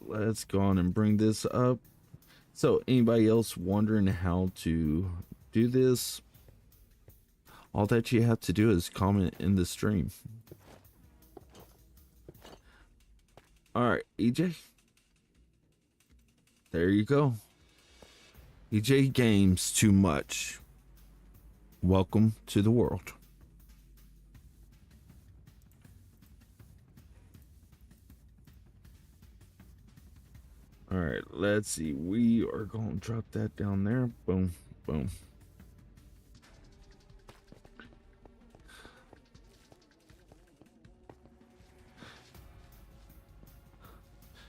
let's go on and bring this up. So anybody else wondering how to do this, all that you have to do is comment in the stream. All right, EJ, there you go. EJ Games too much. Welcome to the world. All right, let's see. We are going to drop that down there. Boom, boom.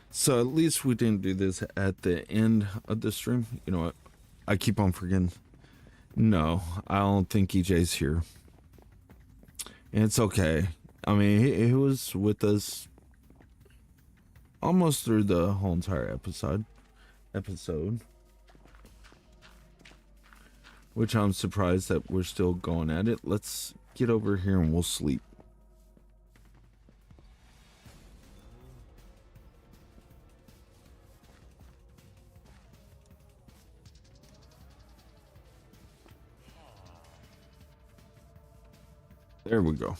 So at least we didn't do this at the end of the stream. You know what? I keep on forgetting. No, I don't think EJ's here. And it's okay. I mean, he was with us almost through the whole entire episode. Which I'm surprised that we're still going at it. Let's get over here and we'll sleep. There we go.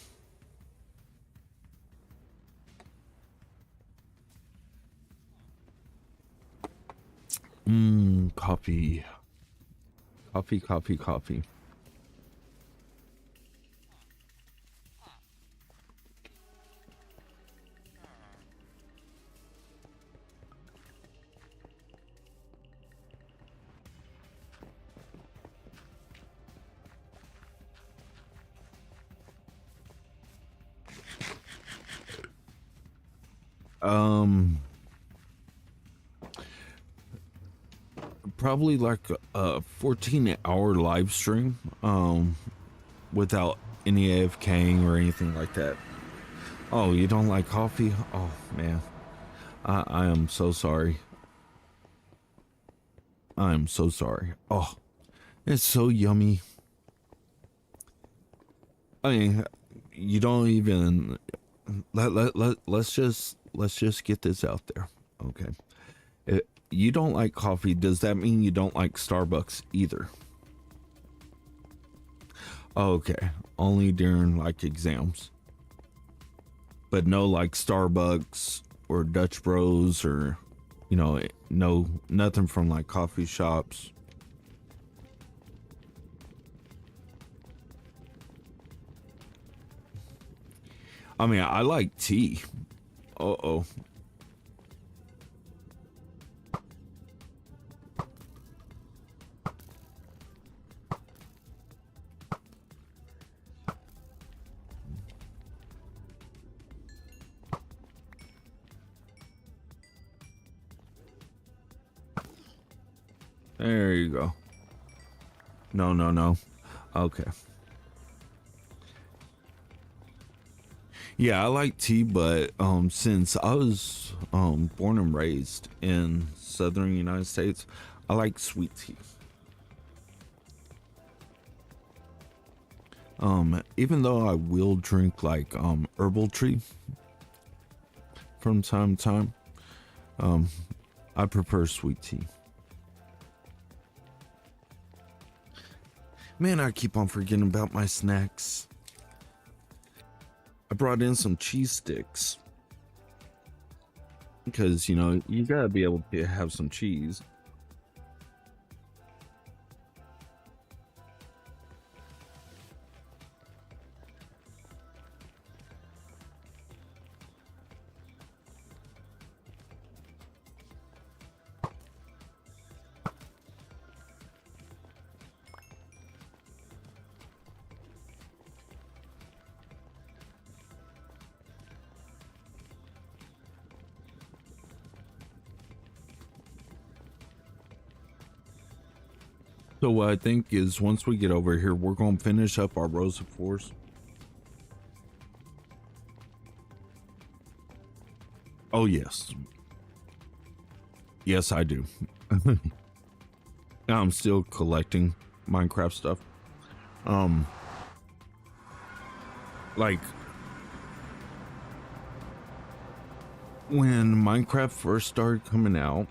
Coffee. Coffee. Probably like a 14-hour live stream, without any AFKing or anything like that. Oh, you don't like coffee? Oh man, I am so sorry. I'm so sorry. Oh, it's so yummy. I mean, you don't even let's just get this out there, okay? You don't like coffee, does that mean you don't like Starbucks either? Okay, only during like exams, but no like Starbucks or Dutch Bros, or you know, nothing from like coffee shops. I mean, I like tea. Uh-oh. There you go. No. Okay. Yeah, I like tea, but since I was born and raised in southern United States, I like sweet tea. Even though I will drink like herbal tea from time to time, I prefer sweet tea. Man, I keep on forgetting about my snacks. I brought in some cheese sticks because, you know, you gotta be able to have some cheese. So what I think is once we get over here, we're going to finish up our rows of fours. Oh, yes. Yes, I do. I'm still collecting Minecraft stuff. Like when Minecraft first started coming out,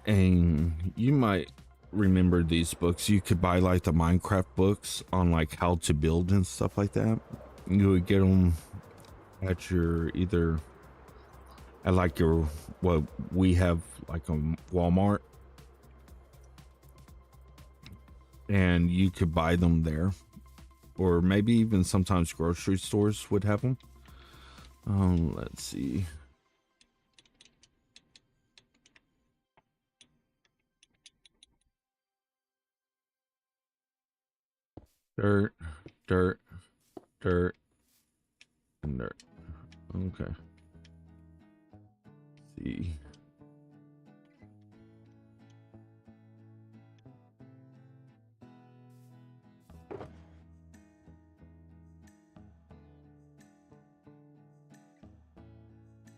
and you might remember these books, you could buy like the Minecraft books on like how to build and stuff like that. You would get them at your either at like your what we have like a Walmart, and you could buy them there, or maybe even sometimes grocery stores would have them. Let's see. Dirt, dirt, dirt, and dirt. Okay. Let's see.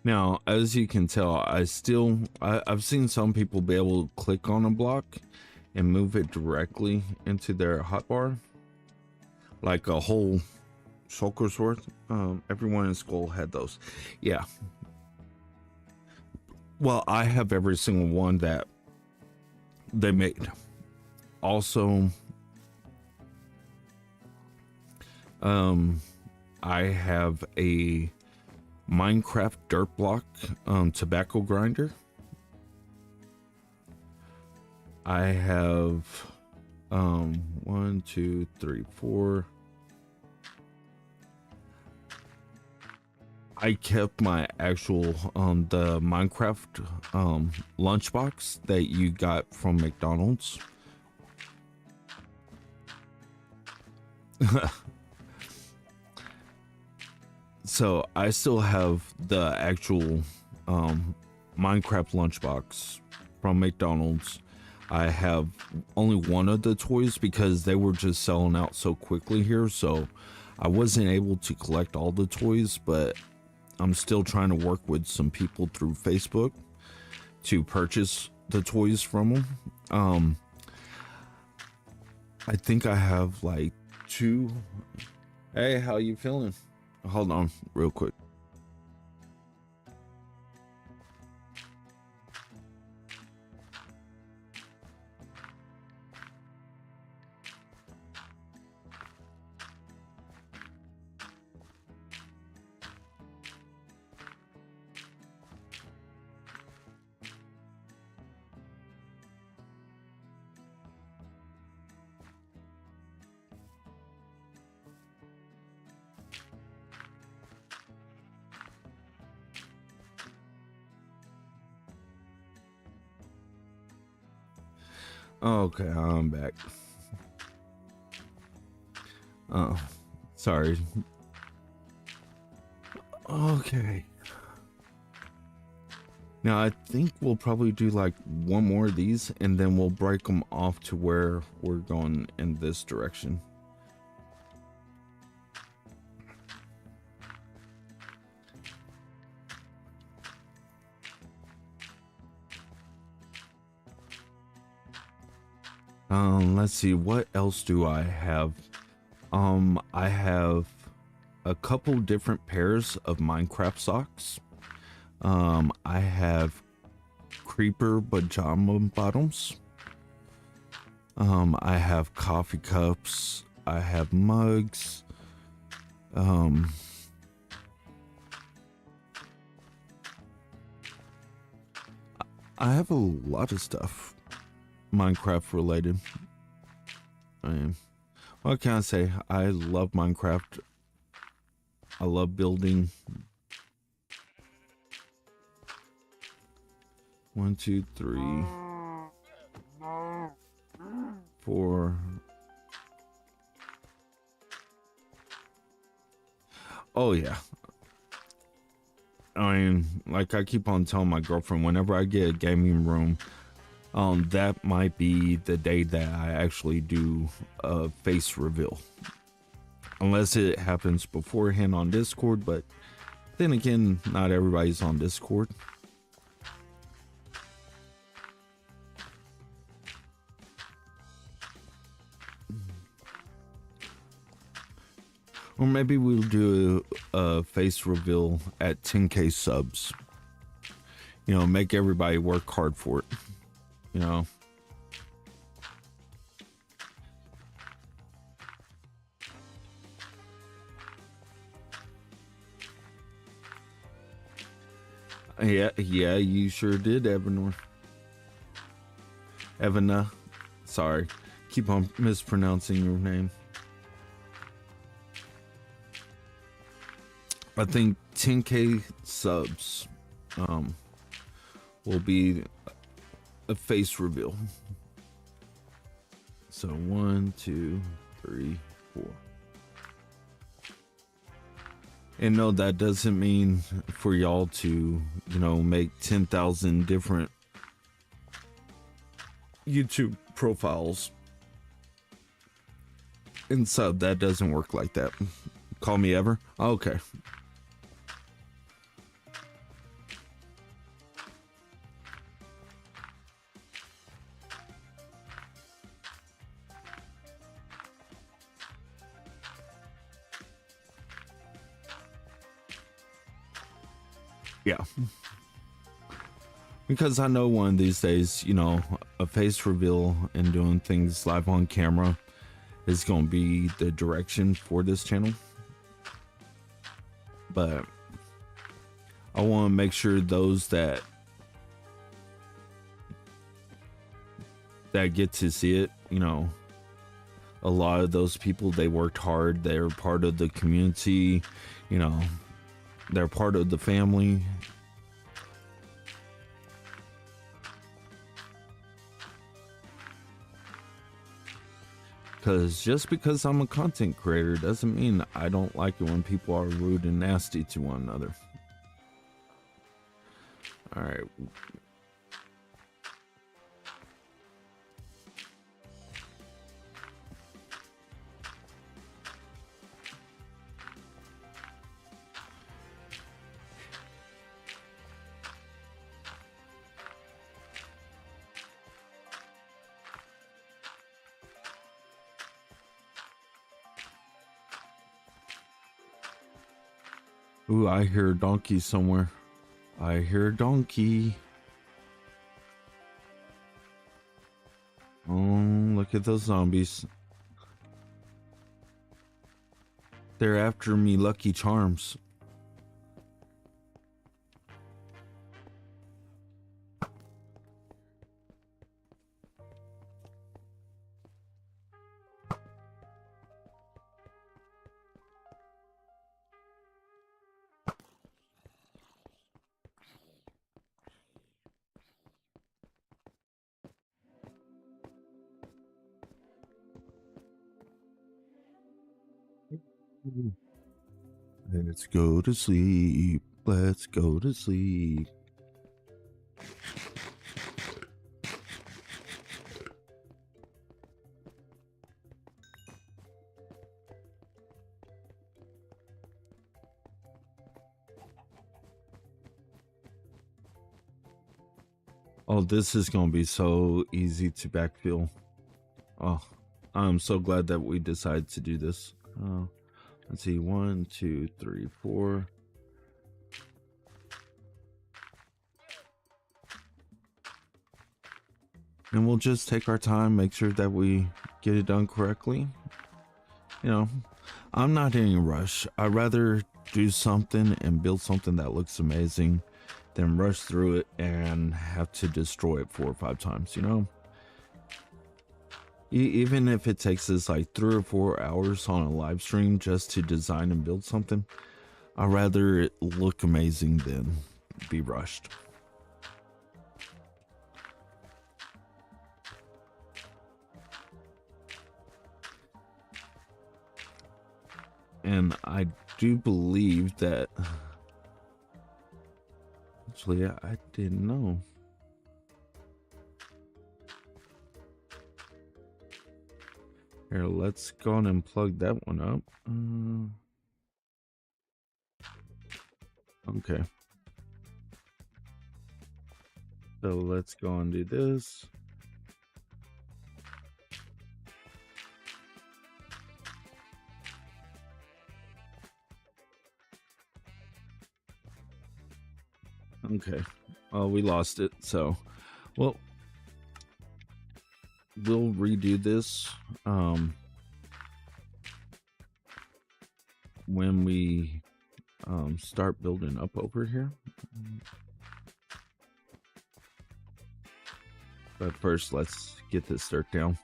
Now, as you can tell, I've seen some people be able to click on a block and move it directly into their hotbar, like a whole shulker's worth. Everyone in school had those. Yeah. Well, I have every single one that they made. Also, I have a Minecraft dirt block tobacco grinder. I have 1, 2, 3, 4. I kept my actual the Minecraft lunchbox that you got from McDonald's. So I still have the actual Minecraft lunchbox from McDonald's. I have only one of the toys because they were just selling out so quickly here, so I wasn't able to collect all the toys, but I'm still trying to work with some people through Facebook to purchase the toys from them. I think I have like 2. Hey, how you feeling? Hold on real quick. Okay, I'm back. Oh, sorry. Okay. Now I think we'll probably do like one more of these and then we'll break them off to where we're going in this direction. Let's see, what else do I have? I have a couple different pairs of Minecraft socks. I have creeper pajama bottoms. I have coffee cups. I have mugs. I have a lot of stuff Minecraft related. What can I say? I love Minecraft. I love building. 1, 2, 3, 4. Oh yeah. I mean, like I keep on telling my girlfriend, whenever I get a gaming room, that might be the day that I actually do a face reveal. Unless it happens beforehand on Discord, but then again, not everybody's on Discord. Or maybe we'll do a face reveal at 10k subs. You know, make everybody work hard for it. You know. Yeah, you sure did, Evanor. Evana. Sorry. Keep on mispronouncing your name. I think 10k subs will be a face reveal. So 1, 2, 3, 4. And no, that doesn't mean for y'all to, you know, make 10,000 different YouTube profiles and sub. That doesn't work like that. Call me ever? Okay. Yeah. Because I know one of these days, you know, a face reveal and doing things live on camera is going to be the direction for this channel. But I want to make sure those that get to see it, you know, a lot of those people, they worked hard. They're part of the community, you know, they're part of the family. Because just because I'm a content creator doesn't mean I don't like it when people are rude and nasty to one another. All right. Ooh, I hear a donkey somewhere. I hear a donkey. Oh, look at those zombies. They're after me, Lucky Charms. Let's go to sleep. Let's go to sleep. Oh, this is going to be so easy to backfill. Oh, I'm so glad that we decided to do this. Let's see, 1, 2, 3, 4. And we'll just take our time, make sure that we get it done correctly. You know, I'm not in a rush. I'd rather do something and build something that looks amazing than rush through it and have to destroy it 4 or 5 times, you know? Even if it takes us like 3 or 4 hours on a live stream just to design and build something, I'd rather it look amazing than be rushed. And I do believe that, actually, I didn't know. Here, let's go on and plug that one up. Okay. So let's go and do this. Okay. Well, we lost it. So, well, we'll redo this when we start building up over here. But first, let's get this dirt down.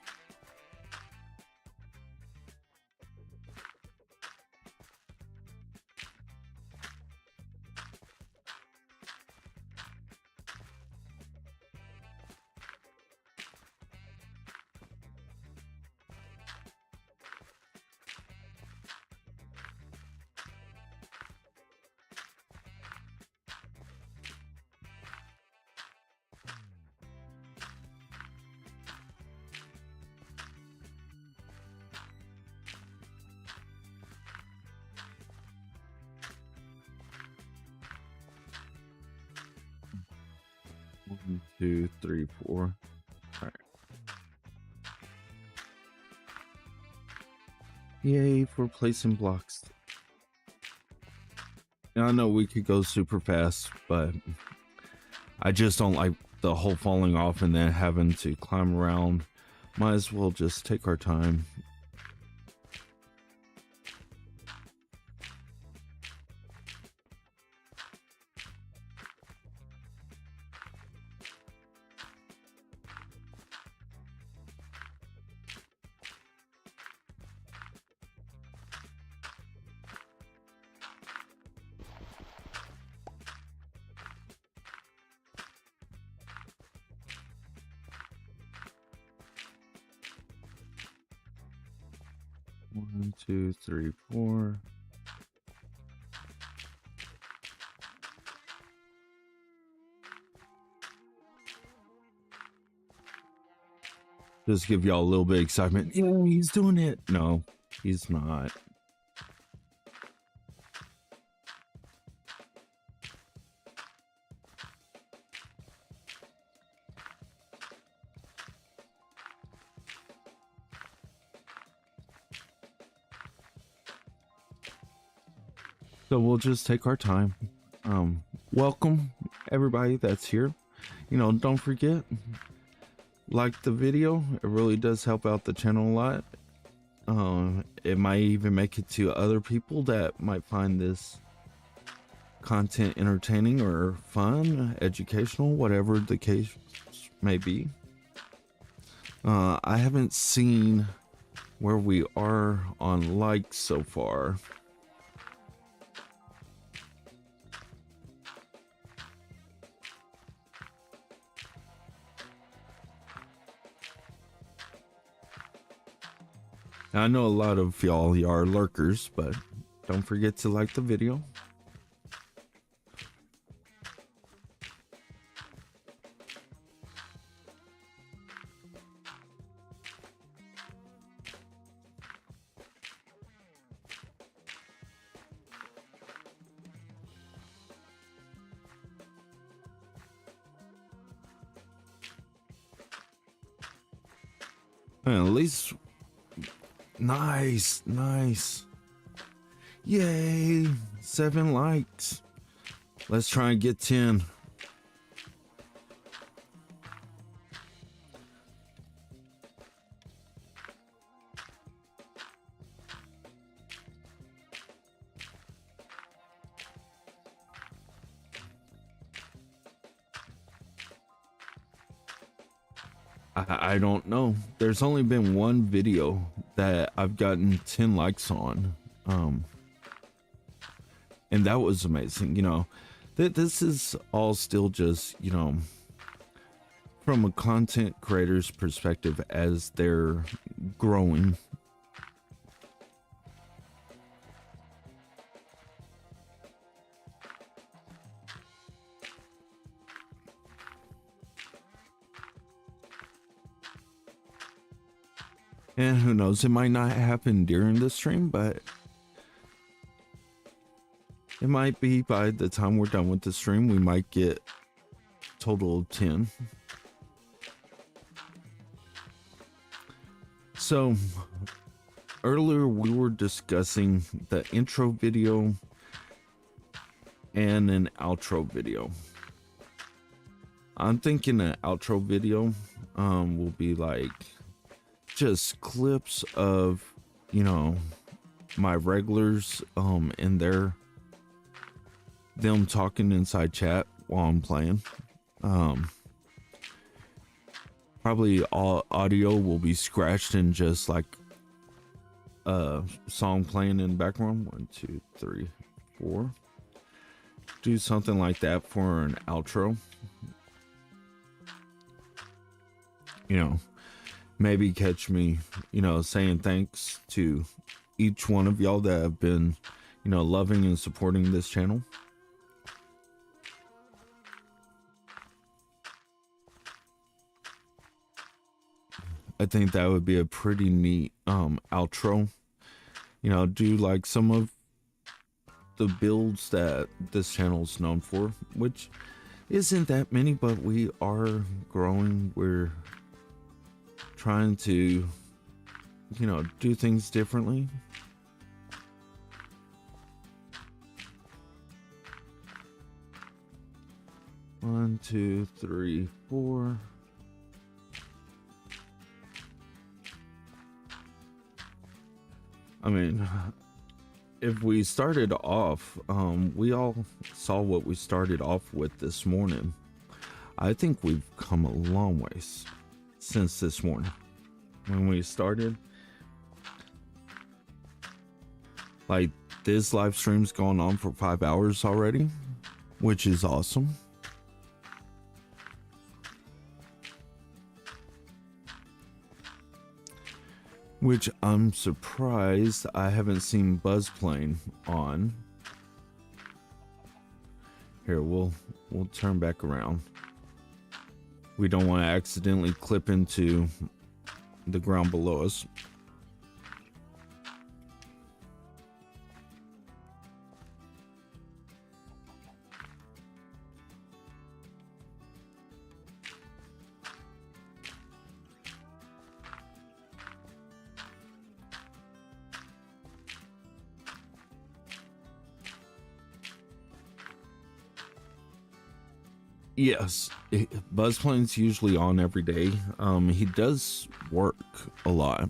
One, 2, 3, 4. All right. Yay for placing blocks. Now, I know we could go super fast, but I just don't like the whole falling off and then having to climb around. Might as well just take our time. One, 2, 3, 4. Just give y'all a little bit of excitement. Yeah, he's doing it. No, he's not. So we'll just take our time. Welcome everybody that's here. You know, don't forget, like the video. It really does help out the channel a lot. It might even make it to other people that might find this content entertaining or fun, educational, whatever the case may be. I haven't seen where we are on likes so far. I know a lot of y'all are lurkers, but don't forget to like the video. And at least Nice, nice. Yay, 7 likes. Let's try and get 10. I don't know. There's only been one video that I've gotten 10 likes on. And that was amazing. You know, this is all still just, you know, from a content creator's perspective as they're growing. And who knows, it might not happen during the stream, but it might be by the time we're done with the stream, we might get total of 10. So earlier we were discussing the intro video and an outro video. I'm thinking an outro video will be like just clips of, you know, my regulars and them talking inside chat while I'm playing. Probably all audio will be scratched and just like a song playing in the background. 1, 2, 3, 4. Do something like that for an outro. You know, maybe catch me, you know, saying thanks to each one of y'all that have been, you know, loving and supporting this channel. I think that would be a pretty neat outro. You know, do like some of the builds that this channel is known for, which isn't that many, but we are growing. We're trying to, you know, do things differently. One, two, three, 4. I mean, if we started off, we all saw what we started off with this morning. I think we've come a long ways since this morning when we started. Like, this live stream's going on for 5 hours already, which is awesome. Which I'm surprised I haven't seen Buzz playing on. Here, we'll turn back around. We don't want to accidentally clip into the ground below us. Yes, Buzz Plane's usually on every day. He does work a lot.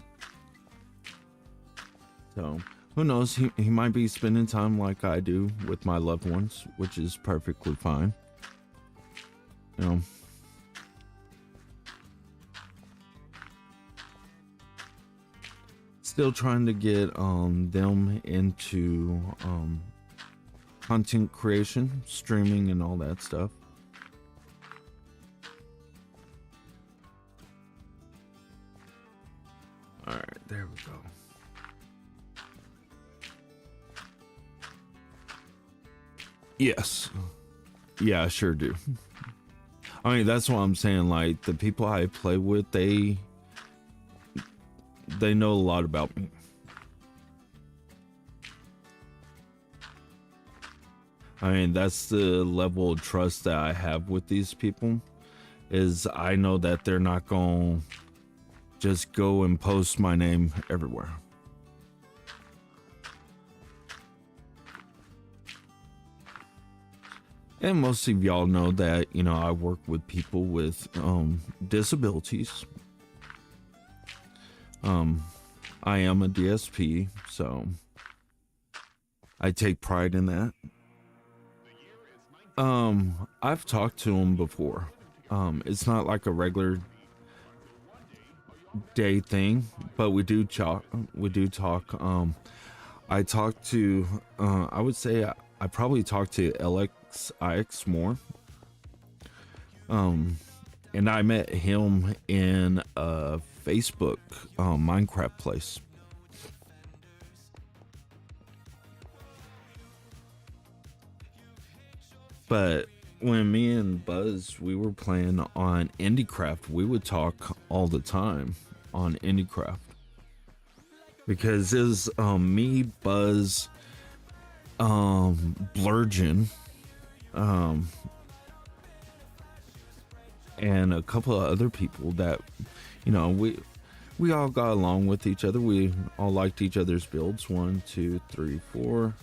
So, who knows? He might be spending time like I do with my loved ones, which is perfectly fine. You know. Still trying to get them into content creation, streaming, and all that stuff. All right, there we go. Yes. Yeah, I sure do. I mean, that's what I'm saying. Like, the people I play with, they know a lot about me. I mean, that's the level of trust that I have with these people, is I know that they're not going to just go and post my name everywhere. And most of y'all know that, you know, I work with people with disabilities. I am a DSP, so I take pride in that. I've talked to him before. It's not like a regular day thing, but we do talk. I talked to, I would say I probably talked to LXIX more. And I met him in a Facebook Minecraft place. But when me and Buzz, we were playing on IndieCraft, we would talk all the time on IndieCraft. Because it was me, Buzz, Blurgeon, and a couple of other people that, you know, we all got along with each other. We all liked each other's builds. 1, 2, 3, 4.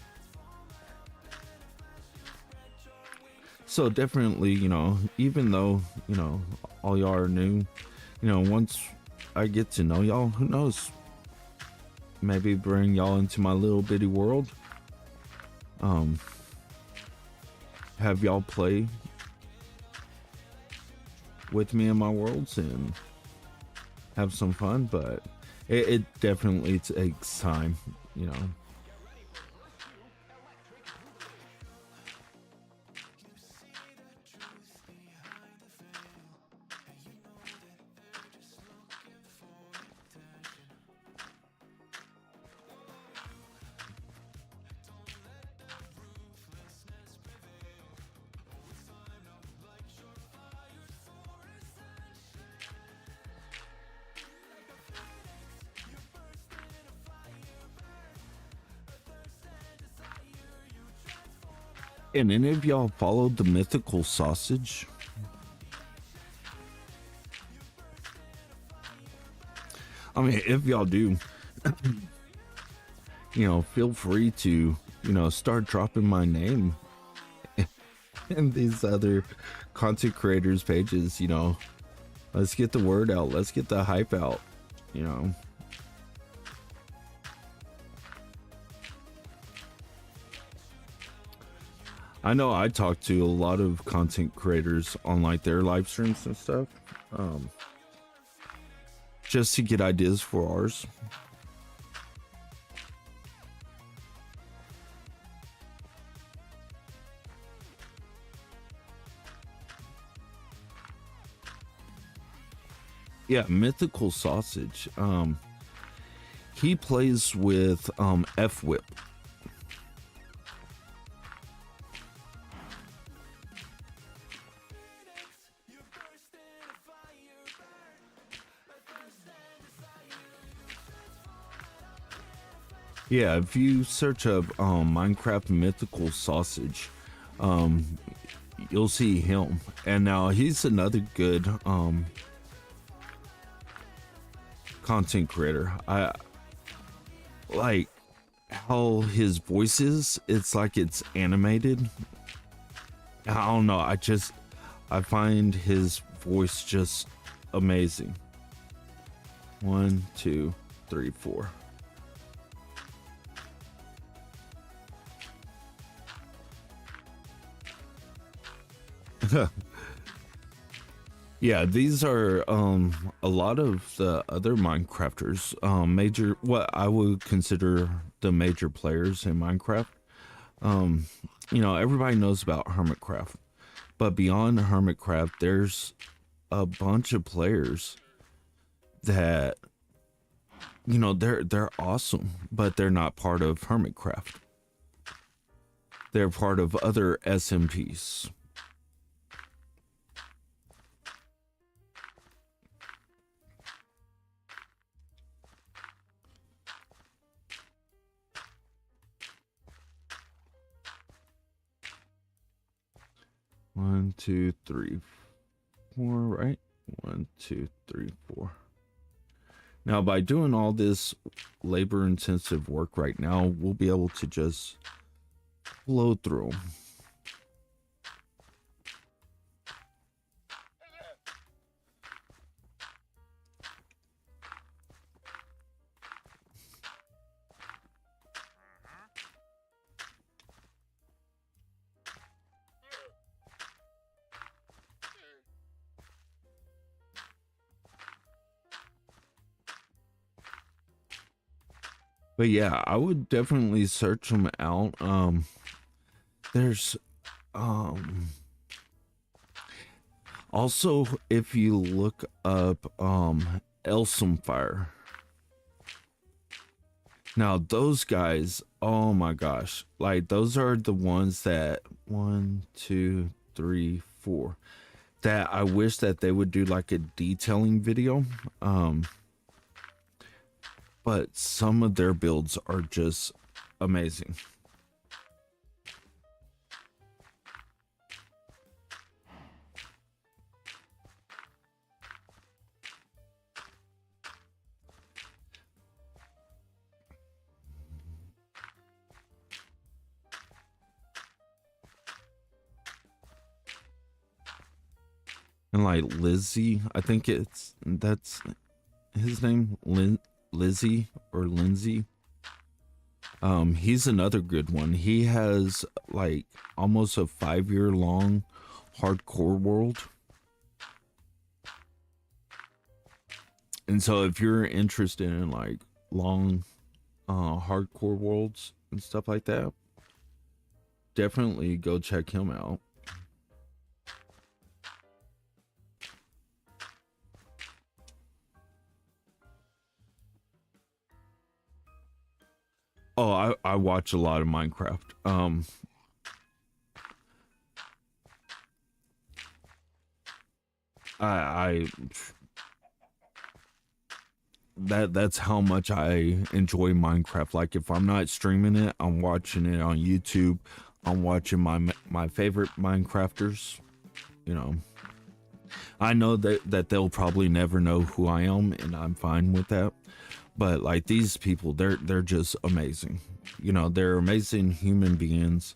So definitely, you know, even though, you know, all y'all are new, you know, once I get to know y'all, who knows, maybe bring y'all into my little bitty world. Have y'all play with me in my worlds and have some fun, but it definitely takes time, you know. And any of y'all followed the mythical sausage? I mean, if y'all do, you know, feel free to, you know, start dropping my name in these other content creators pages, you know. Let's get the word out. Let's get the hype out, you know. I know I talk to a lot of content creators on like their live streams and stuff, just to get ideas for ours. Yeah, mythical sausage. He plays with F Whip. Yeah, if you search up Minecraft mythical sausage, you'll see him. And now he's another good content creator. I like how his voice is. It's like it's animated. I don't know. I find his voice just amazing. 1, 2, 3, 4. Yeah, these are a lot of the other Minecrafters, major, what I would consider the major players in Minecraft. You know, everybody knows about Hermitcraft, but beyond Hermitcraft, there's a bunch of players that, you know, they're awesome, but they're not part of Hermitcraft. They're part of other SMPs. One, two, three, 4, right? 1, 2, 3, 4. Now, by doing all this labor intensive work right now, we'll be able to just flow through them. But yeah, I would definitely search them out. There's um also, if you look up Elsum Fire. Now those guys, oh my gosh, like those are the ones that one, two, three, four. That I wish that they would do like a detailing video. But some of their builds are just amazing. And like Lizzie, I think that's his name, Lizzie or Lindsay. He's another good one. He has like almost a 5-year long hardcore world. And so if you're interested in like long hardcore worlds and stuff like that, definitely go check him out. Oh, I watch a lot of Minecraft. I that's how much I enjoy Minecraft. Like if I'm not streaming it, I'm watching it on YouTube. I'm watching my favorite Minecrafters. You know, I know that they'll probably never know who I am, and I'm fine with that. But like these people, they're just amazing. You know, they're amazing human beings.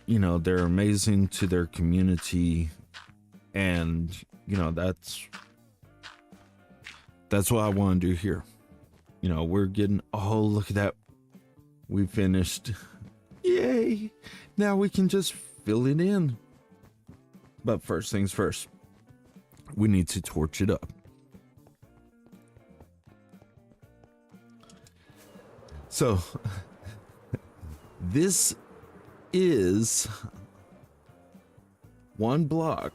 You know, they're amazing to their community, and you know that's what I want to do here. You know, we're getting, oh, look at that. We finished. Yay. Now we can just fill it in. But first things first, we need to torch it up. So, this is one block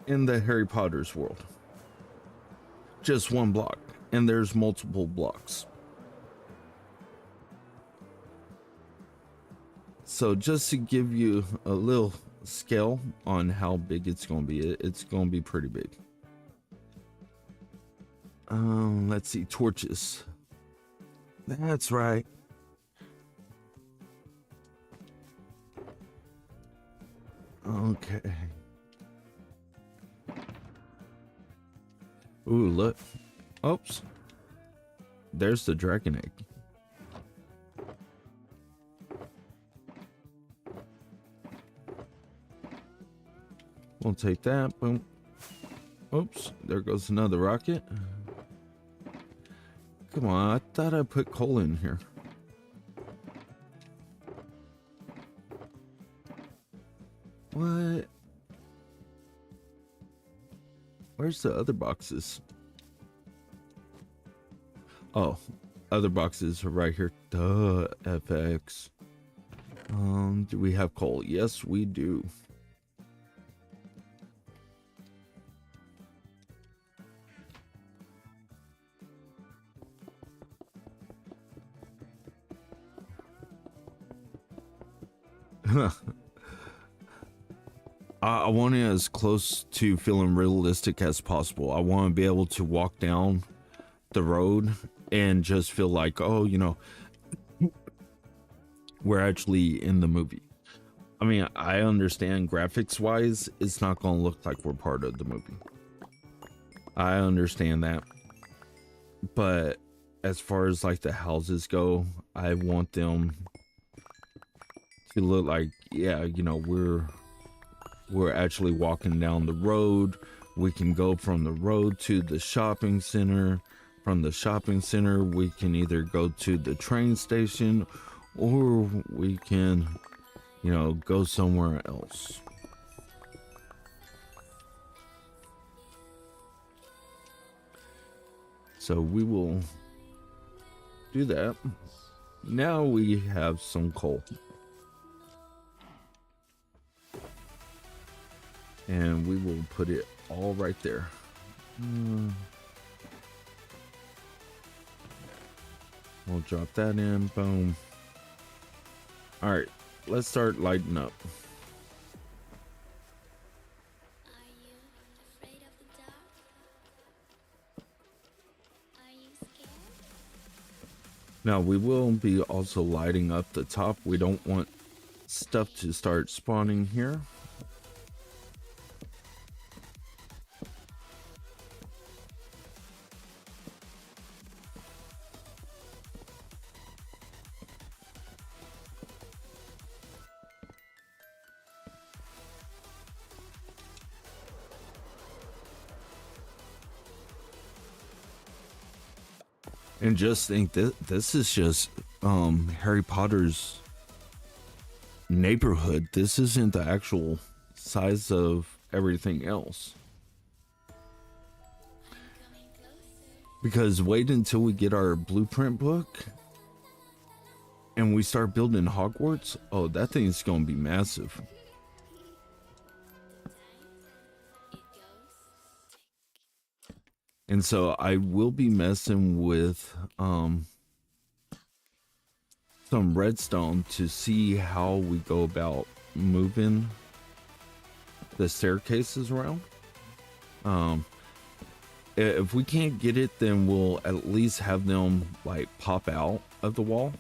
in the Harry Potter's world. Just one block, and there's multiple blocks. So just to give you a little scale on how big it's going to be, it's going to be pretty big. Let's see, torches. That's right. Okay. Ooh, look. Oops. There's the dragon egg. We'll take that. Boom. Oops. There goes another rocket. Come on. I thought I put coal in here. What? Where's the other boxes? Oh, other boxes are right here. Duh, FX. Do we have coal? Yes, we do. I want it as close to feeling realistic as possible. I want to be able to walk down the road and just feel like, oh, you know, we're actually in the movie. I mean, I understand graphics wise, it's not going to look like we're part of the movie. I understand that. But as far as like the houses go, I want them to look like, yeah, you know, we're actually walking down the road. We can go from the road to the shopping center. From the shopping center, we can either go to the train station or we can, you know, go somewhere else. So we will do that. Now we have some coal. And we will put it all right there. We'll drop that in. Boom. All right, let's start lighting up. Are you afraid of the dark? Are you scared? Now we will be also lighting up the top. We don't want stuff to start spawning here. And just think that this is just Harry Potter's neighborhood. This isn't the actual size of everything else. Coming closer. Because wait until we get our blueprint book and we start building Hogwarts. Oh, that thing's gonna be massive. It goes. And so I will be messing with some redstone to see how we go about moving the staircases around. If we can't get it, then we'll at least have them like pop out of the wall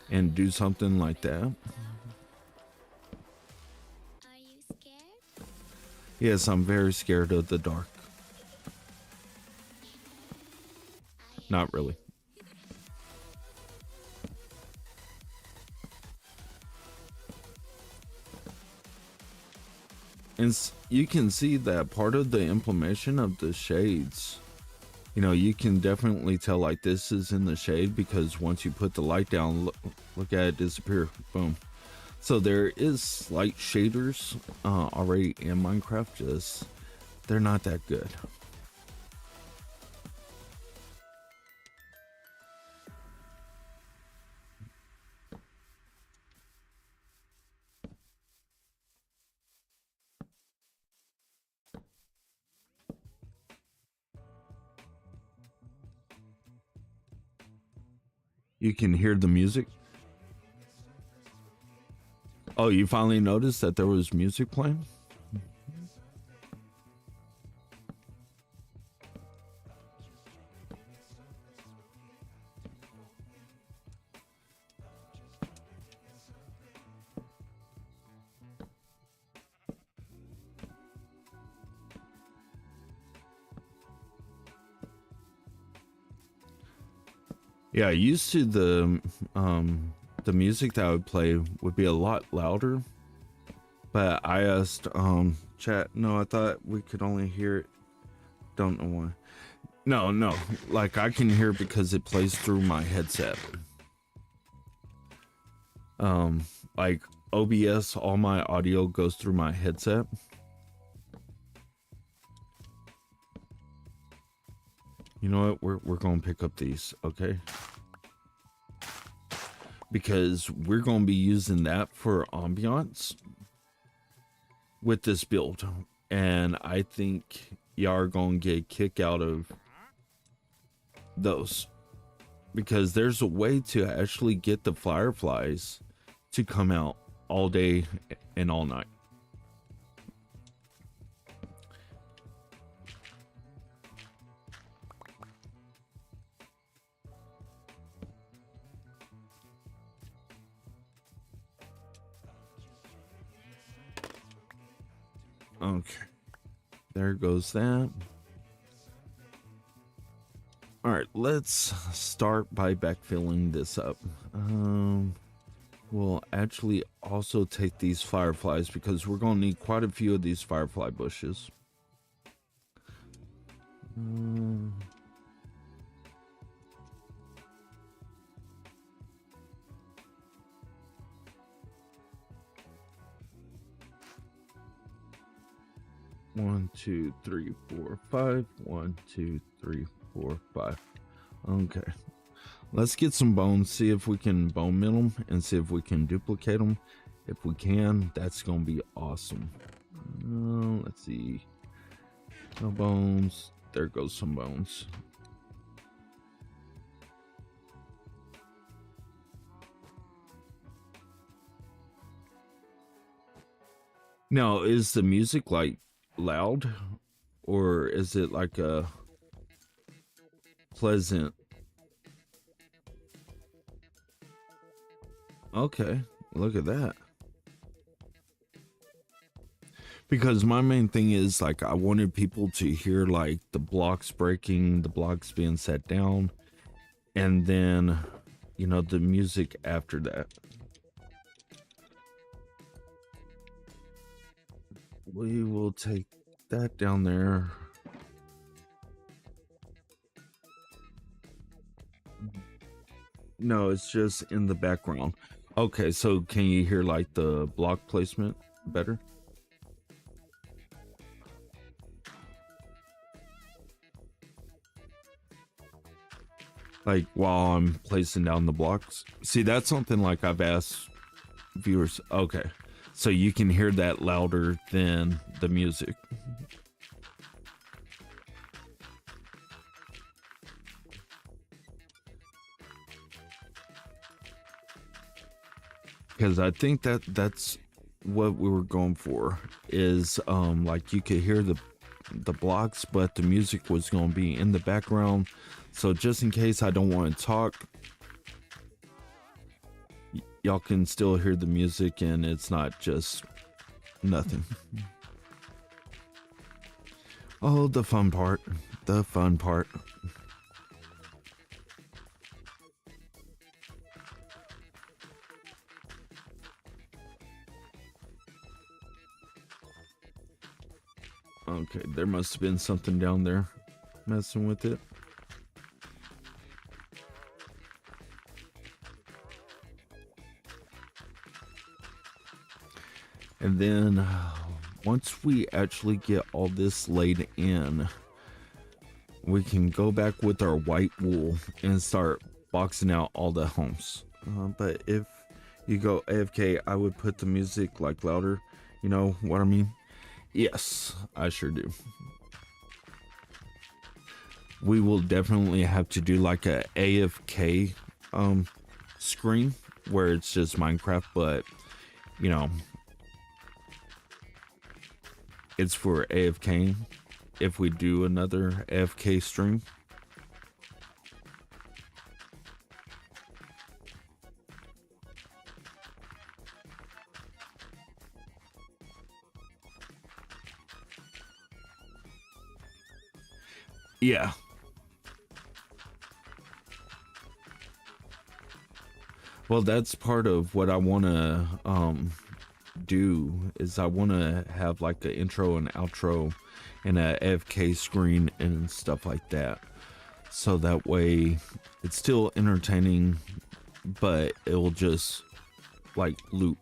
and do something like that. Are you scared? Yes, I'm very scared of the dark. Not really. And you can see that part of the implementation of the shades, you know, you can definitely tell like this is in the shade because once you put the light down, look at it disappear. Boom. So there is slight shaders already in Minecraft, just they're not that good. You can hear the music. Oh, you finally noticed that there was music playing? Yeah, used to the music that I would play would be a lot louder. But I asked chat, no, I thought we could only hear it. Don't know why. No, like I can hear it because it plays through my headset. Like OBS, all my audio goes through my headset. You know what? We're gonna pick up these, okay? Because we're gonna be using that for ambiance with this build, and I think y'all are gonna get a kick out of those because there's a way to actually get the fireflies to come out all day and all night. Okay, there goes that. All right, let's start by backfilling this up. We'll actually also take these fireflies because we're gonna need quite a few of these firefly bushes. 1, 2, 3, 4, 5. 1, 2, 3, 4, 5. Okay. Let's get some bones, see if we can bone mill them, and see if we can duplicate them. If we can, that's going to be awesome. Let's see. No bones. There goes some bones. Now, is the music like loud, or is it like a pleasant? Okay, look at that. Because my main thing is like I wanted people to hear like the blocks breaking, the blocks being set down, and then, you know, the music after that. We will take that down there. No, it's just in the background. Okay, so can you hear like the block placement better? Like while I'm placing down the blocks. See, that's something like I've asked viewers. Okay, so you can hear that louder than the music. Because I think that's what we were going for, is like you could hear the blocks, but the music was going to be in the background. So just in case I don't want to talk, y'all can still hear the music and it's not just nothing. Oh, the fun part. The fun part. Okay, there must have been something down there messing with it. And then once we actually get all this laid in, we can go back with our white wool and start boxing out all the homes. But if you go AFK, I would put the music like louder. You know what I mean? Yes, I sure do. We will definitely have to do like a AFK screen where it's just Minecraft, but you know, it's for AFK if we do another AFK stream. Yeah. Well, that's part of what I want to do, is I want to have like an intro and outro and a AFK screen and stuff like that. So that way it's still entertaining, but it'll just like loop.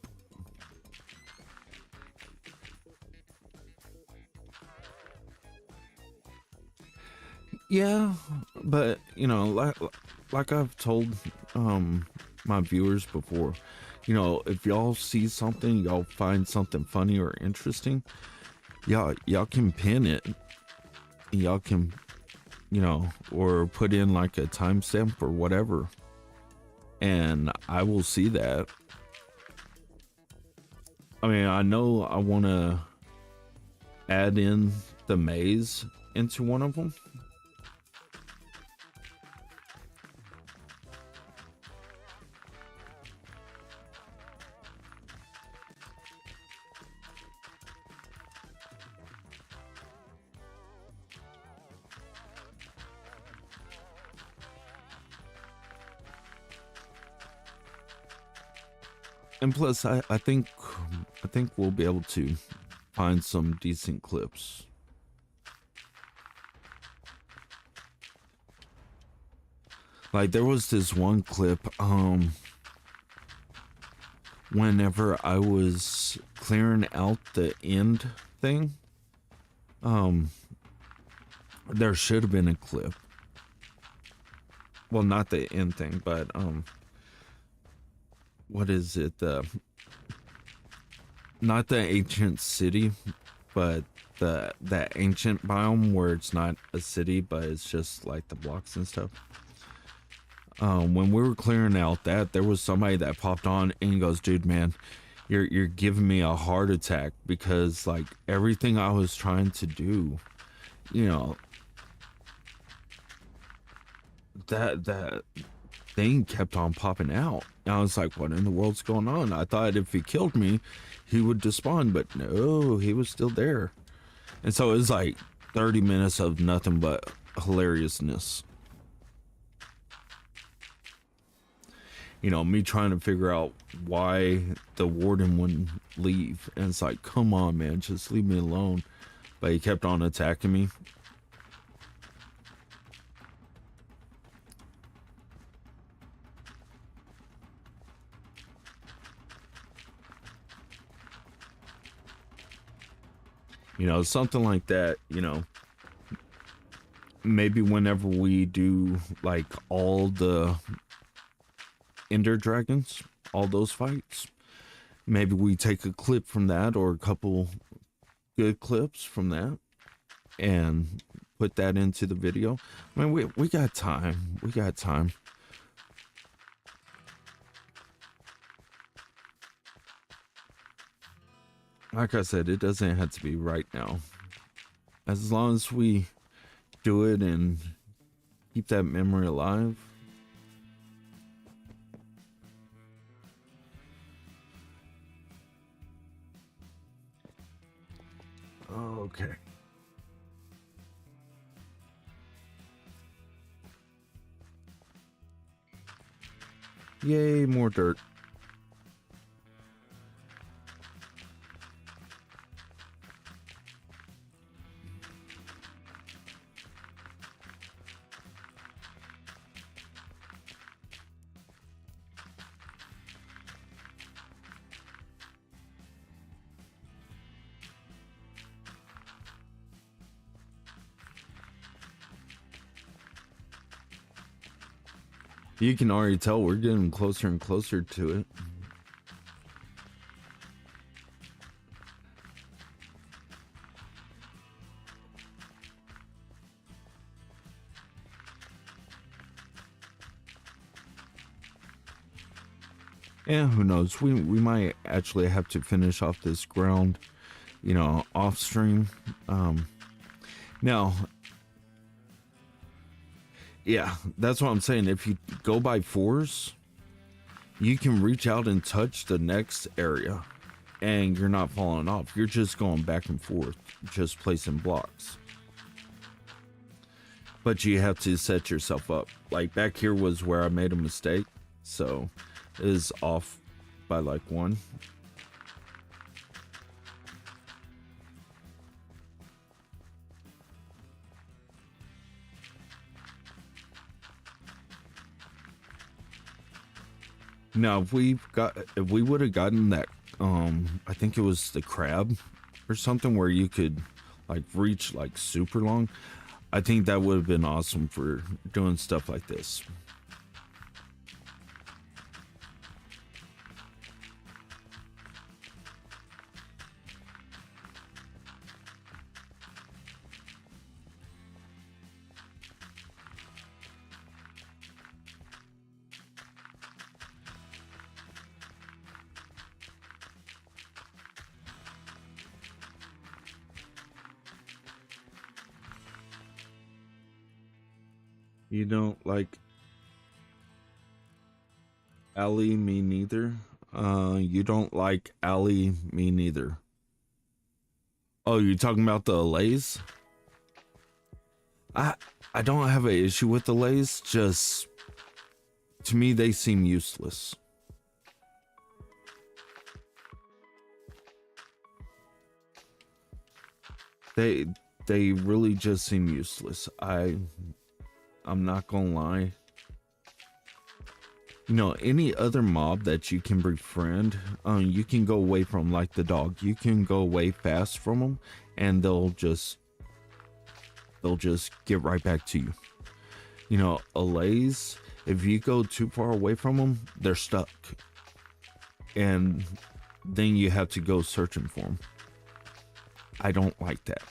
Yeah, but you know, like I've told my viewers before, you know, if y'all see something, y'all find something funny or interesting, y'all can pin it. Y'all can, you know, or put in like a timestamp or whatever, and I will see that. I mean, I know I want to add in the maze into one of them. And plus, I think we'll be able to find some decent clips. Like there was this one clip, whenever I was clearing out the end thing, there should have been a clip well, not the end thing, but what is it? Not the ancient city, but that ancient biome where it's not a city, but it's just like the blocks and stuff. When we were clearing out that, there was somebody that popped on and goes, "Dude, man, you're giving me a heart attack because like everything I was trying to do, you know, that thing kept on popping out." And I was like, "What in the world's going on?" I thought if he killed me, he would despawn, but no, he was still there. And so it was like 30 minutes of nothing but hilariousness. You know, me trying to figure out why the warden wouldn't leave. And it's like, come on, man, just leave me alone. But he kept on attacking me. You know, something like that, you know. Maybe whenever we do like all the Ender Dragons, all those fights, maybe we take a clip from that or a couple good clips from that and put that into the video. I mean, we got time. We got time. Like I said, it doesn't have to be right now. As long as we do it and keep that memory alive. Okay. Yay, more dirt. You can already tell we're getting closer and closer to it. Yeah, who knows? We might actually have to finish off this ground, you know, off stream. Now, yeah, that's what I'm saying. If you go by fours, you can reach out and touch the next area and you're not falling off. You're just going back and forth, just placing blocks. But you have to set yourself up. Like back here was where I made a mistake. So it is off by like 1. Now, if we would have gotten that, I think it was the crab or something where you could like reach like super long. I think that would have been awesome for doing stuff like this. You don't like Ali, me neither. You don't like Ali, me neither. Oh, you're talking about the Lays? I don't have an issue with the Lays, just to me they seem useless. They really just seem useless. I'm not gonna lie. You know, any other mob that you can befriend, you can go away from, like the dog. You can go away fast from them, and they'll just get right back to you. You know, allays, if you go too far away from them, they're stuck. And then you have to go searching for them. I don't like that.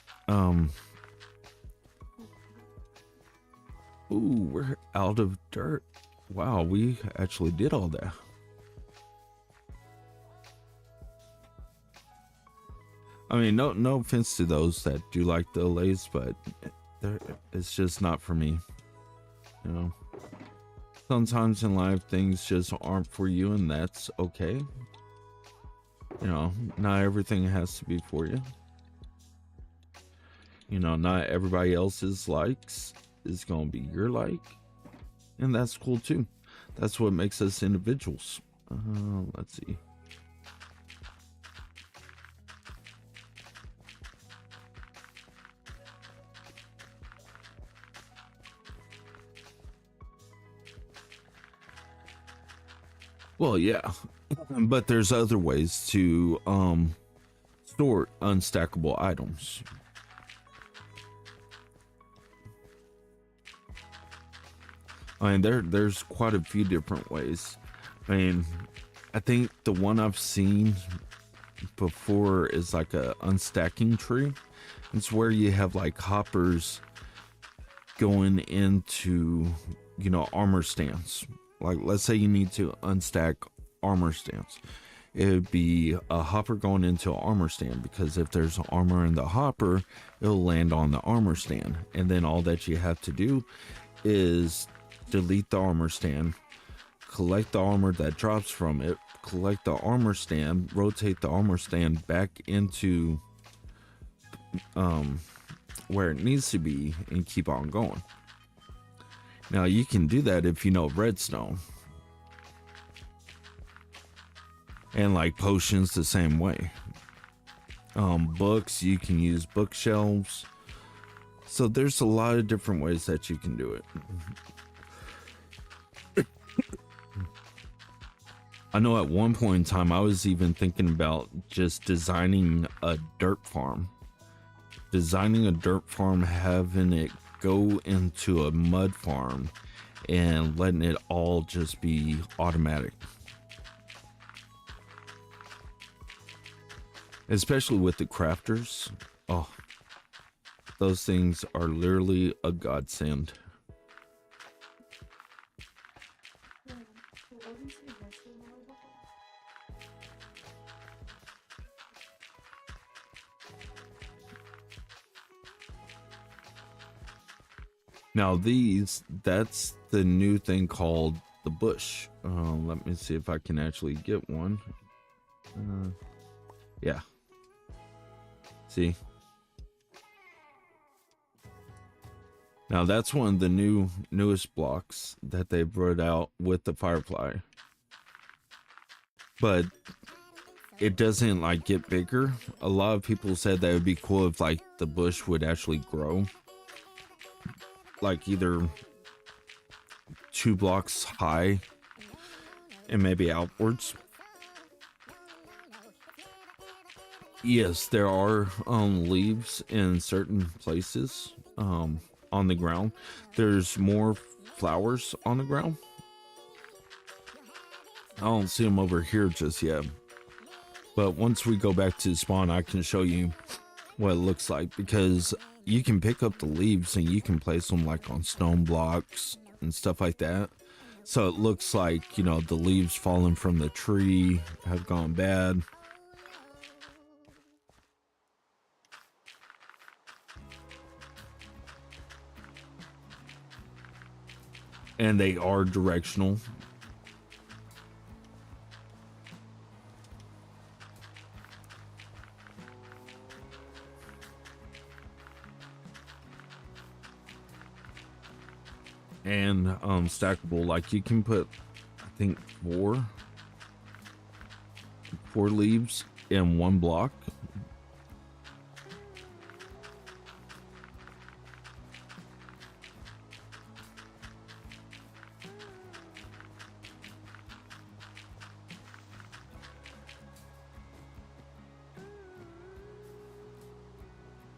Ooh, we're out of dirt. Wow, we actually did all that. I mean, no offense to those that do like the allays, but it's just not for me. You know, sometimes in life things just aren't for you, and that's okay. You know, not everything has to be for you. You know, not everybody else's likes is gonna be your like, and that's cool too. That's what makes us individuals. Let's see. Well, yeah, but there's other ways to store unstackable items. I mean, there's quite a few different ways. I mean, I think the one I've seen before is like a unstacking tree. It's where you have like hoppers going into, you know, armor stands. Like, let's say you need to unstack armor stands. It would be a hopper going into an armor stand, because if there's armor in the hopper, it'll land on the armor stand. And then all that you have to do is delete the armor stand, collect the armor that drops from it, collect the armor stand, rotate the armor stand back into where it needs to be, and keep on going. Now you can do that if you know redstone, and like potions the same way. Books, you can use bookshelves. So there's a lot of different ways that you can do it. I know at one point in time I was even thinking about just designing a dirt farm. Having it go into a mud farm and letting it all just be automatic. Especially with the crafters. Oh, those things are literally a godsend. Now that's the new thing called the bush. Let me see if I can actually get one. Yeah. See? Now that's one of the newest blocks that they brought out with the firefly. But it doesn't like get bigger. A lot of people said that it would be cool if like the bush would actually grow. Like either 2 blocks high and maybe outwards. Yes, there are leaves in certain places on the ground. There's more flowers on the ground. I don't see them over here just yet. But once we go back to spawn, I can show you what it looks like, because you can pick up the leaves and you can place them like on stone blocks and stuff like that. So it looks like, you know, the leaves falling from the tree have gone bad. And they are directional. And stackable, like you can put, I think, four leaves in one block.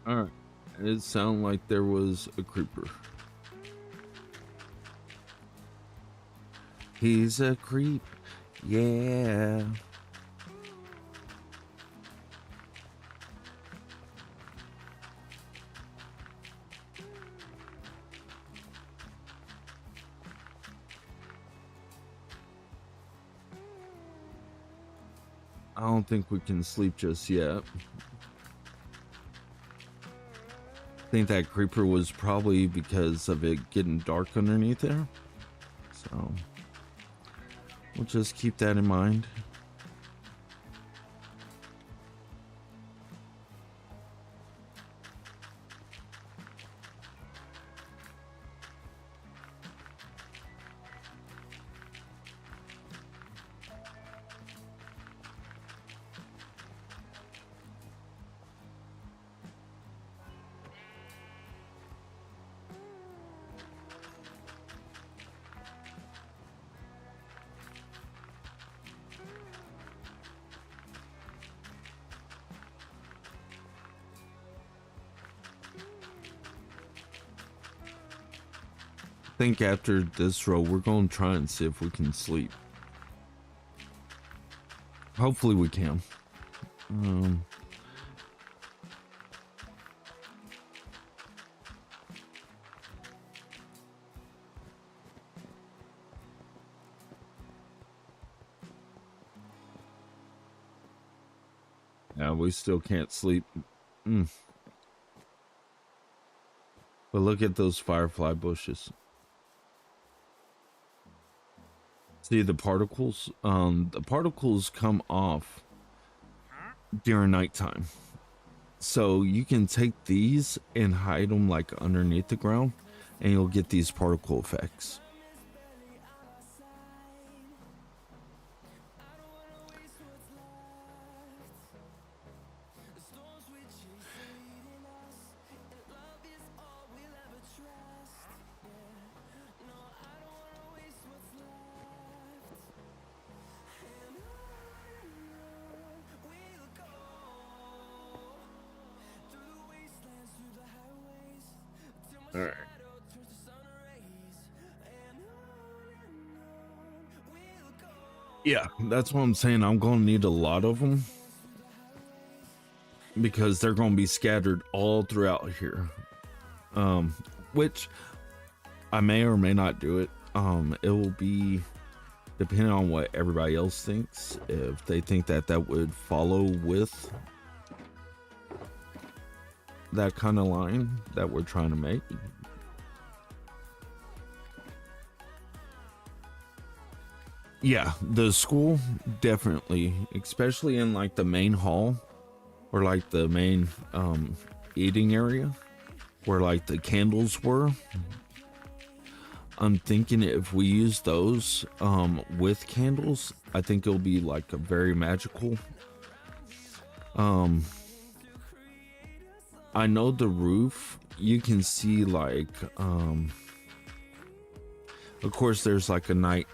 All right, it sounded like there was a creeper. He's a creep. Yeah. I don't think we can sleep just yet. I think that creeper was probably because of it getting dark underneath there. So we'll just keep that in mind. I think after this row, we're going to try and see if we can sleep. Hopefully we can. Yeah, we still can't sleep. But look at those firefly bushes. See the particles? The particles come off during nighttime. So you can take these and hide them like underneath the ground and you'll get these particle effects. All right. Yeah, that's what I'm saying. I'm going to need a lot of them because they're going to be scattered all throughout here. Which I may or may not do it. It will be depending on what everybody else thinks. If they think that that would follow with that kind of line that we're trying to make. Yeah, the school definitely, especially in like the main hall or like the main eating area where like the candles were. I'm thinking if we use those with candles, I think it'll be like a very magical. I know the roof, you can see like of course there's like a nightscape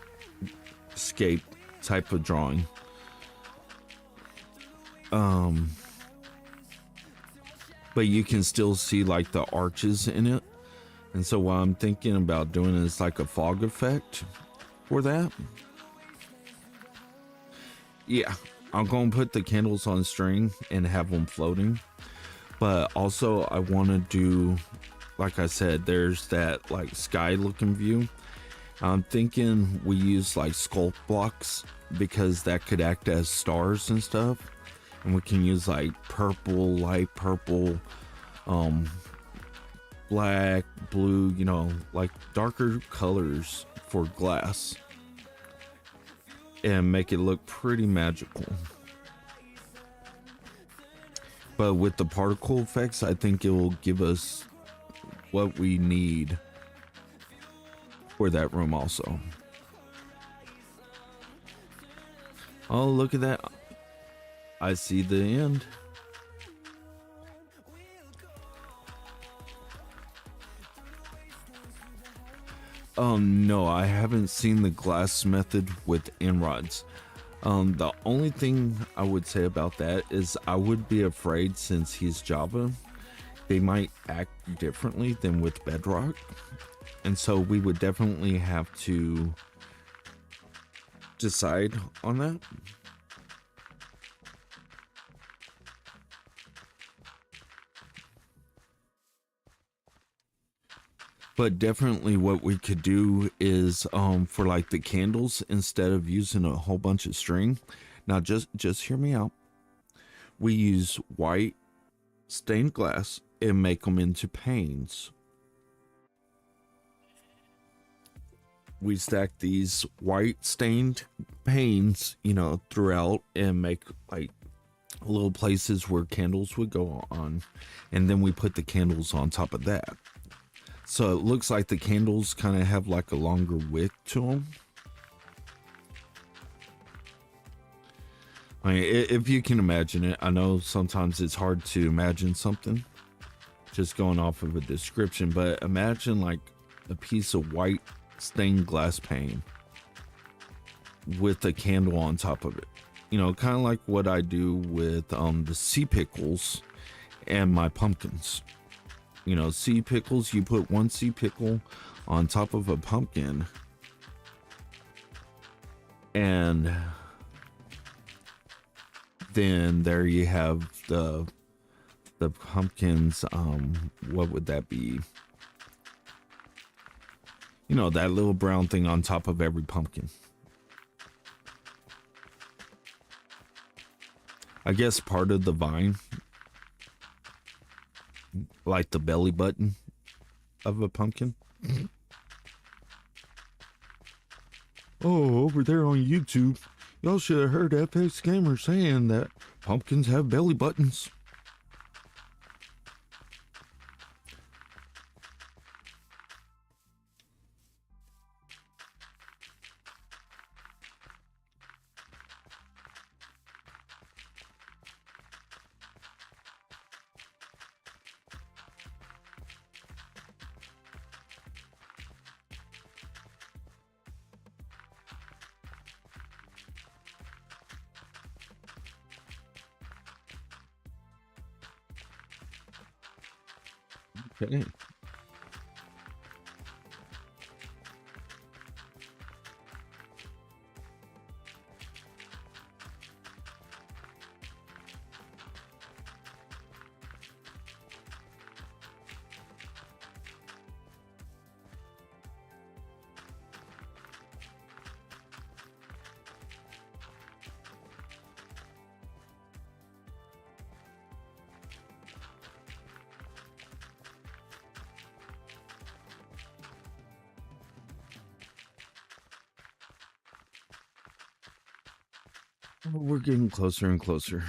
type of drawing. But you can still see like the arches in it. And so what I'm thinking about doing is like a fog effect for that. Yeah, I'm going to put the candles on string and have them floating. But also I want to do, like I said, there's that like sky looking view. I'm thinking we use like sculpt blocks because that could act as stars and stuff. And we can use like purple, light purple, black, blue, you know, like darker colors for glass and make it look pretty magical. But with the particle effects, I think it will give us what we need for that room also. Oh, look at that. I see the end. No, I haven't seen the glass method with end rods. The only thing I would say about that is I would be afraid, since he's Java, they might act differently than with Bedrock. And so we would definitely have to decide on that. But definitely what we could do is for like the candles, instead of using a whole bunch of string. Now just hear me out. We use white stained glass and make them into panes. We stack these white stained panes, you know, throughout and make like little places where candles would go on, and then we put the candles on top of that. So it looks like the candles kind of have like a longer width to them. I mean, if you can imagine it, I know sometimes it's hard to imagine something just going off of a description, but imagine like a piece of white stained glass pane with a candle on top of it. You know, kind of like what I do with the sea pickles and my pumpkins. You know, sea pickles, you put one sea pickle on top of a pumpkin, and then there you have the pumpkins. What would that be? You know, that little brown thing on top of every pumpkin. I guess part of the vine, like the belly button of a pumpkin. Oh, over there on YouTube, y'all should have heard FX Gamer saying that pumpkins have belly buttons. Okay. We're getting closer and closer.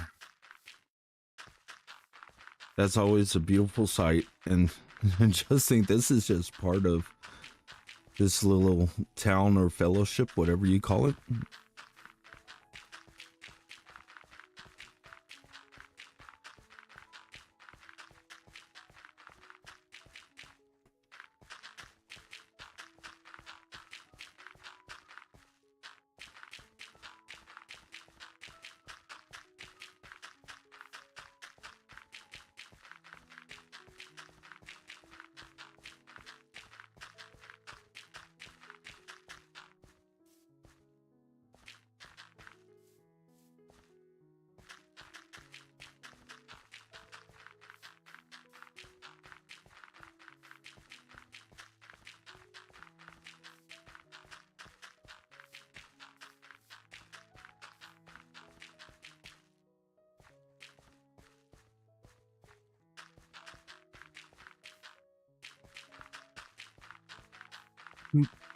That's always a beautiful sight, and just think this is just part of this little town or fellowship, whatever you call it.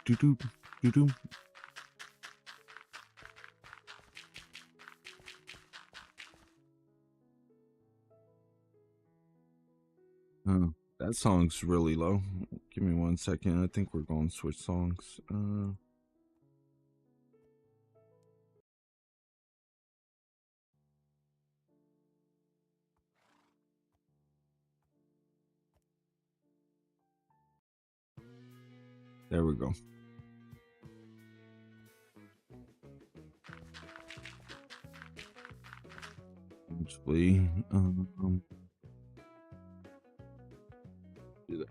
Doo-doo, doo-doo. That song's really low. Give me 1 second. I think we're going to switch songs. There we go. Actually, do that.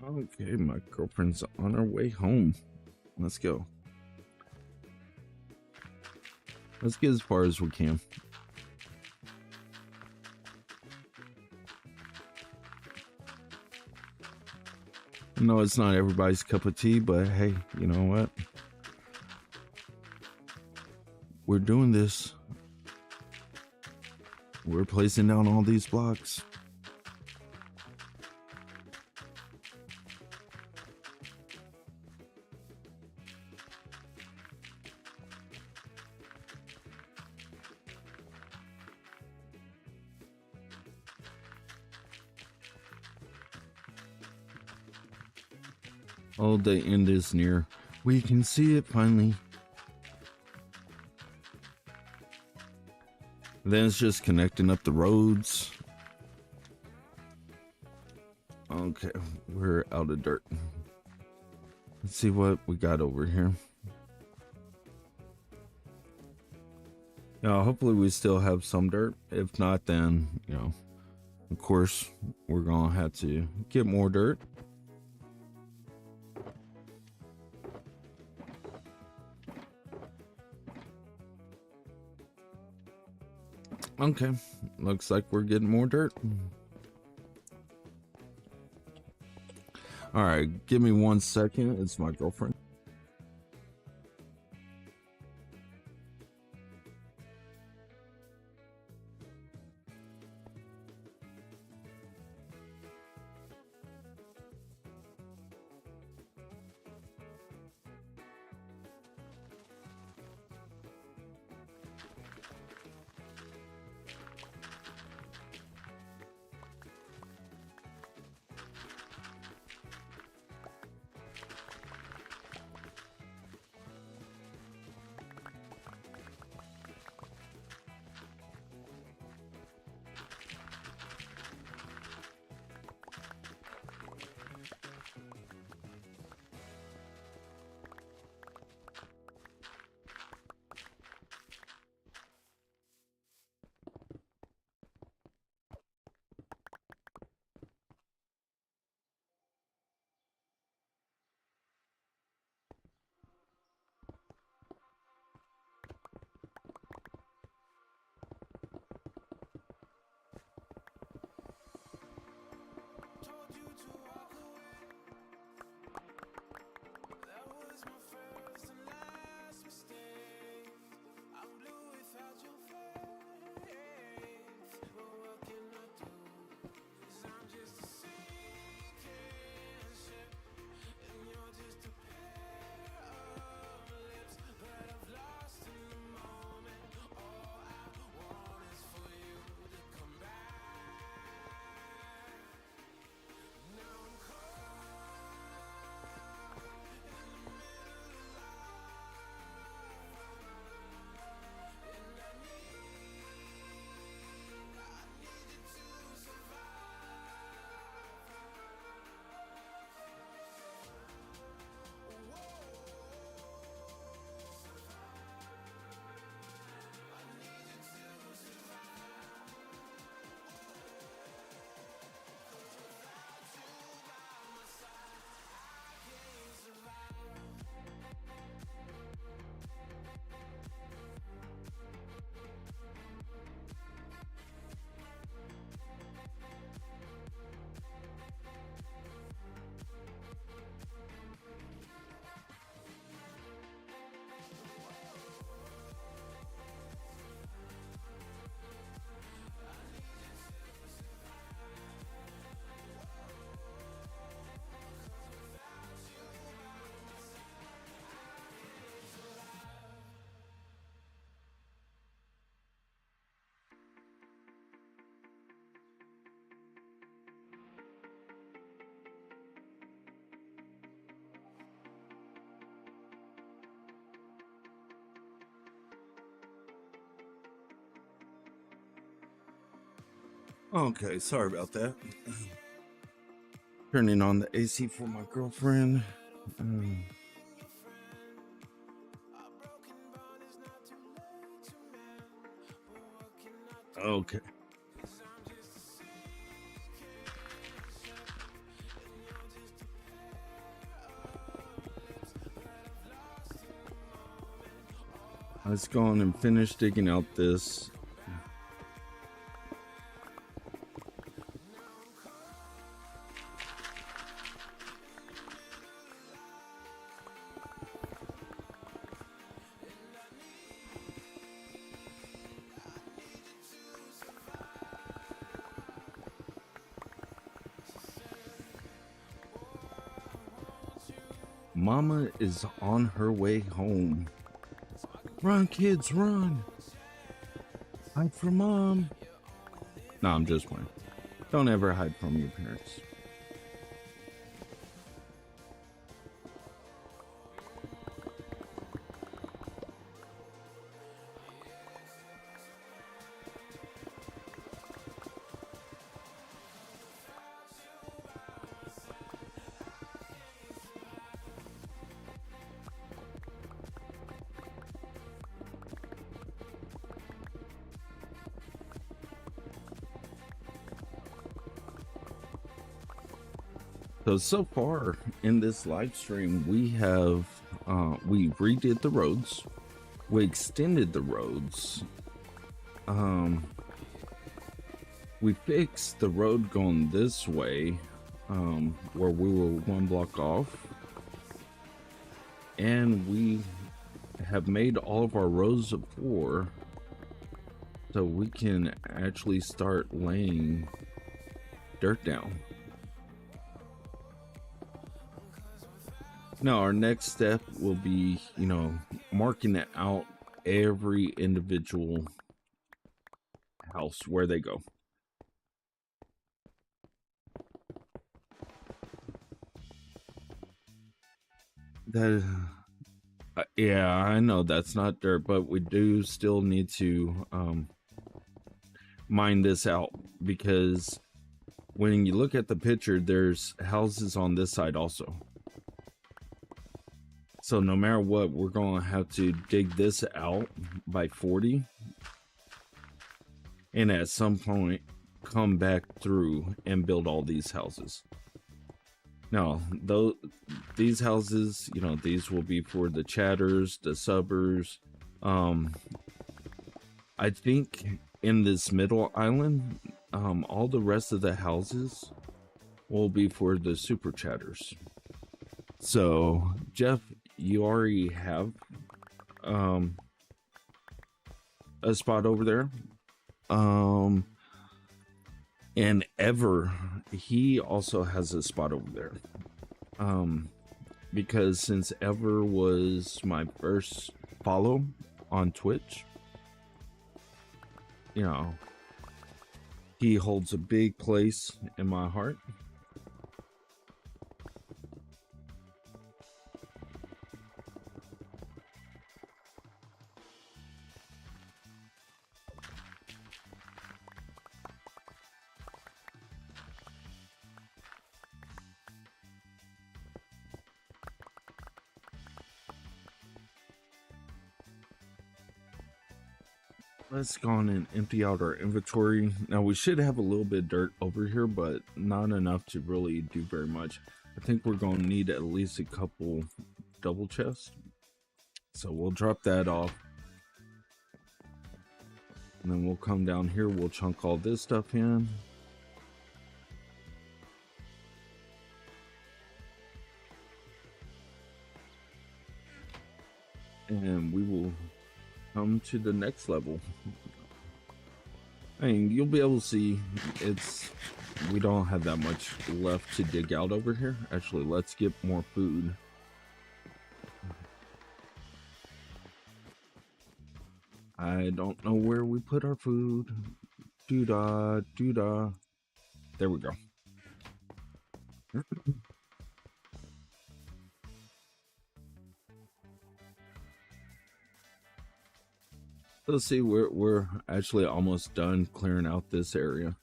Okay, my girlfriend's on her way home. Let's go. Let's get as far as we can. I know it's not everybody's cup of tea, but hey, you know what? We're doing this. We're placing down all these blocks. Oh, the end is near. We can see it finally. Then it's just connecting up the roads. Okay, we're out of dirt. Let's see what we got over here. Now, hopefully we still have some dirt. If not, then, you know, of course, we're gonna have to get more dirt. Okay, looks like we're getting more dirt. All right, give me 1 second. It's my girlfriend. Okay, sorry about that. Turning on the AC for my girlfriend. Um, okay. Let's go on and finish digging out this. Mama is on her way home. Run, kids, run. Hide from mom. No, I'm just playing. Don't ever hide from your parents. So far in this live stream, we have we redid the roads, we extended the roads, we fixed the road going this way, where we were one block off, and we have made all of our rows of 4 so we can actually start laying dirt down. Now, our next step will be, you know, marking out every individual house where they go. That, yeah, I know that's not dirt, but we do still need to mine this out, because when you look at the picture, there's houses on this side also. So no matter what, we're going to have to dig this out by 40. And at some point, come back through and build all these houses. Now, these houses, you know, these will be for the chatters, the subbers. I think in this middle island, all the rest of the houses will be for the super chatters. So, Jeff, you already have a spot over there. And Ever, he also has a spot over there. Because since Ever was my first follow on Twitch, you know, he holds a big place in my heart. Let's go on and empty out our inventory. Now, we should have a little bit of dirt over here, but not enough to really do very much. I think we're going to need at least a couple double chests. So we'll drop that off. And then we'll come down here. We'll chunk all this stuff in. And we will come to the next level. I mean, you'll be able to see we don't have that much left to dig out over here. Actually, let's get more food. I don't know where we put our food. Doo-dah, doo-dah. There we go. Let's see, we're actually almost done clearing out this area.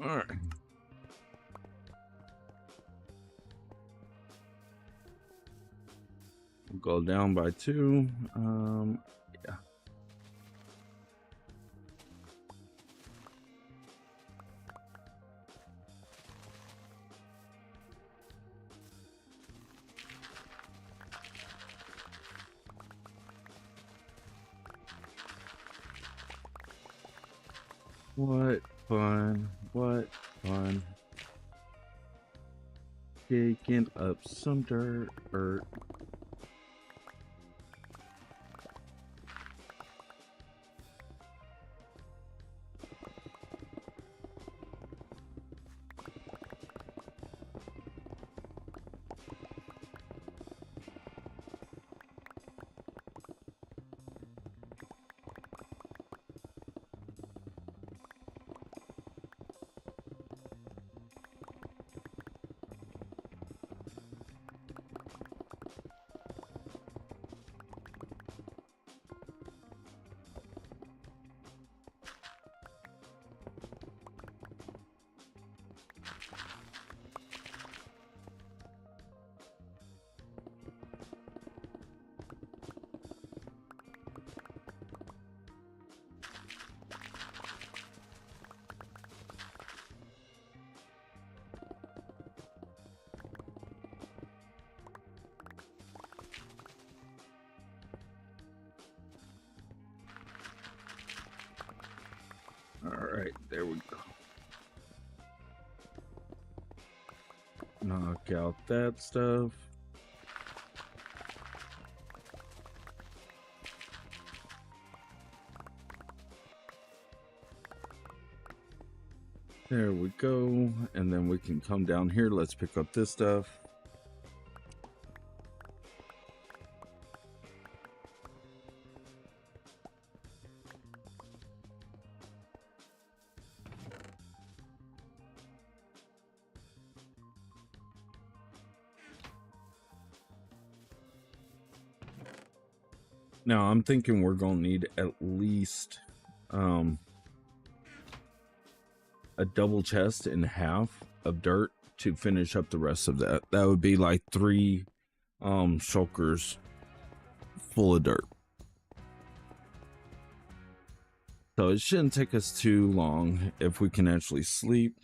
All right. We'll go down by 2. Yeah. What fun. What fun. Digging up some dirt. All right, there we go. Knock out that stuff. There we go. And then we can come down here. Let's pick up this stuff. Now I'm thinking we're gonna need at least a double chest and half of dirt to finish up the rest of that. That would be like 3 shulkers full of dirt. So it shouldn't take us too long if we can actually sleep.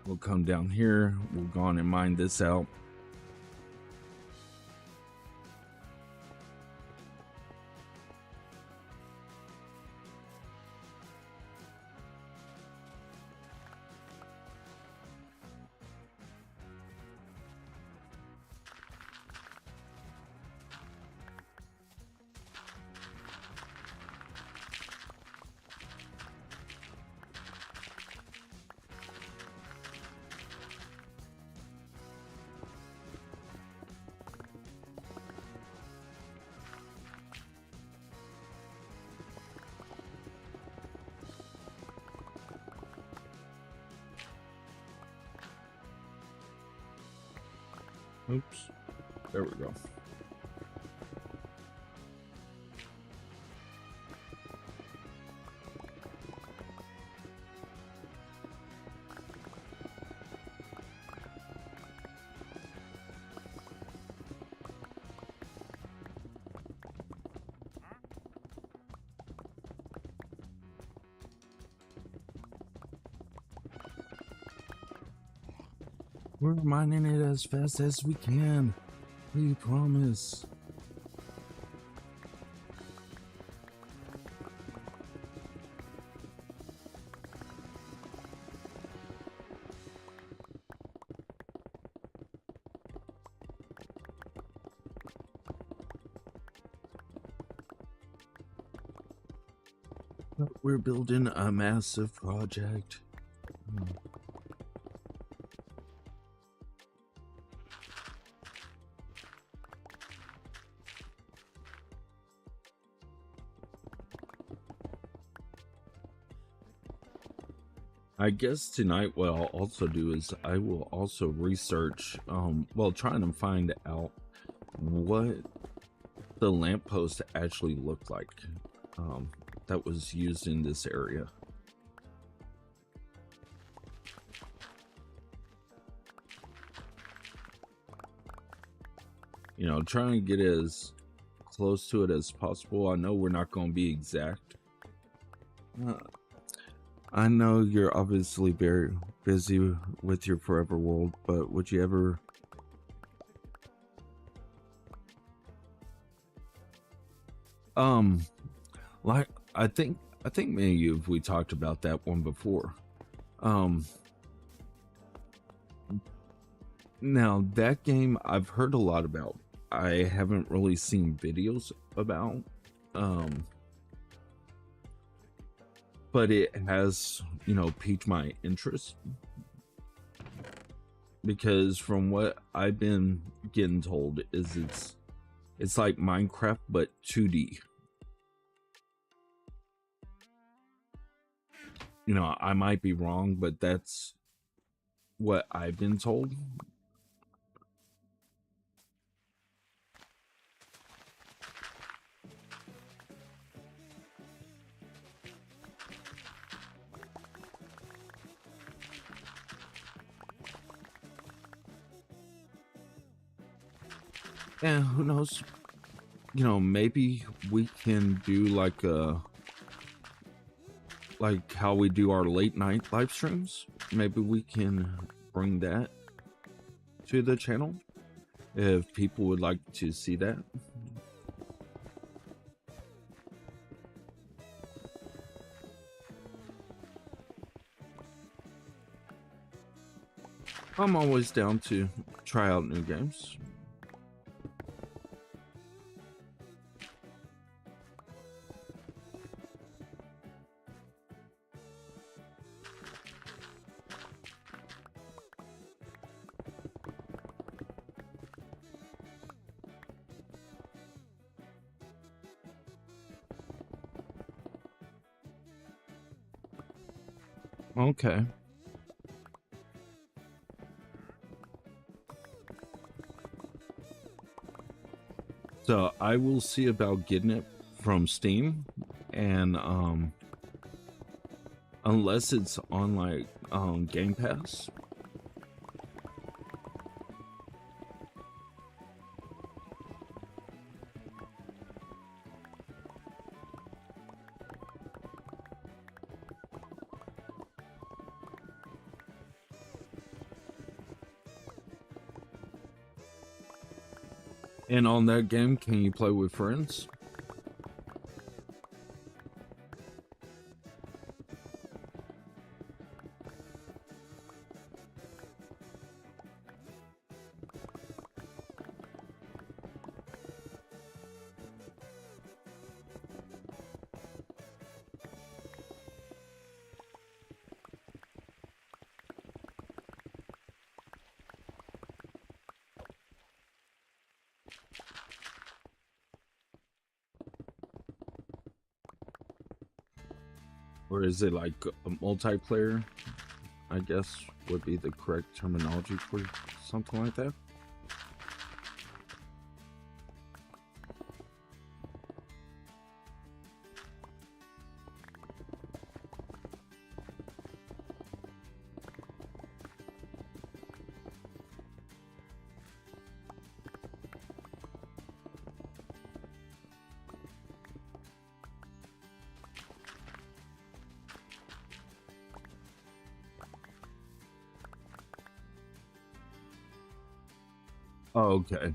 We'll come down here. We'll go on and mine this out. Oops. There we go. We're mining it as fast as we can. We promise. We're building a massive project. I guess tonight what I'll also do is I will also research, well, trying to find out what the lamppost actually looked like, that was used in this area. You know, trying to get as close to it as possible. I know we're not going to be exact. I know you're obviously very busy with your forever world, but would you ever like I think me and you, we talked about that one before. Now that game I've heard a lot about. I haven't really seen videos about. But it has, you know, piqued my interest, because from what I've been getting told is it's like Minecraft but 2D. You know, I might be wrong, but that's what I've been told. And who knows, you know, maybe we can do like how we do our late night live streams. Maybe we can bring that to the channel if people would like to see that. I'm always down to try out new games. Okay. So I will see about getting it from Steam, and unless it's on like Game Pass. And on that game, can you play with friends? Or is it like a multiplayer? I guess would be the correct terminology for something like that. Oh, okay.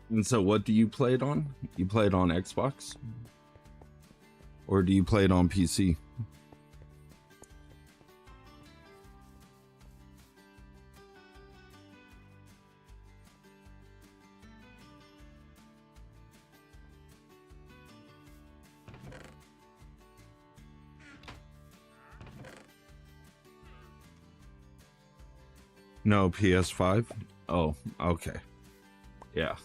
And so what do you play it on? You play it on Xbox? Or do you play it on PC? No, PS5? Oh, okay. Yeah.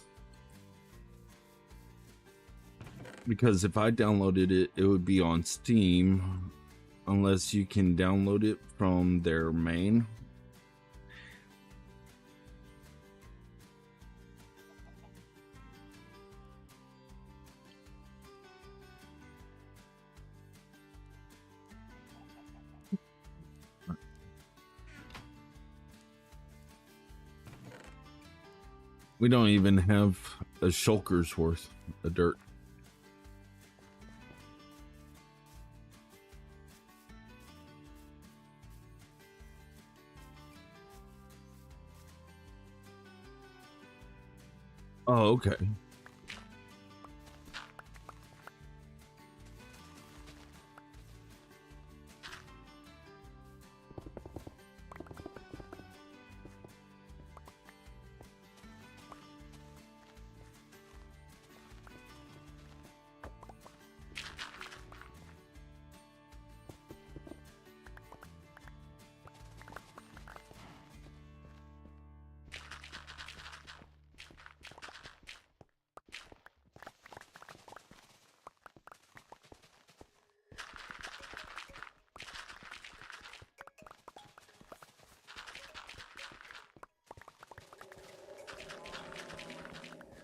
Because if I downloaded it, it would be on Steam. unless you can download it from their main. We don't even have a shulker's worth of dirt. Oh, okay.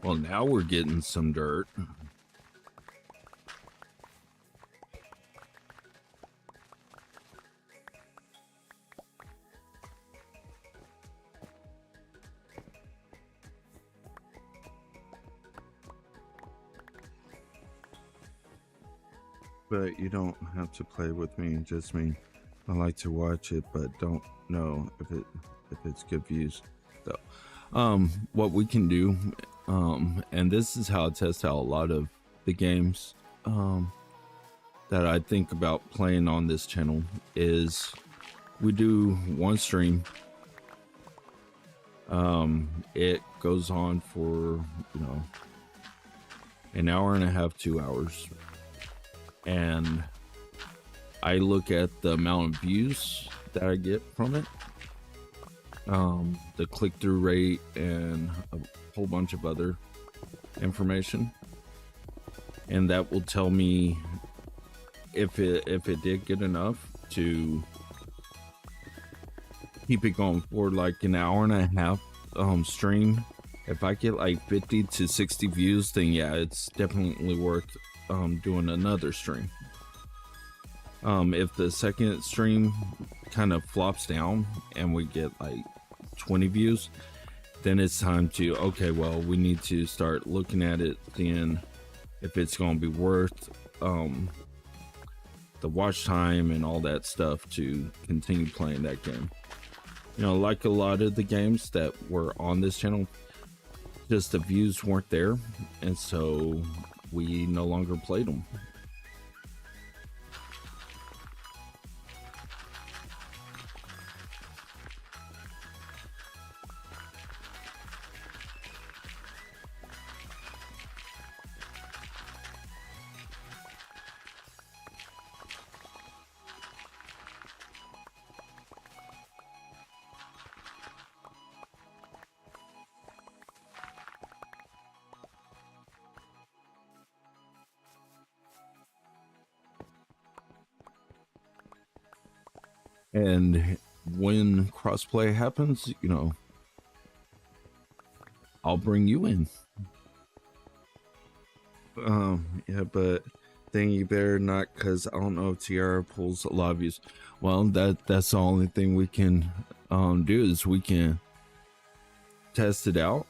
Well, now we're getting some dirt. But you don't have to play with me, just me. I like to watch it, but don't know if it's good views. So, what we can do, and this is how I test out a lot of the games, that I think about playing on this channel, is we do one stream. It goes on for, an hour and a half, 2 hours. And I look at the amount of views that I get from it, the click-through rate, and a whole bunch of other information, and that will tell me if it did get enough to keep it going for like an hour and a half stream. If I get like 50 to 60 views, then yeah, it's definitely worth doing another stream. If the second stream kind of flops down and we get like 20 views, then it's time to, okay, well, we need to start looking at it then, if it's going to be worth the watch time and all that stuff to continue playing that game. Like a lot of the games that were on this channel, just the views weren't there, and so we no longer played them. And when crossplay happens, I'll bring you in. Yeah, but then you better not, because I don't know if Tiara pulls a lot of views. Well, that's the only thing we can do, is we can test it out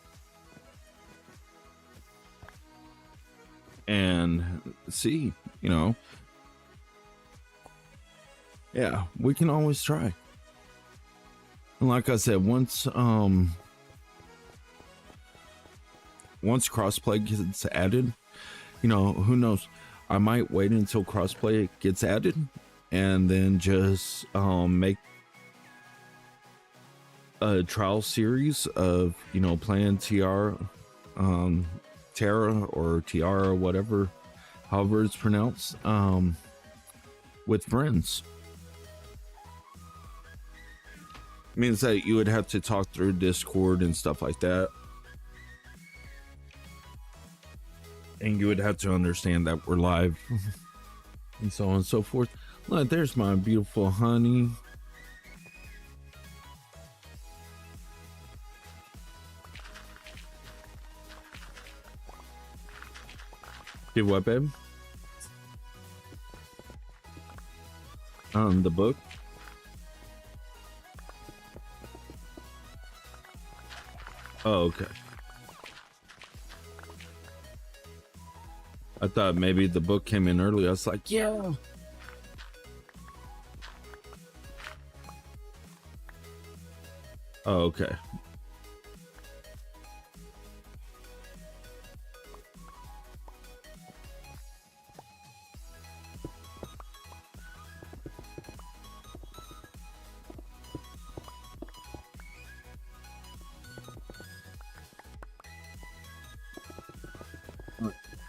and see, yeah, we can always try. And like I said, once crossplay gets added, who knows, I might wait until crossplay gets added and then just make a trial series of playing Tiara or Tiara, whatever, however it's pronounced, with friends. Means that you would have to talk through Discord and stuff like that, and you would have to understand that we're live and so on and so forth. Look, there's my beautiful honey. Did what, babe? The book. Oh, okay. I thought maybe the book came in early. I was like, yeah. Oh, okay.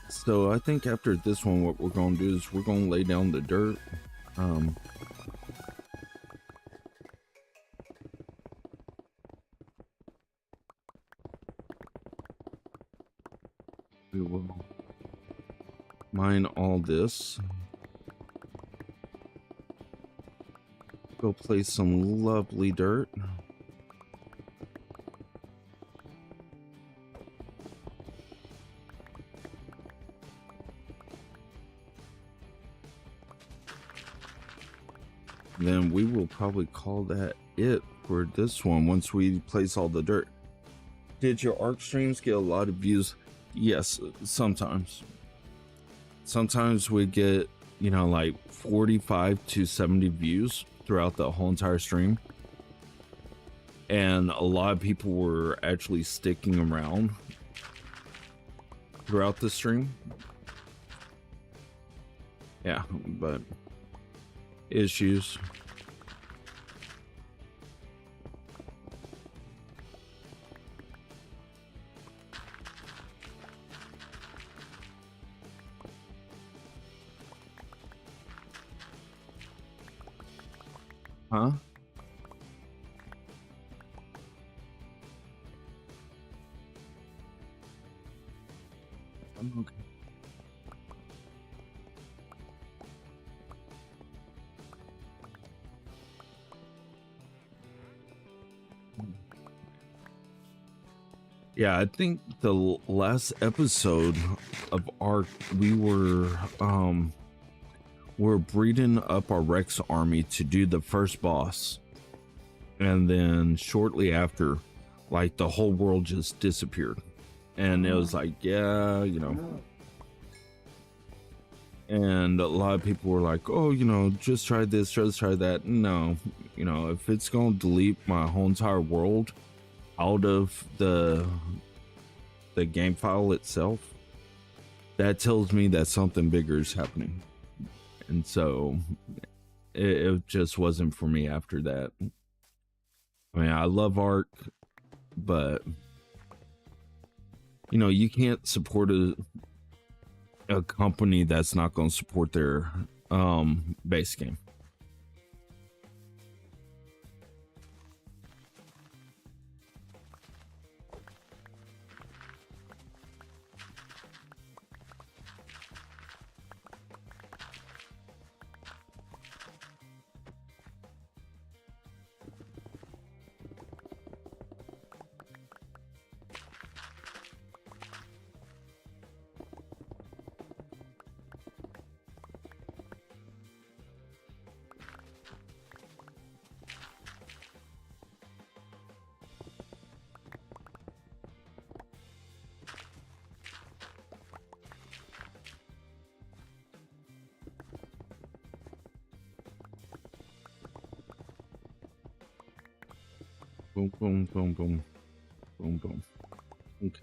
So I think after this one, what we're gonna do is we're gonna lay down the dirt. We will mine all this. Go place some lovely dirt. Then we will probably call that it for this one once we place all the dirt. Did your ARC streams get a lot of views? Yes, sometimes. Sometimes we get, you know, like 45 to 70 views throughout the whole entire stream. And a lot of people were actually sticking around throughout the stream. Yeah, but issues. Huh? I'm okay. Yeah, I think the last episode of ARC, we're breeding up our Rex army to do the first boss. And then shortly after, like, the whole world just disappeared. And it was like, yeah, you know. And a lot of people were like, oh, you know, just try this, just try that. No, you know, if it's going to delete my whole entire world out of the game file itself, that tells me that something bigger is happening. And so it just wasn't for me after that. I mean, I love ARC, but you know, you can't support a company that's not going to support their base game. Boom, boom, boom, boom, boom, boom. Okay.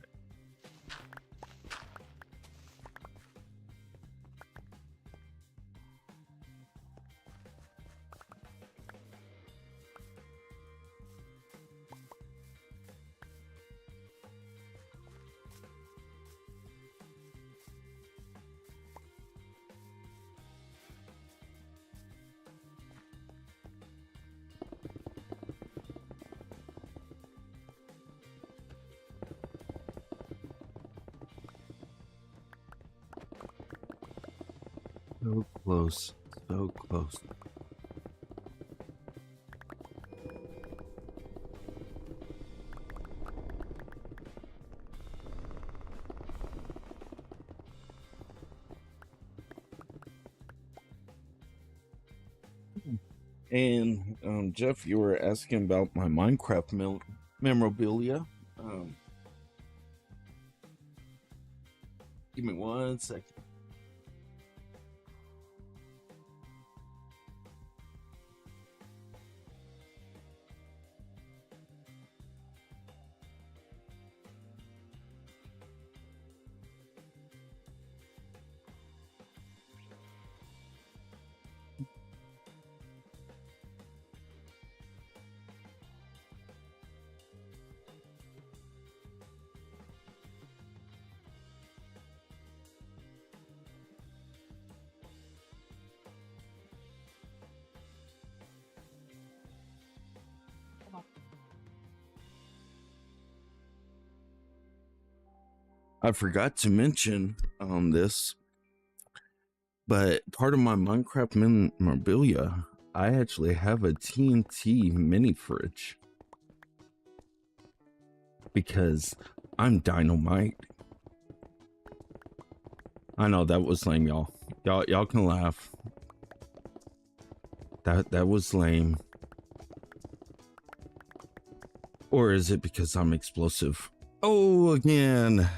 So close, So close. And Jeff, you were asking about my Minecraft memorabilia. Um, Give me 1 second. I forgot to mention this, but part of my Minecraft memorabilia, I actually have a TNT mini fridge because I'm dynamite. I know that was lame, y'all. Y'all can laugh. That was lame. Or is it because I'm explosive? Oh, again.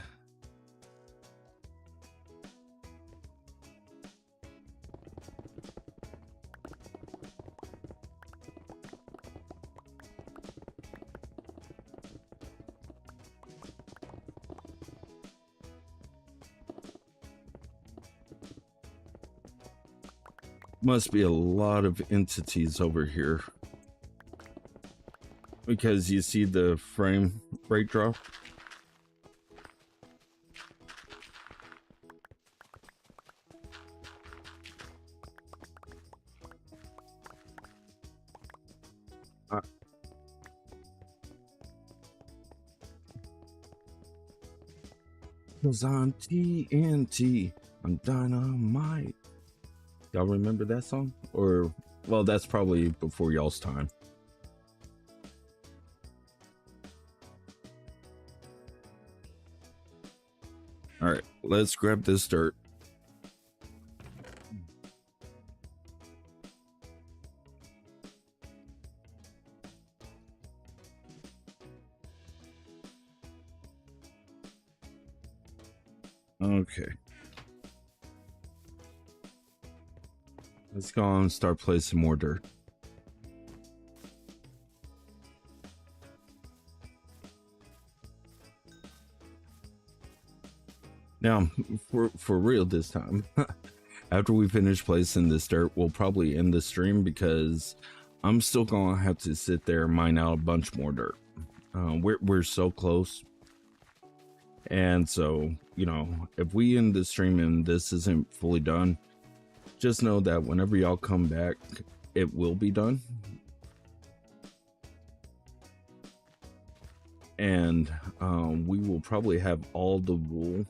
Must be a lot of entities over here. Because you see the frame rate drop. Cause I'm TNT, I'm dynamite. Y'all remember that song? Or, well, that's probably before y'all's time. All right, let's grab this dirt. Okay. Let's go on and start placing more dirt. Now, for real this time, after we finish placing this dirt, we'll probably end the stream because I'm still gonna have to sit there and mine out a bunch more dirt. We're so close. And so, you know, if we end the stream and this isn't fully done, just know that whenever y'all come back, it will be done. And we will probably have all the wool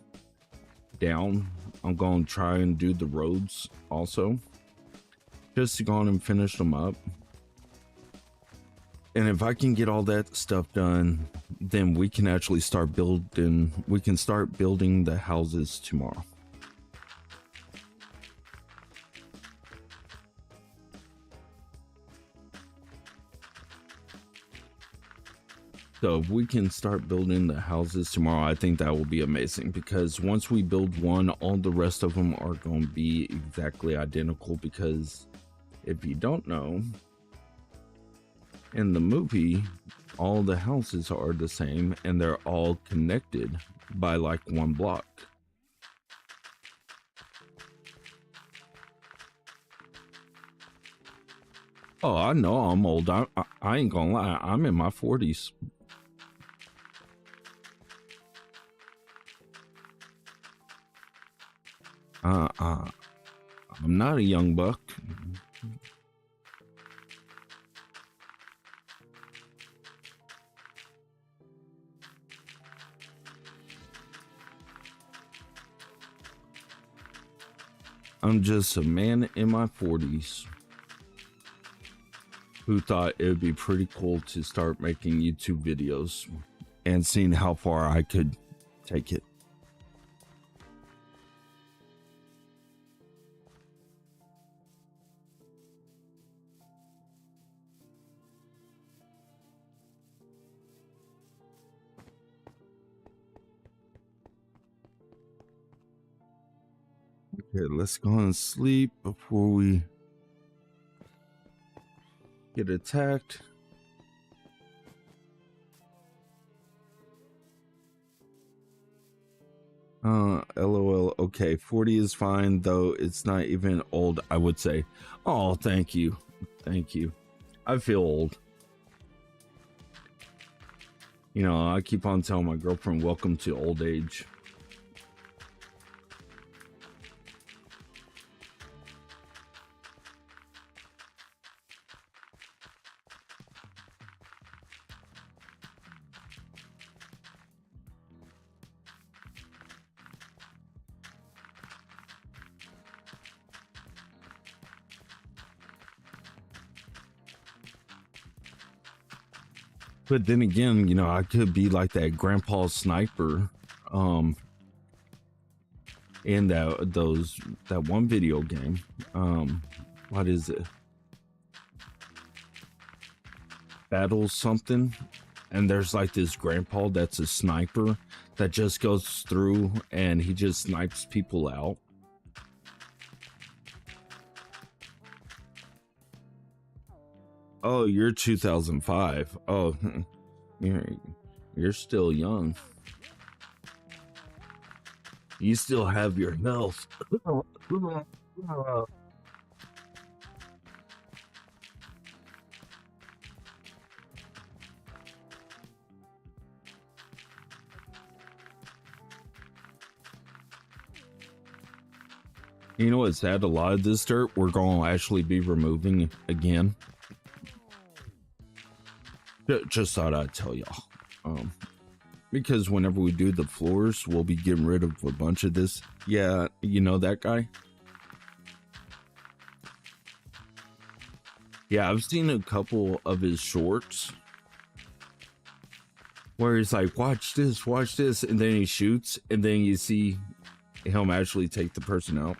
down. I'm going to try and do the roads also, just to go on and finish them up. And if I can get all that stuff done, then we can actually start building. We can start building the houses tomorrow. So if we can start building the houses tomorrow, I think that will be amazing, because once we build one, all the rest of them are going to be exactly identical. Because if you don't know, in the movie, all the houses are the same and they're all connected by like one block. Oh, I know I'm old. I ain't gonna lie. I'm in my 40s. I'm not a young buck. I'm just a man in my 40s who thought it would be pretty cool to start making YouTube videos and seeing how far I could take it. Okay, let's go and sleep before we get attacked. LOL. Okay, 40 is fine, though it's not even old, I would say. Oh, thank you. Thank you. I feel old. You know, I keep on telling my girlfriend, welcome to old age. But then again, you know, I could be like that grandpa sniper in that one video game. What is it? Battle something. And there's like this grandpa that's a sniper that just goes through and he just snipes people out. Oh, you're 2005. Oh, you're still young. You still have your health. You know what's sad? A lot of this dirt we're going to actually be removing again. Just thought I'd tell y'all. Because whenever we do the floors, we'll be getting rid of a bunch of this. Yeah, you know that guy? Yeah, I've seen a couple of his shorts where he's like, watch this, and then he shoots, and then you see him actually take the person out.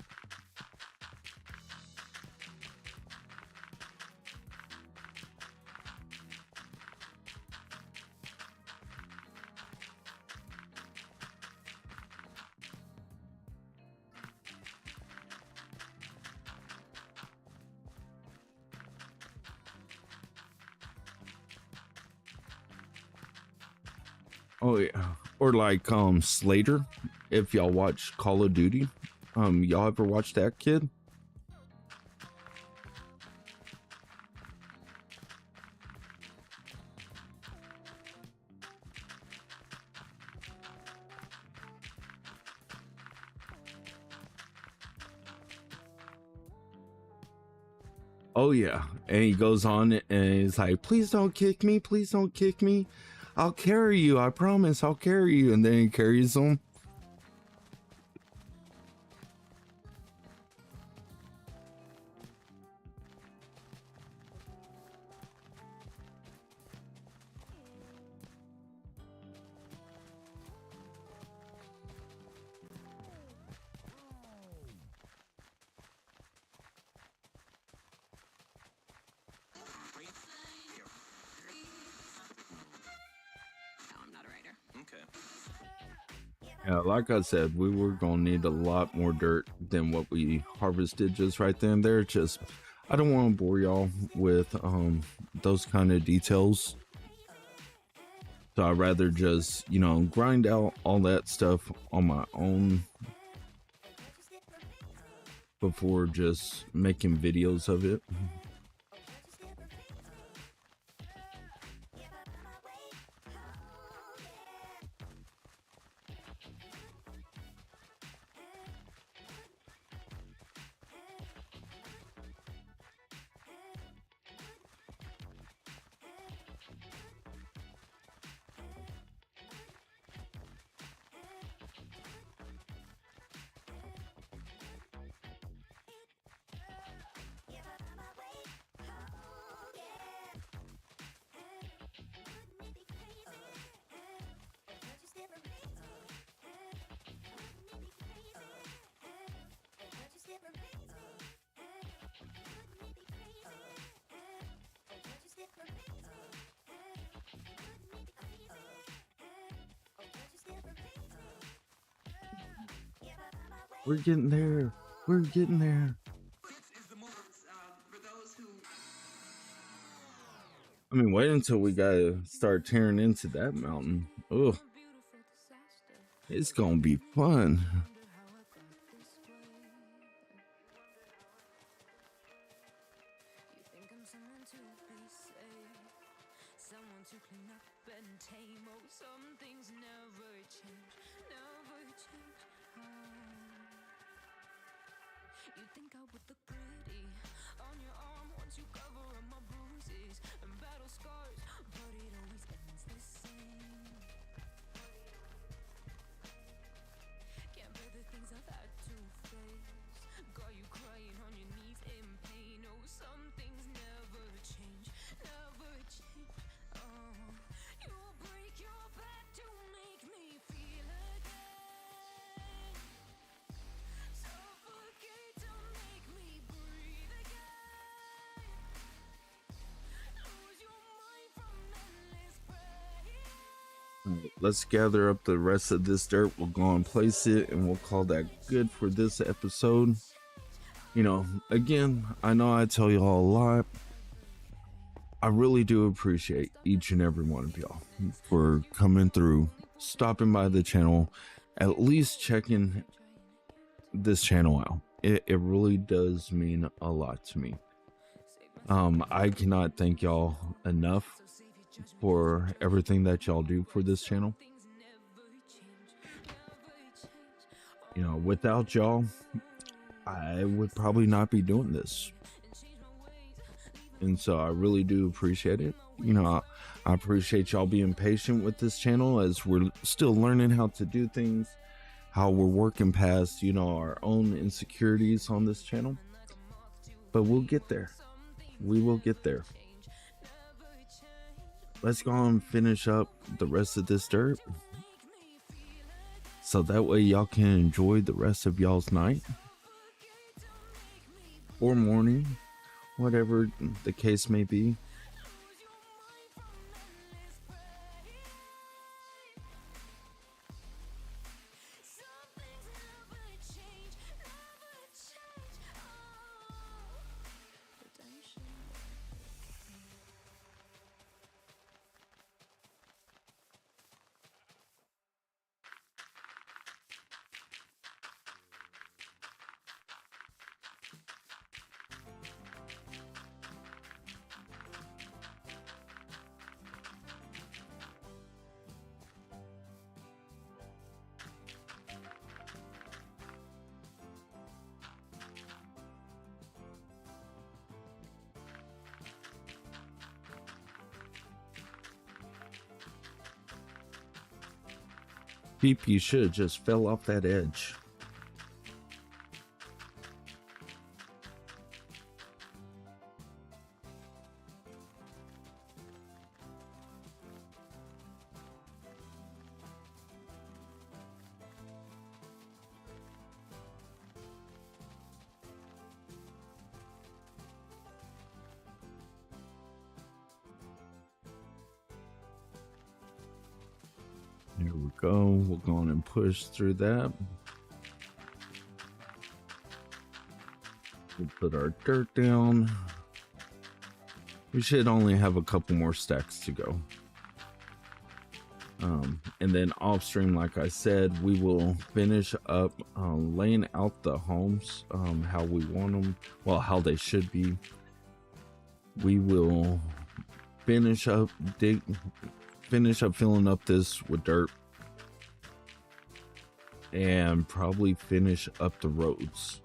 Oh yeah, or like Slater, if y'all watch Call of Duty. Y'all ever watch that kid? Oh yeah, and he goes on and he's like, please don't kick me, please don't kick me, I'll carry you, I promise I'll carry you. And then he carries him. Yeah, like I said, we were gonna need a lot more dirt than what we harvested just right then and there. Just, I don't want to bore y'all with those kind of details, so I'd rather just, you know, grind out all that stuff on my own before just making videos of it. We're getting there. We're getting there. I mean, wait until we gotta start tearing into that mountain. Oh, it's gonna be fun. Someone to clean up and tame. Oh, some things never change, never change. You think I would look pretty on your arm once you cover up my bruises and battle scars, but it always ends the same. Can't bear the things I've had to face. Got you crying on your knees in pain. Oh, some things never change, never change. You'll break your back to make me feel again. Suffocate to make me breathe again. Lose your mind from endless pain. All right, let's gather up the rest of this dirt. We'll go and place it, and we'll call that good for this episode. You know, again, I know I tell y'all a lot. I really do appreciate each and every one of y'all for coming through, stopping by the channel, at least checking this channel out. It really does mean a lot to me. I cannot thank y'all enough for everything that y'all do for this channel. You know, without y'all, I would probably not be doing this. And so I really do appreciate it. You know, I appreciate y'all being patient with this channel as we're still learning how to do things, how we're working past, you know, our own insecurities on this channel. But we'll get there. We will get there. Let's go and finish up the rest of this dirt, so that way y'all can enjoy the rest of y'all's night or morning, whatever the case may be. Peep, you should have just fell off that edge. There we go. We'll go on and push through that. We'll put our dirt down. We should only have a couple more stacks to go. And then off stream, like I said, we will finish up laying out the homes how we want them, well, how they should be. We will finish up filling up this with dirt, and probably finish up the roads.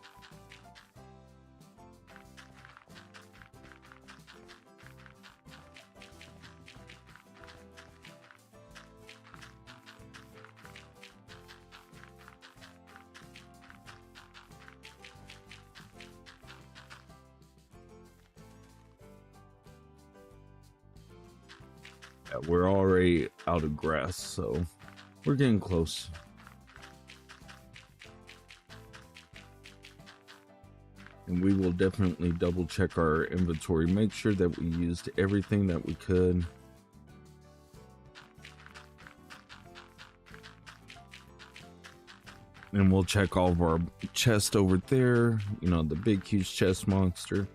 Yeah, we're already out of grass, so we're getting close. And we will definitely double check our inventory, make sure that we used everything that we could. And we'll check all of our chest over there. You know, the big, huge chest monster.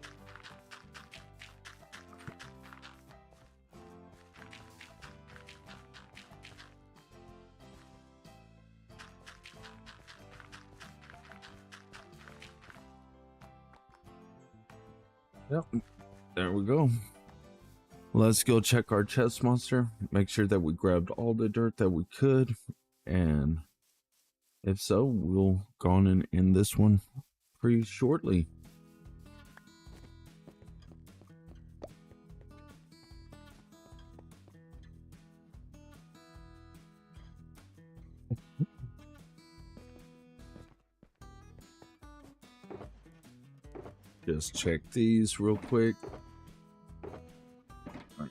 Yep. There we go. Let's go check our chest monster. Make sure that we grabbed all the dirt that we could. And if so, we'll go on and end this one pretty shortly. Just check these real quick. All right,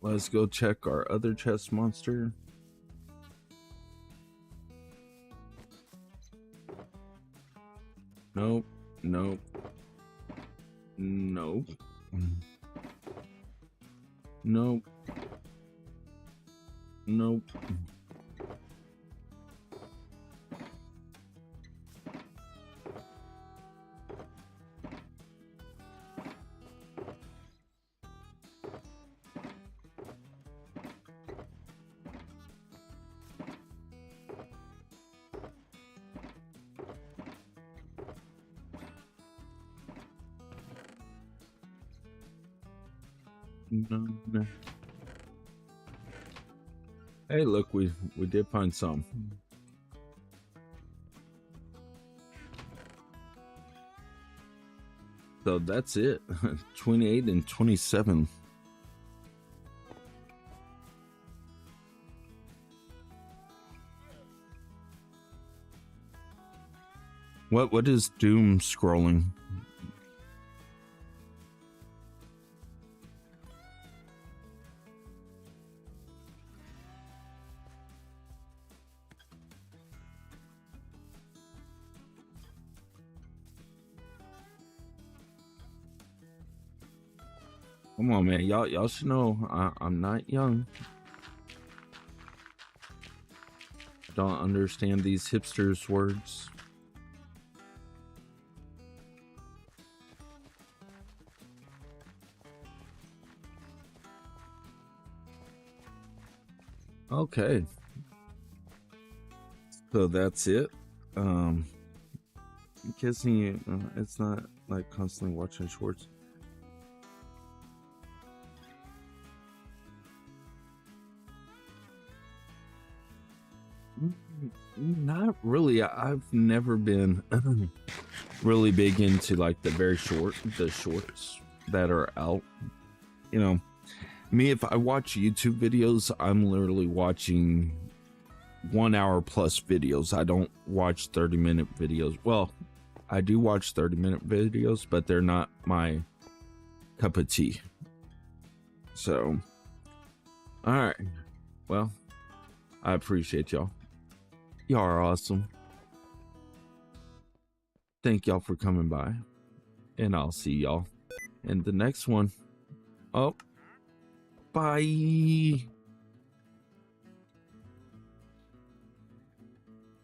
let's go check our other chest monster. Nope, nope, nope, nope, nope. No. Hey, look, we did find some. So that's it. 28 and 27. What is doom scrolling? Come on, man. Y'all should know I'm not young. Don't understand these hipsters' words. Okay. So that's it. I'm guessing it's not like constantly watching shorts. Not really. I've never been really big into like the shorts that are out. You know, me, if I watch YouTube videos, I'm literally watching 1 hour plus videos. I don't watch 30-minute videos. Well, I do watch 30-minute videos, but they're not my cup of tea. So, all right. Well, I appreciate y'all. Y'all are awesome. Thank y'all for coming by. And I'll see y'all in the next one. Oh, bye.